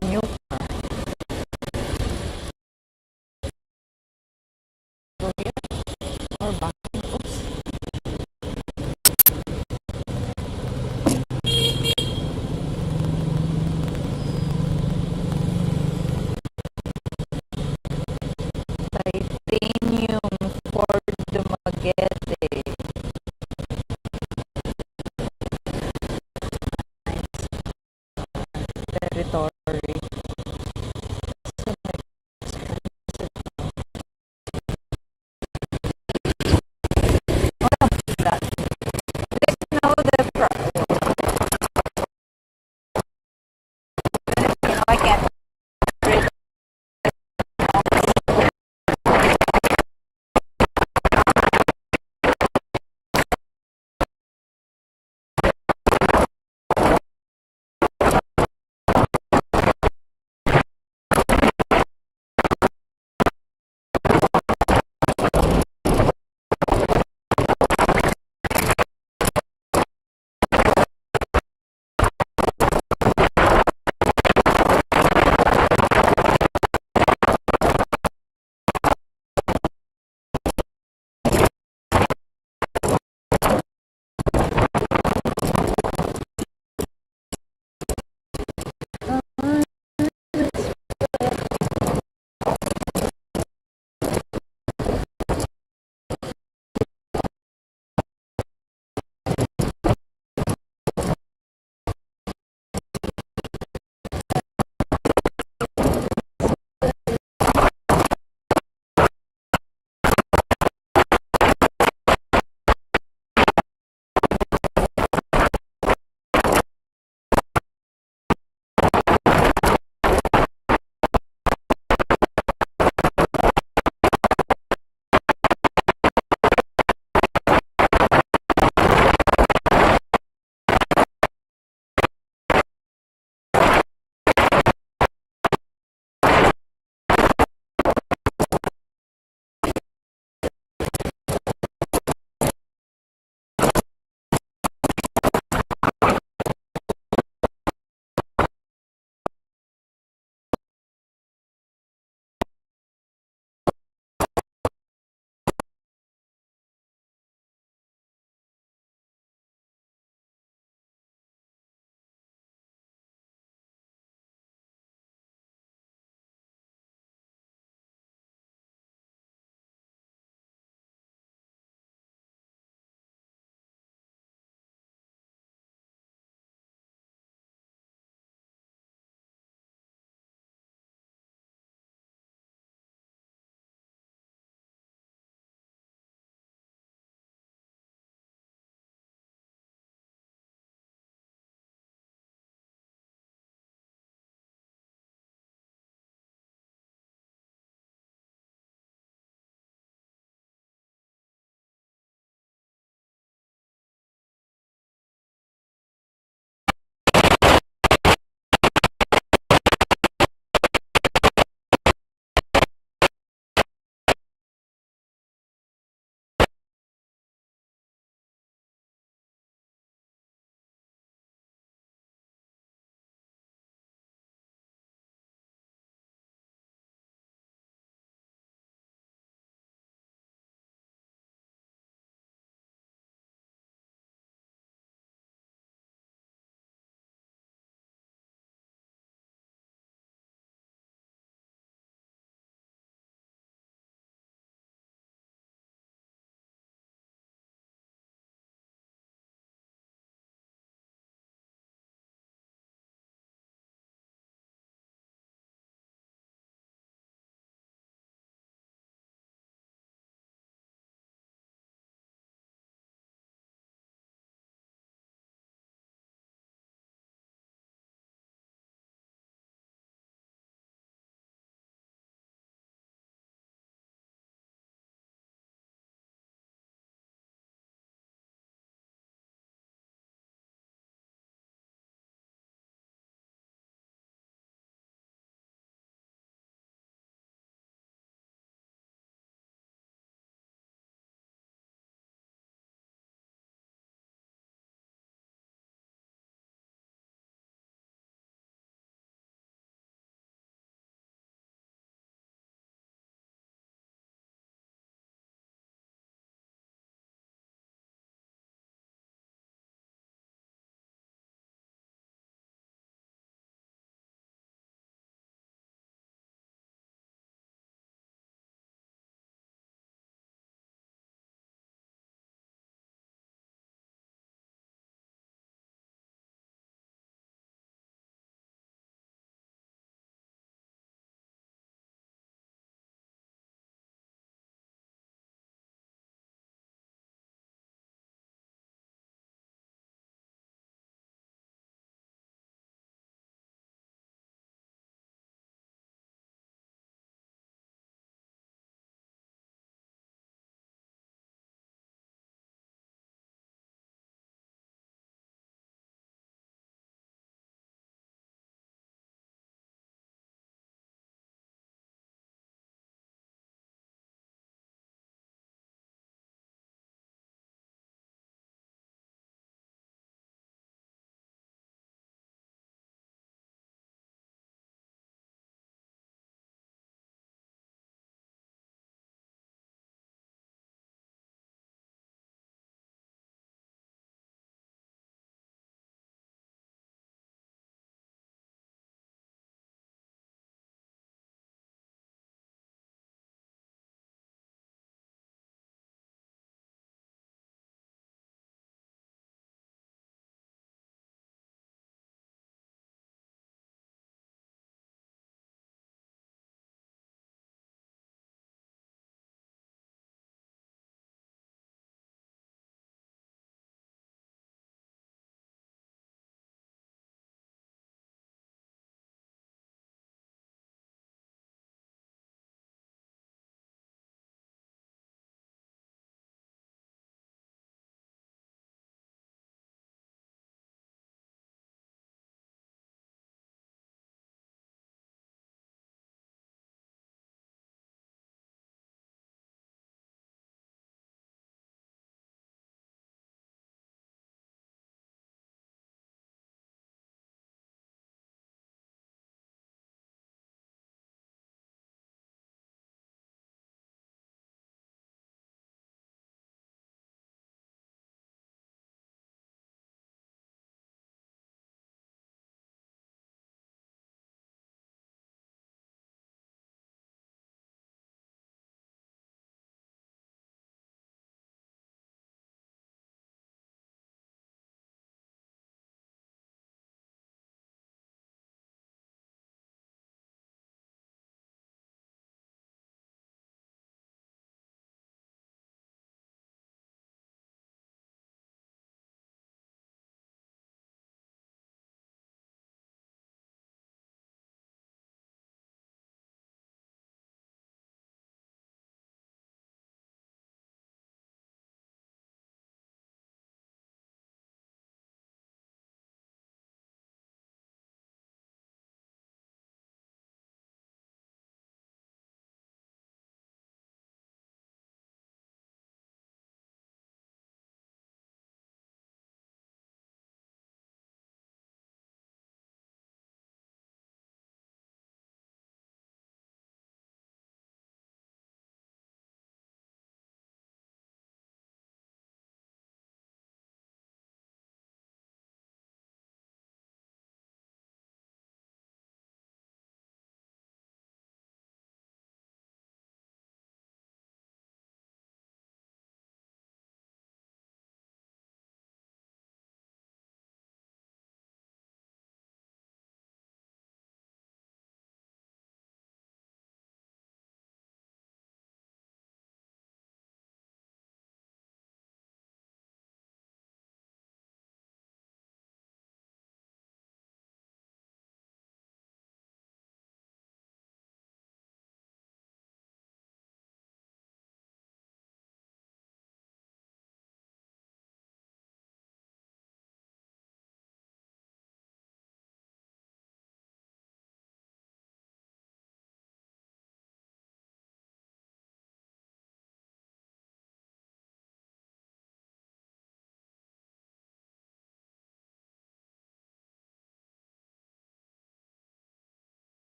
New go here or back. Oops. Titanium Ford Dumaguete. Territory. That. Know the I can't read.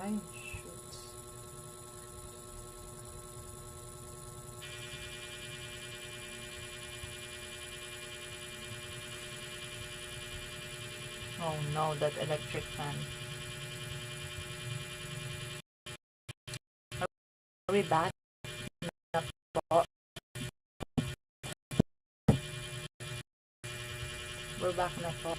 Ay, shoot. Oh no, that electric fan. Are we back na po? We're back na po.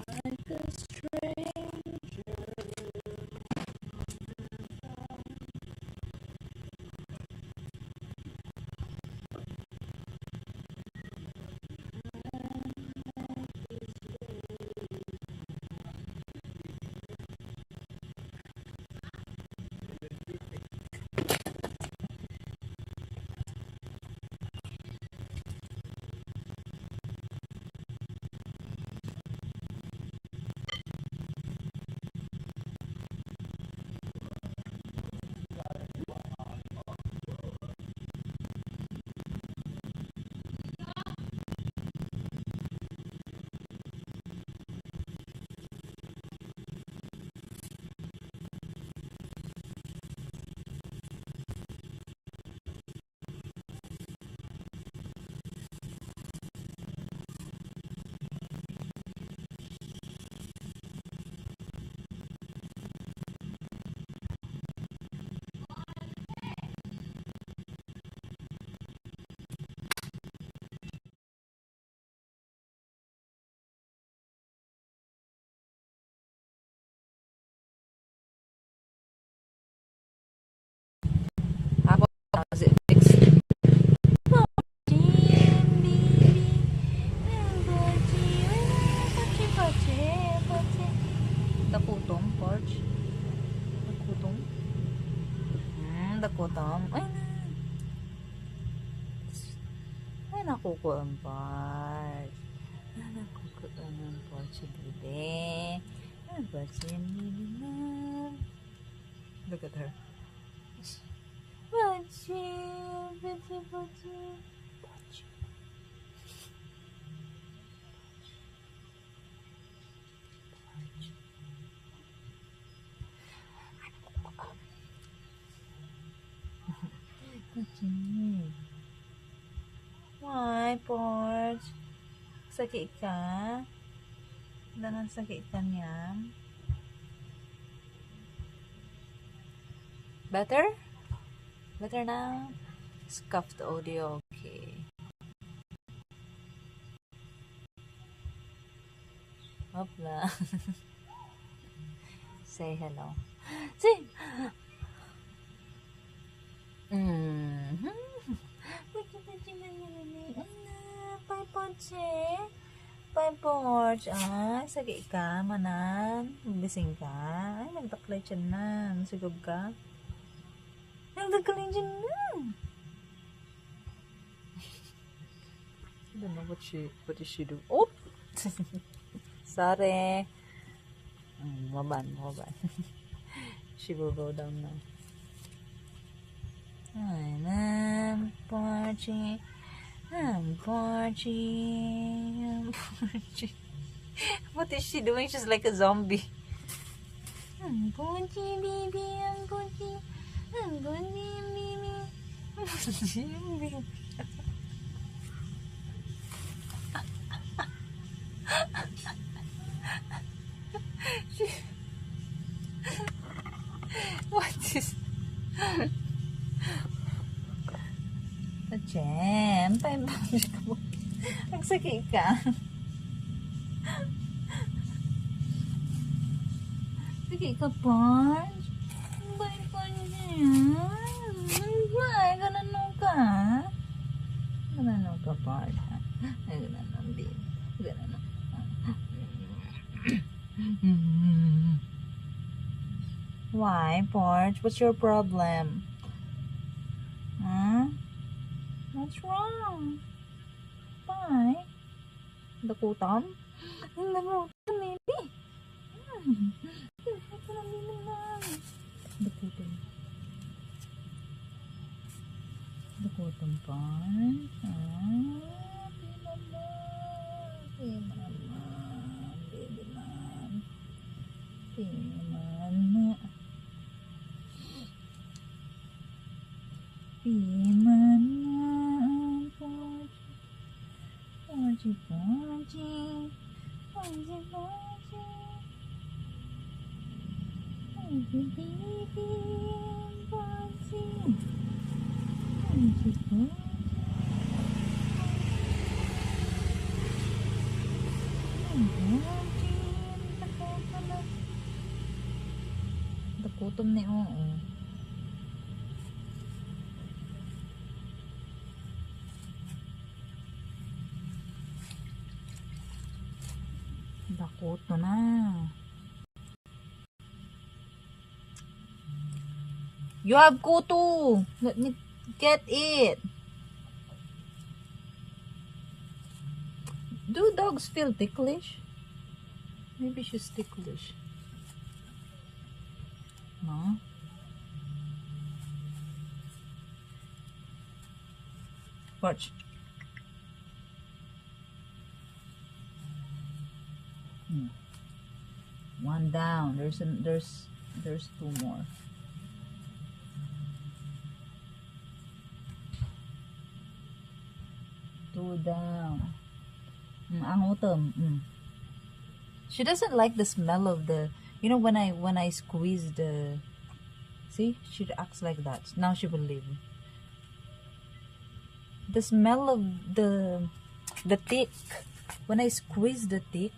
Like a stranger. How about is it fixed? Dakutong, Porch. Dakutong. Dakutong. Ay, nakuko ang Porch. Ay, nakuko ang Porch, bebe. Ay, Porch, yan, baby. Look at her. Porch, Porch, Porch. Porch. Why, Porch? Sakit ka? Danang sakit ka niyan? Better? Better now? Scuffed audio, okay. Hopla. Say hello. Say. Bye, Porch. Bye, Porch. Ay, sagi ka, manan. Gising ka. Ay, nagtaklay dyan na. Sigog ka. Nagtaklay dyan na. I don't know what did she do. Oh! Sorry. Maban. She will go down now. I'm Porchy. What is she doing? She's like a zombie. I'm Porchy, baby. I'm Porchy, baby. What is... Jem, nagsakit ka. Sakit ka, Porch? Bye, Porch. Bye, ganano ka? Ganano ka, Porch? Ganano, babe. Ganano. Why, Porch? What's your problem? Huh? What's wrong? Why? Dakutan? Dakutan, baby. Dakutan. Dakutan, Porch. Baby man. Dakutom ni oo. Dakuto na. You have kuto. Let me get it. Do dogs feel ticklish? Maybe she's ticklish. No? Watch. One down. There's two more. Two down. Ang utom. She doesn't like the smell of the, you know, when I squeeze the, see, she acts like that. Now she will leave. The smell of the tick. When I squeeze the tick,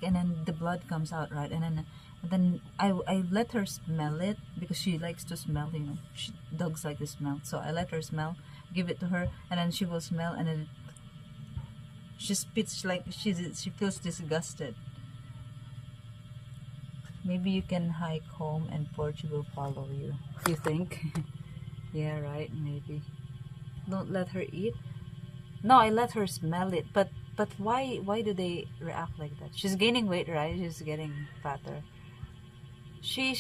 and then the blood comes out, right? And then I let her smell it because she likes to smell, you know. Dogs like to smell, so I let her smell, give it to her, and then she will smell, and then she spits like she feels disgusted. Maybe you can hike home and Porch will follow you. You think? Yeah, right. Maybe. Don't let her eat. No, I let her smell it. But why do they react like that? She's gaining weight, right? She's getting fatter. She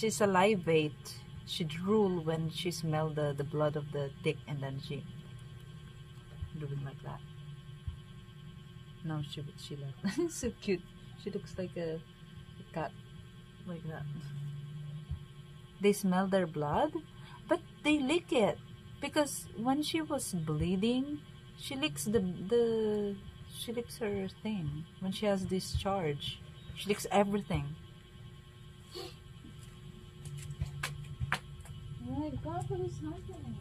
salivate. She drool when she smell the blood of the tick, and then she doing like that. No, she left. So cute. She looks like a cat, like that. They smell their blood, but they lick it because when she was bleeding, she licks she licks her thing. When she has discharge, she licks everything. Oh my God, what is happening?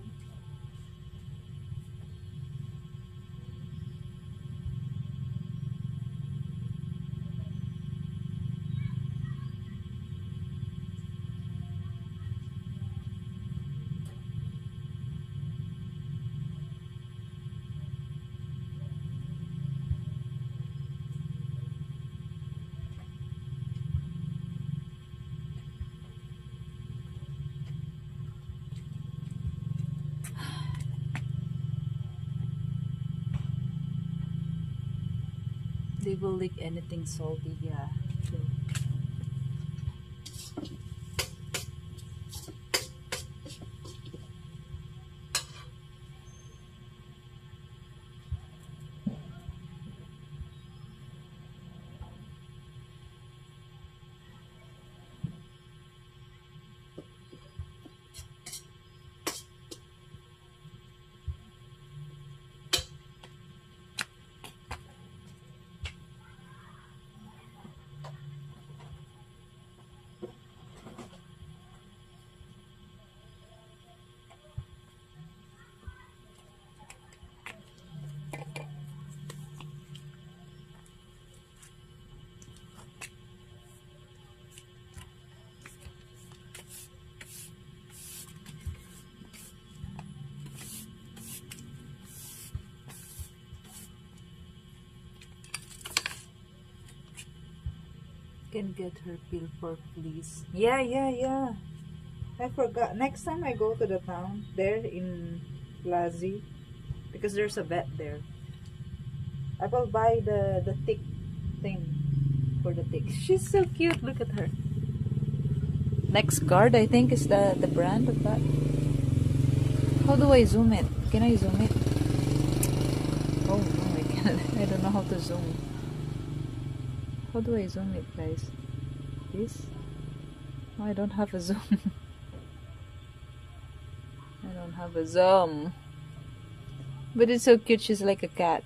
They will lick anything salty, yeah. Can get her pill for fleas. Yeah. I forgot. Next time I go to the town there in Lazi, because there's a vet there, I will buy the tick thing for the tick. She's so cute. Look at her. Next Guard, I think, is the brand of that. How do I zoom it? Can I zoom it? Oh no, I can't. I don't know how to zoom. How do I zoom it, guys? This? Oh, I don't have a zoom. I don't have a zoom. But it's so cute. She's like a cat.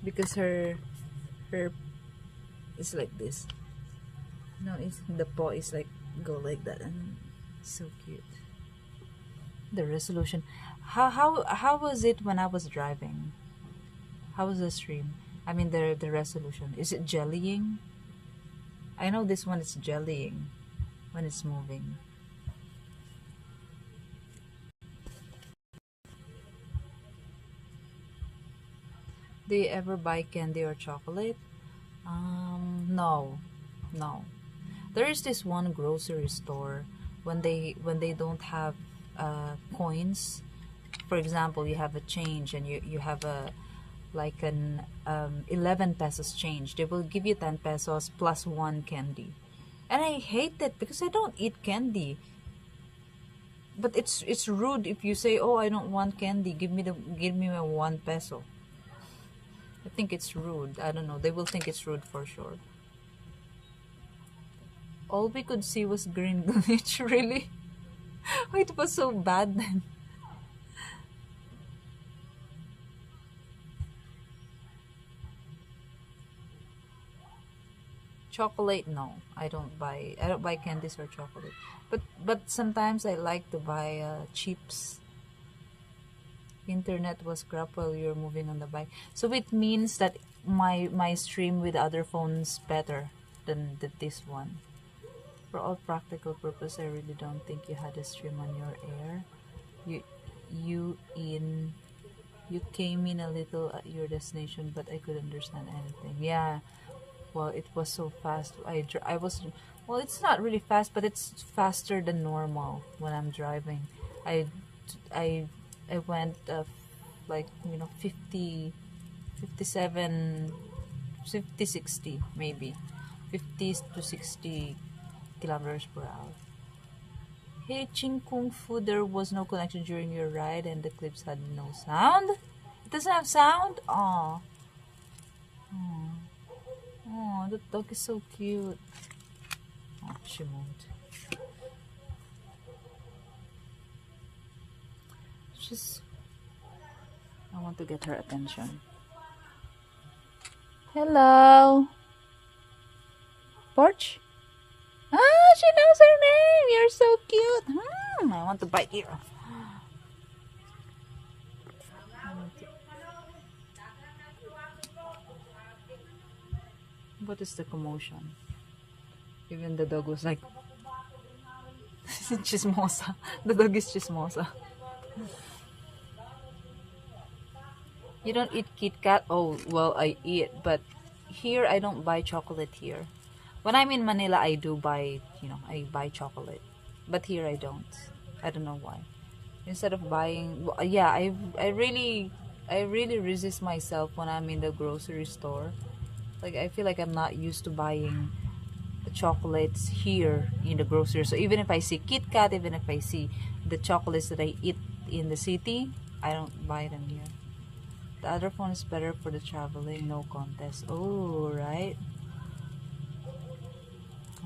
Because her is like this. No, it's the paw is like go like that, and so cute. The resolution. How was it when I was driving? How was the stream? I mean the resolution. Is it jellying? I know this one is jellying when it's moving. Do you ever buy candy or chocolate? No. There is this one grocery store when they don't have coins. For example, you have a change and you have a like an 11 pesos change. They will give you 10 pesos plus one candy, and I hate that because I don't eat candy. But it's rude if you say, "Oh, I don't want candy. Give me my 1 peso." I think it's rude. I don't know. They will think it's rude for sure. All we could see was green glitch. Really? It was so bad then. Chocolate, no. I don't buy candies or chocolate. But sometimes I like to buy chips. Internet was crap while you're moving on the bike. So it means that my stream with other phones better than this one. For all practical purpose, I really don't think you had a stream on your air. You came in a little at your destination, but I could understand anything. Yeah. Well, it was so fast. I was, well, it's not really fast, but it's faster than normal when I'm driving. I I I went like 50, 57, 50, 60 maybe, 50 to 60 kilometers per hour. Hey, Ching Kung Fu, there was no connection during your ride and the clips had no sound? It doesn't have sound? Aw. Oh, the dog is so cute. Oh, she moved. I want to get her attention. Hello. Porch? Ah, she knows her name. You're so cute. I want to bite you. What is the commotion? Even the dog was like, chismosa. The dog is chismosa. You don't eat Kit Kat? Oh, well, I eat, but here I don't buy chocolate here. When I'm in Manila, I do buy, I buy chocolate. But here I don't. I don't know why. Instead of buying, yeah, I really I really resist myself when I'm in the grocery store. Like I feel like I'm not used to buying chocolates here in the grocery. So even if I see Kit Kat, even if I see the chocolates that I eat in the city, I don't buy them here. The other phone is better for the traveling, no contest. Oh, right.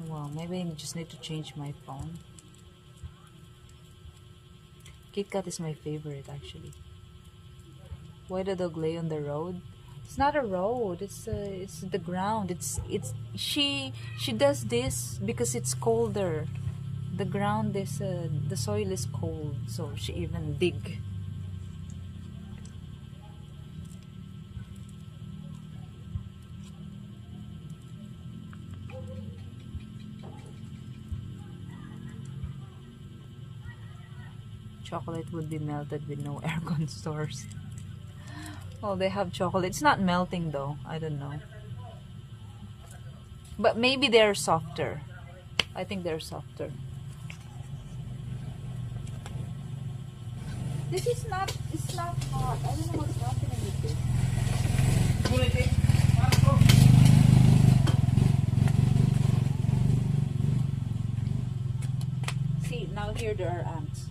Well, maybe I just need to change my phone. Kit Kat is my favorite actually. Why the dog lay on the road? It's not a road. It's the ground. It's she does this because it's colder. The ground is the soil is cold, so she even dig. Chocolate would be melted with no aircon stores. Well, they have chocolate. It's not melting though. I don't know. But maybe they're softer. I think they're softer. This is not, it's not hot. I don't know what's happening with this. See, now here there are ants.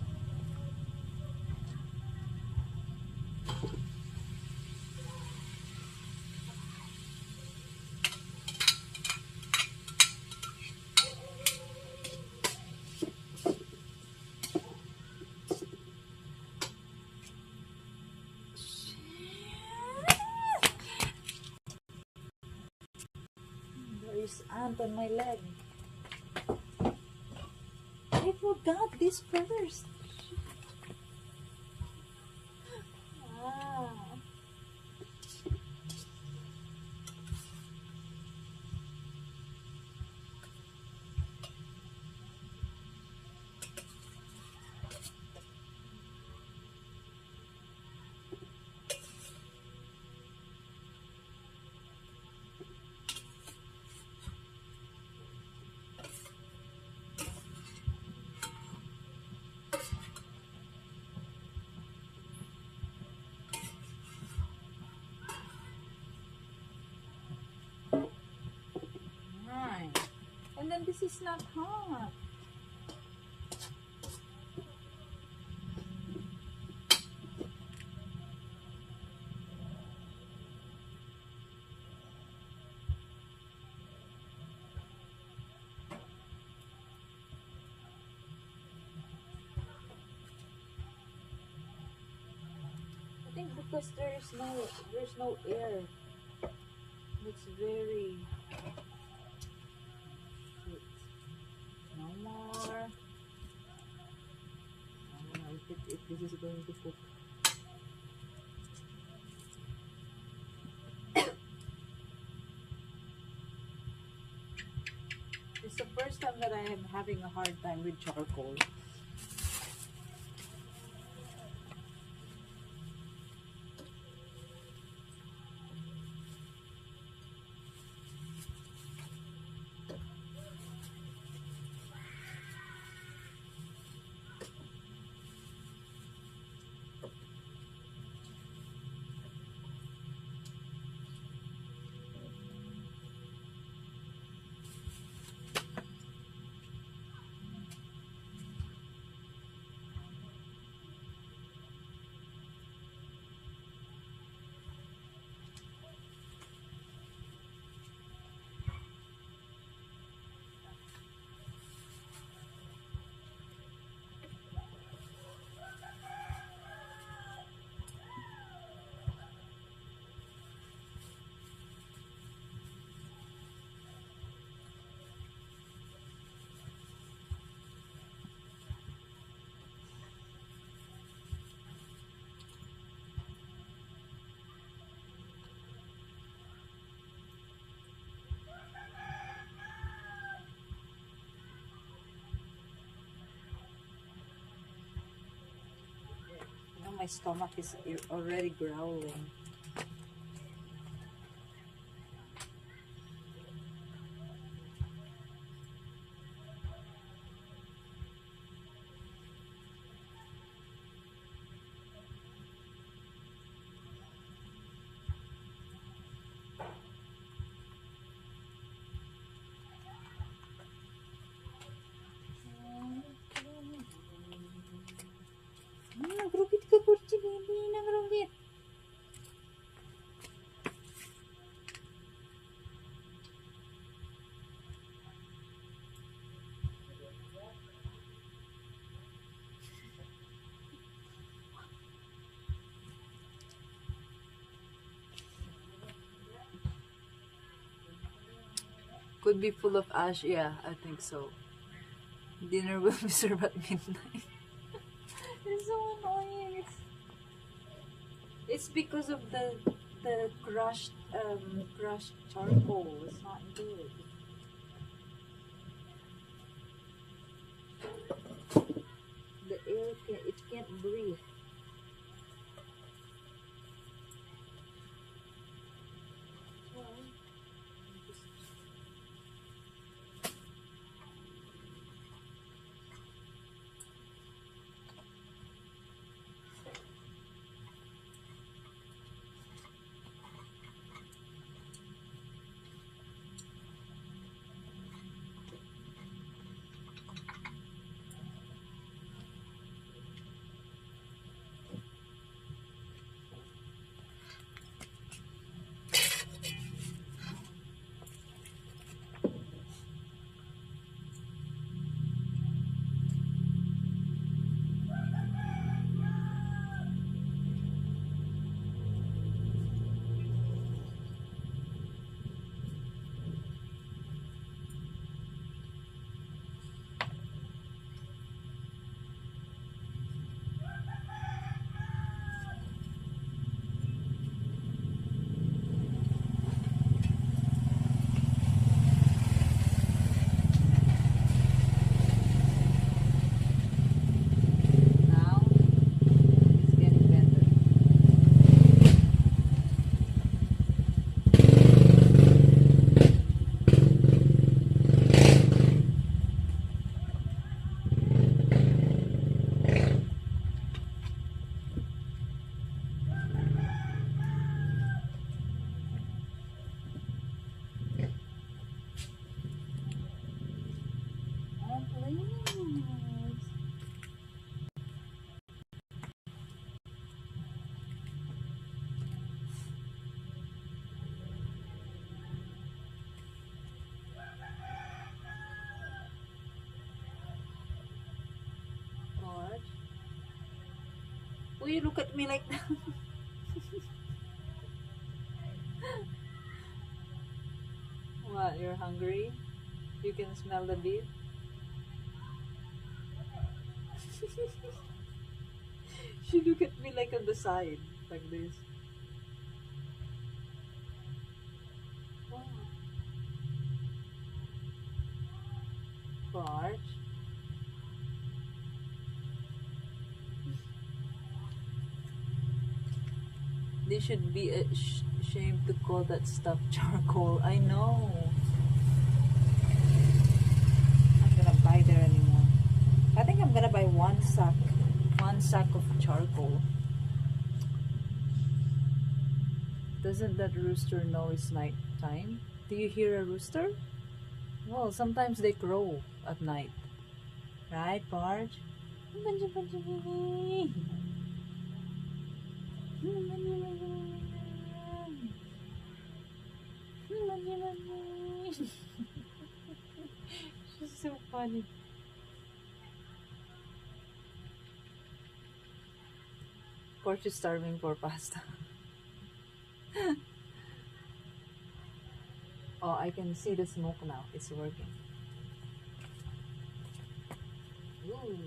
There is ant on my leg. I forgot this first. Ah. Right. And then this is not hot. I think because there's no air. It's very no more. I don't know if this is going to cook. It's the first time that I am having a hard time with charcoal. My stomach is already growling. Hindi nagrugit. Could be full of ash. Yeah, I think so. Dinner will be served at midnight. It's so annoying. It's because of the crushed charcoal. It's not good. The air can't breathe. Porch. Will you look at me like that? What? You're hungry? You can smell the beef? She look at me like on the side, like this. Oh. Porch. They should be ashamed to call that stuff charcoal. I know. I'm gonna buy there anymore. I think I'm gonna buy one sack of charcoal. Doesn't that rooster know it's night time? Do you hear a rooster? Well, sometimes they crow at night. Right, Porch? She's so funny. Porch is starving for pasta. Oh, I can see the smoke now. It's working. Ooh.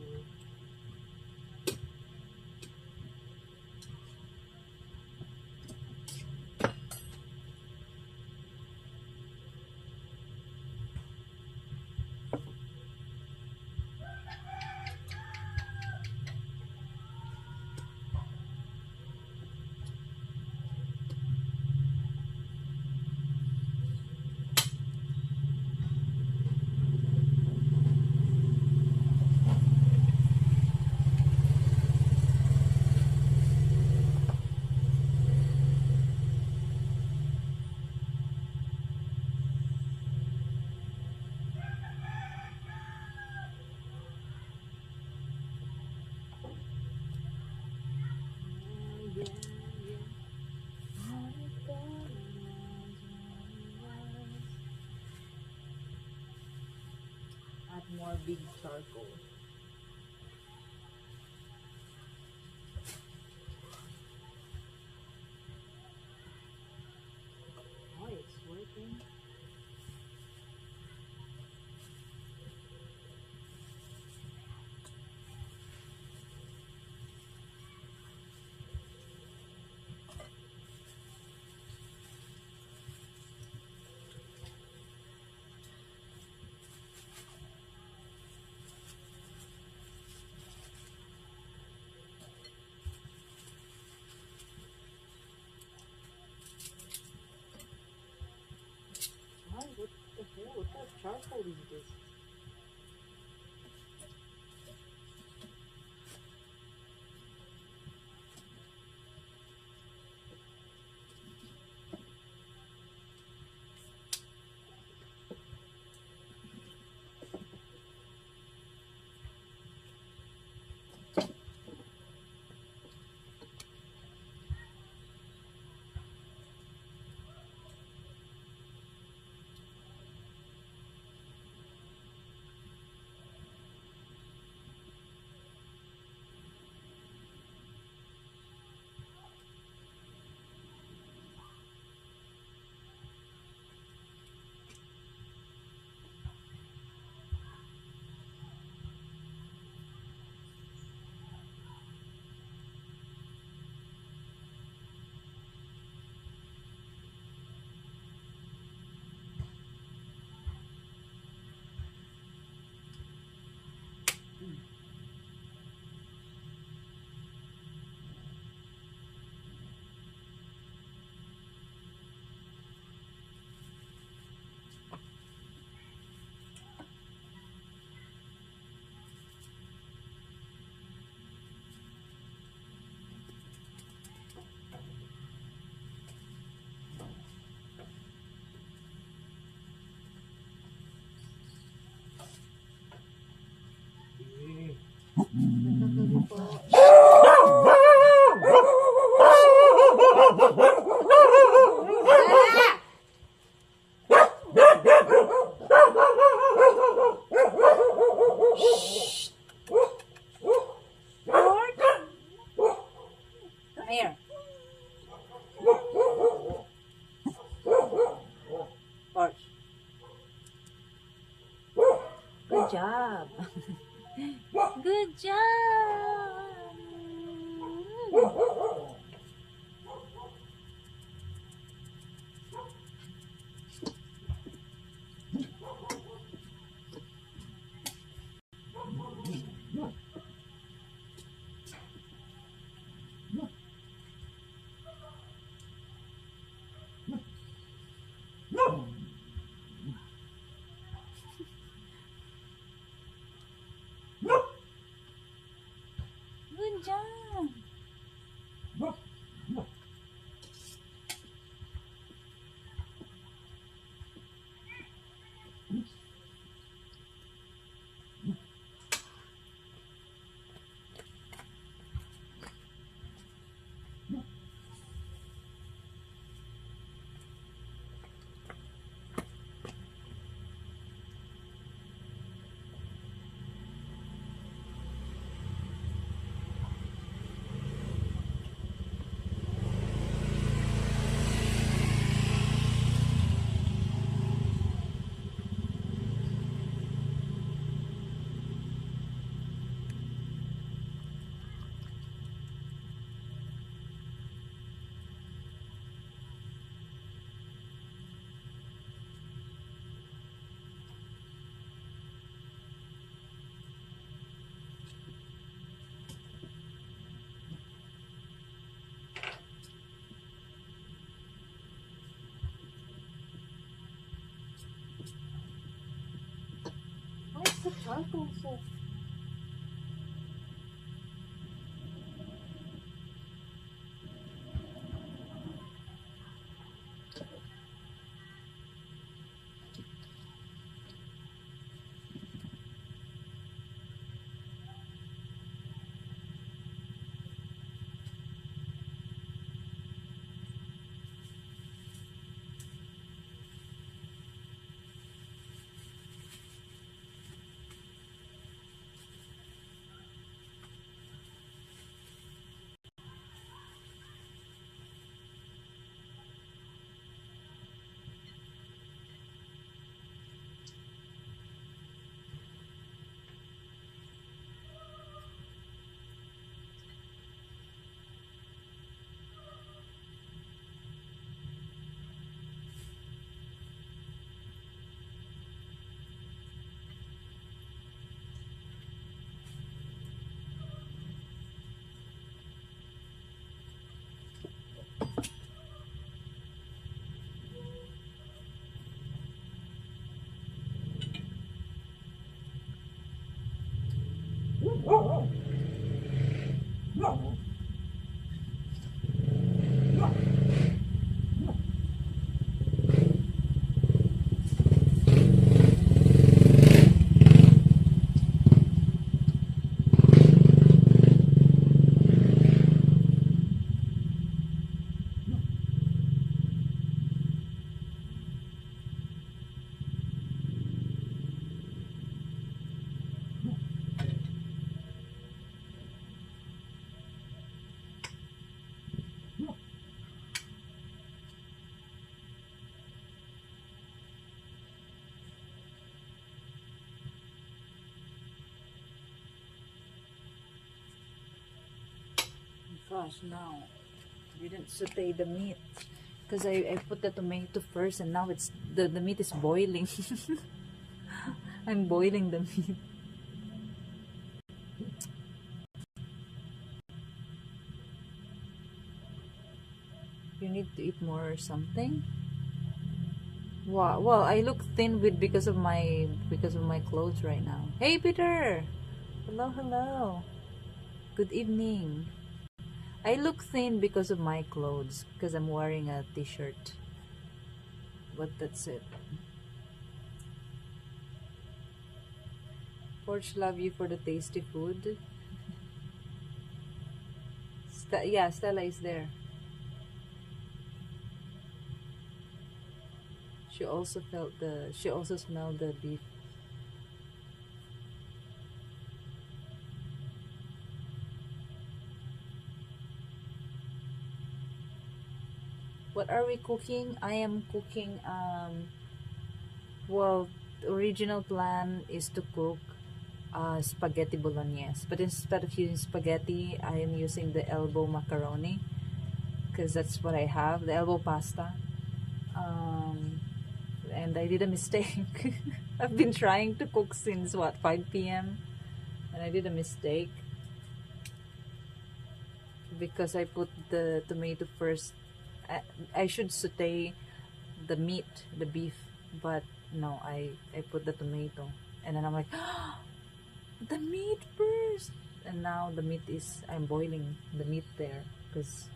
big charcoal. Oh, it's working. Why? What the hell? What kind of charcoal is this? Come here. Porch. Good job. Good job. Good job. Why is the charcoal so? gosh, no. Didn't saute the meat. Because I put the tomato first and now it's the meat is boiling. I'm boiling the meat. You need to eat more or something? Wow, well, I look thin because of my clothes right now. Hey Peter! Hello, hello. Good evening. I look thin because of my clothes, because I'm wearing a t-shirt. But that's it. Porch, love you for the tasty food. Yeah, Stella is there. She also smelled the beef. What are we cooking? I am cooking, well, the original plan is to cook spaghetti bolognese. But instead of using spaghetti, I am using the elbow macaroni. Because that's what I have, the elbow pasta. And I did a mistake. I've been trying to cook since, 5 p.m. And I did a mistake. Because I put the tomato first. I should saute the meat, the beef, but no, I put the tomato, and then I'm like, the meat first, and now the meat I'm boiling the meat there because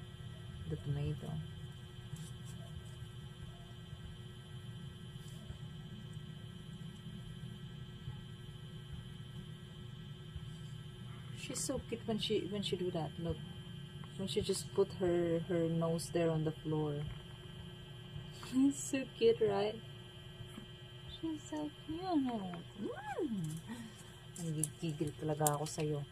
the tomato. She's so cute when she do that. Look. When she just put her nose there on the floor. She's so cute, right? She's so cute. Nagigigil talaga ako sa'yo.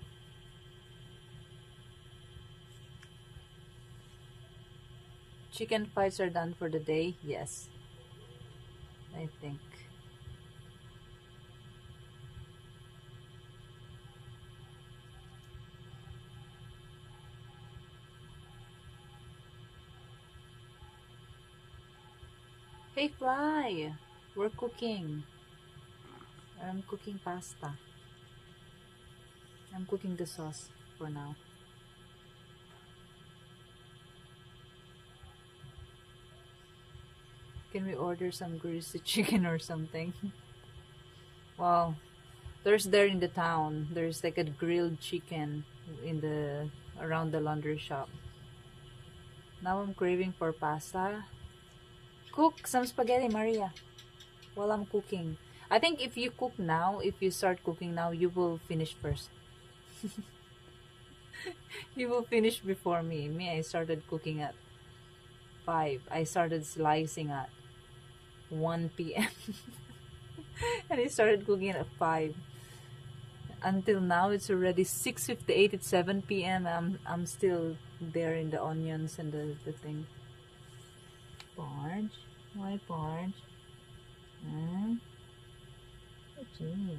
Chicken fights are done for the day? Yes. I think. Hey Fly, we're cooking. I'm cooking pasta. I'm cooking the sauce for now. Can we order some greasy chicken or something? Well, there's there in the town. There's like a grilled chicken around the laundry shop. Now I'm craving for pasta. Cook some spaghetti, Maria, while I'm cooking. I think if you cook now, if you start cooking now, you will finish first. You will finish before me. I started cooking at 5. I started slicing at 1 p.m. And I started cooking at 5. Until now, it's already 6:58. It's 7 p.m. I'm still there in the onions and the thing. Porch? Why Porch? Huh? Okay.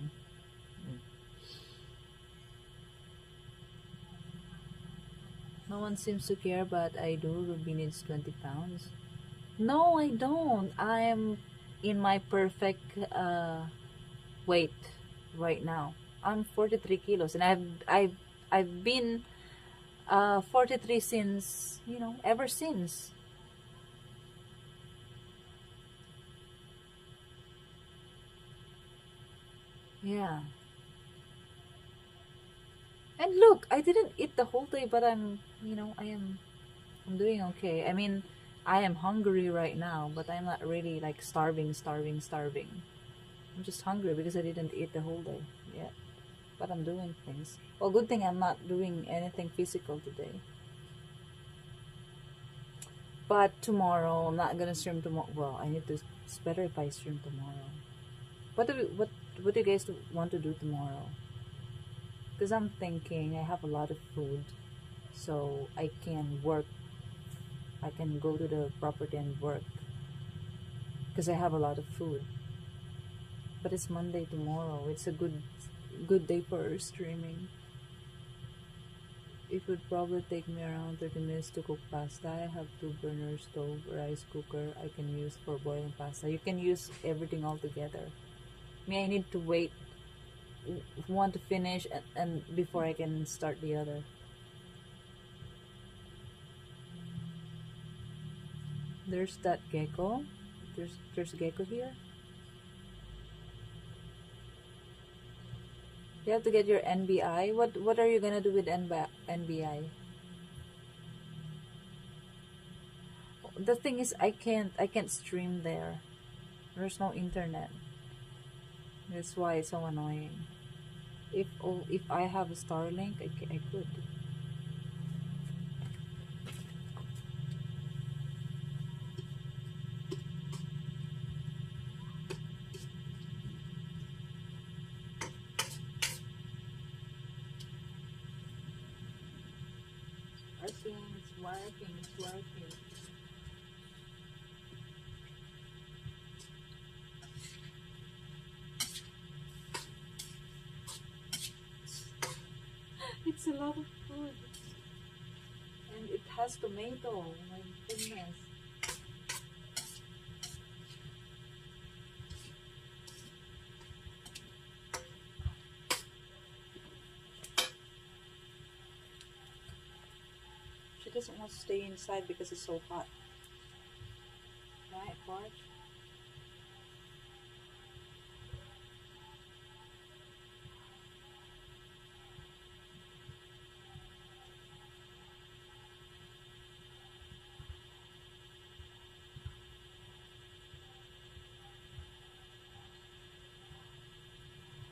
No one seems to care, but I do. Ruby needs 20 pounds. No, I don't. I'm in my perfect weight right now. I'm 43 kilos, and I've been 43 since, ever since. Yeah. And look, I didn't eat the whole day, but I'm doing okay. I mean, I am hungry right now, but I'm not really like starving. I'm just hungry because I didn't eat the whole day yet. But I'm doing things. Well, good thing I'm not doing anything physical today. But tomorrow, I'm not gonna stream tomorrow. Well, it's better if I stream tomorrow. What do you guys want to do tomorrow? Because I'm thinking I have a lot of food, so I can work. I can go to the property and work because I have a lot of food. But it's Monday tomorrow. It's a good day for streaming. It would probably take me around 30 minutes to cook pasta. I have 2-burner stove, rice cooker I can use for boiling pasta. You can use everything all together. I need to wait one to finish and before I can start the other. There's that gecko. There's a gecko here. You have to get your NBI. What are you gonna do with NBI? The thing is, I can't stream there. There's no internet. That's why it's so annoying. If I have a Starlink, I could. It's working. It's a lot of food. And it has tomato. My goodness. She doesn't want to stay inside because it's so hot. Right, Porch?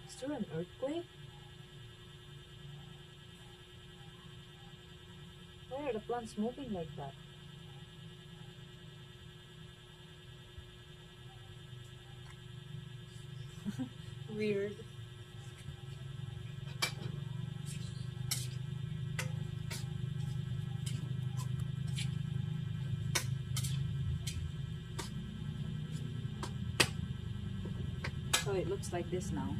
Is there an earthquake? Why are the plants moving like that? Weird. So it looks like this now.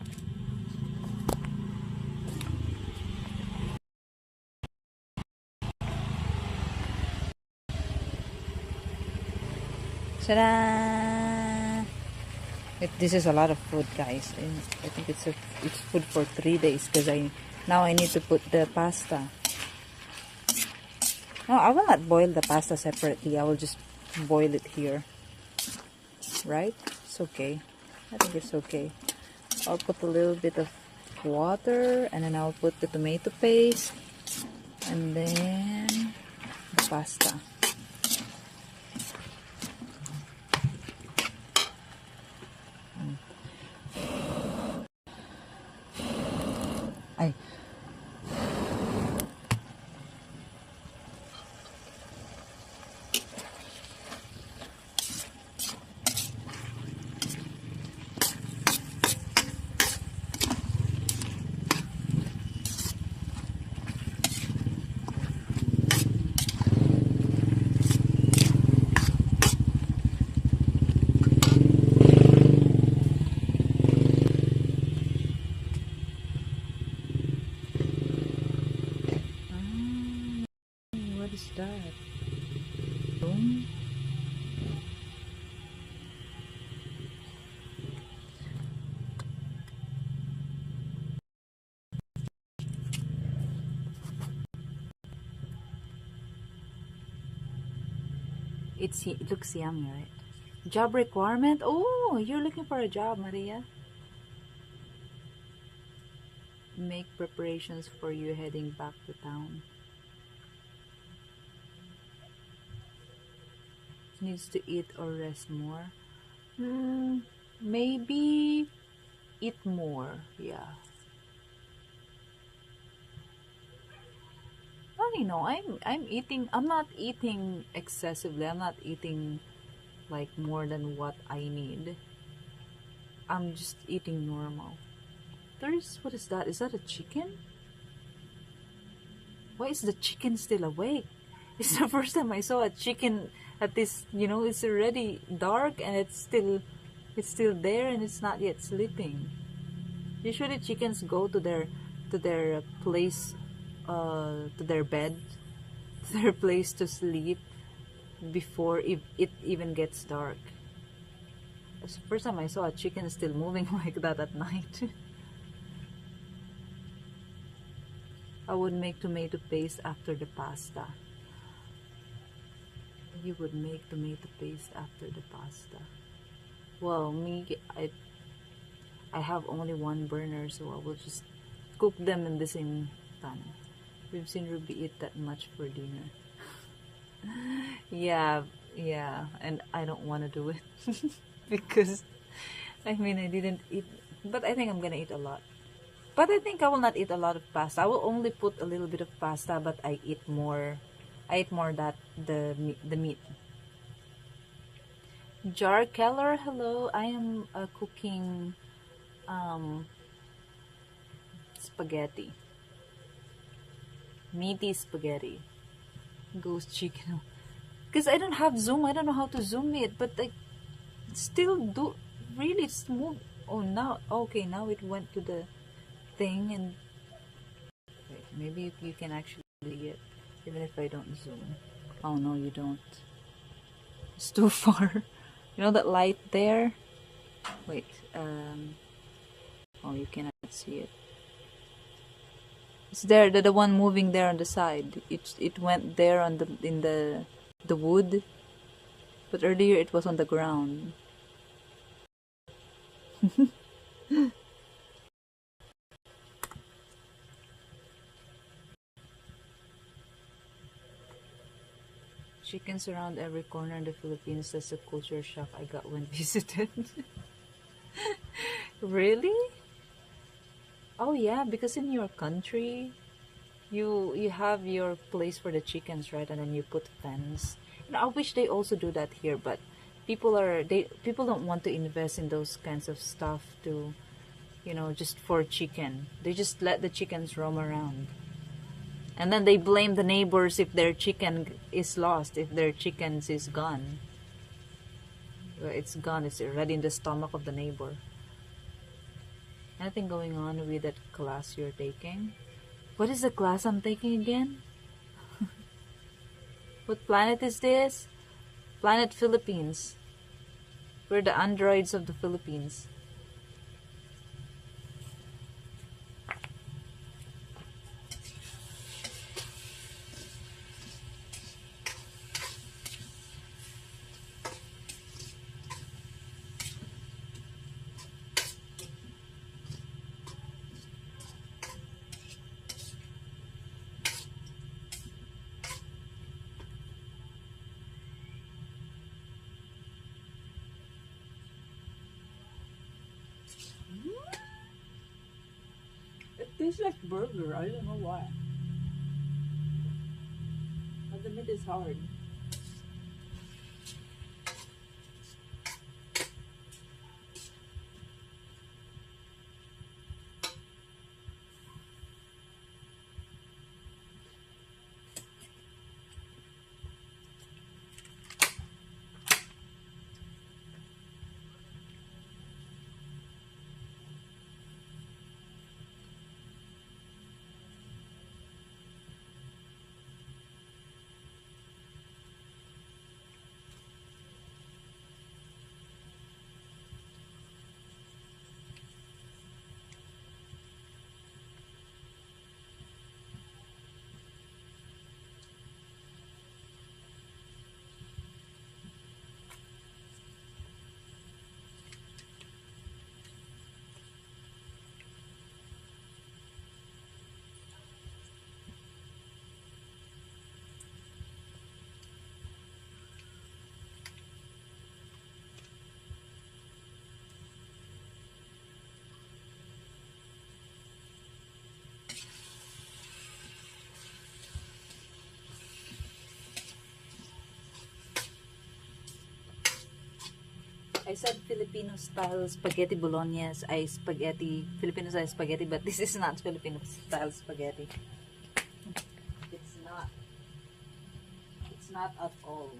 Ta-da! This is a lot of food, guys. I think it's food for 3 days because now I need to put the pasta. No, I will not boil the pasta separately. I will just boil it here. Right? It's okay. I think it's okay. I'll put a little bit of water and then I'll put the tomato paste and then the pasta. Ay. What is that? Boom. It looks yummy, right? Job requirement? Oh, you're looking for a job, Maria. Make preparations for you heading back to town. Needs to eat or rest more. Maybe eat more. Yeah. Well, you know, I'm eating. I'm not eating excessively. I'm not eating like more than what I need. I'm just eating normal. What is that? Is that a chicken? Why is the chicken still awake? It's the first time I saw a chicken at this, it's already dark and it's still there and it's not yet sleeping. Usually chickens go to their place to their bed, to their place to sleep before it even gets dark. It's the first time I saw a chicken still moving like that at night. I would make tomato paste after the pasta. You would make tomato paste after the pasta. Well, I have only one burner, so I will just cook them in the same pan. We've seen Ruby eat that much for dinner. Yeah, and I don't want to do it because I mean I didn't eat, but I think I'm gonna eat a lot. But I think I will not eat a lot of pasta. I will only put a little bit of pasta, but I eat more. I eat more that the meat. Jar Keller, hello. I am cooking spaghetti, meaty spaghetti, ghost chicken. Because I don't have Zoom, I don't know how to zoom it, but I still do really smooth. Oh, now okay, now it went to the thing, and wait, maybe you can actually see it even if I don't zoom. Oh no, you don't. It's too far. You know that light there? Wait, oh, you cannot see it. It's there, the one moving there on the side. It went there on the wood, but earlier it was on the ground. Chickens around every corner in the Philippines. That's a culture shock I got when visited. Really? Oh yeah, because in your country, you have your place for the chickens, right? And then you put fence. And I wish they also do that here, but people don't want to invest in those kinds of stuff to, just for chicken. They just let the chickens roam around. And then they blame the neighbors if their chicken is lost, if their chickens is gone. Well, it's gone, it's already in the stomach of the neighbor. Anything going on with that class you're taking? What is the class I'm taking again? What planet is this? Planet Philippines. We're the androids of the Philippines. It tastes like burger. I don't know why. But the meat is hard. I said Filipino style spaghetti bolognese, Filipino style spaghetti, but this is not Filipino style spaghetti. It's not. It's not at all.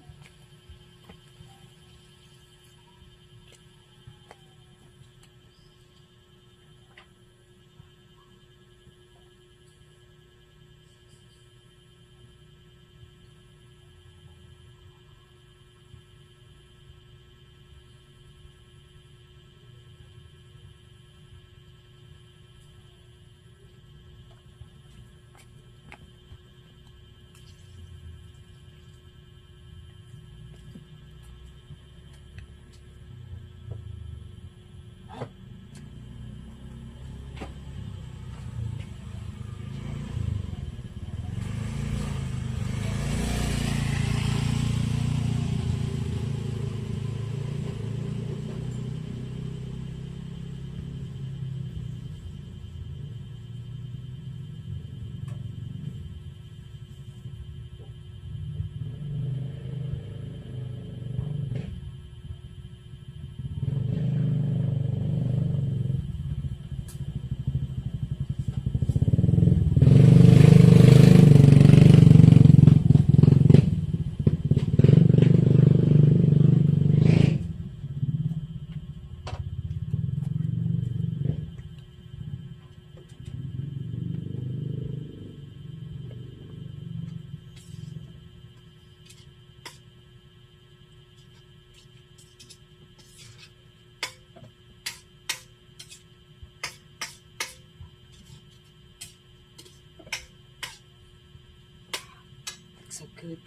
it.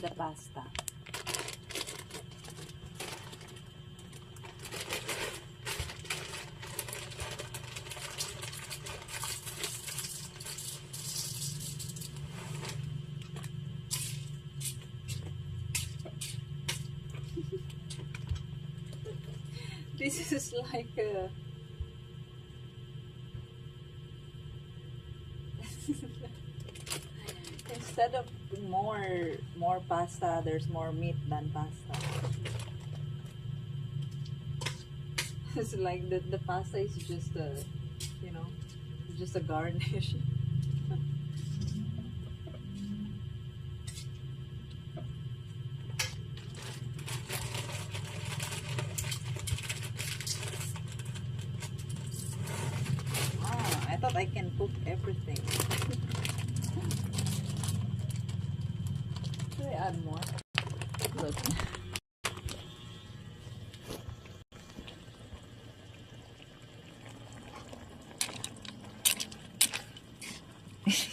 The pasta. This is like a instead of more pasta, there's more meat than pasta. It's like the pasta is just a, you know, just a garnish. I thought I can cook everything. Should I add more? Look.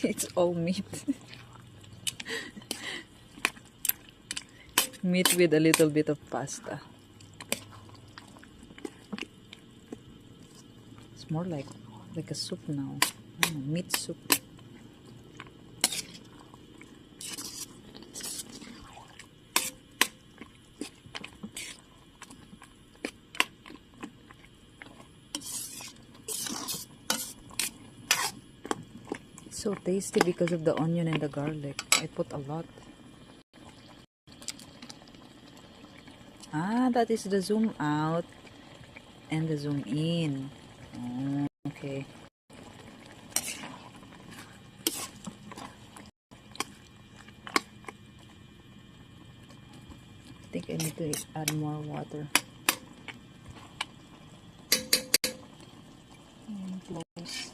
It's all meat. Meat with a little bit of pasta. It's more like a soup now. Meat soup. So tasty because of the onion and the garlic. I put a lot. Ah, that is the zoom out and the zoom in. Oh, okay. I think I need to add more water. Close.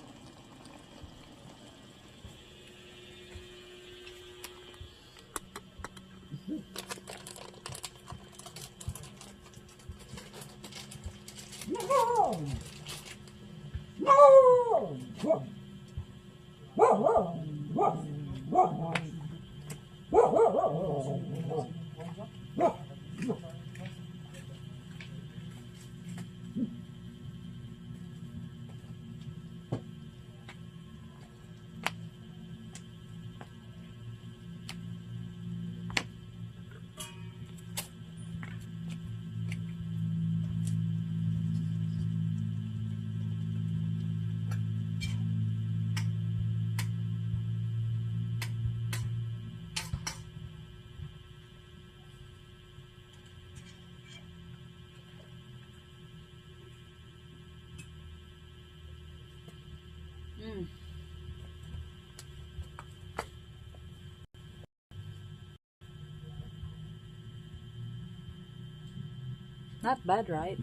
Not bad, right?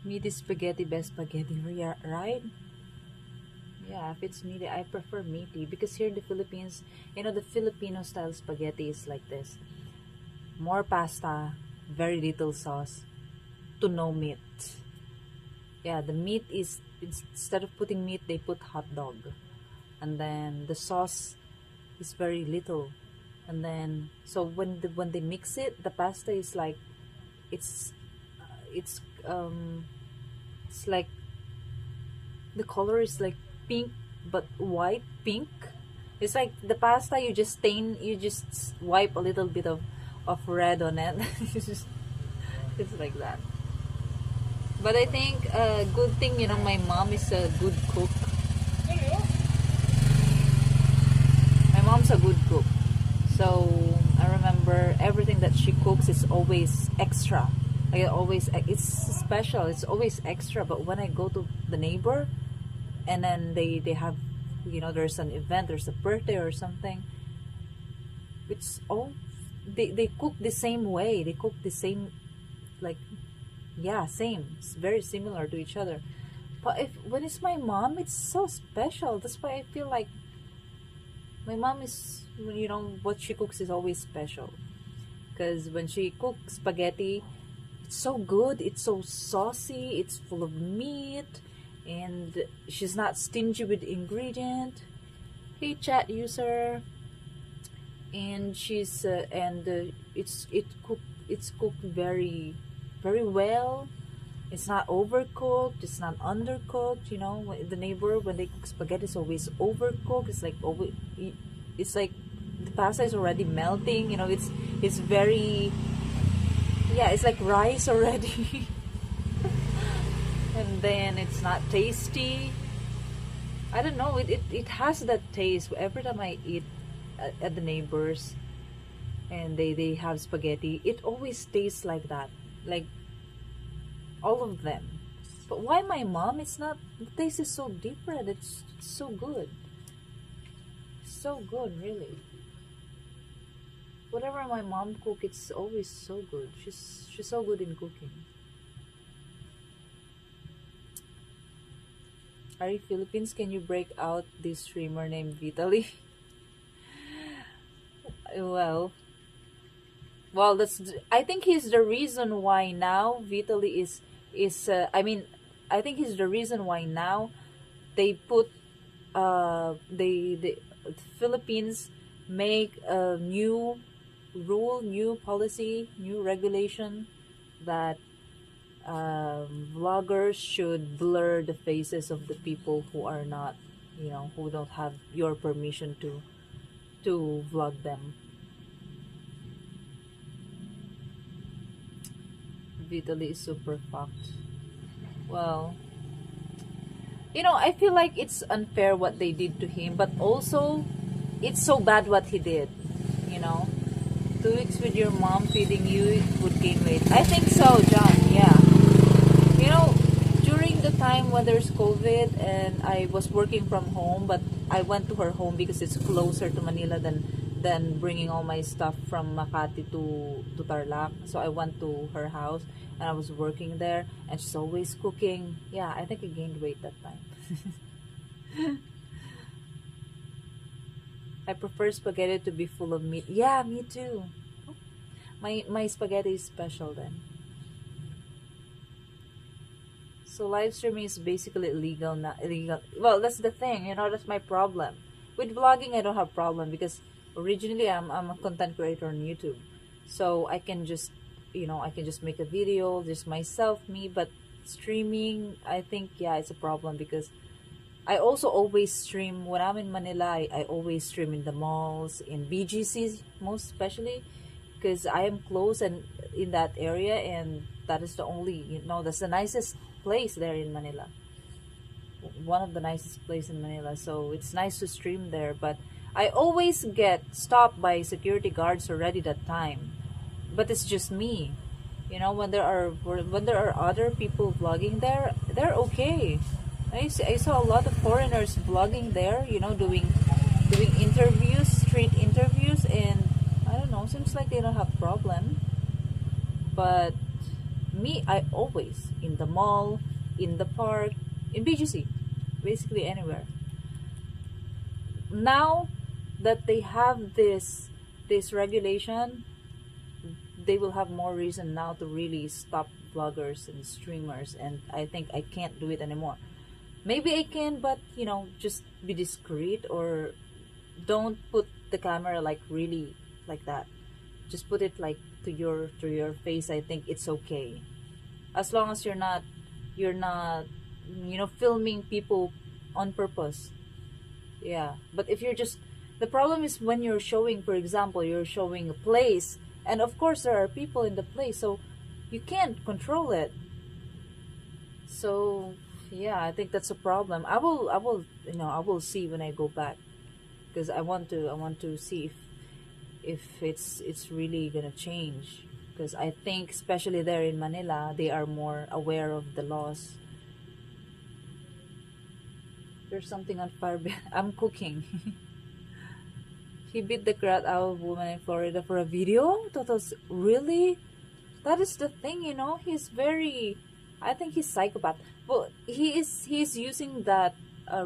Meaty spaghetti, best spaghetti, right? Yeah, if it's meaty, I prefer meaty because here in the Philippines, you know, the Filipino style spaghetti is like this: more pasta, very little sauce, to no meat. Yeah, the meat is, instead of putting meat, they put hot dog, and then the sauce is very little, and then so when they mix it, the pasta is like it's it's it's like the color is like pink, but white pink. It's like the pasta you just wipe a little bit of red on it. It's like that. But I think a good thing, you know, my mom is a good cook. My mom's a good cook, so I remember everything that she cooks is always extra. Like always, it's special. It's always extra. But when I go to the neighbor, and then they have, you know, there's an event, there's a birthday or something, it's all they cook the same way. They cook the same, like, yeah, same. It's very similar to each other. But when it's my mom, it's so special. That's why I feel like my mom is, you know, what she cooks is always special. Because when she cooks spaghetti, it's so good. It's so saucy. It's full of meat, and she's not stingy with ingredient. Hey chat user. And she's it's cooked very very well. It's not overcooked, it's not undercooked. You know, the neighbor, when they cook spaghetti, it's always overcooked. It's like the pasta is already melting. You know, it's very, yeah, it's like rice already. And then it's not tasty. I don't know, it has that taste. Every time I eat at the neighbors and they have spaghetti, it always tastes like that, like all of them. But why my mom, it's not, the taste is so different. It's so good, so good, really. Whatever my mom cook, it's always so good. She's so good in cooking. Are you Philippines? Can you break out this streamer named Vitaly? Well, I think he's the reason why now Vitaly I think he's the reason why now they put the Philippines make a new rule, new policy, new regulation that vloggers should blur the faces of the people who are not, you know, who don't have your permission to vlog them. Vitaly is super fucked. Well, you know, I feel like it's unfair what they did to him, but also it's so bad what he did. You know, 2 weeks with your mom feeding you would gain weight. I think so, John. Yeah. You know, during the time when there's COVID and I was working from home, but I went to her home because it's closer to Manila than bringing all my stuff from Makati to Tarlac. So I went to her house and I was working there, and she's always cooking. Yeah, I think I gained weight that time. I prefer spaghetti to be full of meat. Yeah, me too. My spaghetti is special then. So live streaming is basically illegal, not illegal. Well, that's the thing, you know, that's my problem. With vlogging, I don't have problem because originally I'm a content creator on YouTube. So I can just, you know, I can just make a video, just myself, me, but streaming, I think, yeah, it's a problem because I also always stream when I'm in Manila. I always stream in the malls, in BGCs, most especially, because I am close and in that area, and that is the only, you know, that's the nicest place there in Manila. One of the nicest place in Manila. So it's nice to stream there, but I always get stopped by security guards already that time. But it's just me. You know, when there are other people vlogging there, they're okay. I saw a lot of foreigners vlogging there, you know, doing interviews, street interviews, and I don't know, seems like they don't have problem. But me, I always in the mall, in the park, in BGC, basically anywhere. Now that they have this regulation, they will have more reason now to really stop vloggers and streamers, and I think I can't do it anymore. Maybe I can, but you know, just be discreet, or don't put the camera like really like that. Just put it like to your face. I think it's okay, as long as you're not you know, filming people on purpose. Yeah, but if you're just, the problem is when you're showing, for example, you're showing a place, and of course there are people in the place, so you can't control it. So yeah, I think that's a problem. I will you know, I will see when I go back, because I want to see if it's really gonna change, because I think especially there in Manila, they are more aware of the laws. There's something on fire. I'm cooking. He beat the crap out of woman in Florida for a video. That was really, that is the thing, you know. He's very, I think he's psychopath. Well, he's using that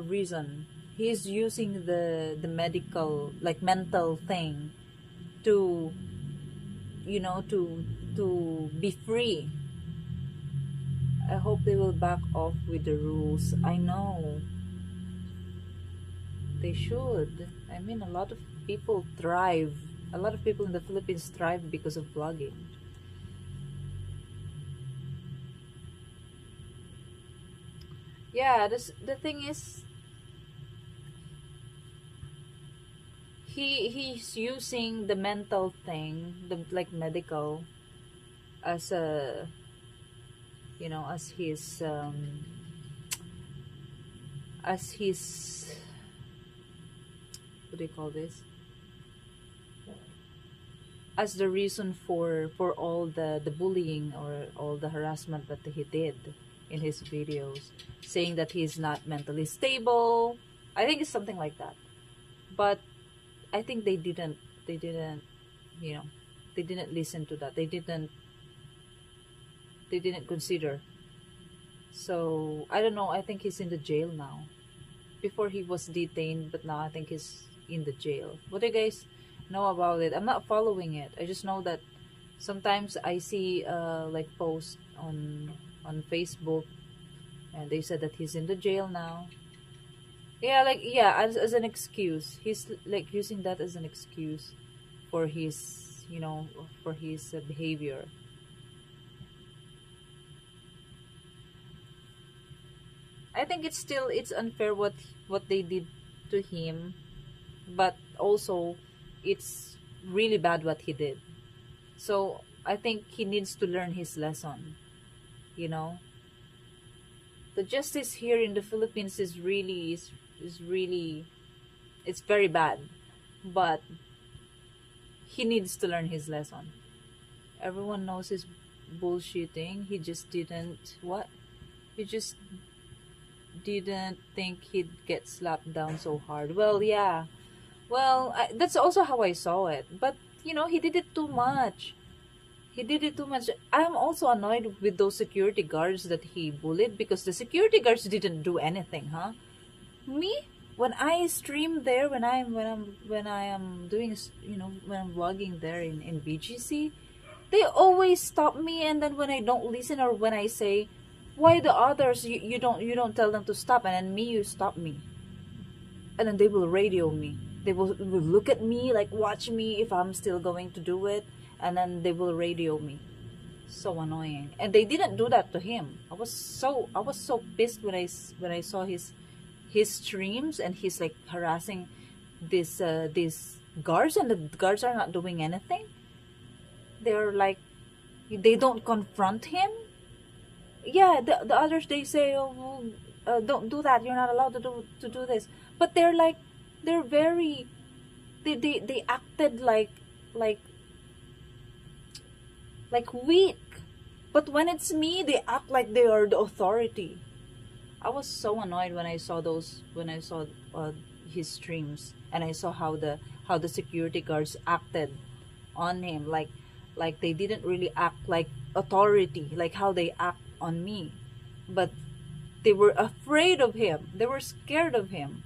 reason. He's using the medical, like mental thing to, you know, to be free. I hope they will back off with the rules. I know. They should. I mean, a lot of people thrive. A lot of people in the Philippines thrive because of vlogging. Yeah, the thing is, he's using the mental thing, the like medical, as a, you know, as his what do you call this, as the reason for all the bullying or all the harassment that he did in his videos, saying that he's not mentally stable. I think it's something like that. But I think they didn't, you know, they didn't listen to that. They didn't consider. So I don't know. I think he's in the jail now. Before he was detained, but now I think he's in the jail. What do you guys know about it? I'm not following it. I just know that sometimes I see like posts on Facebook, and they said that he's in the jail now. Yeah, like, yeah, as an excuse. He's like using that as an excuse for his, you know, for his behavior. I think it's unfair what they did to him, but also it's really bad what he did. So I think he needs to learn his lesson. You know, the justice here in the Philippines is really it's very bad, but he needs to learn his lesson. Everyone knows he's bullshitting. He just didn't what? He just didn't think he'd get slapped down so hard. Well, yeah. Well, that's also how I saw it. But, you know, he did it too much. He did it too much. I'm also annoyed with those security guards that he bullied, because the security guards didn't do anything, huh? Me, when I stream there, when I am doing, you know, when I'm vlogging there in BGC, they always stop me, and then when I don't listen, or when I say, why the others you don't tell them to stop, and then me, you stop me, and then they will radio me. They will look at me, like watch me if I'm still going to do it, and then they will radio me. So annoying. And they didn't do that to him. I was so pissed when I saw his streams, and he's like harassing these guards, and the guards are not doing anything. They're like, they don't confront him. Yeah, the others, they say, oh, well, don't do that, you're not allowed to do this. But they're like, they're very, they acted like weak. But when it's me, they act like they are the authority. I was so annoyed when I saw his streams, and I saw how the security guards acted on him, like they didn't really act like authority, like how they act on me. But they were afraid of him. They were scared of him.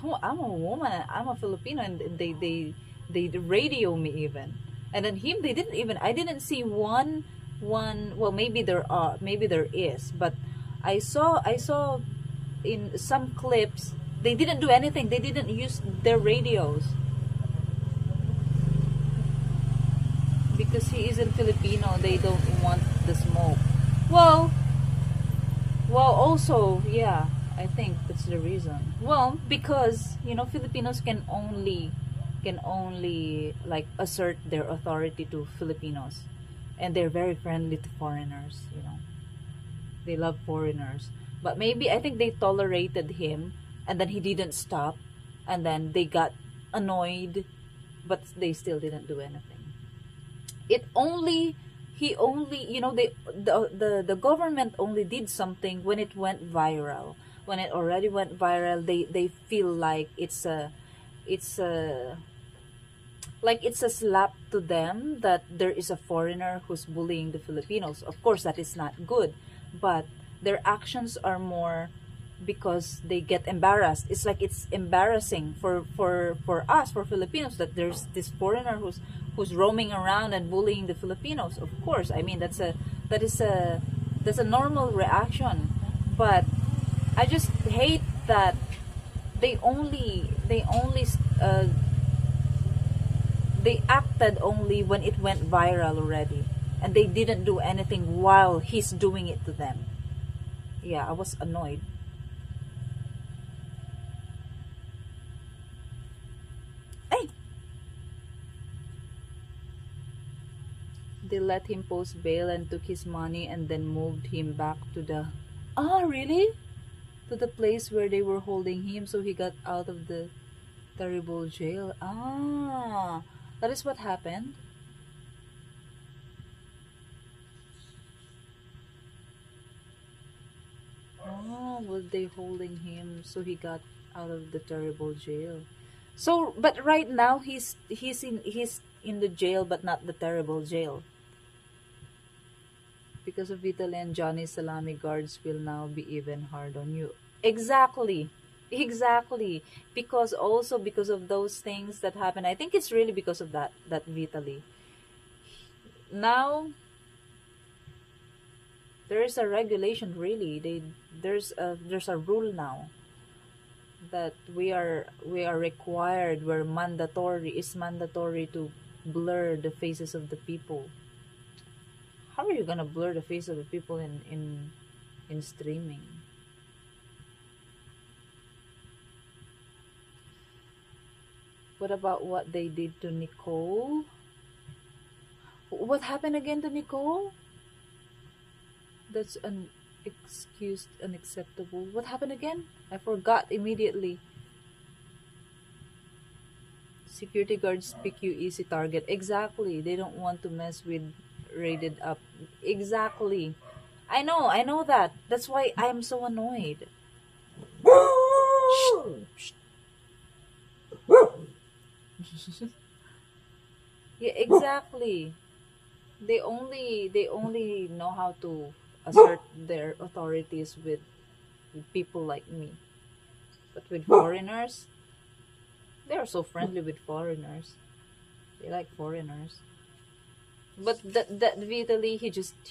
Oh, I'm a woman. I'm a Filipino, and they radio me even. And then him, they didn't even. I didn't see one. Well, maybe there is, but I saw in some clips, they didn't do anything. They didn't use their radios. Because he isn't Filipino, they don't want the smoke. Well, also, yeah, I think that's the reason. Well, because, you know, Filipinos can only like assert their authority to Filipinos, and they're very friendly to foreigners, you know. They love foreigners. But maybe, I think they tolerated him, and then he didn't stop, and then they got annoyed, but they still didn't do anything. He only, you know, the government only did something when it went viral. When it already went viral, they feel like it's a slap to them that there is a foreigner who's bullying the Filipinos. Of course, that is not good, but their actions are more because they get embarrassed. It's like it's embarrassing for us, for Filipinos, that there's this foreigner who's roaming around and bullying the Filipinos. Of course, I mean that's a normal reaction, but I just hate that they acted only when it went viral already, and they didn't do anything while he's doing it to them. Yeah, I was annoyed. Hey! They let him post bail and took his money and then moved him back to the... Oh, really? To the place where they were holding him, so he got out of the terrible jail. Ah, that is what happened. Oh, were they holding him so he got out of the terrible jail? So, but right now he's in the jail, but not the terrible jail. Because of Vitaly and Johnny, salami guards will now be even hard on you. Exactly. Exactly. Because also because of those things that happen. I think it's really because of that Vitaly. Now there is a regulation, really. There's a rule now that we are required, it's mandatory to blur the faces of the people. How are you gonna blur the face of the people in streaming? What about what they did to Nicole? What happened again to Nicole? That's unexcused, unacceptable. What happened again? I forgot immediately. Security guards pick you easy target. Exactly. They don't want to mess with rated up. Exactly. I know that. That's why I'm so annoyed. Shh. Yeah, exactly. They only know how to assert their authorities with people like me. But with foreigners, they are so friendly with foreigners. They like foreigners. But that Vitaly,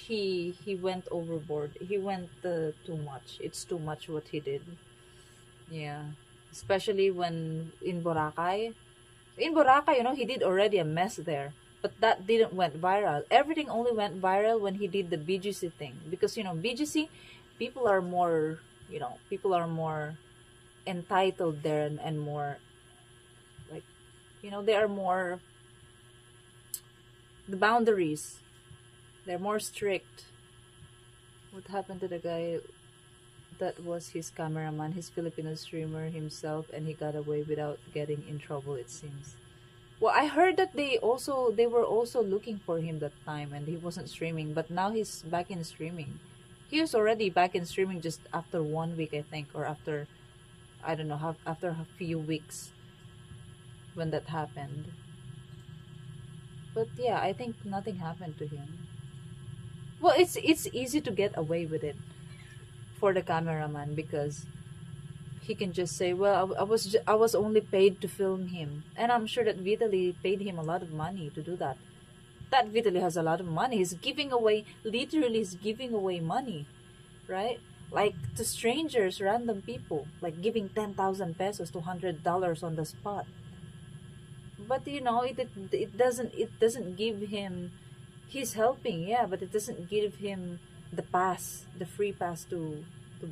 he went overboard. He went too much. It's too much what he did. Yeah, especially when in Boracay. In Boracay, he did already a mess there. But that didn't went viral. Everything only went viral when he did the BGC thing. Because, BGC, people are more entitled there and more, like, they are more, the boundaries, they're more strict. What happened to the guy that was his cameraman, his Filipino streamer himself, and he got away without getting in trouble, it seems? Well, I heard that they were also looking for him that time, and he wasn't streaming, but now he's back in streaming. He was already back in streaming just after 1 week, I think, or after, I don't know, after a few weeks when that happened. But yeah, I think nothing happened to him. Well, it's easy to get away with it for the cameraman, because he can just say, well, I was only paid to film him. And I'm sure that Vitaly paid him a lot of money to do that. That Vitaly has a lot of money. He's giving away money, right? Like to strangers, random people, like giving 10,000 pesos to $100 on the spot. But it doesn't give him, he's helping, yeah, but it doesn't give him the free pass to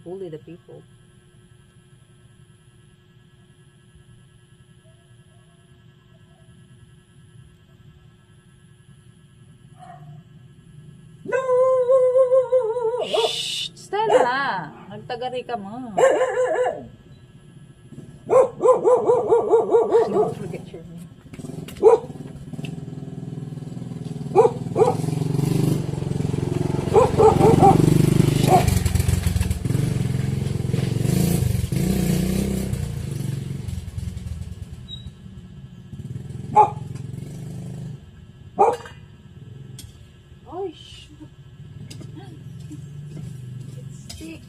bully the people. Shh! Stella! Nagtagari ka mo. Don't forget your name. Oh, shoot. It's sick.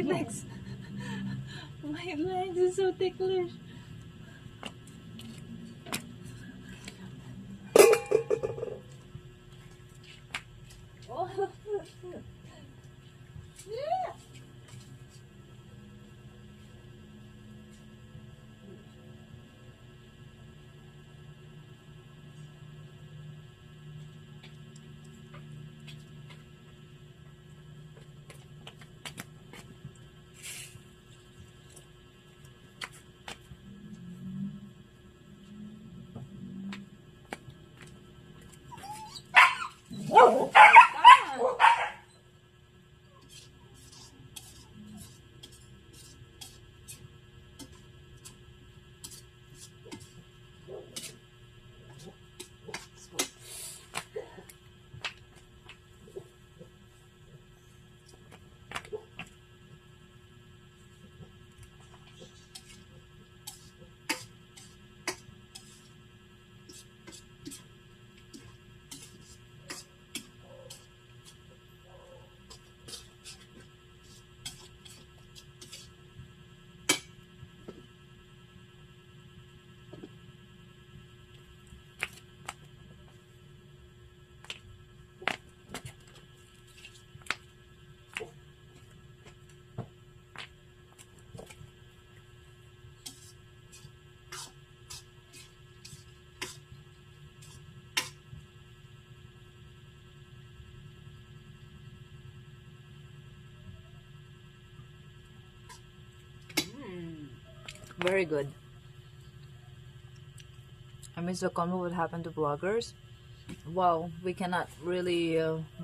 legs. My legs is so ticklish. Oh. Yeah. Very good. I miss the comment what happened to vloggers. Wow, we cannot really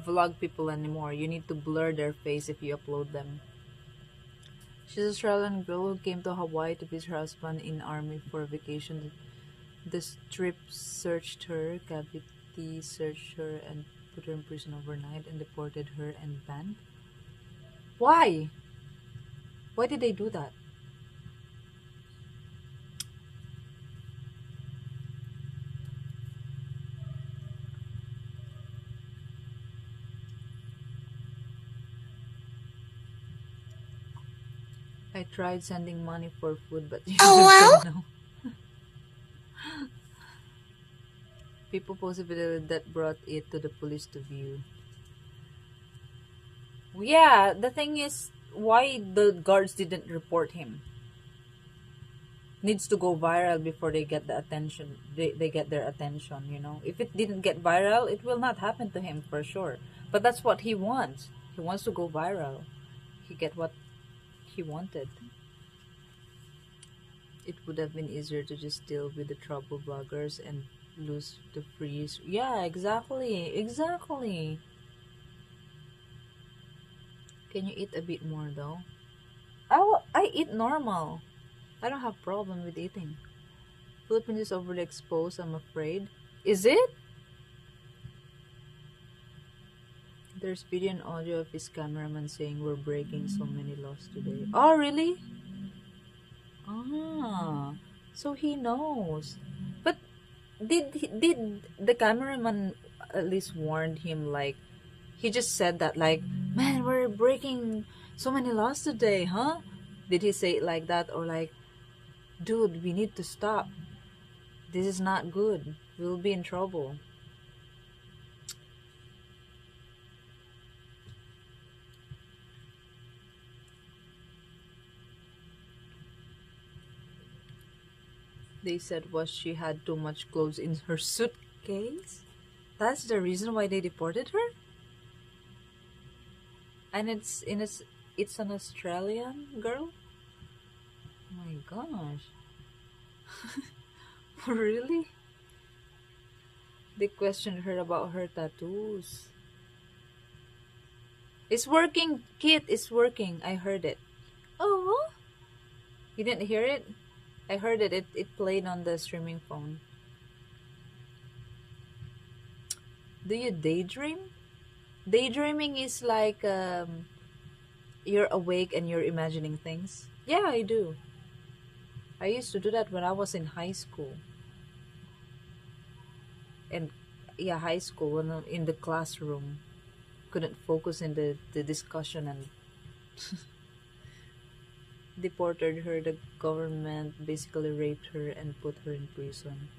vlog people anymore. You need to blur their face if you upload them. She's an Australian girl who came to Hawaii to visit her husband in army for a vacation. The strip searched her, cavity searched her, and put her in prison overnight and deported her and banned. Why? Why did they do that? I tried sending money for food, but you said no. People posted video that brought it to the police to view. Yeah, the thing is, why the guards didn't report him? Needs to go viral before they get the attention. They get their attention, you know. If it didn't get viral, it will not happen to him for sure. But that's what he wants. He wants to go viral. He get what he wanted. It would have been easier to just deal with the trouble bloggers and lose the freeze. Yeah, exactly. Can you eat a bit more though? I eat normal. I don't have problem with eating. Philippines is overly exposed, I'm afraid. Is it? There's video and audio of his cameraman saying we're breaking so many laws today. Oh, really? Ah, so he knows. But did the cameraman at least warned him, like he just said that like, man, we're breaking so many laws today, huh? Did he say it like that, or like, dude, we need to stop. This is not good. We'll be in trouble. They said was she had too much clothes in her suitcase. That's the reason why they deported her. And it's an Australian girl. Oh my gosh. Really? They questioned her about her tattoos. It's working, Kit. It's working. I heard it. Oh, you didn't hear it? I heard it. It played on the streaming phone. Do you daydream? Daydreaming is like you're awake and you're imagining things. Yeah, I do. I used to do that when I was in high school. And yeah, high school, when I'm in the classroom, couldn't focus in the discussion, and deported her. The government basically raped her and put her in prison.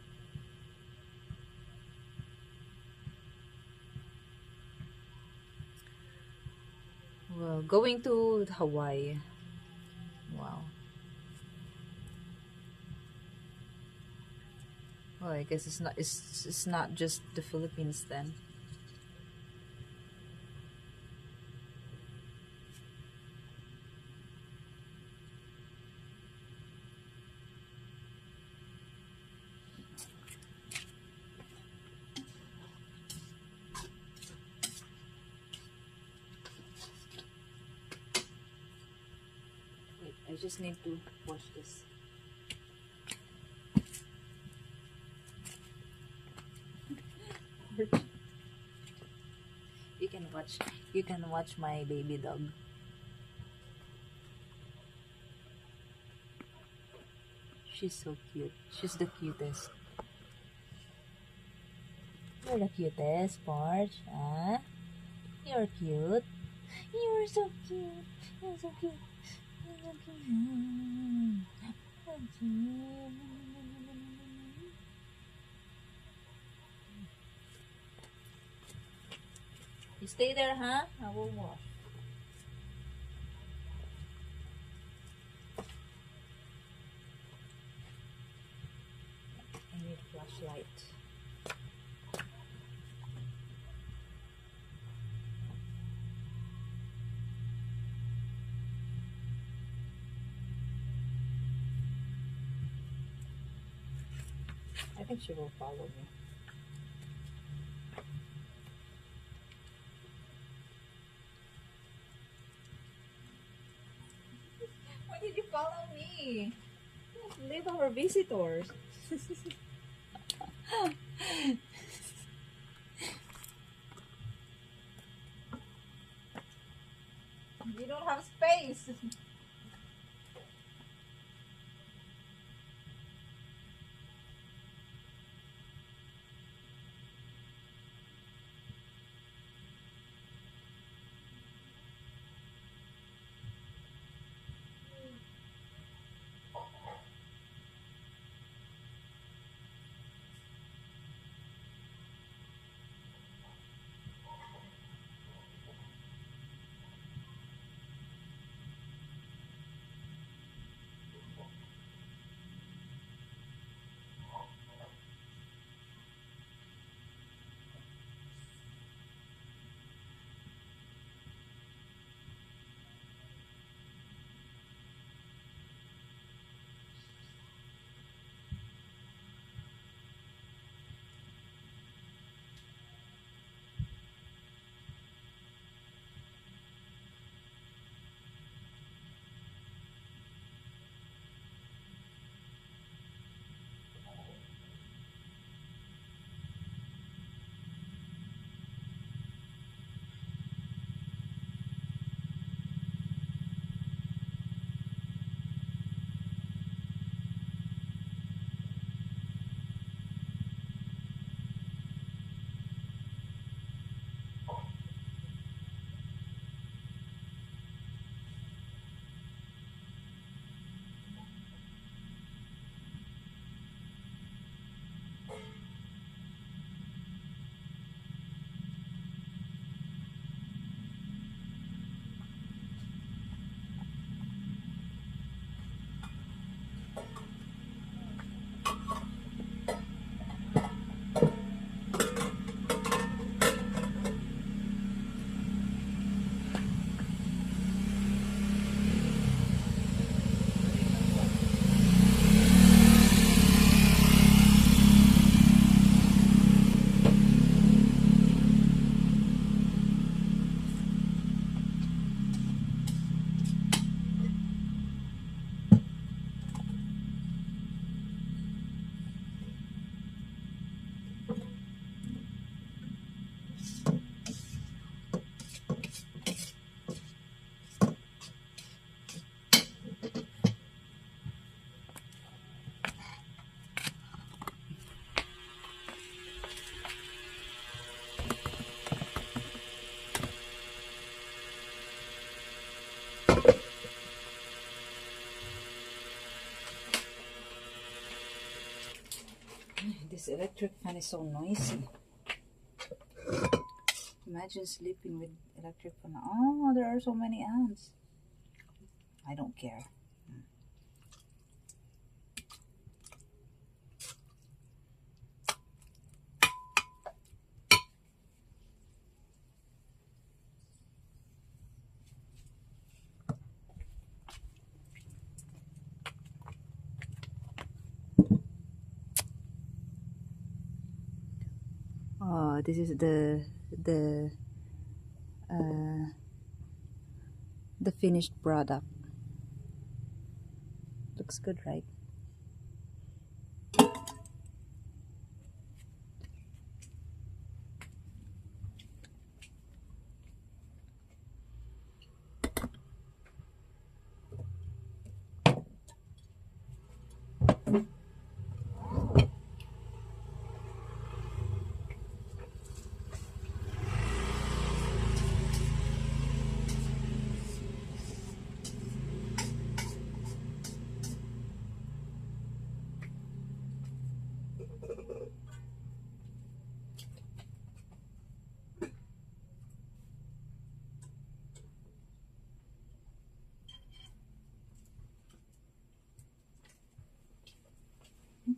Well, going to Hawaii. Wow. Well, I guess it's not just the Philippines then. Wait, I just need to wash this. You can watch my baby dog. She's so cute. She's the cutest. You're the cutest, Porch. Huh? You're cute. You're so cute. You're so cute. You're so cute. So cute. You stay there, huh? I will wash. I need a flashlight. I think she will follow me. Why did you follow me? Leave our visitors. You don't have space. This electric fan is so noisy. Imagine sleeping with electric fan. Oh, there are so many ants. I don't care. Oh, this is uh, the finished product. Looks good, right?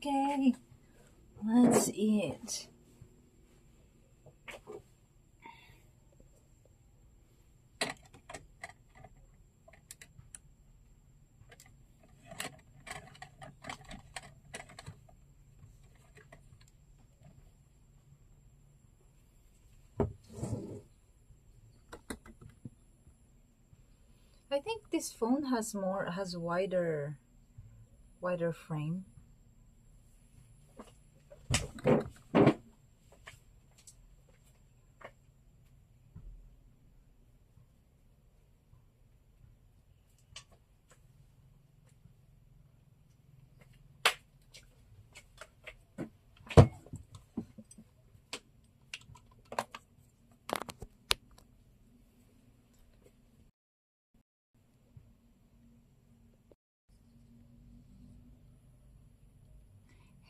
Okay, let's eat. I think this phone has wider frame.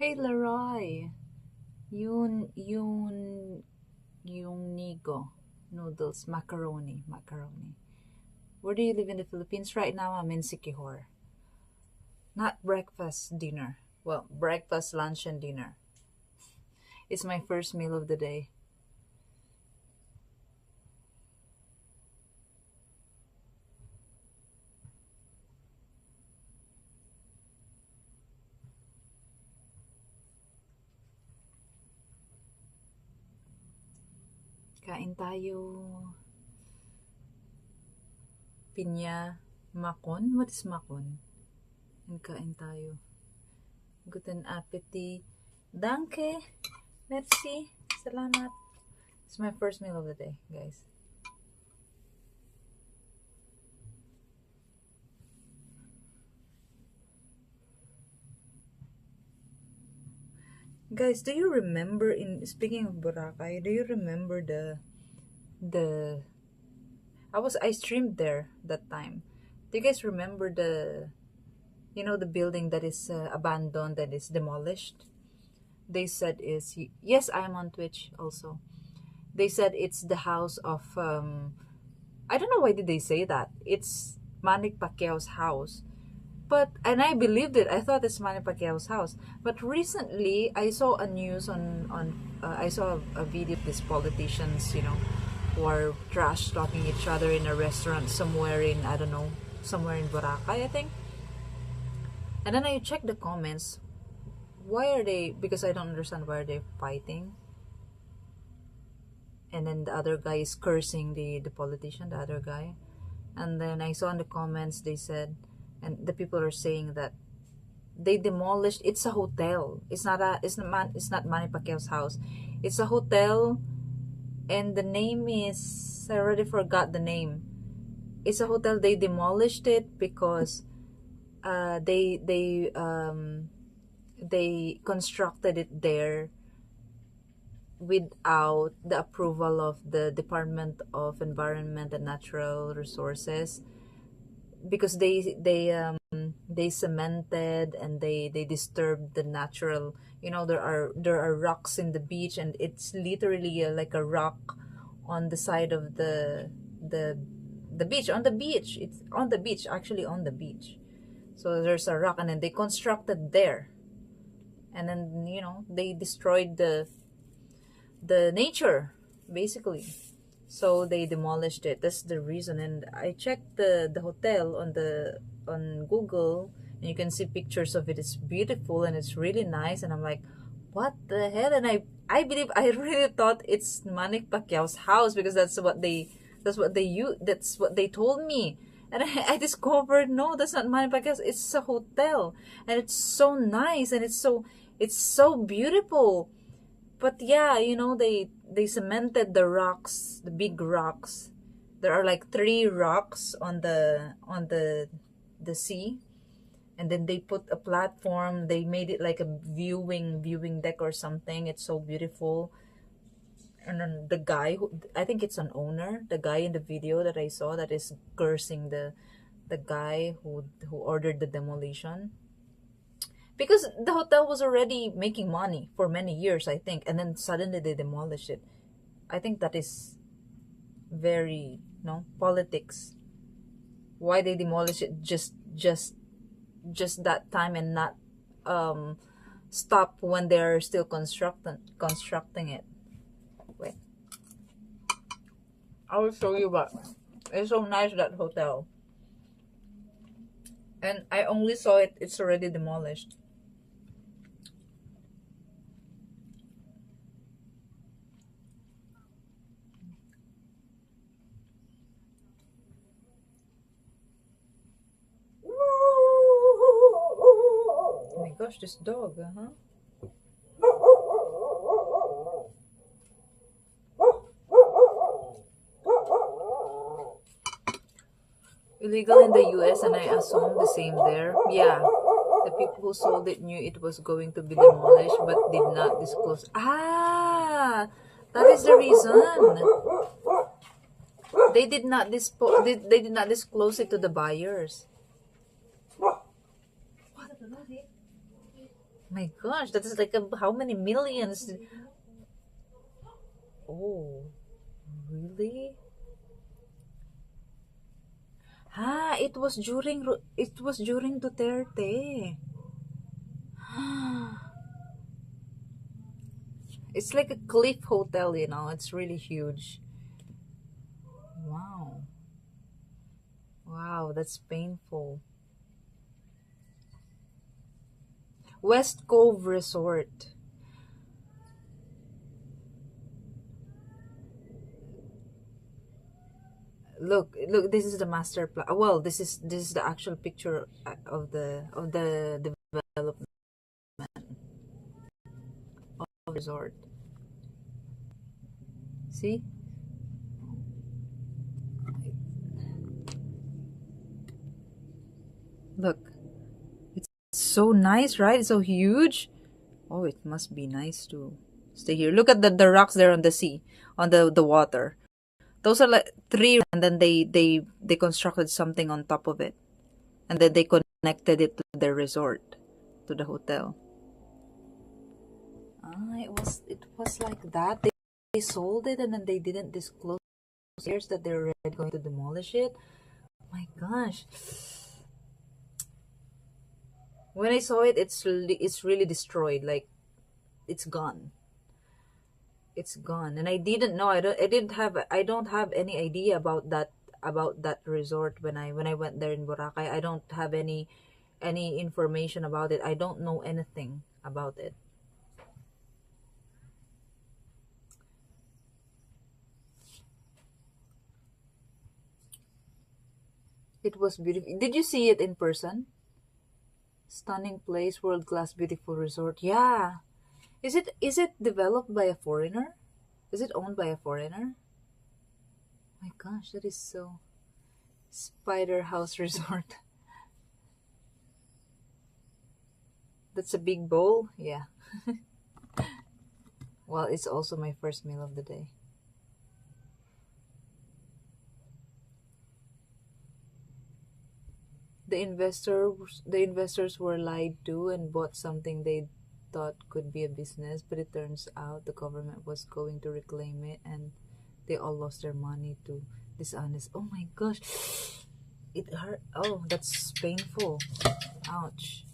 Hey Leroy, yung nigo noodles, macaroni. Where do you live in the Philippines? Right now I'm in Siquijor. Not breakfast, dinner. Well, breakfast, lunch, and dinner. It's my first meal of the day. Kain tayo. Pinya, makon. What is makon? And kain tayo. Guten appetit. Danke. Merci. Salamat. It's my first meal of the day, guys. Guys, do you remember, in speaking of Boracay, do you remember the I streamed there that time. Do you guys remember the building that is abandoned, that is demolished? They said is yes, I'm on Twitch also. They said it's the house of I don't know why did they say that. It's Manny Pacquiao's house. And I believed it. I thought it's Manny Pacquiao's house. But recently, I saw a news I saw a video of these politicians, who are trash talking each other in a restaurant somewhere in, I don't know, somewhere in Boracay, I think. And then I checked the comments. Why are they? Because I don't understand why are they fighting. And then the other guy is cursing the politician, the other guy. And then I saw in the comments they said. And the people are saying that they demolished. It's a hotel. It's not Manny Pacquiao's house. It's a hotel, and the name is, I already forgot the name. It's a hotel. They demolished it because they constructed it there without the approval of the Department of Environment and Natural Resources. because they cemented and they disturbed the natural, there are rocks in the beach, and it's literally like a rock on the side of the the beach, on the beach. It's on the beach, actually on the beach. So there's a rock, and then they constructed there, and then they destroyed the nature, basically. So they demolished it. That's the reason. And I checked the hotel on Google, and you can see pictures of it. It's beautiful and it's really nice. And I'm like, what the hell? And I believe, I really thought it's Manny Pacquiao's house, because that's what they told me. And I discovered, no, that's not Manny Pacquiao's. It's a hotel, and it's so nice, and it's so beautiful. But yeah, they cemented the rocks, the big rocks. There are like 3 rocks on the sea, and then they put a platform. They made it like a viewing deck or something. It's so beautiful. And then the guy who, I think it's an owner, the guy in the video that I saw, that is cursing the guy who ordered the demolition, because the hotel was already making money for many years, I think, and then suddenly they demolished it. I think that is very, politics. Why they demolish it just that time, and not stop when they're still constructing it. Wait, I will show you. But it's so nice, that hotel, and I only saw it's already demolished. Oh my gosh, this dog, huh? Illegal in the US, and I assume the same there. Yeah, the people who sold it knew it was going to be demolished, but did not disclose. Ah, that is the reason. They did not they did not disclose it to the buyers. What? My gosh, that is like how many millions? Oh, really? It was during Duterte. It's like a cliff hotel, It's really huge. Wow. Wow, that's painful. West Cove Resort. Look, this is the master plan. Well, this is the actual picture of the development of resort. See? Look. It's so nice, right? It's so huge. Oh, it must be nice to stay here. Look at the rocks there on the sea, on the water. Those are like 3, and then they constructed something on top of it, and then they connected it to the resort, to the hotel. It was like that. They sold it, and then they didn't disclose years that they're going to demolish it. Oh my gosh! When I saw it, it's really destroyed. Like, it's gone. It's gone, and I didn't know. I don't have any idea about that resort when I went there in Boracay. I don't have any information about it. I don't know anything about it. It was beautiful. Did you see it in person? Stunning place, world class, beautiful resort. Yeah. Is it developed by a foreigner? Is it owned by a foreigner? My gosh, that is so. Spider House Resort. That's a big bowl? Yeah. Well, it's also my first meal of the day. the investors were lied to and bought something they thought could be a business, but it turns out the government was going to reclaim it, and they all lost their money to dishonest. Oh my gosh, it hurt. Oh, that's painful. Ouch.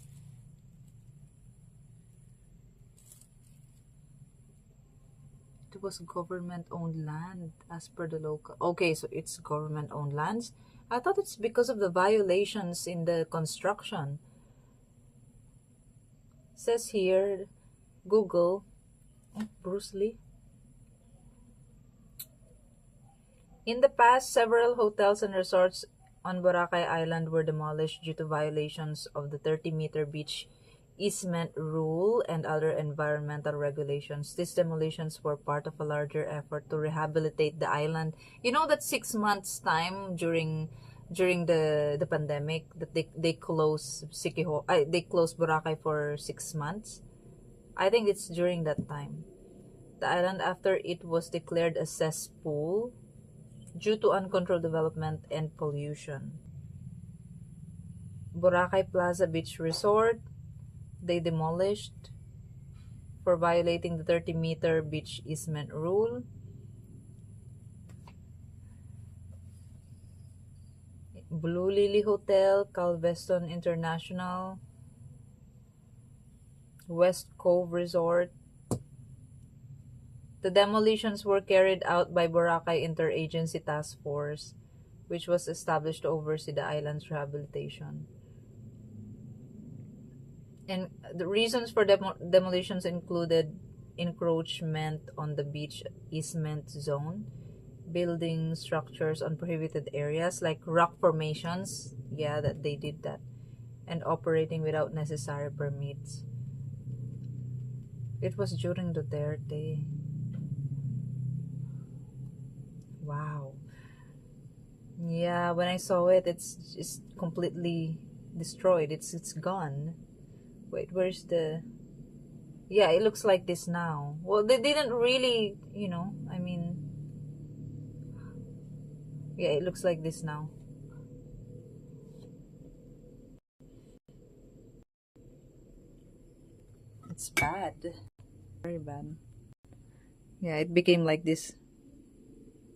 It was government-owned land as per the local. Okay, so it's government-owned lands. I thought it's because of the violations in the construction. Says here, Google, Bruce Lee. In the past, several hotels and resorts on Boracay Island were demolished due to violations of the 30-meter beach easement rule and other environmental regulations. These demolitions were part of a larger effort to rehabilitate the island. You know that 6 months time during the pandemic that they closed they closed Boracay for 6 months. I think it's during that time. The island, after it was declared a cesspool due to uncontrolled development and pollution. Boracay Plaza Beach Resort, they demolished for violating the 30-meter beach easement rule. Blue Lily Hotel, Calveston International, West Cove Resort. The demolitions were carried out by Boracay Interagency Task Force, which was established to oversee the island's rehabilitation. And the reasons for demolitions included encroachment on the beach easement zone, building structures on prohibited areas like rock formations, yeah, that they did that, and operating without necessary permits. It was during Duterte. Wow. Yeah, when I saw it, it's completely destroyed. It's gone. Wait, where's the... Yeah, it looks like this now. Well, they didn't really, I mean... Yeah, it looks like this now. It's bad. Very bad. Yeah, it became like this.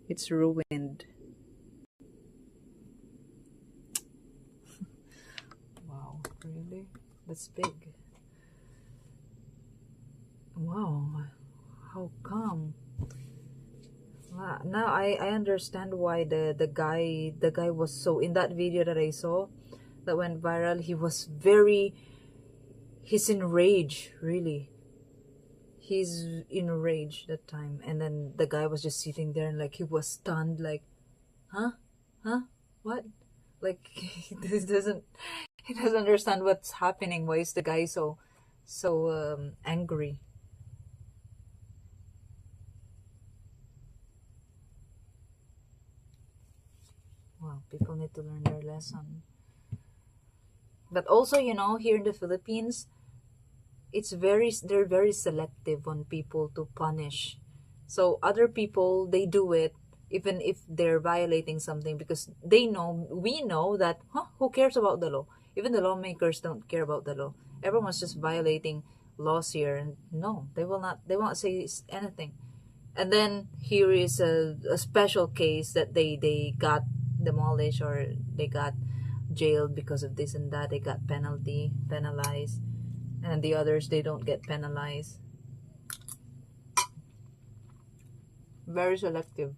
It's ruined. Wow, really? That's big. Wow, how come? Now I understand why the guy was so, in that video that I saw that went viral, he's enraged, really. He's enraged that time, and then the guy was just sitting there and like he was stunned, like, huh, what? Like he doesn't understand what's happening. Why is the guy so angry? Well, people need to learn their lesson. But also, here in the Philippines, they're very selective on people to punish. So other people, they do it even if they're violating something, because we know that, who cares about the law? Even the lawmakers don't care about the law. Everyone's just violating laws here, and no, they won't say anything. And then here is a special case that they got demolished, or they got jailed because of this and that. They got penalized, and the others, they don't get penalized. Very selective.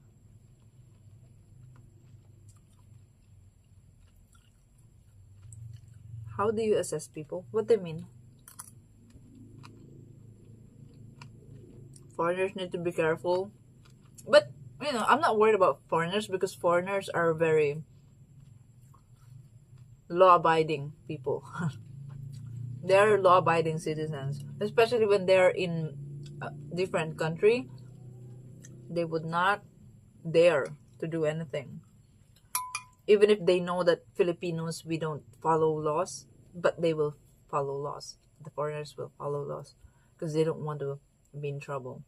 How do you assess people? What do you mean? Foreigners need to be careful. But, I'm not worried about foreigners, because foreigners are very law-abiding people. They're law-abiding citizens. Especially when they're in a different country. They would not dare to do anything. Even if they know that Filipinos, we don't follow laws, but they will follow laws. The foreigners will follow laws because they don't want to be in trouble.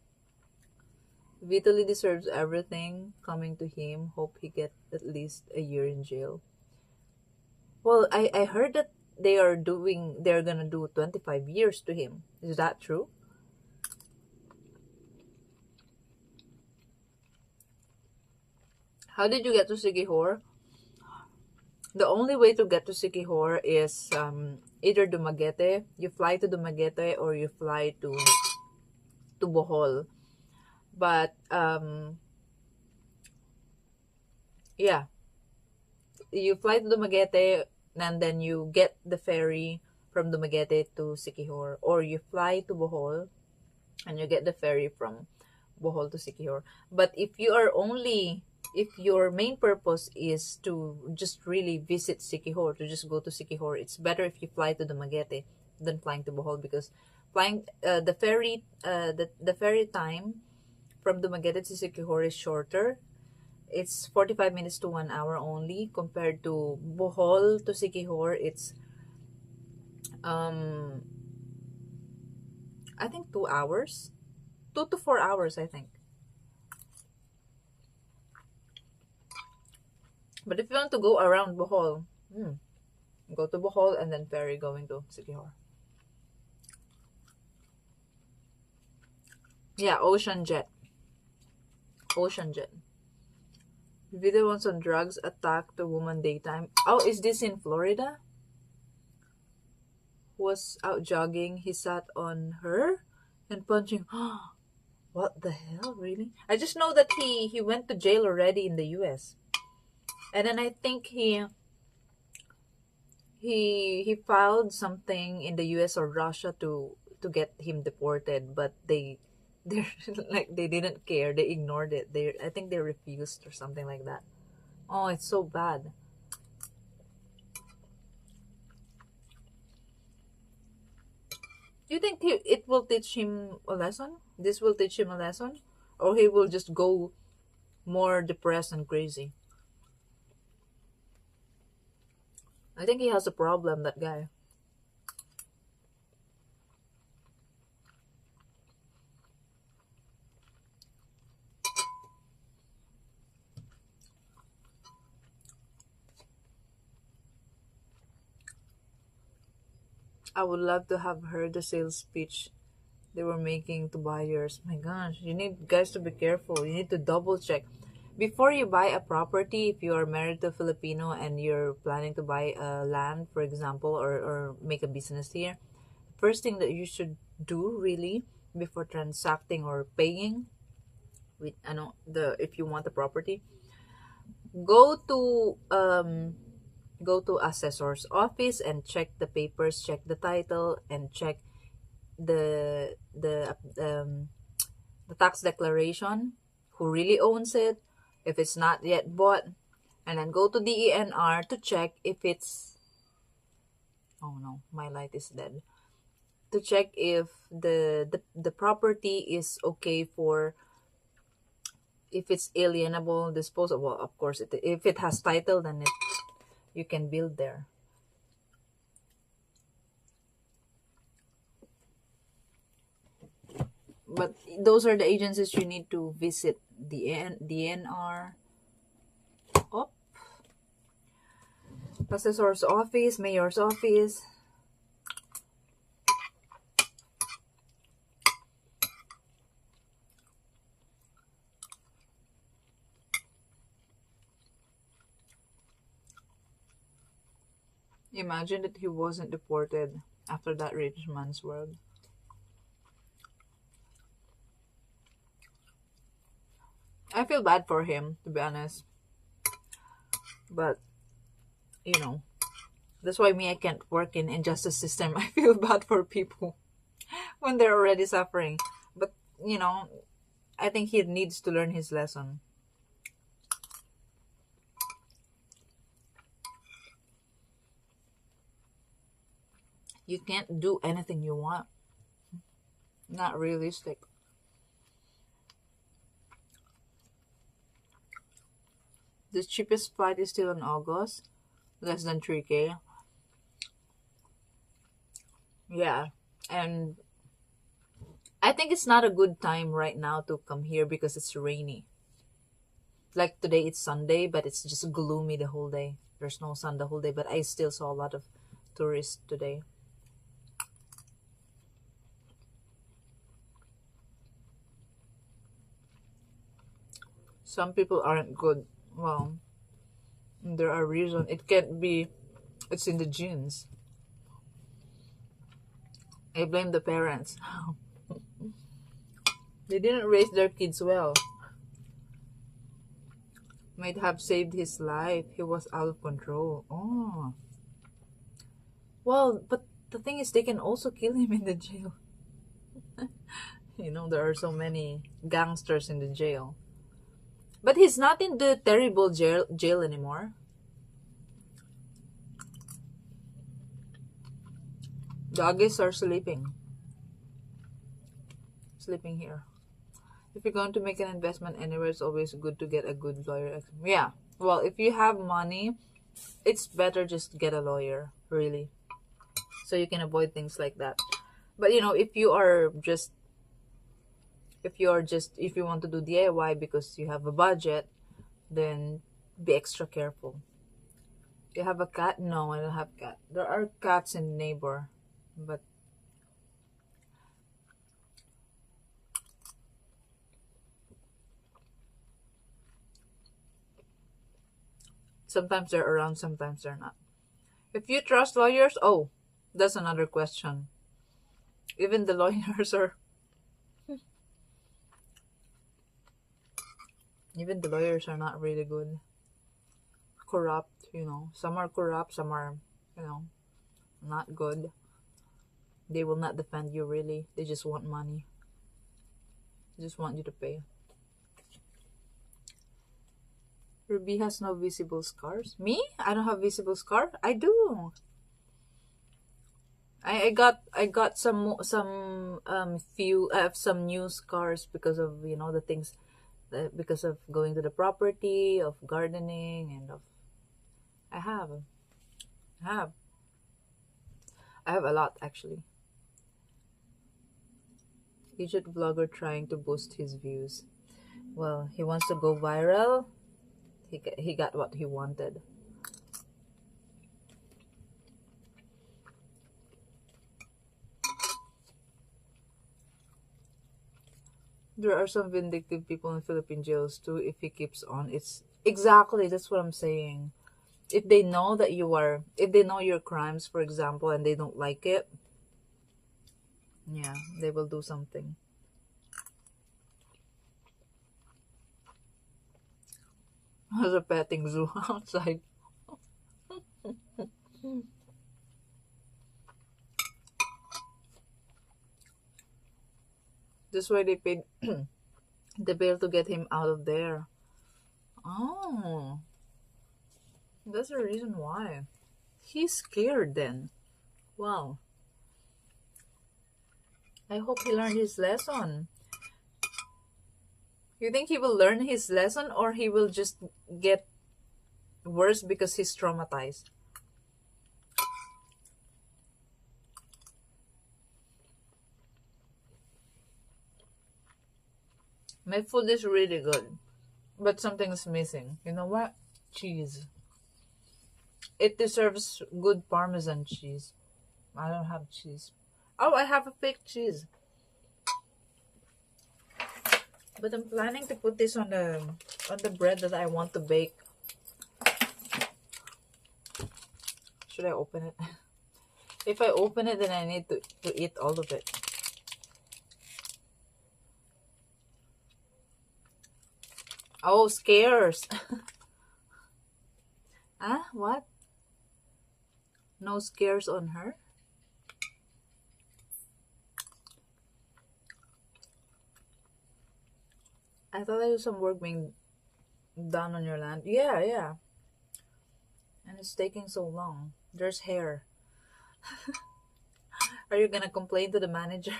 Vitaly deserves everything coming to him. Hope he get at least a year in jail. Well, I heard that they're gonna do 25 years to him. Is that true? How did you get to Siquijor? The only way to get to Siquijor is either Dumaguete. You fly to Dumaguete or you fly to Bohol. But yeah, you fly to Dumaguete and then you get the ferry from Dumaguete to Siquijor, or you fly to Bohol and you get the ferry from Bohol to Siquijor. But if your main purpose is to just really visit Siquijor, to just go to Siquijor, it's better if you fly to Dumaguete than flying to Bohol, because flying the ferry time from Dumaguete to Siquijor is shorter. It's 45 minutes to 1 hour only, compared to Bohol to Siquijor. It's I think 2 hours, 2 to 4 hours, I think. But if you want to go around Bohol, go to Bohol and then ferry going to Siquijor. Yeah, Ocean Jet. Video ones on drugs attack the woman daytime. Oh, is this in Florida? Was out jogging. He sat on her and punching. What the hell, really? I just know that he went to jail already in the U.S. And then I think he filed something in the U.S. or Russia to get him deported, but they're like, they didn't care. They ignored it. I think they refused or something like that. Oh, it's so bad. Do you think it will teach him a lesson? This will teach him a lesson? Or he will just go more depressed and crazy? I think he has a problem, that guy. I would love to have heard the sales speech they were making to buyers. My gosh, you need guys to be careful. You need to double check. Before you buy a property, if you are married to a Filipino and you're planning to buy a land, for example, or make a business here, first thing that you should do really before transacting or paying with if you want the property, go to assessor's office and check the papers, check the title, and check the tax declaration, who really owns it, if it's not yet bought, and then go to DENR to check if it's, oh no, my light is dead, to check if the property is okay for, if it's alienable, disposable. Of course, if it has title, then you can build there. But those are the agencies you need to visit. The DNR, assessor's office, mayor's office. Imagine that he wasn't deported after that rich man's world. I feel bad for him, to be honest. But, that's why I can't work in injustice system. I feel bad for people when they're already suffering. But, I think he needs to learn his lesson. You can't do anything you want. Not realistic. The cheapest flight is still in August. Less than 3K. Yeah. And I think it's not a good time right now to come here because it's rainy. Like today it's Sunday, but it's just gloomy the whole day. There's no sun the whole day, but I still saw a lot of tourists today. Some people aren't good. Well, there are reasons. It can't be, it's in the genes. I blame the parents. They didn't raise their kids well. Might have saved his life. He was out of control. Oh. Well, but the thing is, they can also kill him in the jail. You know, there are so many gangsters in the jail. But he's not in the terrible jail anymore. Doggies are sleeping. Sleeping here. If you're going to make an investment anywhere, it's always good to get a good lawyer. Yeah. Well, if you have money, it's better just get a lawyer, really. So you can avoid things like that. But you know, if you want to do DIY because you have a budget, then be extra careful. Do you have a cat? No, I don't have a cat. There are cats in the neighbor, but sometimes they're around, sometimes they're not. If you trust lawyers, oh, that's another question. Even the lawyers are even the lawyers are not really good. Corrupt, you know. Some are corrupt, some are, you know, not good. They will not defend you really. They just want money. They just want you to pay. Ruby has no visible scars. Me? I don't have visible scar. I do. I got some few. I have some new scars because of, you know, the things, because of going to the property, of gardening, and of I have a lot actually. Egypt vlogger trying to boost his views. Well, he wants to go viral. He got what he wanted. There are some vindictive people in Philippine jails too. If he keeps on, it's exactly, that's what I'm saying. If they know that if they know your crimes, for example, and they don't like it, yeah, they will do something. There's a petting zoo outside. That's why they paid the bail to get him out of there. Oh, that's the reason why. He's scared then. Wow. I hope he learned his lesson. You think he will learn his lesson, or he will just get worse because he's traumatized? My food is really good, but something's missing. You know what? Cheese. It deserves good Parmesan cheese. I don't have cheese. Oh, I have a fake cheese. But I'm planning to put this on the bread that I want to bake. Should I open it? If I open it, then I need to eat all of it. Oh, scares. Ah, what? No scares on her? I thought there was some work being done on your land. Yeah, yeah. And it's taking so long. There's hair. Are you gonna complain to the manager?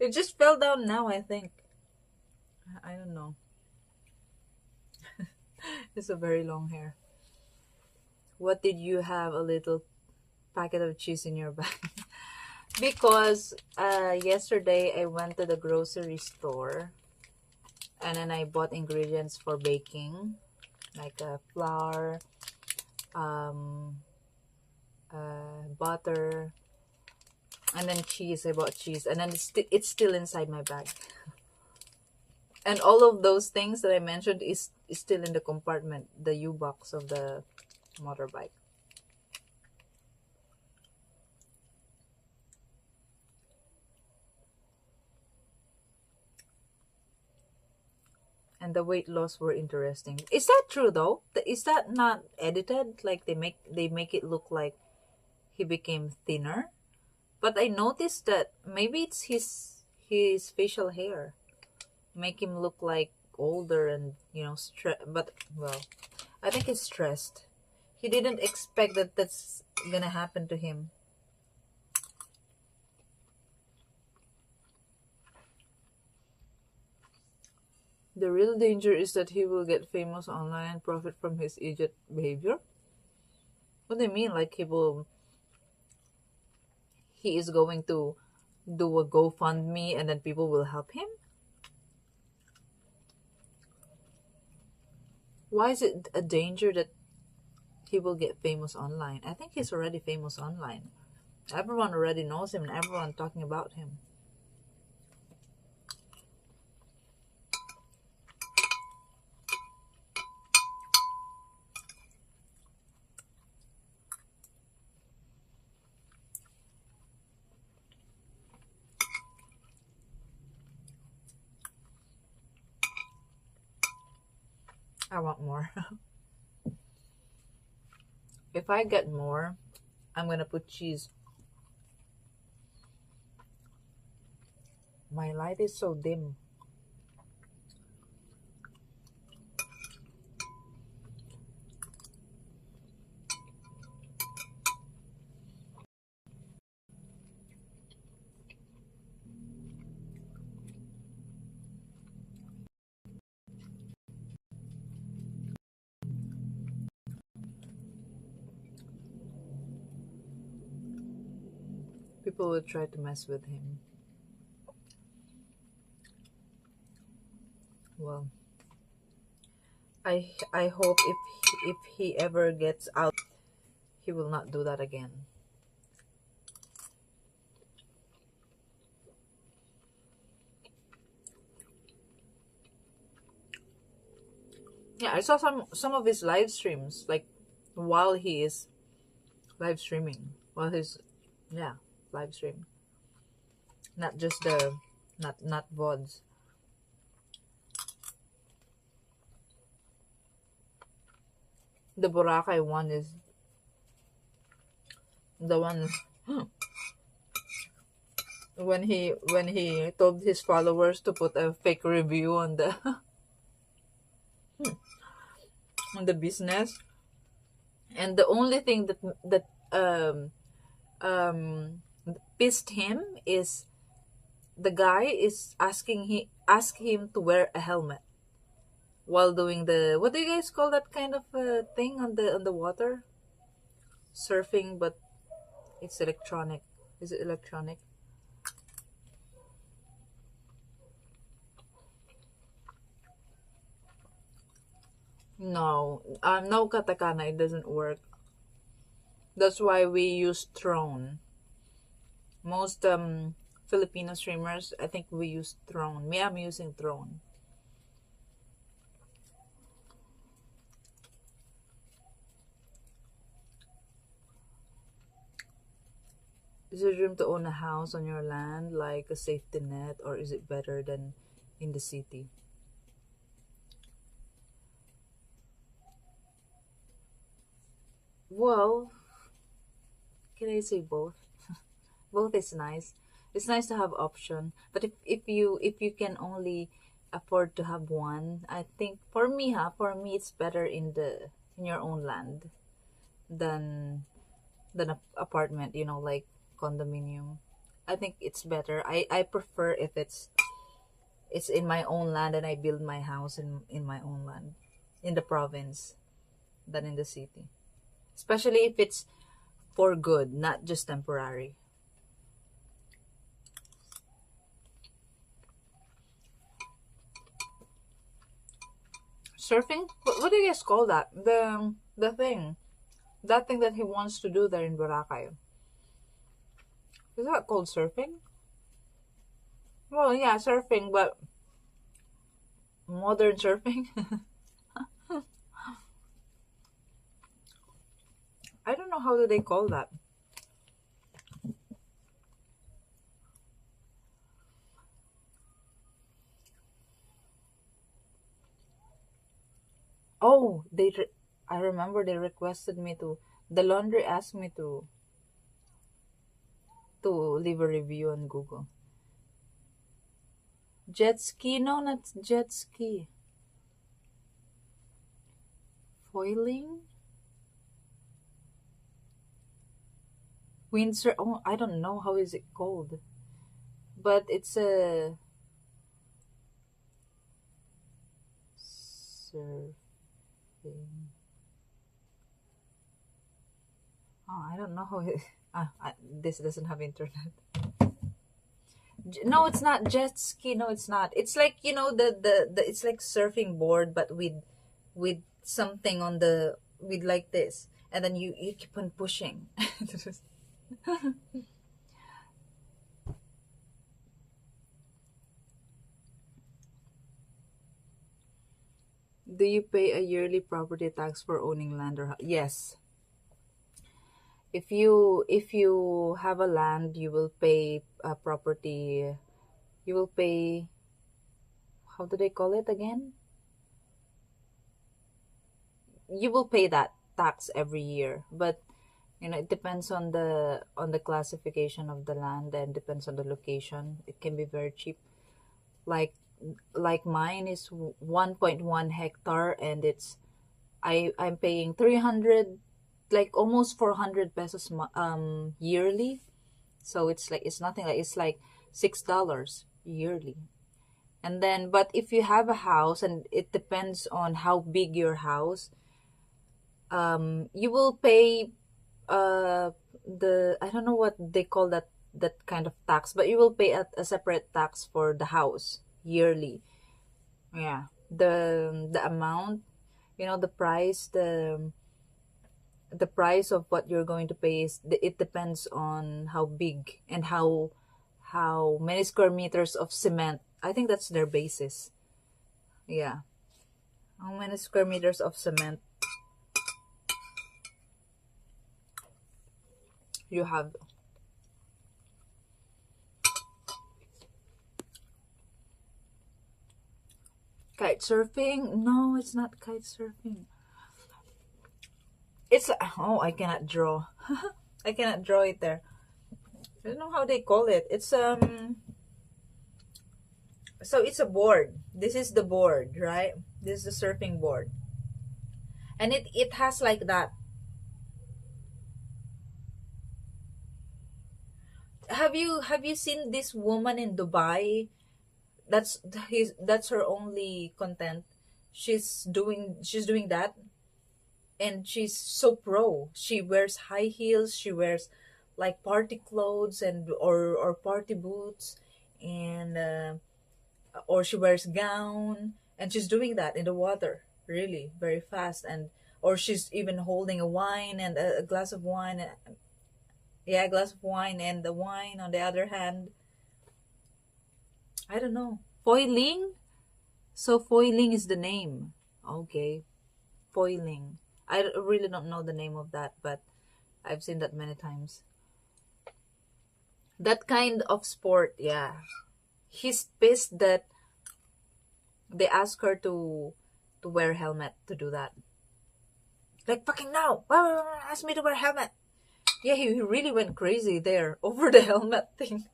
It just fell down now, I think. I don't know. It's a very long hair. What did you have a little packet of cheese in your bag? Because yesterday I went to the grocery store and then I bought ingredients for baking. like flour, butter, and then cheese. I bought cheese, and then it's still inside my bag. And all of those things that I mentioned is still in the compartment, the U-box of the motorbike. And the weight loss were interesting. Is that true though? Is that not edited? Like they make it look like he became thinner? But I noticed that maybe it's his facial hair make him look like older and but well, I think he's stressed. He didn't expect that that's gonna happen to him. The real danger is that he will get famous online and profit from his idiot behavior. What do you mean? Like he is going to do a GoFundMe and then people will help him? Why is it a danger that he will get famous online? I think he's already famous online. Everyone already knows him and everyone talking about him. I want more. If I get more, I'm gonna put cheese. My light is so dim. People will try to mess with him. Well, I hope if he ever gets out, he will not do that again. Yeah, I saw some of his live streams, like while he is live streaming, while he's live stream, not just the not VODs. The Boracay one is the one when he told his followers to put a fake review on the on the business, and the only thing that pissed him is the guy is ask him to wear a helmet while doing the, what do you guys call that kind of thing on the water? Surfing, but it's electronic. Is it electronic? No, no katakana. It doesn't work. That's why we use Throne. Most Filipino streamers, I think we use Throne. Me, I'm using Throne. Is it a dream to own a house on your land, like a safety net, or is it better than in the city? Well, can I say both? Both is nice. It's nice to have option, but if you can only afford to have one, I think for me it's better in your own land than a apartment, like condominium. I think it's better. I prefer if it's in my own land and I build my house in my own land, in the province, than in the city. Especially if it's for good, not just temporary. Surfing? What do you guys call that? The thing. That thing that he wants to do there in Boracay. Is that called surfing? Well, yeah, surfing, but modern surfing. I don't know how do they call that. Oh, I remember they requested me to. The laundry asked me to leave a review on Google. Jet ski? No, not jet ski. Foiling? Windsurf? Oh, I don't know how is it called, but it's a surfing. Oh, I don't know how it. This doesn't have internet. No, it's not jet ski. No, it's not. It's like, you know, the it's like surfing board, but with something on the with like this, and then you keep on pushing. Do you pay a yearly property tax for owning land or yes? If you have a land, you will pay a property. You will pay. How do they call it again? You will pay that tax every year, but you know it depends on the classification of the land and depends on the location. It can be very cheap. Like mine is 1.1 hectare, and I'm paying 300, like almost 400 pesos yearly. So it's nothing, like it's like $6 yearly. And then, but if you have a house, and it depends on how big your house, you will pay I don't know what they call that kind of tax, but you will pay a separate tax for the house yearly. Yeah, the amount, you know, the price, the price of what you're going to pay it depends on how big and how many square meters of cement. I think that's their basis. Yeah, how many square meters of cement you have. Kite surfing? No, it's not kite surfing. It's oh, I cannot draw. I cannot draw it there. I don't know how they call it. It's so it's a board. This is the board, right? This is the surfing board. And it has like that. Have you seen this woman in Dubai? That's her only content. She's doing that, and she's so pro. She wears high heels, she wears like party clothes and or party boots, and or she wears gown, and she's doing that in the water really very fast. And or she's even holding a wine and a glass of wine. Yeah, a glass of wine, and the wine on the other hand. I don't know. Foiling? So foiling is the name. Okay. Foiling. I really don't know the name of that, but I've seen that many times. That kind of sport, yeah. He's pissed that they asked her to wear helmet to do that. Like, fucking no! Why would you ask me to wear helmet? Yeah, he really went crazy there over the helmet thing.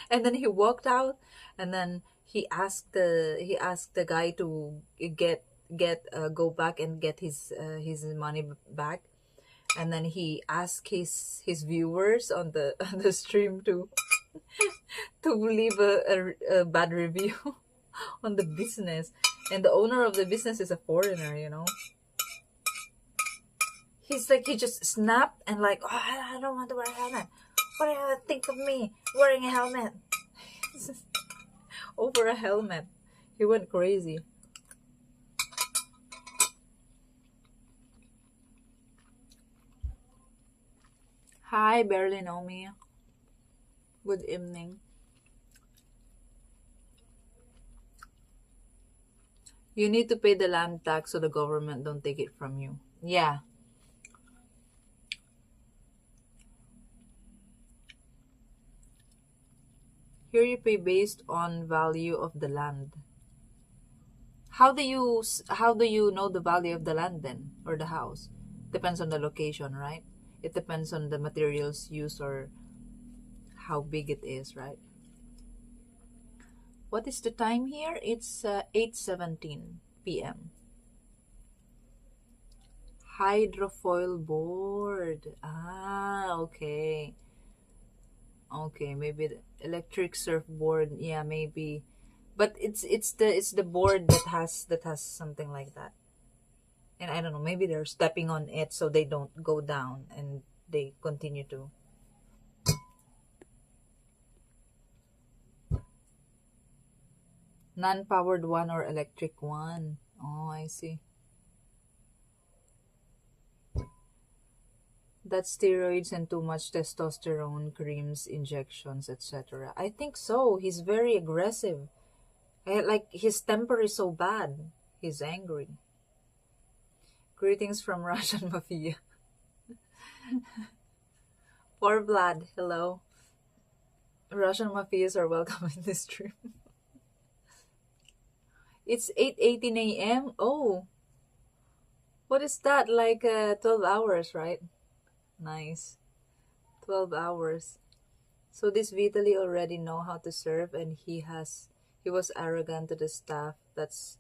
And then he walked out, and then he asked the guy to go back and get his money back. And then he asked his viewers on the on the stream to leave a bad review on the business. And the owner of the business is a foreigner, you know. He's like, he just snapped and like, oh, I don't want to wear a helmet. What do you think of me wearing a helmet? Over a helmet. He went crazy. Hi, barely know me. Good evening. You need to pay the land tax so the government don't take it from you. Yeah. Here you pay based on value of the land. How do you know the value of the land then, or the house? Depends on the location, right? It depends on the materials used or how big it is, right? What is the time here? It's 8:17 p.m. Hydrofoil board. Ah, okay. Okay, maybe the electric surfboard. Yeah, maybe. But it's the board that has something like that. And I don't know, maybe they're stepping on it so they don't go down and they continue to. Non-powered one or electric one. Oh, I see. That's steroids and too much testosterone, creams, injections, etc. I think so. He's very aggressive. Like his temper is so bad. He's angry. Greetings from Russian Mafia. For Vlad, hello. Russian Mafias are welcome in this stream. It's 8:18 a.m. Oh, what is that? Like 12 hours, right? Nice. 12 hours. So this Vitaly already know how to serve, and he was arrogant to the staff. That's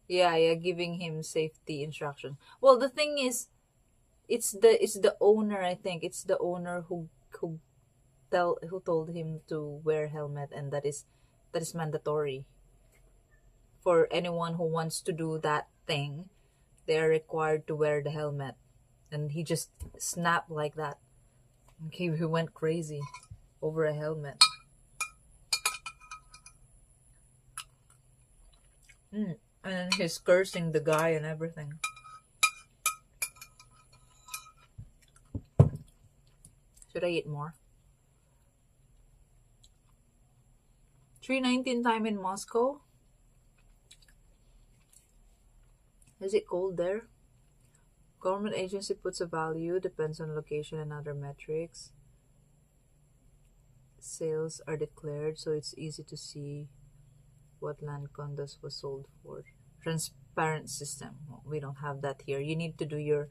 yeah, giving him safety instruction. Well, the thing is, it's the owner. I think it's the owner who told him to wear helmet, and that is mandatory for anyone who wants to do that thing. They are required to wear the helmet, and he just snapped like that. He went crazy over a helmet. And he's cursing the guy and everything. Should I eat more? 3:19 time in Moscow. Is it cold there? Government agency puts a value, depends on location and other metrics. Sales are declared, so it's easy to see what land condos was sold for. Transparent system. Well, we don't have that here. You need to do your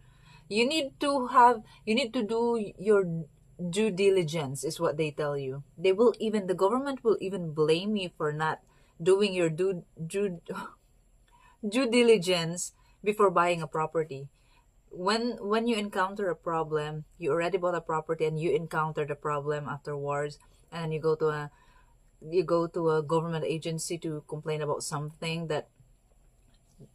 due diligence is what they tell you. The government will even blame you for not doing your due diligence before buying a property. When you encounter a problem, you already bought a property and you encounter the problem afterwards, and you go to a government agency to complain about something that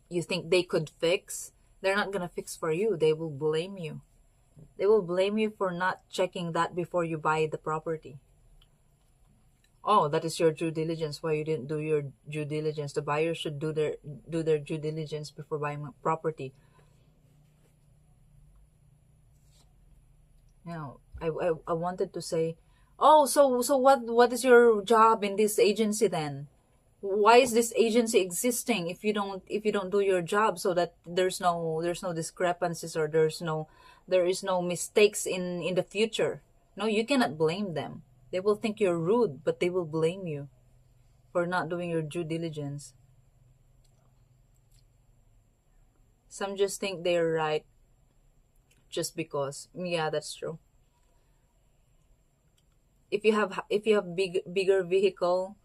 you think they could fix. They're not gonna fix for you. They will blame you. They will blame you for not checking that before you buy the property. Oh, that is your due diligence. Why you didn't do your due diligence? The buyer should do their due diligence before buying a property. I wanted to say, oh, so what is your job in this agency then? Why is this agency existing if you don't do your job, so that there's no discrepancies, or there is no mistakes in the future? No, you cannot blame them. They will think you're rude, but they will blame you for not doing your due diligence. Some just think they're right just because. Yeah, that's true. If you have bigger vehicle,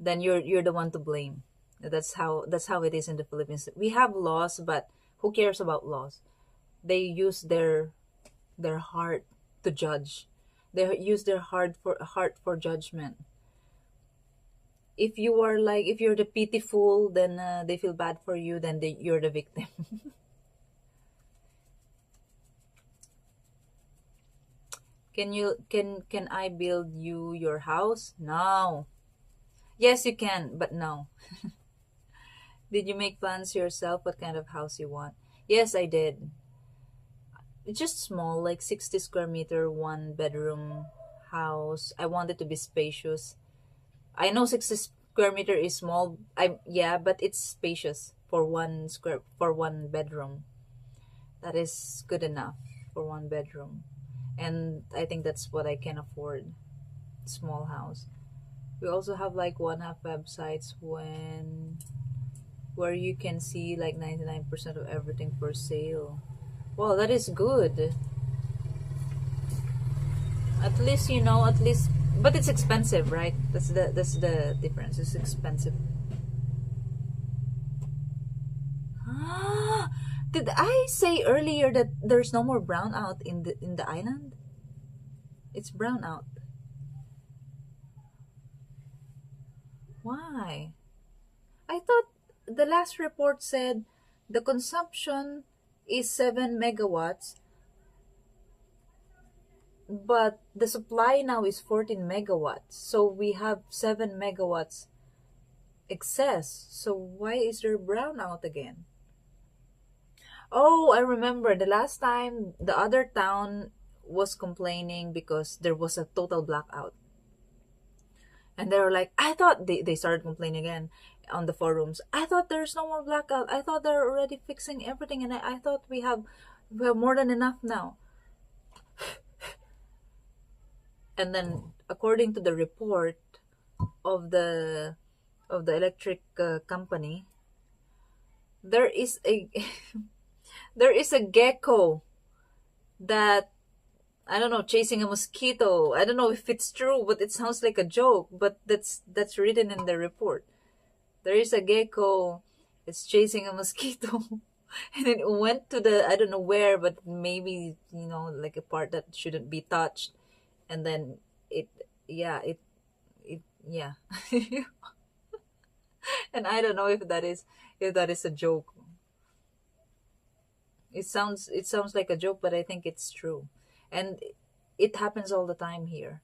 then you're the one to blame. That's how it is in the Philippines. We have laws, but who cares about laws? They use their heart to judge. They use their heart for judgment. If you're the pitiful, then they feel bad for you. Then you're the victim. Can I build you your house? No. Yes, you can, but no. Did you make plans yourself what kind of house you want? Yes, I did. it's just small, like 60 square meter, one bedroom house. I want it to be spacious. I know 60 square meter is small. Yeah, but it's spacious for one bedroom. That is good enough for one bedroom. And I think that's what I can afford. Small house. We also have like one half websites where you can see like 99% of everything for sale. Wow, that is good. At least but it's expensive, right? That's the difference. It's expensive. Ah, did I say earlier that there's no more brownout in the island? It's brownout. Why? I thought the last report said the consumption is 7 megawatts, but the supply now is 14 megawatts. So we have 7 megawatts excess. So why is there brownout again? Oh, I remember the last time the other town was complaining because there was a total blackout. And they were like, I thought they started complaining again on the forums. I thought there's no more blackout. I thought they're already fixing everything, and I thought we have more than enough now. And then, according to the report of the electric company, there is a there is a gecko that, I don't know, chasing a mosquito. I don't know if it's true, but it sounds like a joke. But that's written in the report. There is a gecko. It's chasing a mosquito, and it went to I don't know where, but maybe like a part that shouldn't be touched, and then it yeah it yeah, and I don't know if that is a joke. It sounds like a joke, but I think it's true. And it happens all the time here.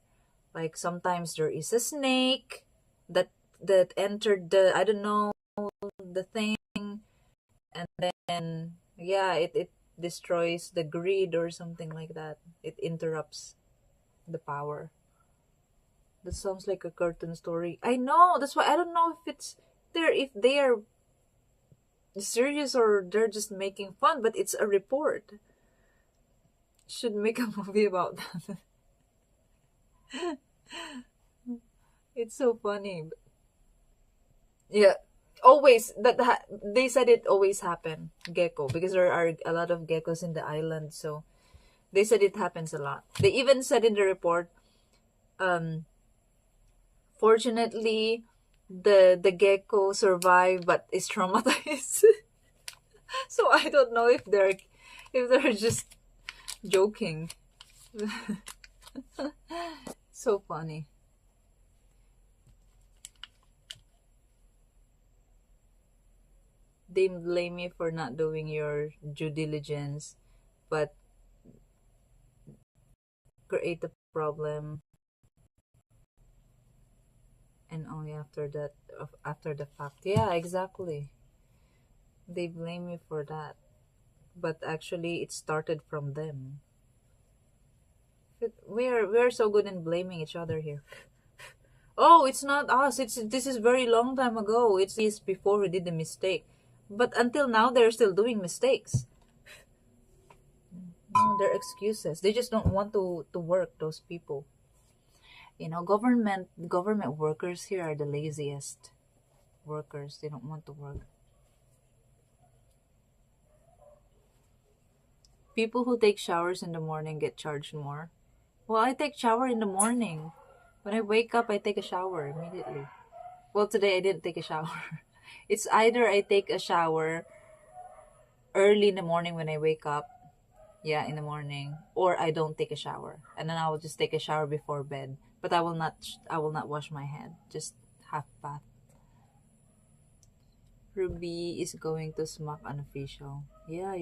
Like sometimes there is a snake that entered the, I don't know, the thing, and then yeah, it destroys the grid or something like that. It interrupts the power. That sounds like a cartoon story. I know. That's why I don't know if they are serious or they're just making fun, but it's a report. Should make a movie about that. It's so funny. Yeah, always they said it always happened, gecko, because there are a lot of geckos in the island. So they said it happens a lot. They even said in the report, fortunately, the gecko survived but is traumatized. So I don't know if they're just joking. So funny. They blame you for not doing your due diligence, but create a problem, and only after the fact. Yeah, exactly. They blame you for that, but actually it started from them. We are so good in blaming each other here. Oh, it's not us. This is very long time ago. It's before we did the mistake. But until now, they're still doing mistakes. No, they're excuses. They just don't want to work, those people. Government workers here are the laziest workers. They don't want to work. People who take showers in the morning get charged more. Well, I take shower in the morning. When I wake up, I take a shower immediately. Well, today I didn't take a shower. It's either I take a shower early in the morning when I wake up, yeah, in the morning, or I don't take a shower, and then I will just take a shower before bed. But I will not wash my head. Just half bath. Ruby is going to smack unofficial. Yeah,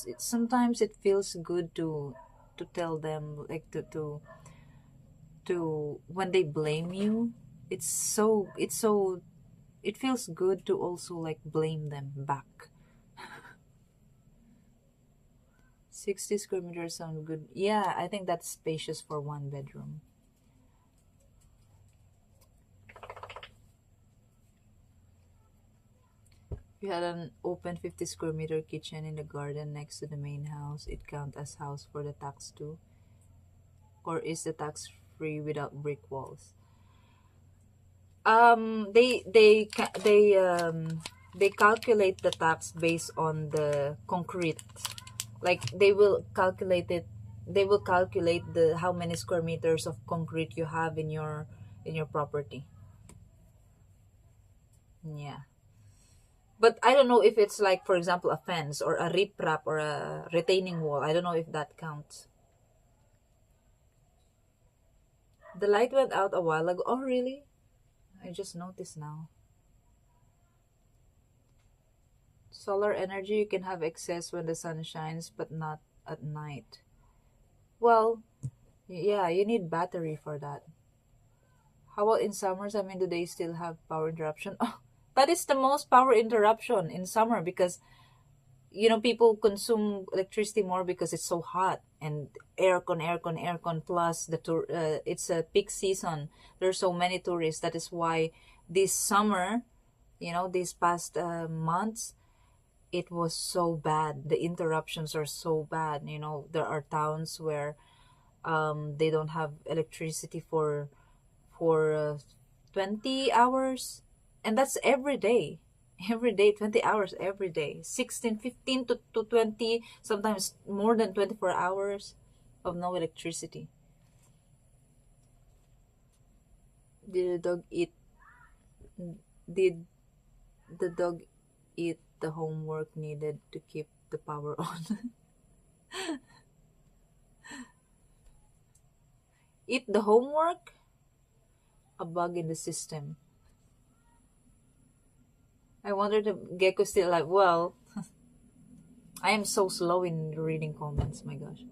It's sometimes it feels good to tell them, like to when they blame you. It's so it feels good to also like blame them back. 60 square meters sound good. Yeah, I think that's spacious for one bedroom. If you had an open 50 square meter kitchen in the garden next to the main house, it count as house for the tax too? Or is the tax free without brick walls? They calculate the tax based on the concrete. Like they will calculate it. They will calculate the how many square meters of concrete you have in your property. Yeah. But I don't know if it's like, for example, a fence or a riprap or a retaining wall. I don't know if that counts. The light went out a while ago. Oh, really? I just noticed now. Solar energy, you can have excess when the sun shines, but not at night. Well, yeah, you need battery for that. How about in summers? I mean, do they still have power interruption? Oh, that is the most power interruption in summer because people consume electricity more because it's so hot, and aircon plus the tour. It's a peak season. There's so many tourists. That is why this summer, these past months, it was so bad. The interruptions are so bad. There are towns where they don't have electricity for 20 hours, and that's every day. Every day, 20 hours every day, 16, 15 to 20, sometimes more than 24 hours of no electricity. Did the dog eat did the dog eat the homework needed to keep the power on? Eat the homework? A bug in the system. I wonder if Gecko still alive. Well, I am so slow in reading comments. My gosh.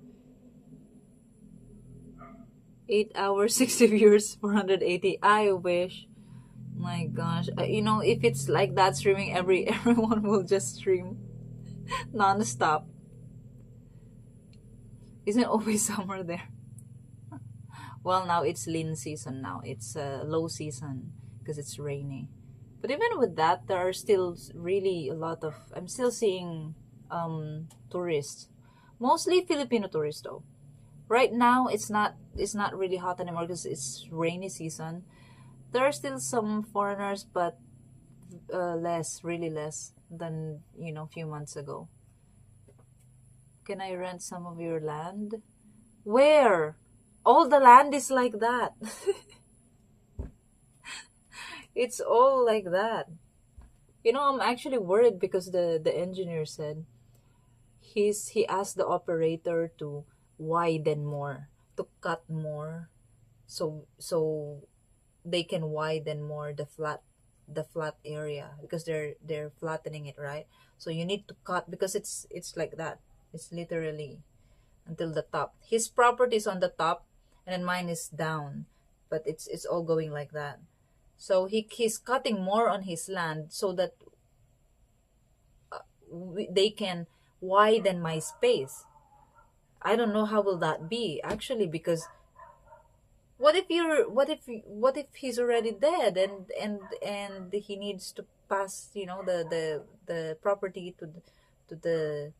8 hours, 60 viewers, 480. I wish. My gosh. If it's like that streaming, everyone will just stream non-stop. Isn't always summer there? Well, now it's lean season now. It's low season because it's rainy. But even with that, there are still really a lot of. I'm still seeing tourists, mostly Filipino tourists though. Right now, it's not really hot anymore because it's rainy season. There are still some foreigners, but less, really less than a few months ago. Can I rent some of your land? Where? All the land is like that. It's all like that. I'm actually worried because the engineer said he asked the operator to widen more, to cut more, so they can widen more the flat area because they're flattening it, right? So you need to cut because it's like that. It's literally until the top. His property is on the top, and then mine is down, but it's all going like that. So he's cutting more on his land so that they can widen my space. I don't know how will that be actually, because what if he's already dead and he needs to pass the property to the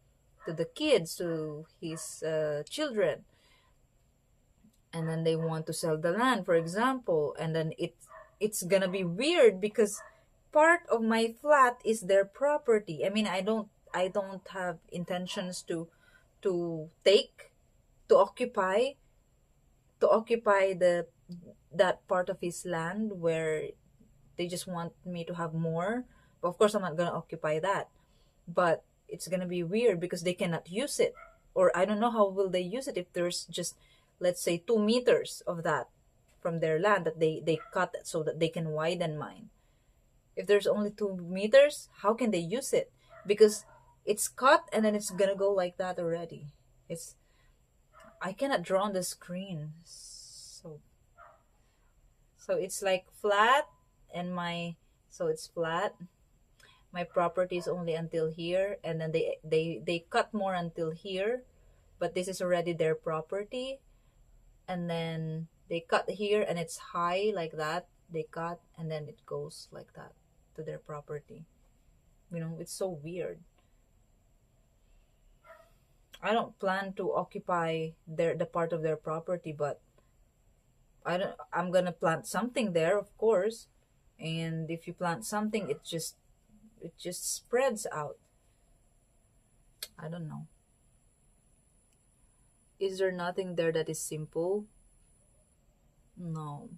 kids, to his children, and then they want to sell the land, for example, and then it's gonna be weird because part of my flat is their property. I mean, I don't have intentions to take to occupy that part of his land where they just want me to have more. But of course I'm not gonna occupy that. But it's gonna be weird because they cannot use it, or I don't know how will they use it if there's just, let's say, 2 meters of that from their land that they cut so that they can widen mine. If there's only 2 meters, how can they use it? Because it's cut and then it's gonna go like that already. I cannot draw on the screen. So it's like flat, and my So it's flat. My property is only until here, and then they cut more until here, but this is already their property. And then they cut here, and it's high like that. They cut, and then it goes like that to their property. You know, it's so weird. I don't plan to occupy the part of their property, but I'm gonna plant something there, of course. And if you plant something, it just spreads out. I don't know. Is there nothing there that is simple? No.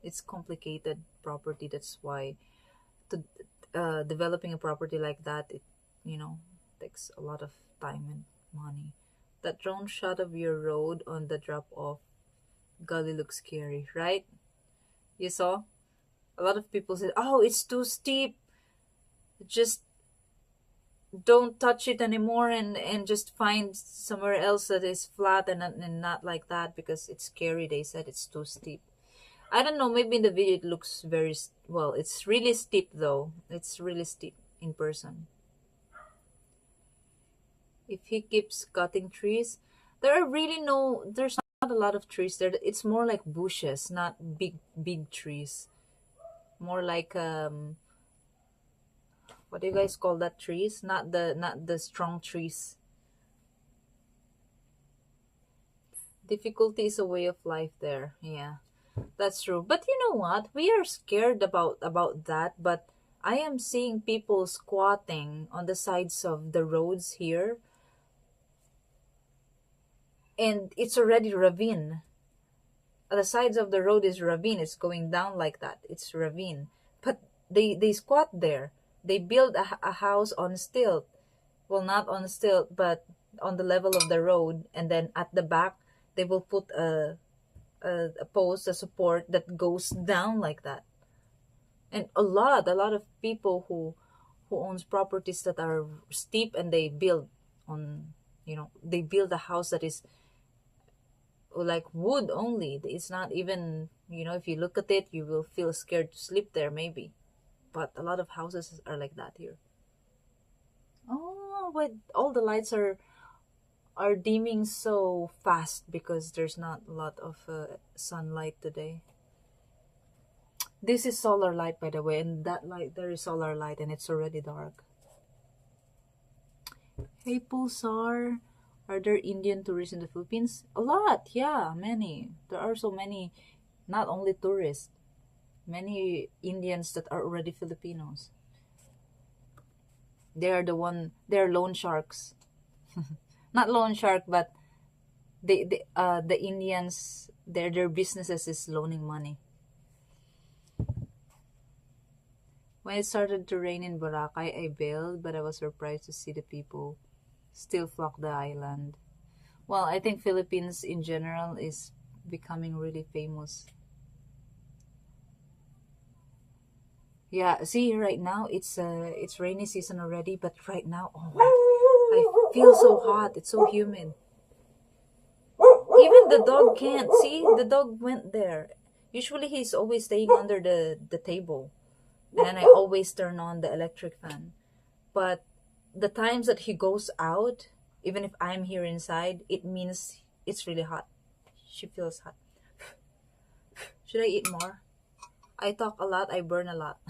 It's complicated property. That's why to developing a property like that, it takes a lot of time and money. That drone shot of your road on the drop off gully looks scary, right? You saw? A lot of people said, "Oh, it's too steep. Just don't touch it anymore, and just find somewhere else that is flat and not like that, because it's scary." They said it's too steep. I don't know, maybe in the video it looks well, it's really steep though. It's really steep in person. If he keeps cutting trees, there's not a lot of trees there. It's more like bushes, not big trees. More like what do you guys call that trees? Not the strong trees. Difficulty is a way of life there. Yeah, that's true. But you know what? We are scared about that. But I am seeing people squatting on the sides of the roads here, and it's already ravine. The sides of the road is ravine. It's going down like that. It's ravine. But they squat there. They build a house on stilt. Well, not on stilt, but on the level of the road. And then at the back, they will put a post, a support that goes down like that. And a lot of people who owns properties that are steep, and they build they build a house that is like wood only. It's not even, if you look at it, you will feel scared to sleep there maybe. But a lot of houses are like that here. Oh, but all the lights are dimming so fast because there's not a lot of sunlight today. This is solar light, by the way, and that light there is solar light, and it's already dark. Hey Pulsar, are there Indian tourists in the Philippines? A lot, yeah, many. There are so many, not only tourists, many Indians that are already Filipinos. They're loan sharks. Not loan shark, but the Indians, their businesses is loaning money. When it started to rain in Boracay, I bailed, but I was surprised to see the people still flock the island. Well, I think Philippines in general is becoming really famous. Yeah, see, right now it's rainy season already, but right now, oh my, I feel so hot. It's so humid. Even the dog can't. See, the dog went there. Usually he's always staying under the table. And I always turn on the electric fan. But the times that he goes out, even if I'm here inside, it means it's really hot. She feels hot. Should I eat more? I talk a lot, I burn a lot.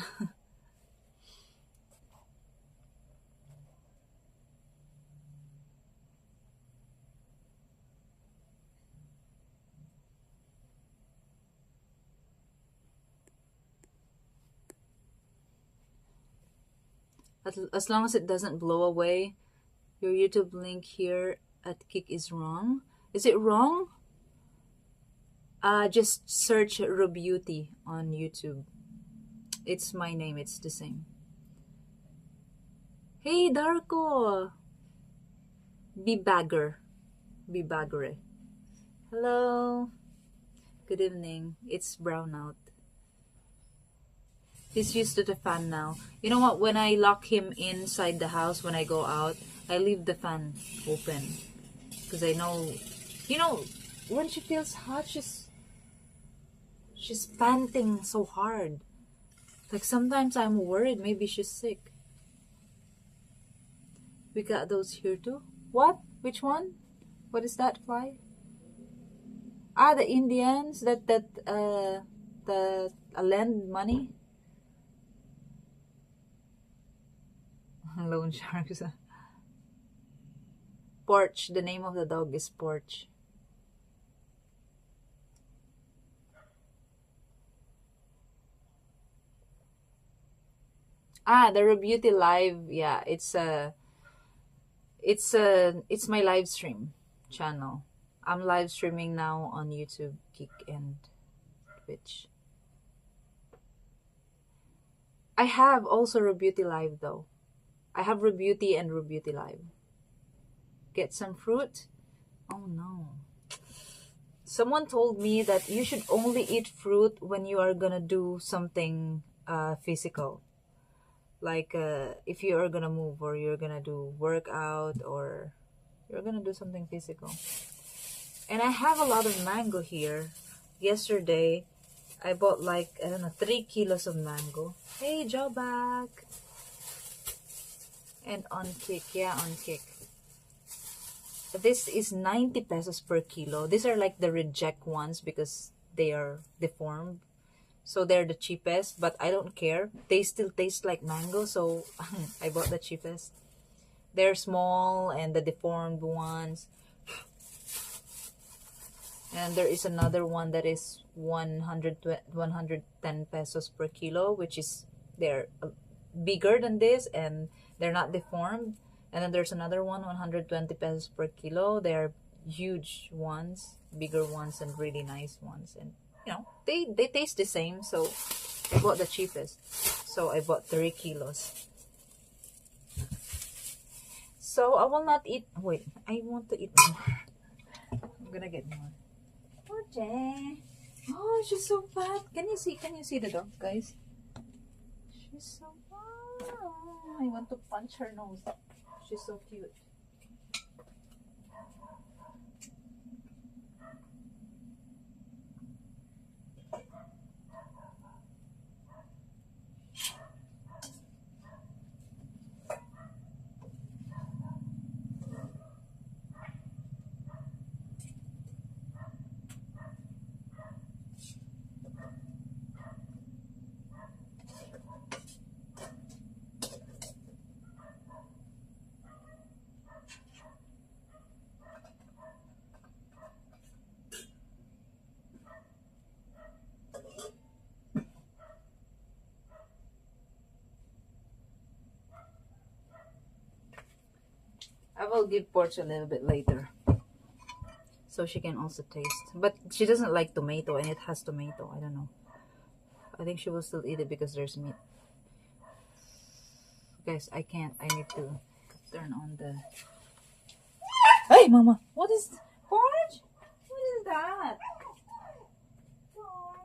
As long as it doesn't blow away, your YouTube link here at Kik is wrong. Is it wrong? Just search Rubeauty on YouTube. It's my name, it's the same. Hey Darko! Be bagger. Hello. Good evening. It's brown out. He's used to the fan now. You know what? When I lock him inside the house, when I go out, I leave the fan open. Because I know, when she feels hot, she's panting so hard. Like sometimes I'm worried maybe she's sick. We got those here too. What? Which one? What is that fly? Ah, the Indians that lend money. Loan sharks. Porch. The name of the dog is Porch. Ah, the Rebeauty Live. Yeah, it's my live stream channel. I'm live streaming now on YouTube, Kick, and Twitch. I have also Rebeauty Live though. I have Rebeauty and Rebeauty Live. Get some fruit? Oh no. Someone told me that you should only eat fruit when you are gonna do something physical. Like if you are gonna move, or you're gonna do workout, or you're gonna do something physical. And I have a lot of mango here. Yesterday I bought like, I don't know, 3 kilos of mango. Hey, Joe back. And on Kick, yeah, on Kick. This is 90 pesos per kilo. These are like the reject ones because they are deformed. So they're the cheapest, but I don't care. They still taste like mango, so I bought the cheapest. They're small and the deformed ones. And there is another one that is 110 pesos per kilo, which is, they're bigger than this and they're not deformed. And then there's another one, 120 pesos per kilo. They're huge ones, bigger ones, and really nice ones. And you know, they taste the same, so I bought the cheapest. So I bought 3 kilos. So I will not eat. Wait, I want to eat more. I'm gonna get more. Okay. Oh, she's so fat. Can you see the dog, guys? She's so fat. I want to punch her nose. She's so cute. I will give Porch a little bit later, so she can also taste. But she doesn't like tomato, and it has tomato. I don't know. I think she will still eat it because there's meat. Guys, I can't. I need to turn on the... Hey, Mama! What is... Porch? What is that? Porch?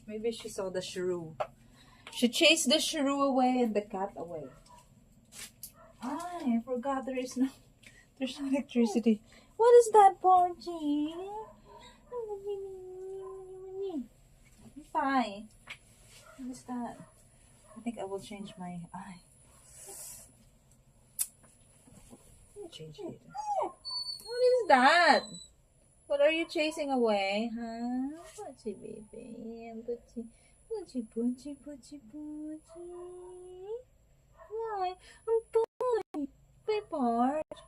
Maybe she saw the shrew. She chased the shrew away and the cat away. I forgot there's no electricity. What is that, Porchy? Bye. What is that? I think I will change my eye. Let me change it. What is that? What are you chasing away, huh? Porchy baby. Porchy. Puchi, puchi, puchi, puchi. Why? Ang boy. Bye, Porch.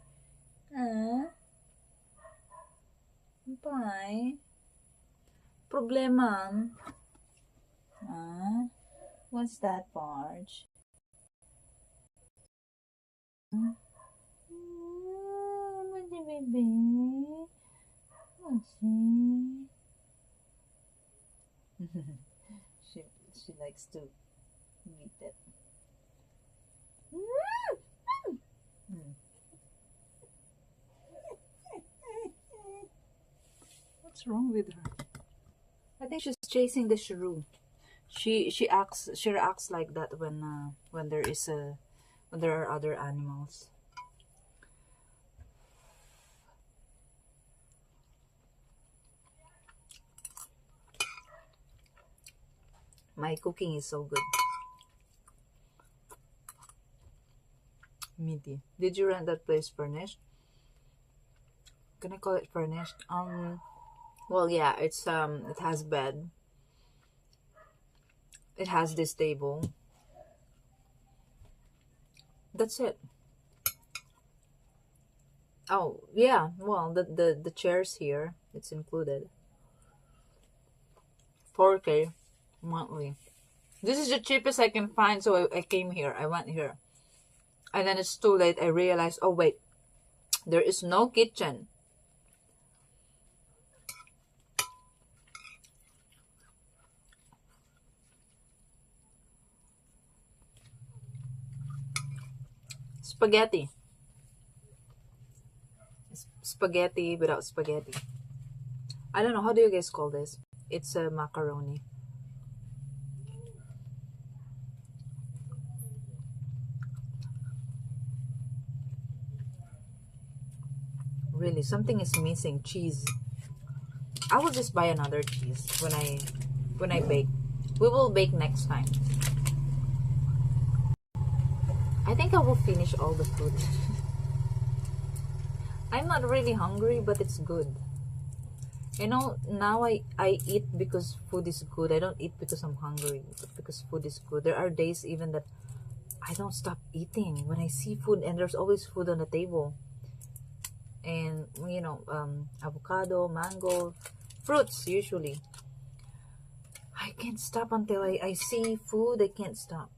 Bye. Problema. What's that, Porch? Puchi, baby. Puchi. She likes to eat it. What's wrong with her? I think she's chasing the shrew. She reacts like that when there are other animals. My cooking is so good. Meaty. Did you rent that place furnished? Can I call it furnished? Well, yeah, it's it has bed. It has this table. That's it. Oh, yeah. Well, the chairs here, it's included. 4K monthly. This is the cheapest I can find, so I came here. I went here. And then it's too late. I realized, oh wait, there is no kitchen. Spaghetti. Spaghetti without spaghetti. I don't know, how do you guys call this? It's a macaroni. Really, something is missing. Cheese. I will just buy another cheese when I bake. We will bake next time. I think I will finish all the food. I'm not really hungry, but it's good. You know, now I eat because food is good. I don't eat because I'm hungry, but because food is good. There are days even that I don't stop eating when I see food, and there's always food on the table. And, you know, avocado, mango, fruits usually. I can't stop until I see food. I can't stop.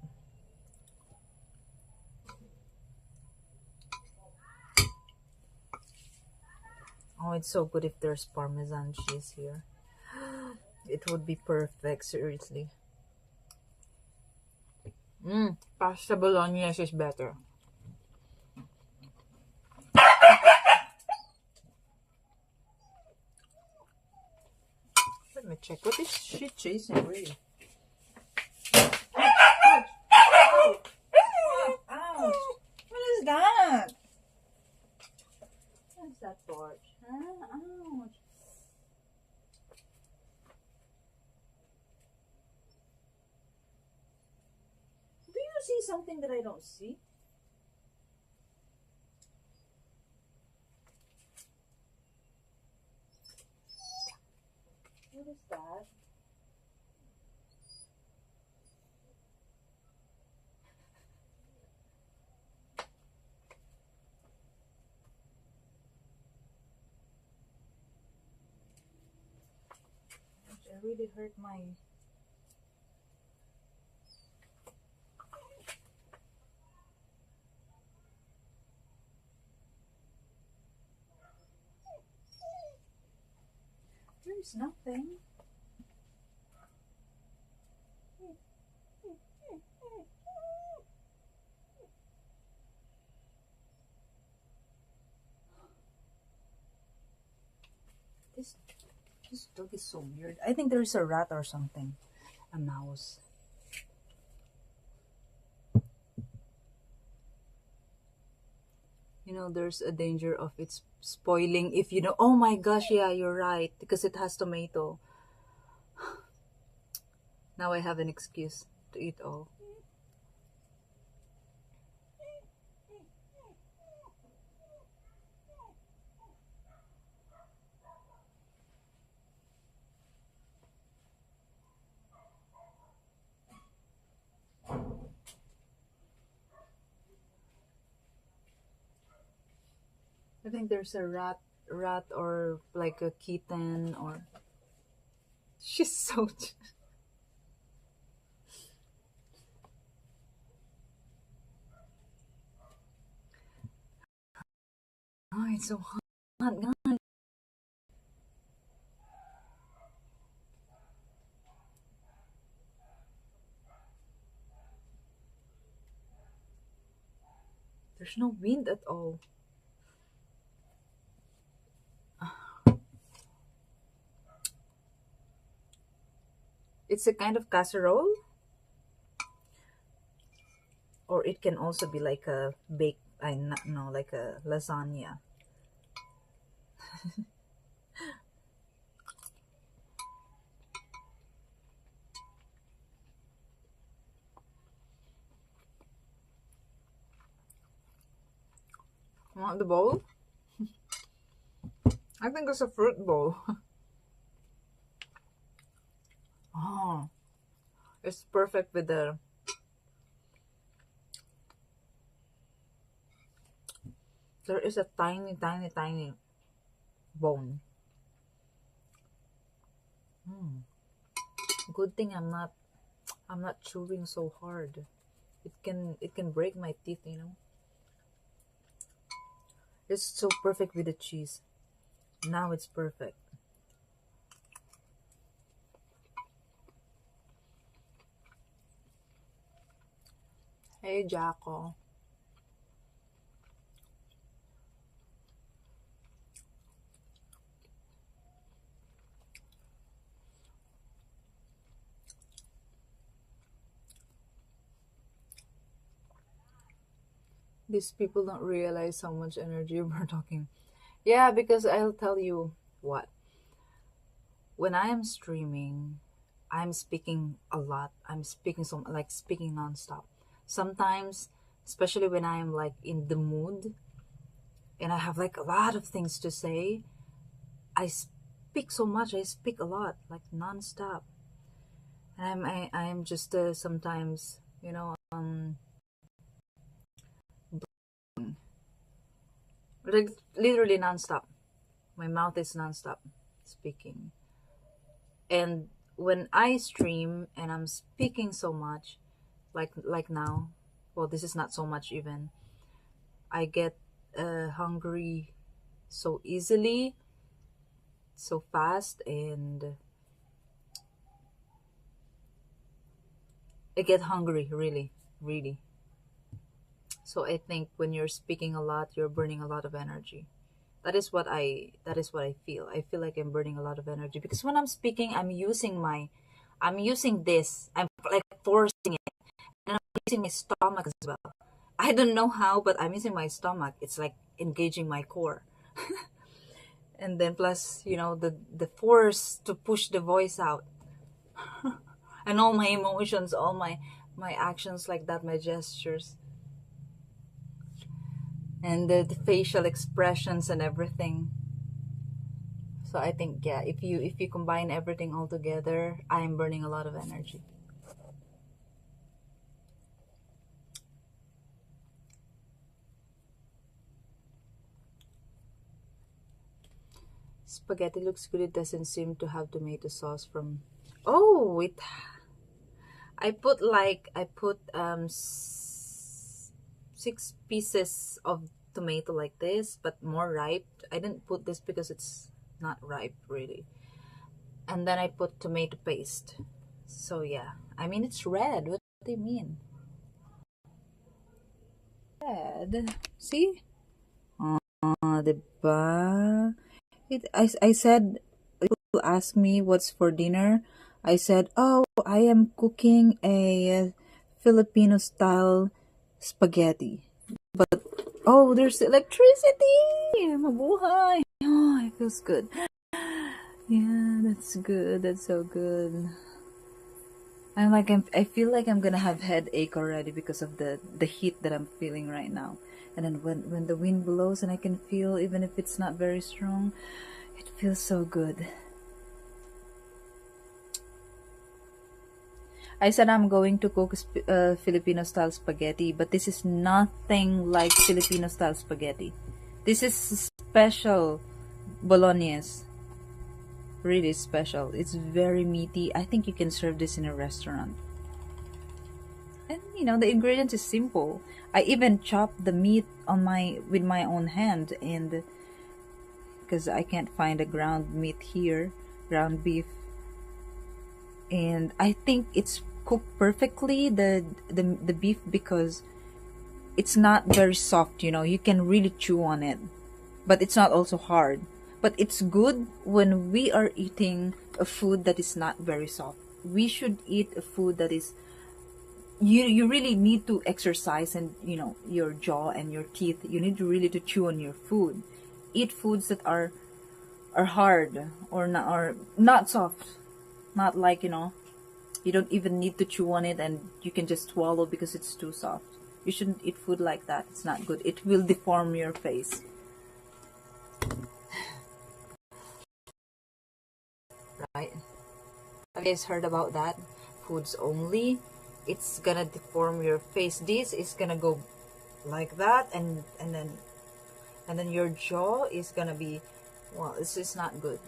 Oh, it's so good if there's Parmesan cheese here. It would be perfect, seriously. Pasta bolognese is better. Let me check. What is she chasing, really? Ouch! Ouch! Ouch! What is that? What's that, Porch? Huh? Ouch! Do you see something that I don't see? What is that? I really hurt my... There's nothing. This dog is so weird. I think there's a rat or something. A mouse. You know, there's a danger of it spoiling if you know. Oh my gosh, yeah, you're right. Because it has tomato. Now I have an excuse to eat all. I think there's a rat or like a kitten or... She's so... Oh, it's so hot, guys. There's no wind at all. It's a kind of casserole. Or it can also be like a baked, no, like a lasagna. Want the bowl? I think it's a fruit bowl. Oh, it's perfect with the. There is a tiny, tiny, tiny bone. Good thing I'm not chewing so hard. It can break my teeth, you know. It's so perfect with the cheese. Now it's perfect. Hey, Jacko. These people don't realize how much energy we're talking. Yeah, because I'll tell you what. When I am streaming, I'm speaking a lot. I'm speaking like speaking nonstop. Sometimes, especially when I am like in the mood and I have like a lot of things to say, I speak so much. I speak a lot, like nonstop. And I'm just sometimes, you know, like literally nonstop. My mouth is nonstop speaking. And when I stream and I'm speaking so much, like now, well, this is not so much even. I get hungry so easily, so fast, and I get hungry really, really. So I think when you're speaking a lot, you're burning a lot of energy. That is what I feel. I feel like I'm burning a lot of energy because when I'm speaking, I'm using this. I'm like forcing it, and I'm using my stomach as well. I don't know how, but I'm using my stomach. It's like engaging my core. And then plus, you know, the force to push the voice out. And all my emotions, all my actions like that, my gestures, and the facial expressions and everything. So I think, yeah, if you combine everything all together, I am burning a lot of energy. Spaghetti looks good. It doesn't seem to have tomato sauce from. Oh, it. I put 6 pieces of tomato like this, but more ripe. I didn't put this because it's not ripe really. And then I put tomato paste. So yeah, I mean it's red. What do you mean? Red. See? Diba? I said, people ask me what's for dinner. I said, oh, I am cooking a Filipino style spaghetti. But, oh, there's electricity! Mabuhay! Oh, it feels good. Yeah, that's good. That's so good. I feel like I'm gonna have headache already because of the heat that I'm feeling right now. And then when the wind blows and I can feel, even if it's not very strong, it feels so good. I said I'm going to cook Filipino style spaghetti, but this is nothing like Filipino style spaghetti. This is special bolognese. Really special. It's very meaty. I think you can serve this in a restaurant. And you know, the ingredients is simple. I even chopped the meat with my own hand, and because I can't find a ground meat here, ground beef. And I think it's cooked perfectly, the beef, because it's not very soft, you know. You can really chew on it, but it's not also hard. But it's good when we are eating a food that is not very soft. We should eat a food that is, you really need to exercise, and you know, your jaw and your teeth, you need to really to chew on your food. Eat foods that are hard or not soft. Not like, you know, you don't even need to chew on it and you can just swallow because it's too soft. You shouldn't eat food like that. It's not good. It will deform your face. Right? Have you guys heard about that? Foods only. It's gonna deform your face. This is gonna go like that, and then your jaw is gonna be, well, this is not good.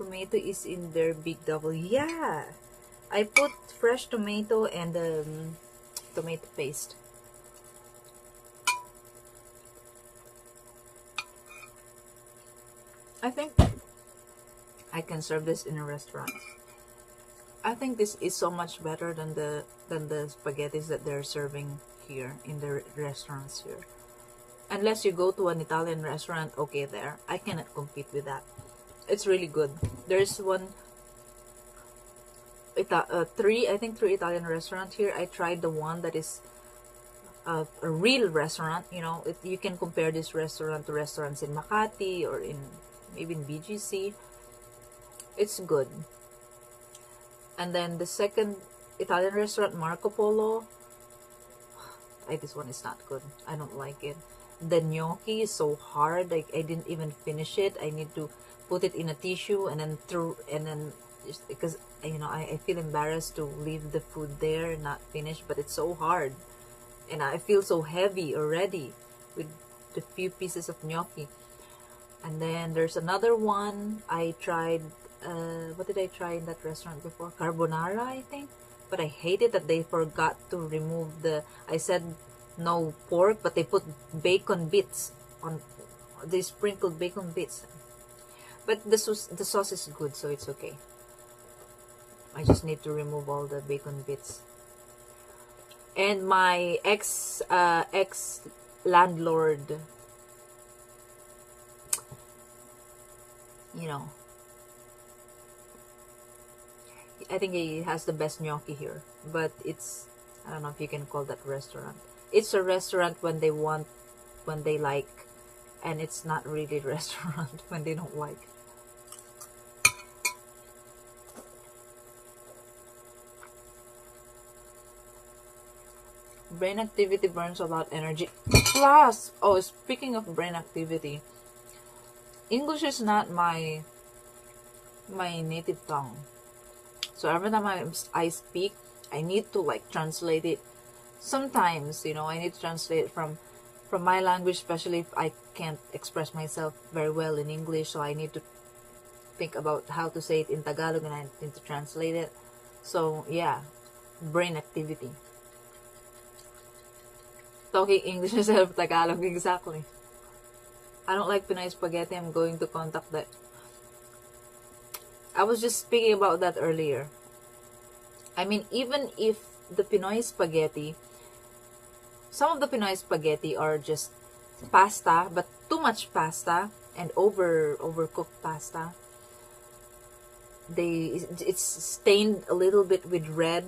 Tomato is in there, big double. Yeah, I put fresh tomato and tomato paste. I think I can serve this in a restaurant. I think this is so much better than the spaghettis that they're serving here in the restaurants here. Unless you go to an Italian restaurant, okay, there I cannot compete with that. It's really good. There's one three Italian restaurant here. I tried the one that is a real restaurant. You know, you can compare this restaurant to restaurants in Makati or in maybe in BGC. It's good. And then the second Italian restaurant, Marco Polo, this one is not good. I don't like it. The gnocchi is so hard. I didn't even finish it. I need to put it in a tissue and then just because I feel embarrassed to leave the food there and not finish, but it's so hard. And I feel so heavy already with the few pieces of gnocchi. And then there's another one I tried. What did I try in that restaurant before? Carbonara, I think. But I hated that they forgot to remove I said no pork, but they put bacon bits on. They sprinkled bacon bits. But the sauce is good, so it's okay. I just need to remove all the bacon bits. And my ex landlord, I think he has the best gnocchi here, but I don't know if you can call that restaurant. It's a restaurant when they like, and it's not really a restaurant when they don't like. Brain activity burns a lot of energy. Plus, speaking of brain activity, English is not my native tongue. So every time I speak, I need to translate it. Sometimes, I need to translate from my language, especially if I can't express myself very well in English. So I need to think about how to say it in Tagalog, and I need to translate it. So yeah, brain activity. Talking English instead of Tagalog, exactly. I don't like Pinoy spaghetti. I'm going to contact that. I was just speaking about that earlier. I mean, even if the Pinoy spaghetti, some of the Pinoy spaghetti are just pasta, but too much pasta and overcooked pasta. It's stained a little bit with red,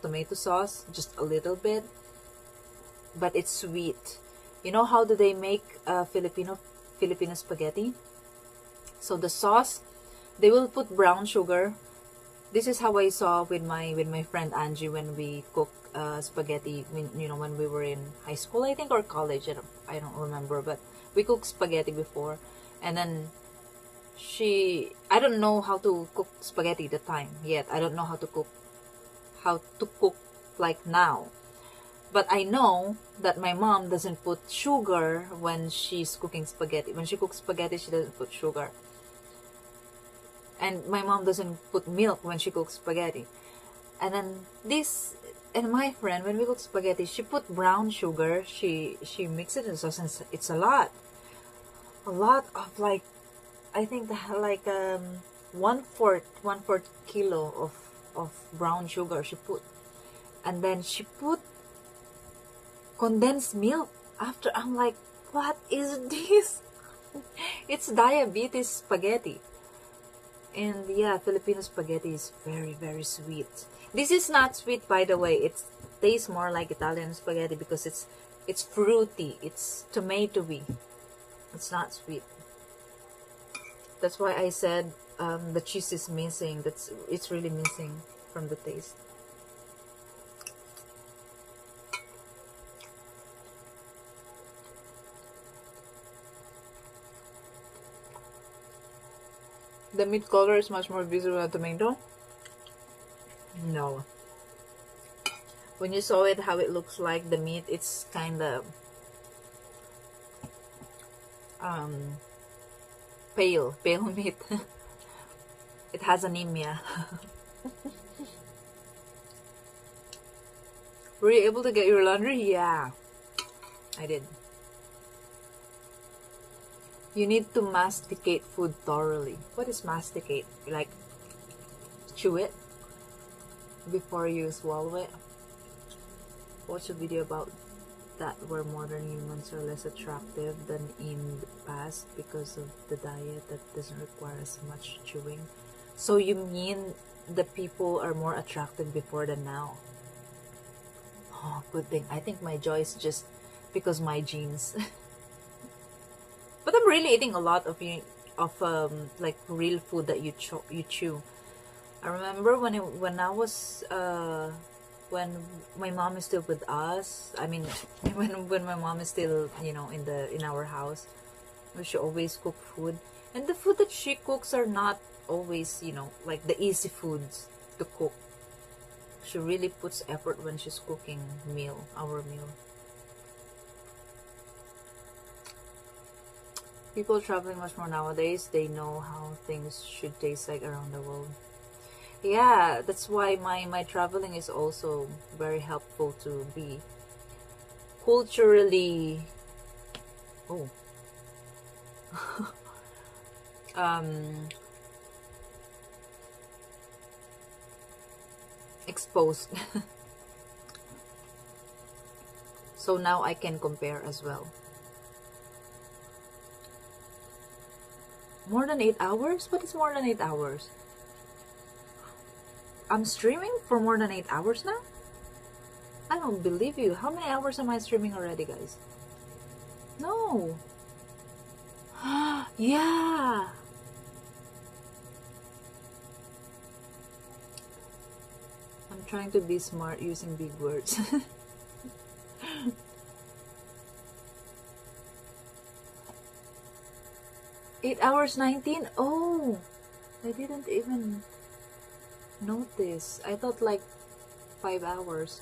tomato sauce, just a little bit, but it's sweet. You know how do they make Filipino spaghetti? So the sauce, they will put brown sugar. This is how I saw with my friend Angie when we cook spaghetti. When we were in high school, I think, or college. I don't remember, but we cooked spaghetti before, and then I don't know how to cook spaghetti at the time yet. I don't know how to cook like now. But I know that my mom doesn't put sugar when she's cooking spaghetti. When she cooks spaghetti, she doesn't put sugar. And my mom doesn't put milk when she cooks spaghetti. And then my friend, when we cook spaghetti, she put brown sugar. She mixed it in sauce, and it's a lot of I think one fourth kilo of brown sugar she put. And then she put condensed milk after. I'm like, what is this? It's diabetes spaghetti. And yeah, Filipino spaghetti is very, very sweet. This is not sweet, by the way. It tastes more like Italian spaghetti because it's fruity. It's tomatoey. It's not sweet. That's why I said the cheese is missing. It's really missing from the taste. The meat color is much more visible than tomato. No. When you saw it, how it looks like the meat, it's kind of pale meat. It has anemia. Were you able to get your laundry? Yeah, I did. You need to masticate food thoroughly. What is masticate? Like chew it before you swallow it? Watch a video about that where modern humans are less attractive than in the past because of the diet that doesn't require as much chewing. So you mean the people are more attractive before than now? Oh, good thing. I think my joy is just because my genes. But I'm really eating a lot of like real food that you chew. I remember when I was when my mom is still with us. I mean, when my mom is still in our house, she always cook food, and the food that she cooks are not always like the easy foods to cook. She really puts effort when she's cooking our meal. People traveling much more nowadays, they know how things should taste like around the world. Yeah, that's why my traveling is also very helpful to be culturally exposed. So now I can compare as well. More than 8 hours? What is more than 8 hours? I'm streaming for more than 8 hours now? I don't believe you. How many hours am I streaming already, guys? No. Yeah. I'm trying to be smart using big words. 8 hours 19? Oh, I didn't even notice. I thought like 5 hours.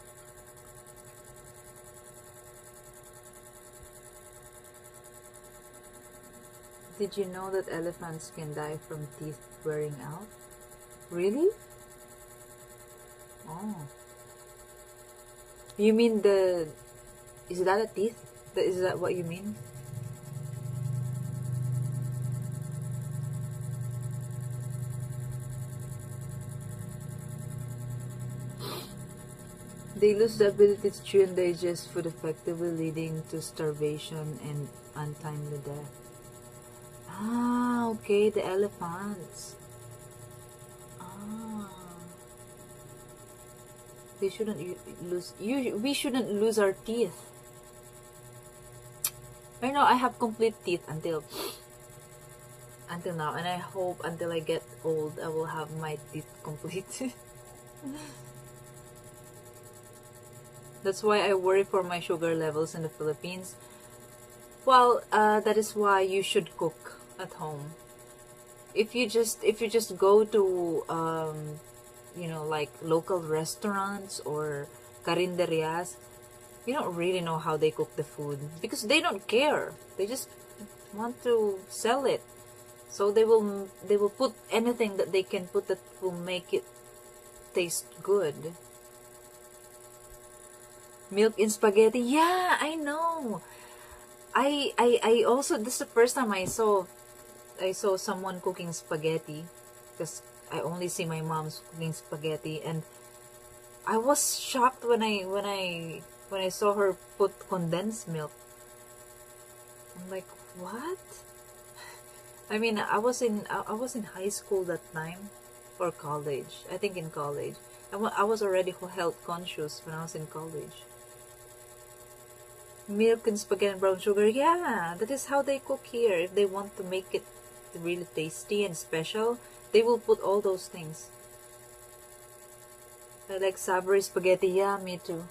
Did you know that elephants can die from teeth wearing out? Really? Oh. You mean is that a teeth? Is that what you mean? They lose the ability to chew and digest food effectively, leading to starvation and untimely death. Ah, okay, the elephants. Ah. They shouldn't lose. We shouldn't lose our teeth. I know I have complete teeth until now, and I hope until I get old, I will have my teeth complete. That's why I worry for my sugar levels in the Philippines. Well, that is why you should cook at home. If you just go to like local restaurants or carinderias, you don't really know how they cook the food because they don't care. They just want to sell it. So they will put anything that they can put that will make it taste good. Milk in spaghetti. Yeah, I know. I also, this is the first time I saw someone cooking spaghetti, because I only see my mom's cooking spaghetti, and I was shocked when I saw her put condensed milk. I'm like, what? I mean, I was in high school that time, or college. I think in college. I was already health conscious when I was in college. Milk and spaghetti and brown sugar. Yeah, that is how they cook here. If they want to make it really tasty and special, they will put all those things. I like savory spaghetti. Yeah, me too.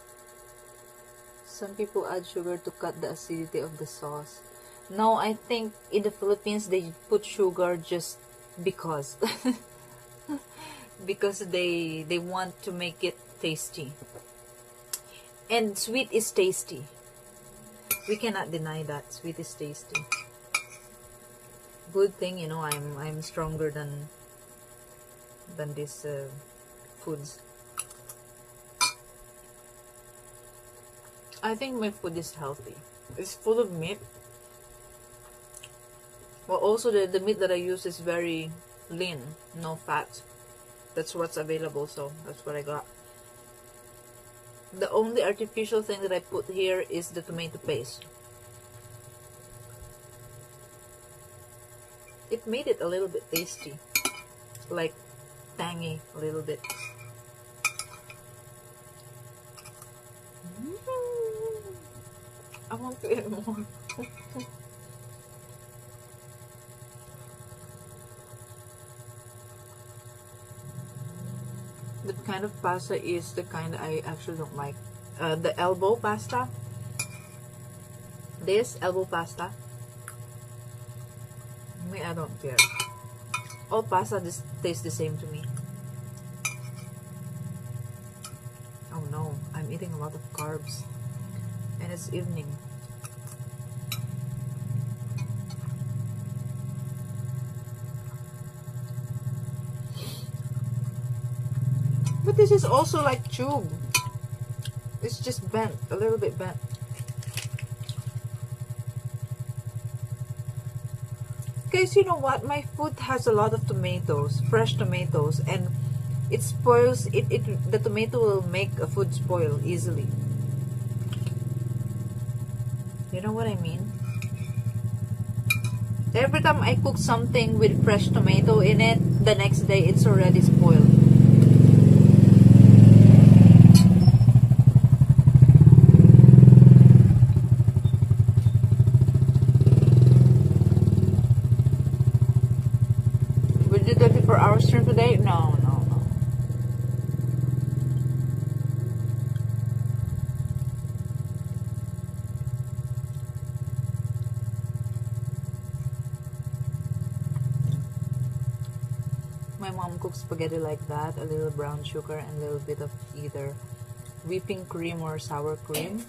Some people add sugar to cut the acidity of the sauce. No, I think in the Philippines they put sugar just because because they want to make it tasty. And sweet is tasty. We cannot deny that sweet is tasty. Good thing, you know, I'm stronger than these foods. I think my food is healthy. It's full of meat. Well, also the meat that I use is very lean, no fat. That's what's available, so that's what I got. The only artificial thing that I put here is the tomato paste. It made it a little bit tasty, like tangy a little bit. I want to eat more. That kind of pasta is the kind I actually don't like. The elbow pasta. This elbow pasta. Me, I don't care. All pasta just tastes the same to me. Oh no, I'm eating a lot of carbs. And it's evening. But this is also like tube. It's just bent, a little bit bent. Guys, you know what? My food has a lot of tomatoes, fresh tomatoes, and it spoils. The tomato will make a food spoil easily. You know what I mean? Every time I cook something with fresh tomato in it, the next day it's already spoiled. We did 24-hour stream today? No. My mom cooks spaghetti like that, a little brown sugar and a little bit of either whipping cream or sour cream.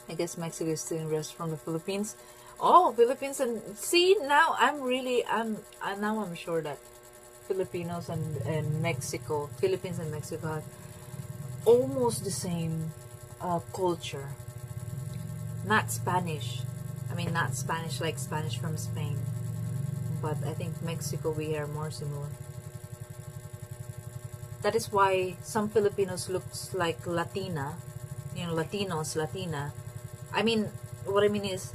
I guess Mexico is stealing rest from the Philippines. Oh, Philippines, and see, now I'm sure that Filipinos and Mexico, Philippines and Mexico have almost the same culture. Not Spanish. I mean, not Spanish like Spanish from Spain. But I think Mexico, we are more similar. That is why some Filipinos looks like Latina. You know, Latinos, Latina. I mean, what I mean is,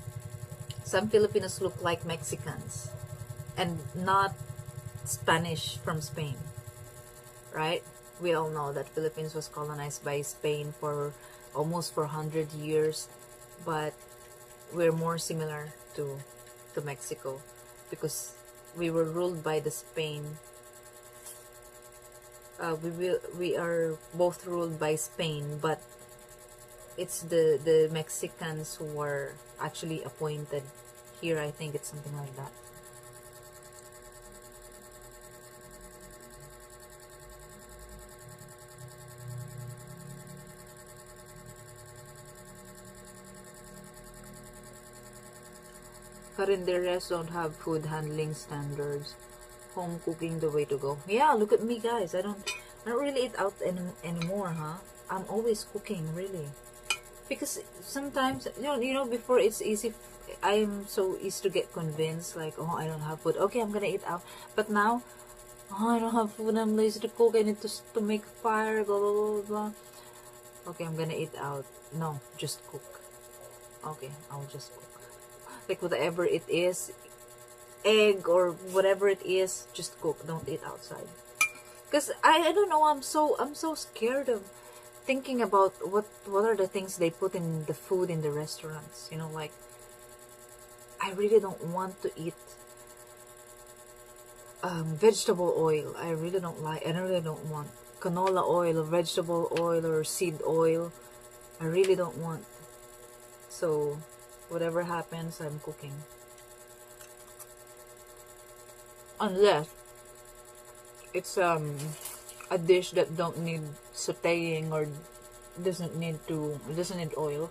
some Filipinos look like Mexicans. And not Spanish from Spain. Right? We all know that Philippines was colonized by Spain for almost 400 years. But we're more similar to Mexico. Because we were ruled by the Spain. We are both ruled by Spain, but it's the Mexicans who were actually appointed here. I think it's something like that. Carinderies don't have food handling standards. Home cooking the way to go. Yeah, look at me, guys. I don't really eat out anymore, huh? I'm always cooking, really, because sometimes you know before it's easy. I'm so easy to get convinced, like, oh, I don't have food. Okay, I'm gonna eat out. But now, oh, I don't have food. I'm lazy to cook. I need to make fire. Blah blah blah blah. Okay, I'm gonna eat out. No, just cook. Okay, I'll just cook. Like whatever it is. Egg or whatever it is, just cook. Don't eat outside. Because I don't know, I'm so scared of thinking about what are the things they put in the food in the restaurants. You know, like, I really don't want to eat vegetable oil. I really don't like. I really don't want canola oil or vegetable oil or seed oil. I really don't want. So whatever happens, I'm cooking. Unless It's a dish that don't need sautéing or doesn't need oil.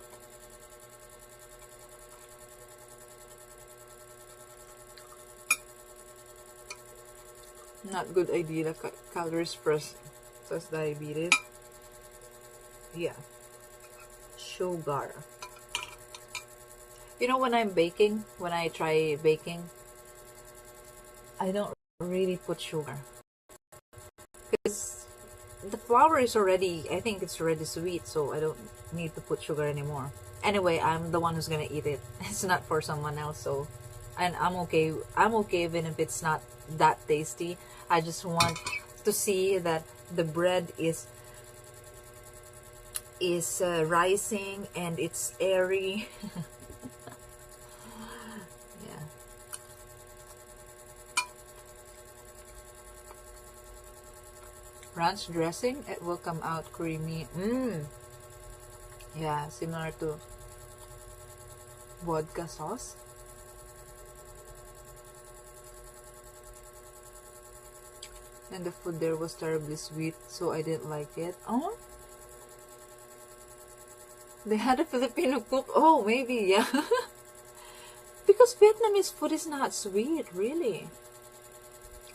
Not good idea. The calories first. Says diabetes. Yeah. Sugar. You know, when I try baking, I don't really put sugar. Because the flour is already, I think it's already sweet, so I don't need to put sugar anymore. Anyway, I'm the one who's gonna eat it. It's not for someone else, so, and I'm okay. I'm okay even if it's not that tasty. I just want to see that the bread is rising and it's airy. Yeah. Ranch dressing, it will come out creamy. Yeah, similar to vodka sauce. And the food there was terribly sweet, so I didn't like it. Oh, they had a Filipino cook. Oh, maybe, yeah. Because Vietnamese food is not sweet, really.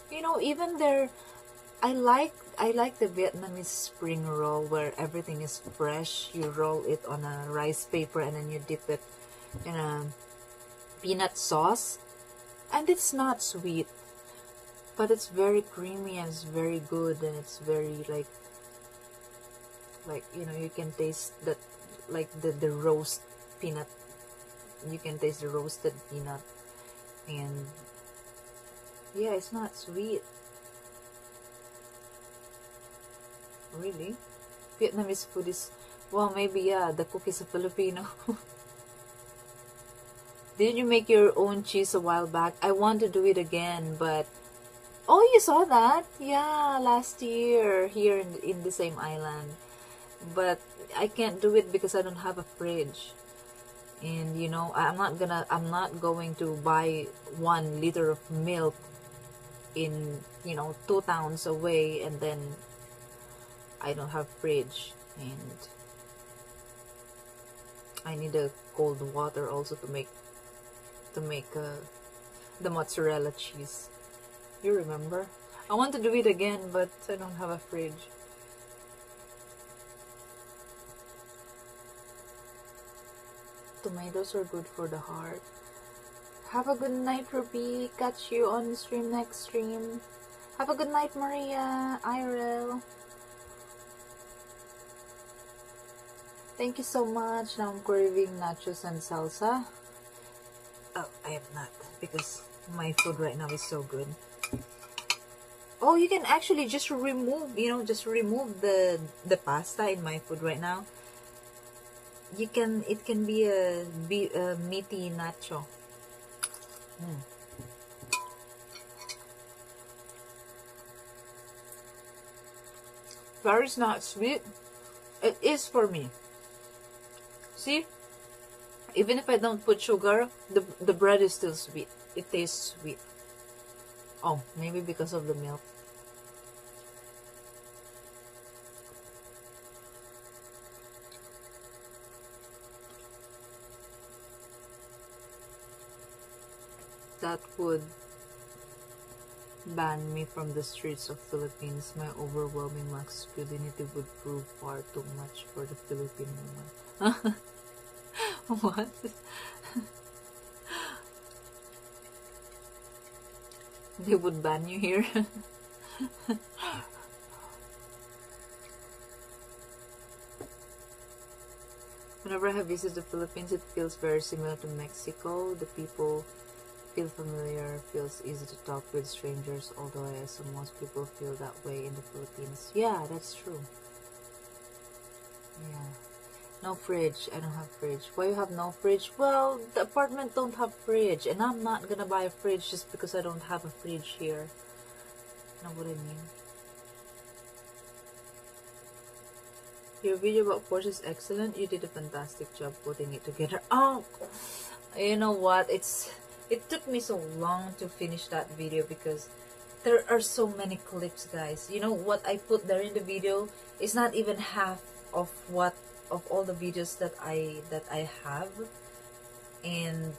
You know, even their, I like the Vietnamese spring roll where everything is fresh. You roll it on a rice paper and then you dip it in a peanut sauce, and it's not sweet, but it's very creamy and it's very good, and it's very like you know, you can taste that, like the roast peanut. You can taste the roasted peanut, and yeah, it's not sweet. Really? Vietnamese food is, well, maybe, yeah, the cook is a Filipino. Did you make your own cheese a while back? I want to do it again, but, oh, you saw that? Yeah, last year here in the same island. But I can't do it because I don't have a fridge. And you know, I'm not going to buy 1 liter of milk in, you know, 2 towns away, and then I don't have fridge, and I need a cold water also to make the mozzarella cheese. You remember? I want to do it again, but I don't have a fridge. Tomatoes are good for the heart. Have a good night, Ruby. Catch you on the stream next stream. Have a good night, Maria, Irel. Thank you so much. Now I'm craving nachos and salsa. Oh, I have not, because my food right now is so good. Oh, you can actually just remove, you know, just remove the pasta in my food right now. You can, it can be a meaty nacho. Flour is not sweet. It is for me. See, even if I don't put sugar, the bread is still sweet. It tastes sweet. Oh, maybe because of the milk. That would ban me from the streets of Philippines. My overwhelming masculinity would prove far too much for the Philippine woman. What? They would ban you here? Whenever I have visited the Philippines, it feels very similar to Mexico. The people feel familiar, feels easy to talk with strangers, although I assume most people feel that way in the Philippines. Yeah, that's true. Yeah. No fridge. I don't have fridge. Why you have no fridge? Well, the apartment don't have fridge, and I'm not gonna buy a fridge just because I don't have a fridge here. Know what I mean? Your video about Porch is excellent. You did a fantastic job putting it together. Oh, you know what? It took me so long to finish that video because There are so many clips, guys. You know what I put there in the video is not even half of what of all the videos that I have, and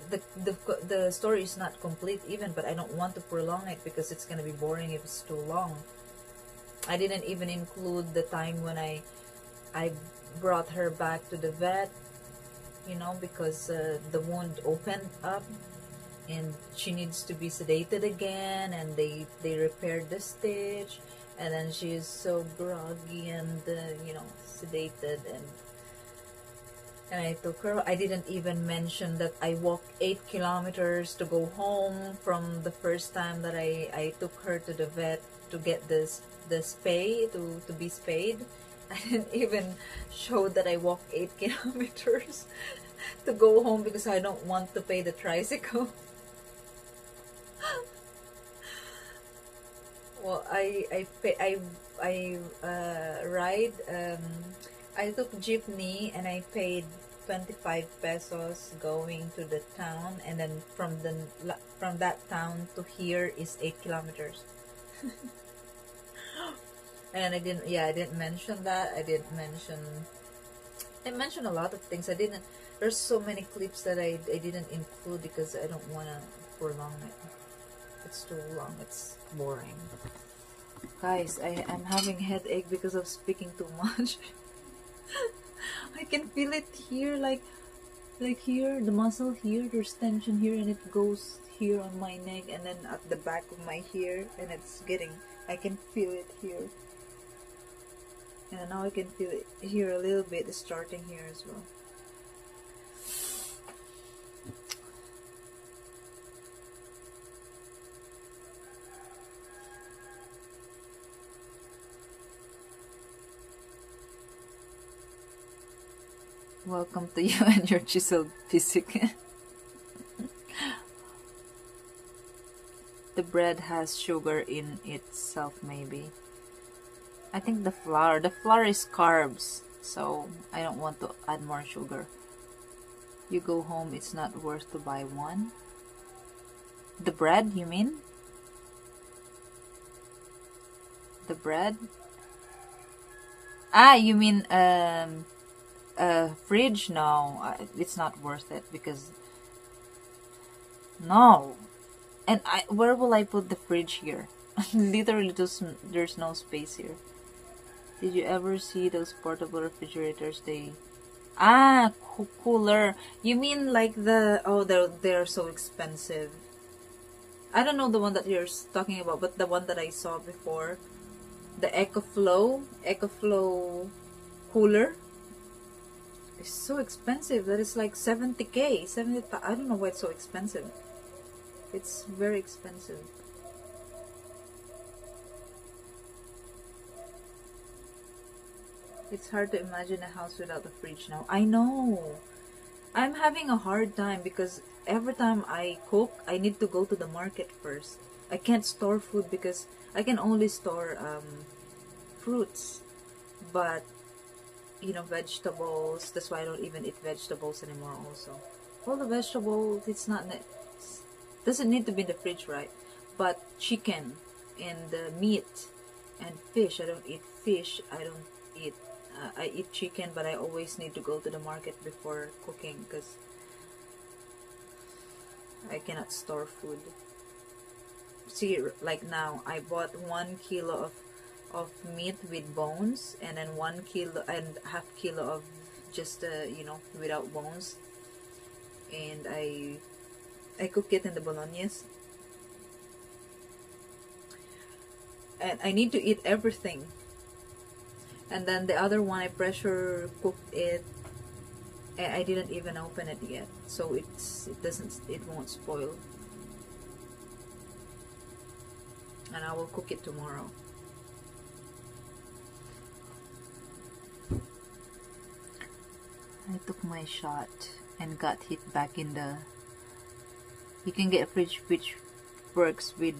the story is not complete even, but I don't want to prolong it because it's gonna be boring if it's too long. I didn't even include the time when I brought her back to the vet, you know, because the wound opened up and she needs to be sedated again, and they repaired the stitch, and then she is so groggy and you know, sedated, and I took her. I didn't even mention that I walked 8 kilometers to go home from the first time that I took her to the vet to get the spay, to be spayed. I didn't even show that I walked 8 kilometers to go home because I don't want to pay the tricycle. Well, I ride. I took jeepney and I paid 25 pesos going to the town, and then from that town to here is 8 kilometers. And I didn't mention that. I mentioned a lot of things. There's so many clips that I didn't include because I don't want to prolong it. It's too long. It's boring. Guys, I'm having headache because of speaking too much. I can feel it here, like here, the muscle here, there's tension here, and it goes here on my neck, and then at the back of my hair, and I can feel it here. And now I can feel it here a little bit, starting here as well. Welcome to you and your chiseled physique. The bread has sugar in itself, maybe. I think the flour is carbs, so I don't want to add more sugar. You go home, it's not worth to buy one. The bread, you mean? The bread? Ah, you mean fridge? No, it's not worth it because no. And where will I put the fridge here? Literally, there's no space here. Did you ever see those portable refrigerators? Cooler. You mean like they're so expensive. I don't know the one that you're talking about, but the one that I saw before, the EcoFlow cooler. It's so expensive. That is like 70K. I don't know why it's so expensive. It's very expensive. It's hard to imagine a house without a fridge now. I know. I'm having a hard time because every time I cook, I need to go to the market first. I can't store food because I can only store fruits. But you know, vegetables, that's why I don't even eat vegetables anymore also. Well, the vegetables, doesn't need to be in the fridge, right? But chicken and meat and fish, I don't eat fish. I eat chicken, but I always need to go to the market before cooking because I cannot store food. See, like now, I bought 1 kilo of meat with bones, and then 1 kilo and half kilo of just you know, without bones, and I cook it in the bolognese, and I need to eat everything. And then the other one, I pressure cooked it, and I didn't even open it yet, so it won't spoil, and I will cook it tomorrow. I took my shot and got hit back in the... You can get a fridge which works with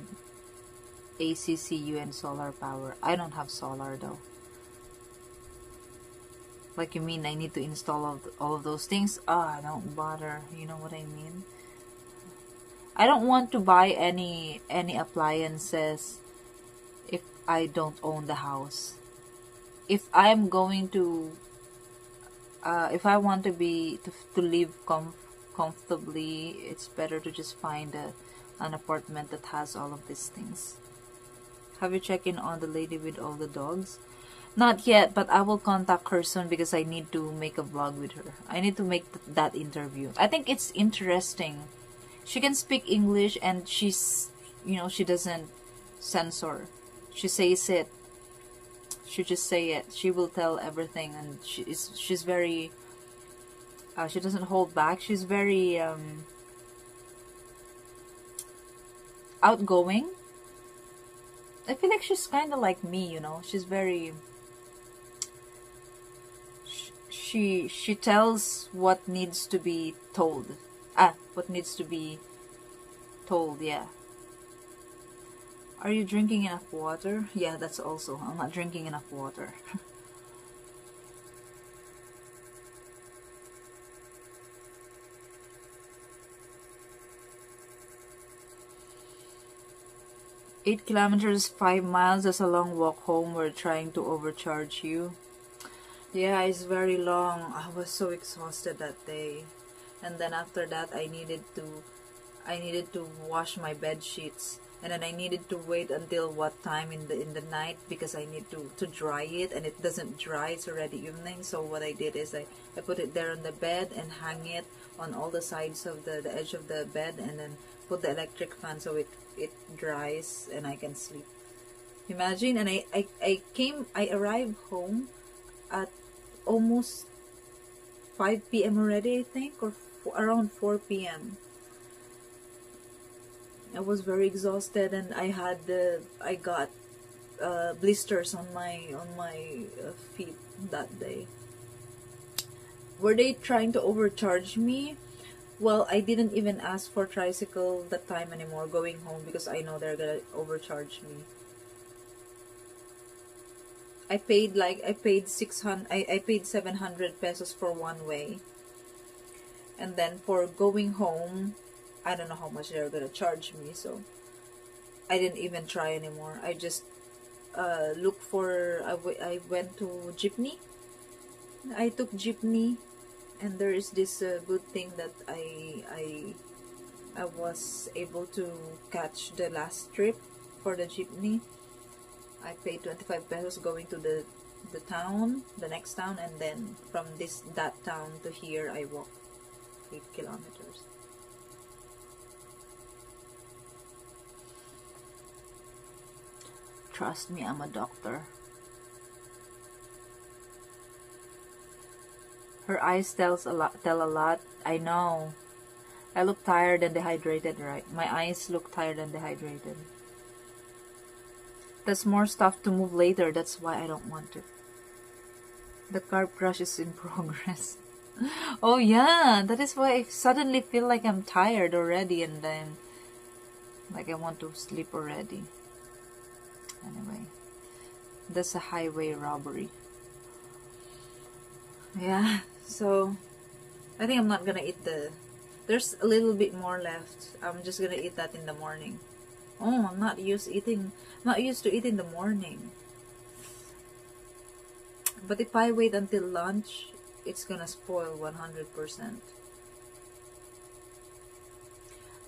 ACCU and solar power. I don't have solar though. Like, you mean I need to install all of those things? Don't bother. You know what I mean? I don't want to buy any appliances if I don't own the house. If I'm going to if I want to be to live comfortably, it's better to just find an apartment that has all of these things. Have you checked in on the lady with all the dogs? Not yet, but I will contact her soon because I need to make a vlog with her. I need to make that interview. I think it's interesting. She can speak English and she's, she doesn't censor. She says it. She just say it. She will tell everything, and she's very. She doesn't hold back. She's very outgoing. I feel like she's kind of like me, She's very. She tells what needs to be told. What needs to be told, yeah. Are you drinking enough water? Yeah, that's also. I'm not drinking enough water. Eight kilometers, 5 miles. That's a long walk home. We're trying to overcharge you. Yeah, it's very long. I was so exhausted that day, and then after that, I needed to wash my bed sheets, and then I needed to wait until what time in the night because I need to dry it, and it doesn't dry. It's already evening. So what I did is I put it there on the bed and hang it on all the sides of the edge of the bed, and then put the electric fan so it dries and I can sleep. Imagine. And I arrived home at almost 5 p.m. already, I think, or around 4 p.m. I was very exhausted, and I got blisters on my feet that day. Were they trying to overcharge me? Well, I didn't even ask for tricycle that time anymore going home because I know they're gonna overcharge me. I paid 700 pesos for one way, and then for going home, I don't know how much they're gonna charge me. So I didn't even try anymore. I just looked for. I went to jeepney. I took jeepney, and there is this good thing that I was able to catch the last trip for the jeepney. I paid 25 pesos going to the next town, and then from that town to here, I walked 8 kilometers. Trust me, I'm a doctor. Her eyes tell a lot. I know. I look tired and dehydrated, right? My eyes look tired and dehydrated. There's more stuff to move later. That's why I don't want to. The car crash is in progress. Oh yeah, that is why I suddenly feel like I'm tired already, and then like I want to sleep already. Anyway, that's a highway robbery. Yeah, so I think I'm not gonna eat there's a little bit more left. I'm just gonna eat that in the morning. Oh, I'm not used to eating in the morning. But if I wait until lunch, it's gonna spoil 100%.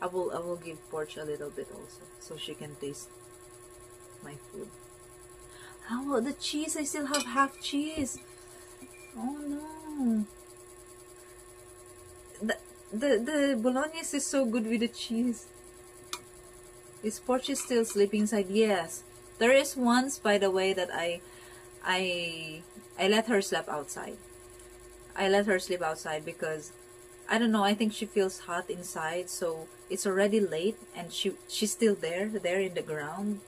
I will give Porch a little bit also, so she can taste my food. How about the cheese? I still have half cheese. Oh no. The bolognese is so good with the cheese. Is Porch still sleeping inside? Yes. There is once, by the way, that I let her sleep outside. I let her sleep outside because I don't know, I think she feels hot inside, so it's already late and she's still there in the ground.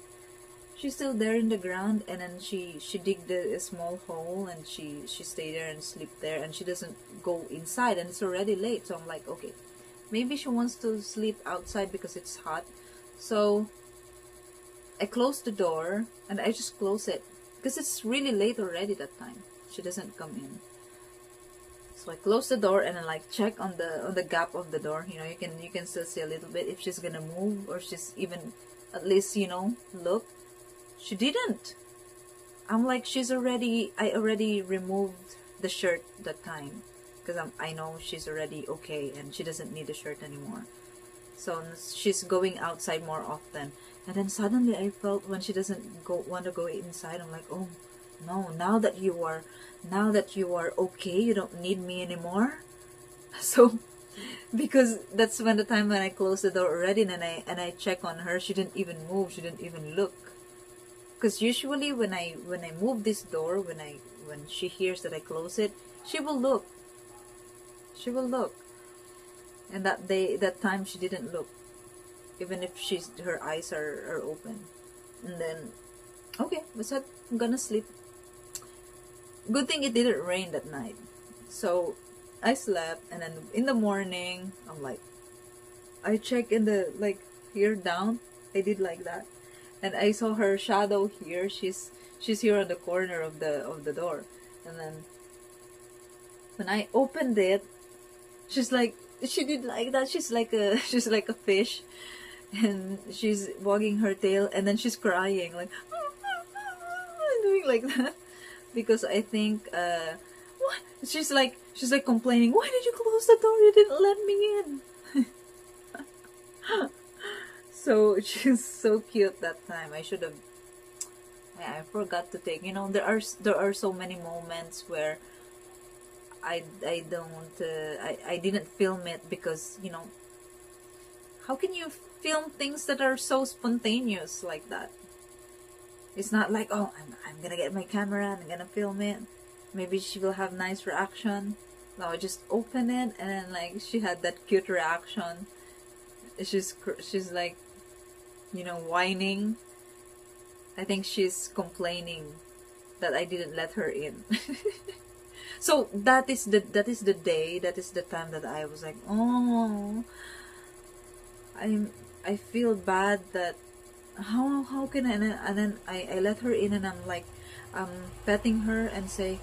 She's still there in the ground, and then she digged a small hole, and she stayed there and sleep there, and she doesn't go inside, and it's already late. So I'm like, okay, maybe she wants to sleep outside because it's hot. So I closed the door, and I just close it because it's really late already that time. She doesn't come in. So I close the door and then like check on the gap of the door. You know, you can still see a little bit if she's gonna move or she's even at least, you know, look. She didn't. I'm like, I already removed the shirt that time because I know she's already okay and she doesn't need the shirt anymore. So she's going outside more often. And then suddenly I felt when she doesn't want to go inside, I'm like, oh no, now that you are okay, you don't need me anymore. So because that's when the time when I closed the door already and I check on her, she didn't even move, she didn't even look. Because usually when I move this door, when she hears that I close it, she will look. And that time she didn't look, even if her eyes are open. And then, okay, what's that? I'm gonna sleep. Good thing it didn't rain that night. So I slept, and then in the morning, I'm like, I check in the, like, here down. I did like that. And I saw her shadow here. She's here on the corner of the door. And then when I opened it, she did like that. She's like a fish, and she's wagging her tail, and then she's crying like doing like that because I think what she's like complaining. Why did you close the door? You didn't let me in. So she's so cute that time. I should have. I forgot to take. You know, there are so many moments where I didn't film it because, you know, how can you film things that are so spontaneous like that? It's not like, oh, I'm gonna get my camera and I'm gonna film it. Maybe she will have nice reaction. No, I just open it and then like she had that cute reaction. She's like, you know, whining. I think she's complaining that I didn't let her in. So that is the time that I was like, oh, I feel bad that how can I, and then I let her in and I'm like petting her and say,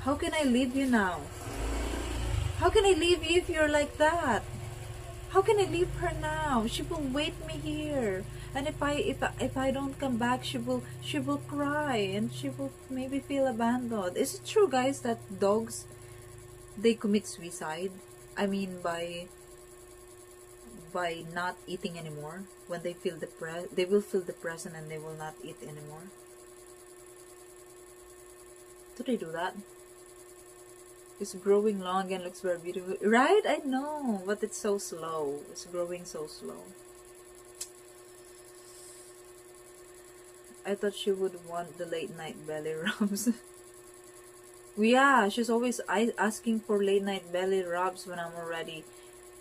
how can I leave you now? How can I leave you if you're like that? How can I leave her now? She will wait me here, and if I don't come back, she will cry and she will maybe feel abandoned. Is it true, guys, that dogs, they commit suicide? I mean, by not eating anymore. When they feel depressed, they will feel depressed and they will not eat anymore. Do they do that? It's growing long and looks very beautiful, right? I know, but it's so slow. It's growing so slow. I thought she would want the late night belly rubs. Yeah, she's always asking for late night belly rubs when I'm already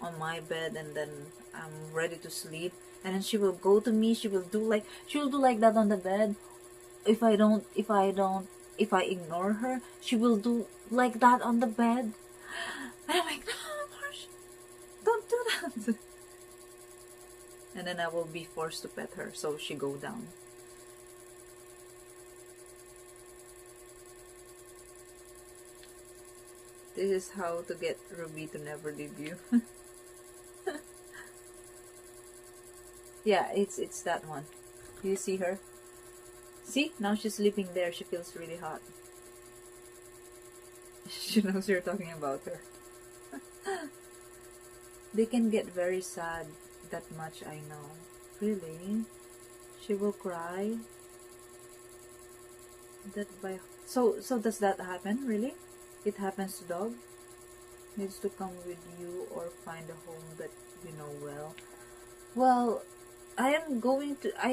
on my bed and then I'm ready to sleep. And then she will go to me. She will do like that on the bed. If I ignore her, she will do like that on the bed. And I'm like, no, Marsh, don't do that. And then I will be forced to pet her, so she go down. This is how to get Ruby to never leave you. Yeah, it's that one. Do you see her? See? Now she's sleeping there. She feels really hot. She knows you're talking about her. They can get very sad. That much I know. Really? She will cry? So does that happen? Really? It happens to dog? Needs to come with you or find a home that you know well. Well, I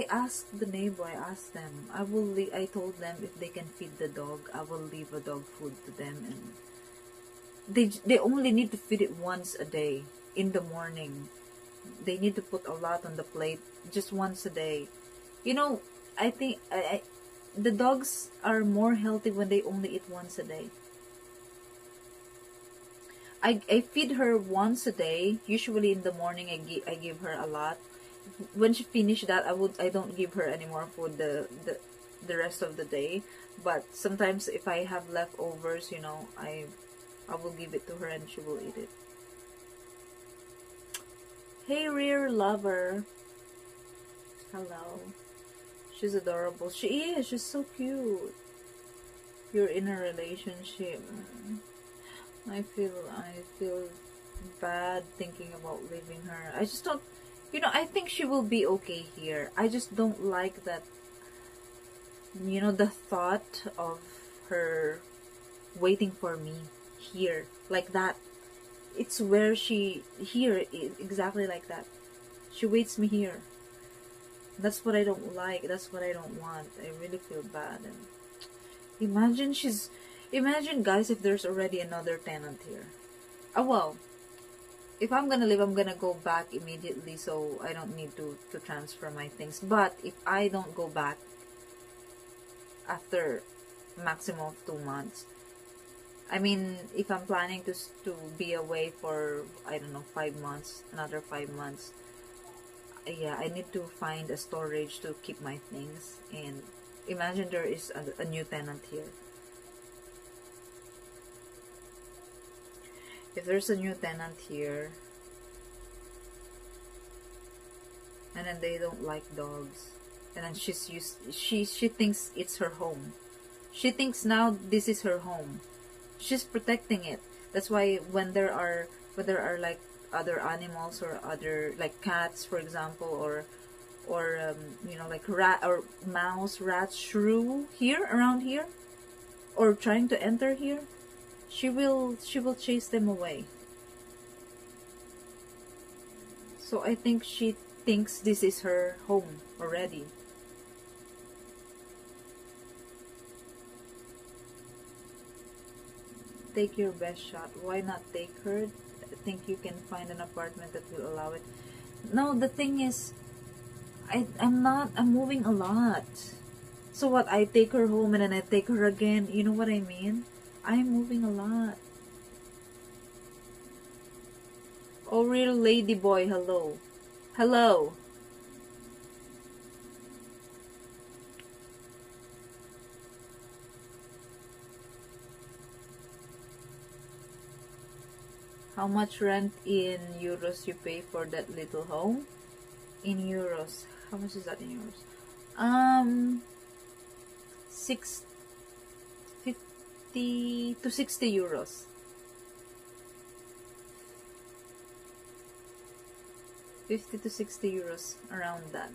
asked the neighbor, I asked them, I told them if they can feed the dog, I will leave a dog food to them, and they only need to feed it once a day, in the morning. They need to put a lot on the plate, just once a day. You know, I think the dogs are more healthy when they only eat once a day. I feed her once a day, usually in the morning. I give her a lot. When she finished that, I don't give her any more food the rest of the day. But sometimes if I have leftovers, you know, I I will give it to her and she will eat it. Hey, rear lover. Hello. She's adorable. She is. She's so cute. You're in a relationship. I feel bad thinking about leaving her. I just don't, I think she will be okay here. I just don't like that, the thought of her waiting for me here like that. It's where exactly like that. She waits me here. That's what I don't like. That's what I don't want. I really feel bad. And imagine guys, if there's already another tenant here. Oh well, if I'm gonna leave, I'm gonna go back immediately, so I don't need to transfer my things. But if I don't go back after maximum of 2 months, I mean, if I'm planning to be away for, I don't know, 5 months, another 5 months, yeah, I need to find a storage to keep my things. And imagine there is a new tenant here. If there's a new tenant here, and then they don't like dogs, and then she thinks it's her home. She thinks now this is her home. She's protecting it. That's why when there are like other animals or other like cats, for example, or like rat or mouse, rats, shrew here around here, or trying to enter here, she will chase them away. So I think she thinks this is her home already. Take your best shot. Why not take her? I think you can find an apartment that will allow it. No, the thing is, I'm moving a lot. So what, I take her home and then I take her again? You know what I mean? I'm moving a lot. Oh, real lady boy, hello. Hello. How much rent in euros you pay for that little home? In euros. How much is that in euros? 50 to 60 euros. 50 to 60 euros, around that.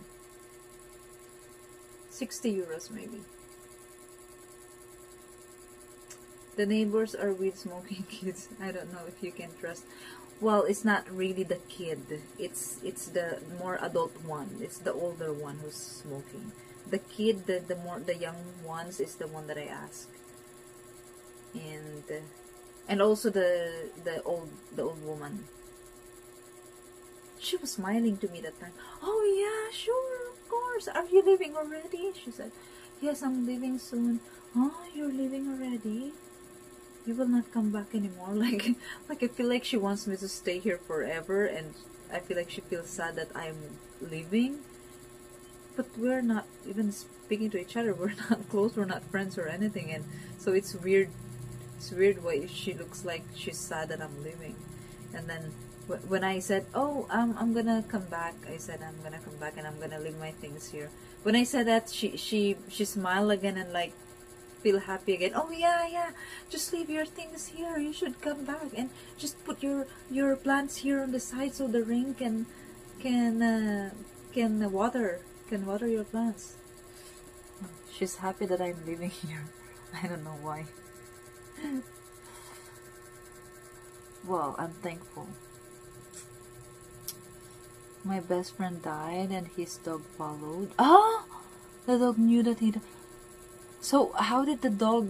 60 euros maybe. The neighbors are weed smoking kids. I don't know if you can trust. Well, it's not really the kid. It's the more adult one. It's the older one who's smoking. The kid, the young ones, is the one that I ask. And also the old woman. She was smiling to me that time. Oh yeah, sure, of course. Are you leaving already? She said, yes, I'm leaving soon. Oh, you're leaving already? You will not come back anymore? Like I feel like she wants me to stay here forever, and I feel like she feels sad that I'm leaving. But we're not even speaking to each other. We're not close. We're not friends or anything. And so it's weird. It's weird why she looks like she's sad that I'm leaving. And then when I said, oh, I'm gonna come back, I said I'm gonna come back and I'm gonna leave my things here. When I said that, she smiled again and like feel happy again. Oh yeah, just leave your things here. You should come back and just put your plants here on the side so the rain can water your plants. She's happy that I'm living here. I don't know why. Well, I'm thankful. My best friend died and his dog followed. Ah! The dog knew that he died. So, how did the dog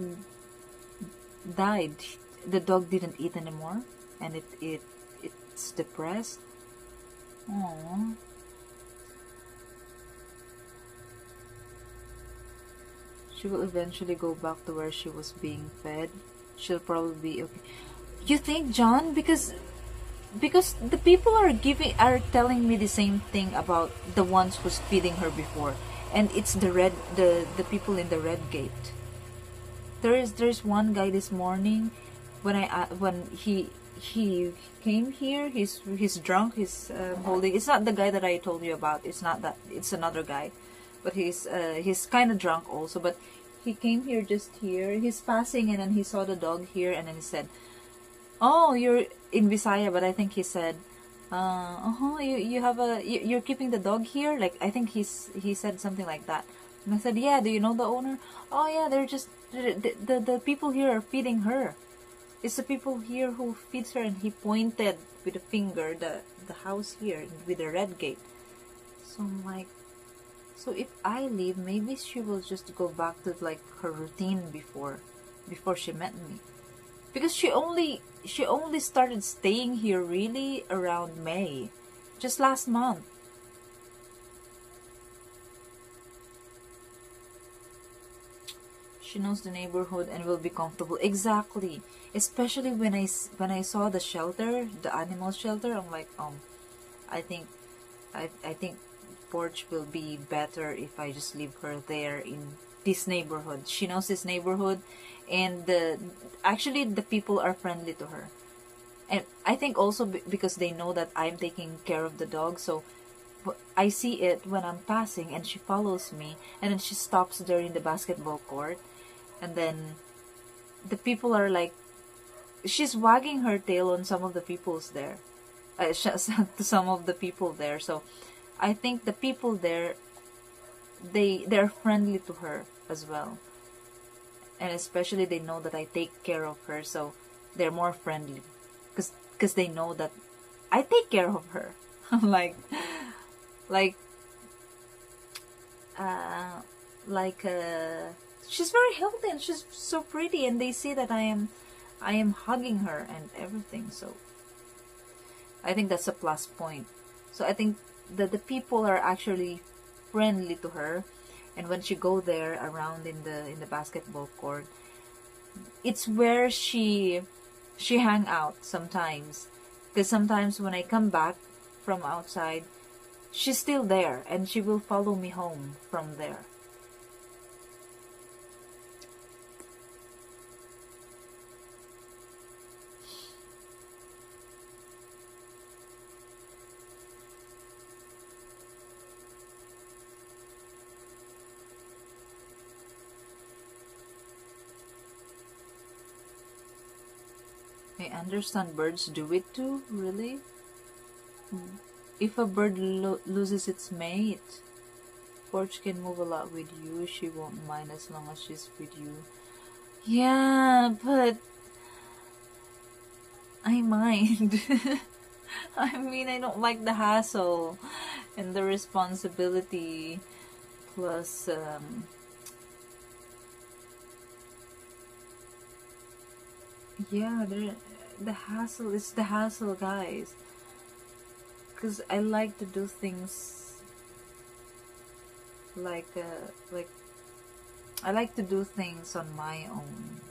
died? The dog didn't eat anymore? And it's depressed? Aww. She will eventually go back to where she was being fed. She'll probably be okay. You think, John? Because the people are telling me the same thing about the ones who's feeding her before, and it's the people in the red gate. There's one guy this morning. when he came here, he's drunk. He's holding. It's not the guy that I told you about. It's not that. It's another guy, but he's kind of drunk also. But he came here just here. He's passing, and then he saw the dog here, and then he said, "Oh, you're in Visaya," but I think he said, you have you're keeping the dog here." Like I think he said something like that. And I said, "Yeah, do you know the owner?" "Oh yeah, they're just the people here are feeding her. It's the people here who feeds her." And he pointed with a finger the house here with the red gate. So I'm like, so if I leave, maybe she will just go back to like her routine before she met me. Because she only started staying here really around May, just last month. She knows the neighborhood and will be comfortable. Exactly. Especially when I saw the shelter, the animal shelter, I'm like, I think Porch will be better if I just leave her there in this neighborhood. She knows this neighborhood, and actually the people are friendly to her. And I think also because they know that I'm taking care of the dog, so I see it when I'm passing, and she follows me, and then she stops there in the basketball court, and then the people are like, she's wagging her tail on some of the people's there, to some of the people there. So I think the people there, they're friendly to her as well, and especially they know that I take care of her, so they're more friendly because they know that I take care of her. like like uh like she's very healthy and she's so pretty, and they see that I am hugging her and everything. So I think that's a plus point. So I think that the people are actually friendly to her, and when she go there around in the basketball court, it's where she hang out sometimes. Because sometimes when I come back from outside, she's still there, and she will follow me home from there. I understand birds do it too, really? If a bird loses its mate, Porch can move a lot with you. She won't mind as long as she's with you. Yeah, but I mind. I mean, I don't like the hassle and the responsibility. Plus, yeah, the hassle is the hassle, guys. Because I like to do things like I like to do things on my own,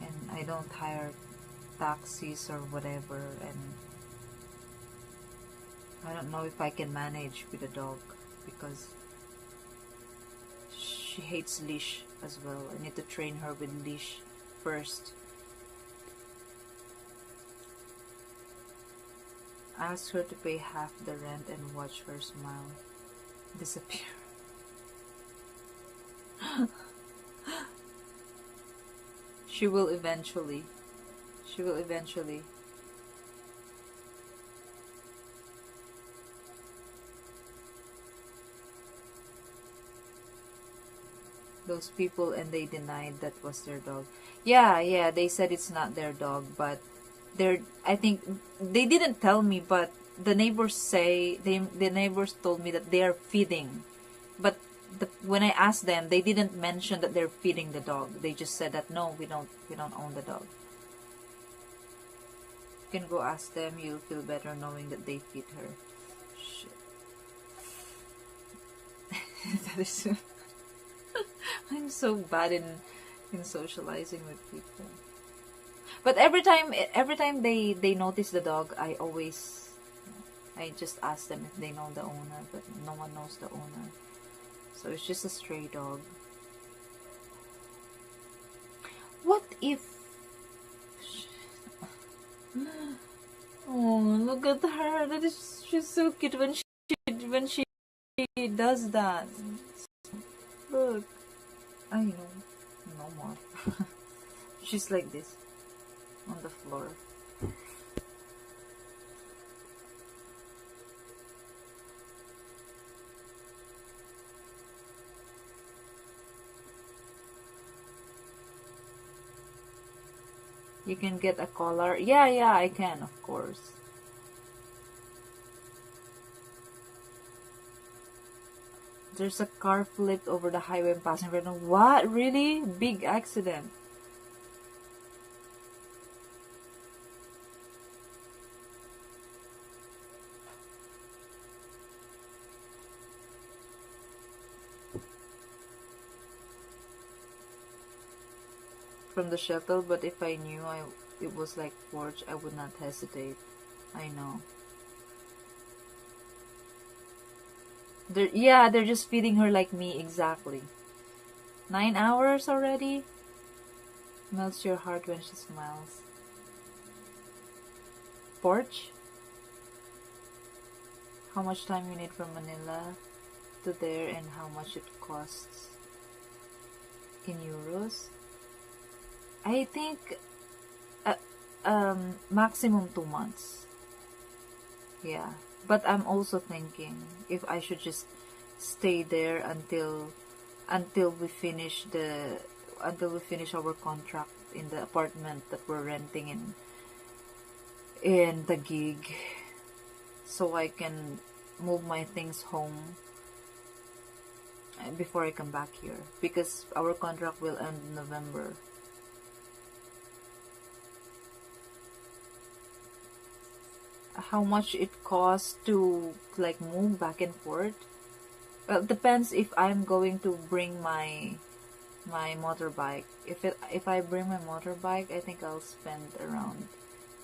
and I don't hire taxis or whatever. And I don't know if I can manage with a dog because she hates leash as well. I need to train her with leash first. Ask her to pay half the rent and watch her smile disappear. She will eventually. She will eventually. Those people, and they denied that was their dog. Yeah, they said it's not their dog, but I think they didn't tell me, but the neighbors say the neighbors told me that they are feeding, but when I asked them, they didn't mention that they're feeding the dog. They just said that no, we don't own the dog. You can go ask them. You'll feel better knowing that they feed her. Shit. That is I'm so bad in socializing with people. But every time they notice the dog, I just ask them if they know the owner, but no one knows the owner. So it's just a stray dog. What if Oh, look at her. She's so cute when she does that. Look. I know. No more. She's like this on the floor. You can get a collar. Yeah, I can, of course. There's a car flipped over the highway and passenger. What? Really? Big accident. From the shuttle, but if I knew it was like Porch, I would not hesitate. I know. They're just feeding her like me, exactly. 9 hours already? Melts your heart when she smiles. Porch? How much time you need from Manila to there and how much it costs in euros? I think maximum 2 months. Yeah, but I'm also thinking if I should just stay there until we finish our contract in the apartment that we're renting in the gig, so I can move my things home before I come back here, because our contract will end in November. How much it costs to like move back and forth? Well, it depends if I'm going to bring my motorbike. If I bring my motorbike, I think I'll spend around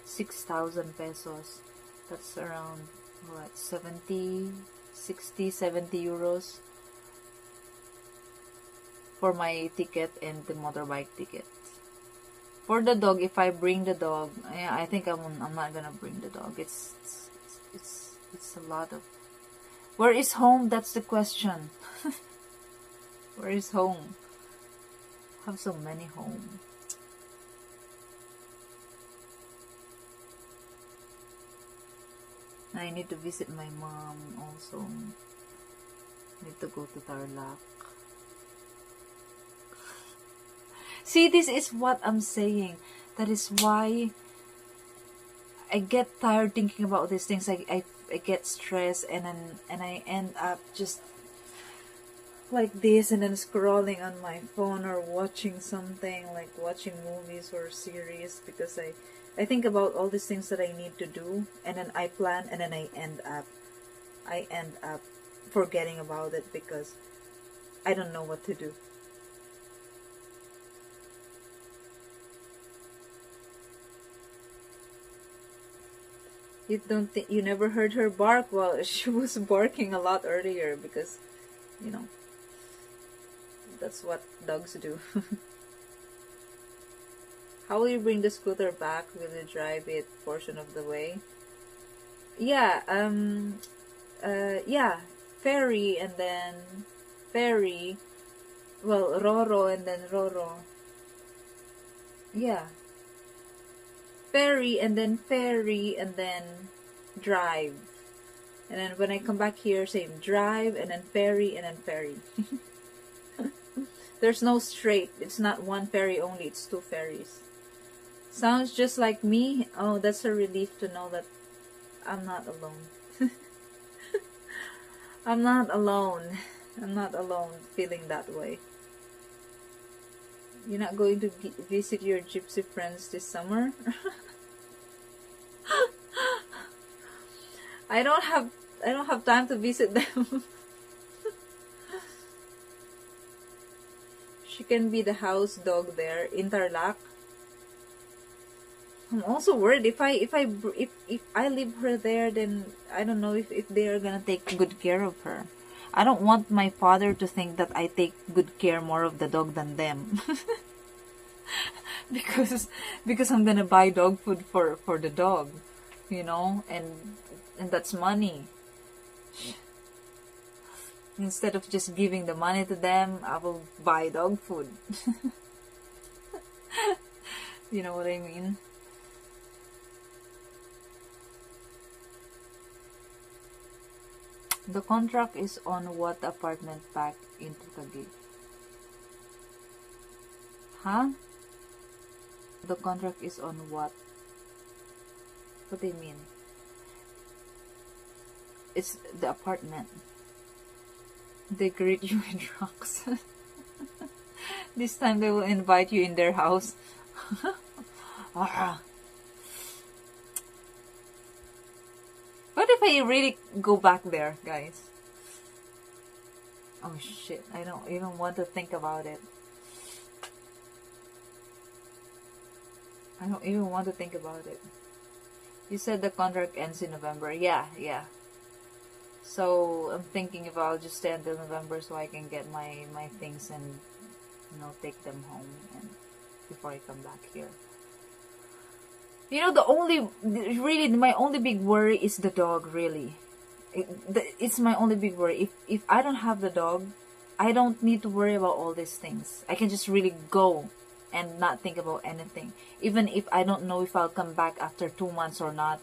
6,000 pesos. That's around what, 70 euros for my ticket and the motorbike ticket. For the dog, if I bring the dog, yeah, I think I'm not gonna bring the dog. It's a lot of. Where is home? That's the question. Where is home? I have so many home. I need to visit my mom also. Need to go to Tarlac. See, this is what I'm saying. That is why I get tired thinking about these things. I get stressed, and I end up just like this, and then scrolling on my phone or watching something, like watching movies or series, because I think about all these things that I need to do, and then I plan, and then I end up forgetting about it because I don't know what to do. You never heard her bark? Well, she was barking a lot earlier because, that's what dogs do. How will you bring the scooter back? Will you drive it portion of the way? Yeah, ferry and then ferry. Well, Roro and then Roro. Yeah. Ferry and then drive. And then when I come back here, same, drive and then ferry and then ferry. There's no straight. It's not one ferry only. It's 2 ferries. Sounds just like me. Oh, that's a relief to know that I'm not alone. I'm not alone. I'm not alone feeling that way. You're not going to visit your gypsy friends this summer? I don't have time to visit them. She can be the house dog there in Tarlac. I'm also worried if I leave her there, then I don't know if they are gonna take good care of her. I don't want my father to think that I take good care more of the dog than them. because I'm gonna buy dog food for the dog, you know, and that's money. Instead of just giving the money to them, I will buy dog food. You know what I mean? The contract is on what apartment back into Taguig? Huh? The contract is on what? What do you mean? It's the apartment. They greet you with rocks. This time they will invite you in their house. Ah. What if I really go back there, guys? Oh shit, I don't even want to think about it. I don't even want to think about it. You said the contract ends in November. Yeah. So I'm thinking if I'll just stay until November so I can get my things and, you know, take them home and before I come back here. You know, my only big worry is the dog, really. It's my only big worry. If I don't have the dog, I don't need to worry about all these things. I can just really go and not think about anything. Even if I don't know if I'll come back after 2 months or not,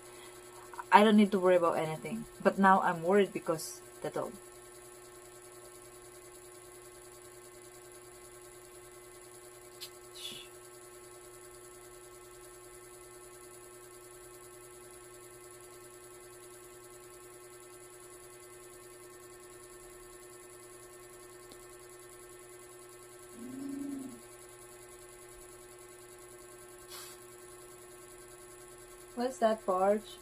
I don't need to worry about anything. But now I'm worried because the dog. What's that, Porch?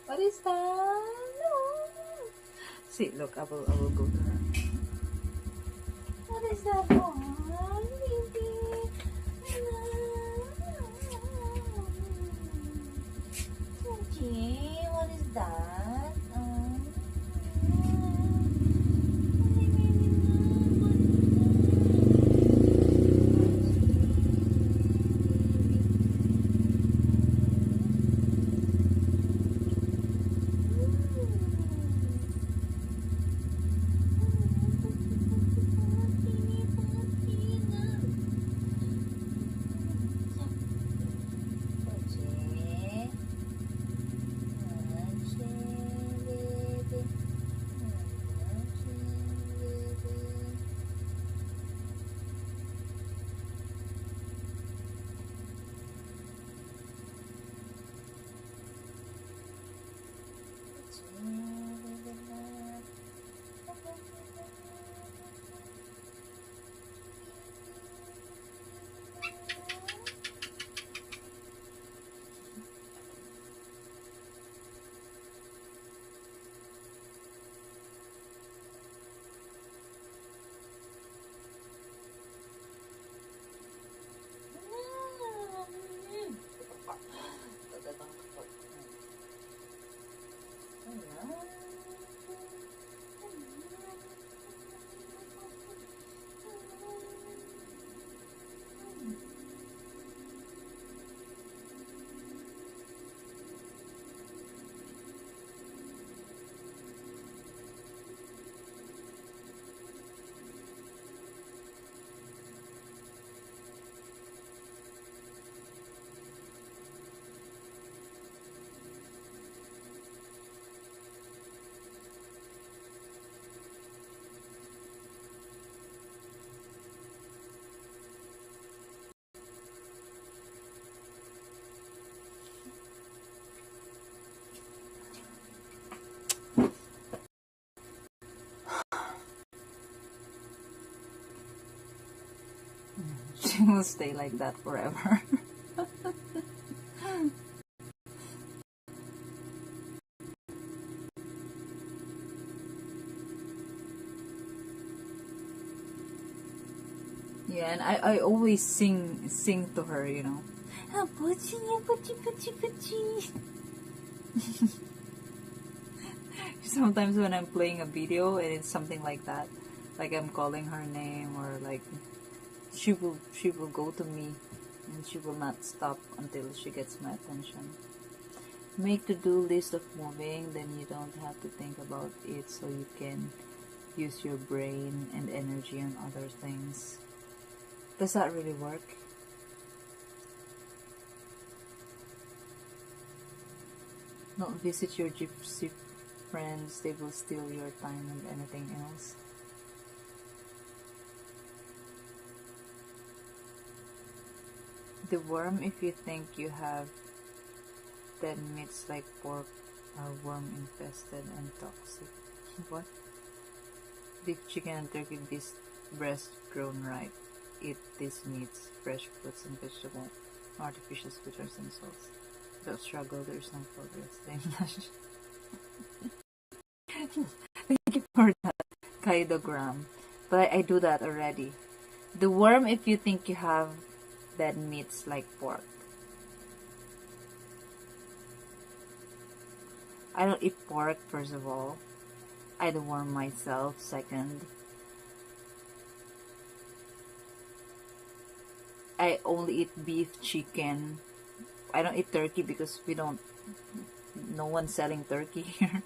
What is that? No. See, look, I will go to her. What is that one, baby? Okay, what is that? She will stay like that forever. Yeah, and I always sing to her, you know. Ah, Puchi, Puchi, Puchi, Puchi. Sometimes when I'm playing a video and it's something like that, like I'm calling her name or like she will go to me and she will not stop until she gets my attention. Make to-do list of moving, then you don't have to think about it, so you can use your brain and energy on other things. Does that really work? Don't visit your gypsy friends, they will steal your time and anything else. The worm, if you think you have dead meats like pork, are worm infested and toxic. What? Beef, chicken, and turkey breast grown right. Eat these meats, fresh fruits and vegetables, artificial sweeteners and salts. Don't struggle, there is no progress. Thank you for that, Kaidogram. But I do that already. The worm, if you think you have dead meats like pork. I don't eat pork, first of all. I don't worm myself, second. I only eat beef, chicken. I don't eat turkey because no one's selling turkey here.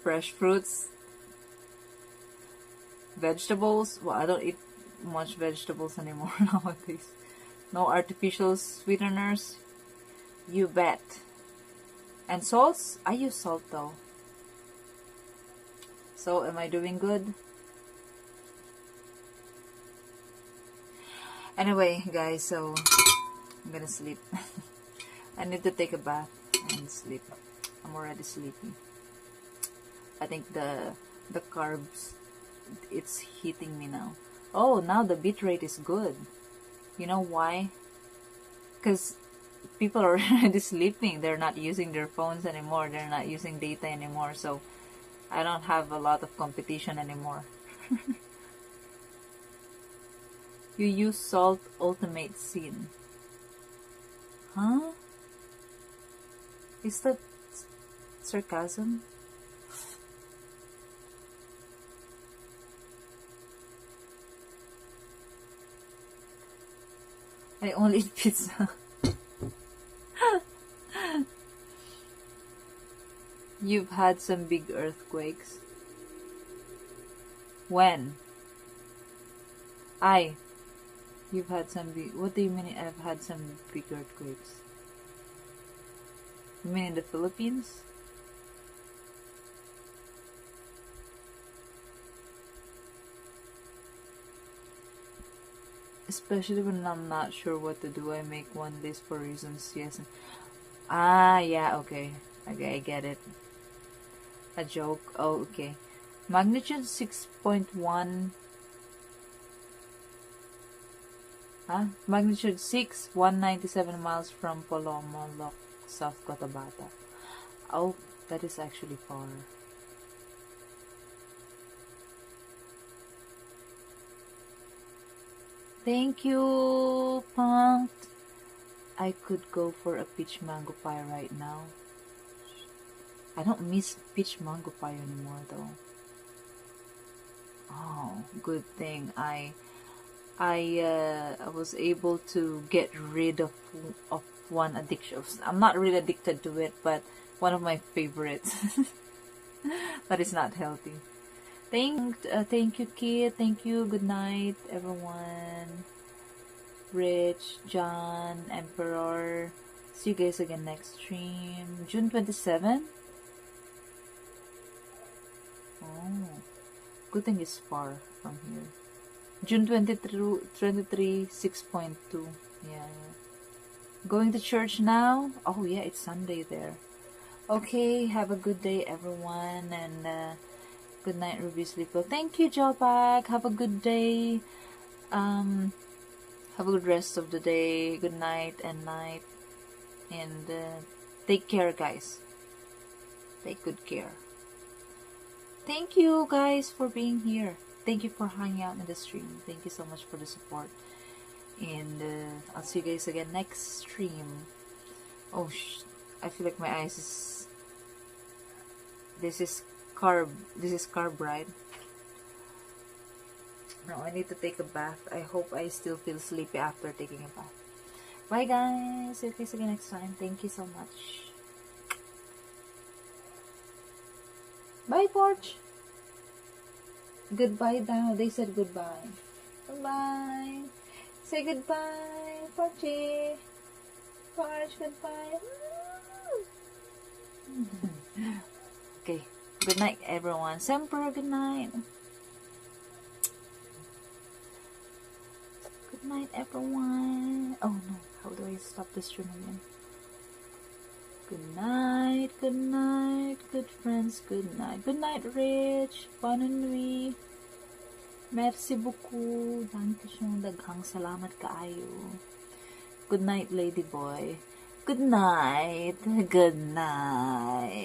Fresh fruits. Vegetables. Well, I don't eat much vegetables anymore nowadays. No artificial sweeteners. You bet. And salts? I use salt though. So, am I doing good? Anyway, guys, so I'm gonna sleep. I need to take a bath and sleep. I'm already sleepy. I think the carbs, it's hitting me now. Oh, now the bitrate is good. You know why? Because people are already sleeping. They're not using their phones anymore. They're not using data anymore. So I don't have a lot of competition anymore. You use salt ultimate sin. Huh? Is that sarcasm? I only eat pizza. You've had some big earthquakes. When? You've had some big... What do you mean I've had some big earthquakes? You mean in the Philippines? Especially when I'm not sure what to do, I make one list for reasons, yes. Yeah, okay. Okay, I get it. A joke. Oh, okay. Magnitude 6.1. Magnitude 6, 197 miles from Polomo, South Cotabato. Oh, that is actually far. Thank you, Punk. I could go for a peach mango pie right now. I don't miss peach mango pie anymore though. Oh, good thing I was able to get rid of one addiction. I'm not really addicted to it, but one of my favorites. That is not healthy. Thank you, Kid. Thank you. Good night, everyone. Rich, John, Emperor. See you guys again next stream. June 27. Oh, good thing it's far from here. June 23, 6.2. Yeah. Going to church now? Oh yeah, it's Sunday there. Okay, have a good day everyone, and good night, Ruby Sleeper. Thank you, Jopak. Have a good day. Have a good rest of the day. Good night and night. And take care, guys. Take good care. Thank you, guys, for being here. Thank you for hanging out in the stream. Thank you so much for the support. And I'll see you guys again next stream. Oh, I feel like my eyes is... This is carb, right? No, I need to take a bath. I hope I still feel sleepy after taking a bath. Bye guys. See you guys again next time. Thank you so much. Bye, Porch. Goodbye now. They said goodbye. Bye. Say goodbye, Porchy. Porch, goodbye. Okay. Good night, everyone. Semper, good night. Good night, everyone. Oh no. How do I stop the stream again? Good night, good friends, good night. Good night, Rich. Bonne nuit. Merci beaucoup. Dankeschön. Daghang salamat kaayo. Good night, Ladyboy. Good night. Good night.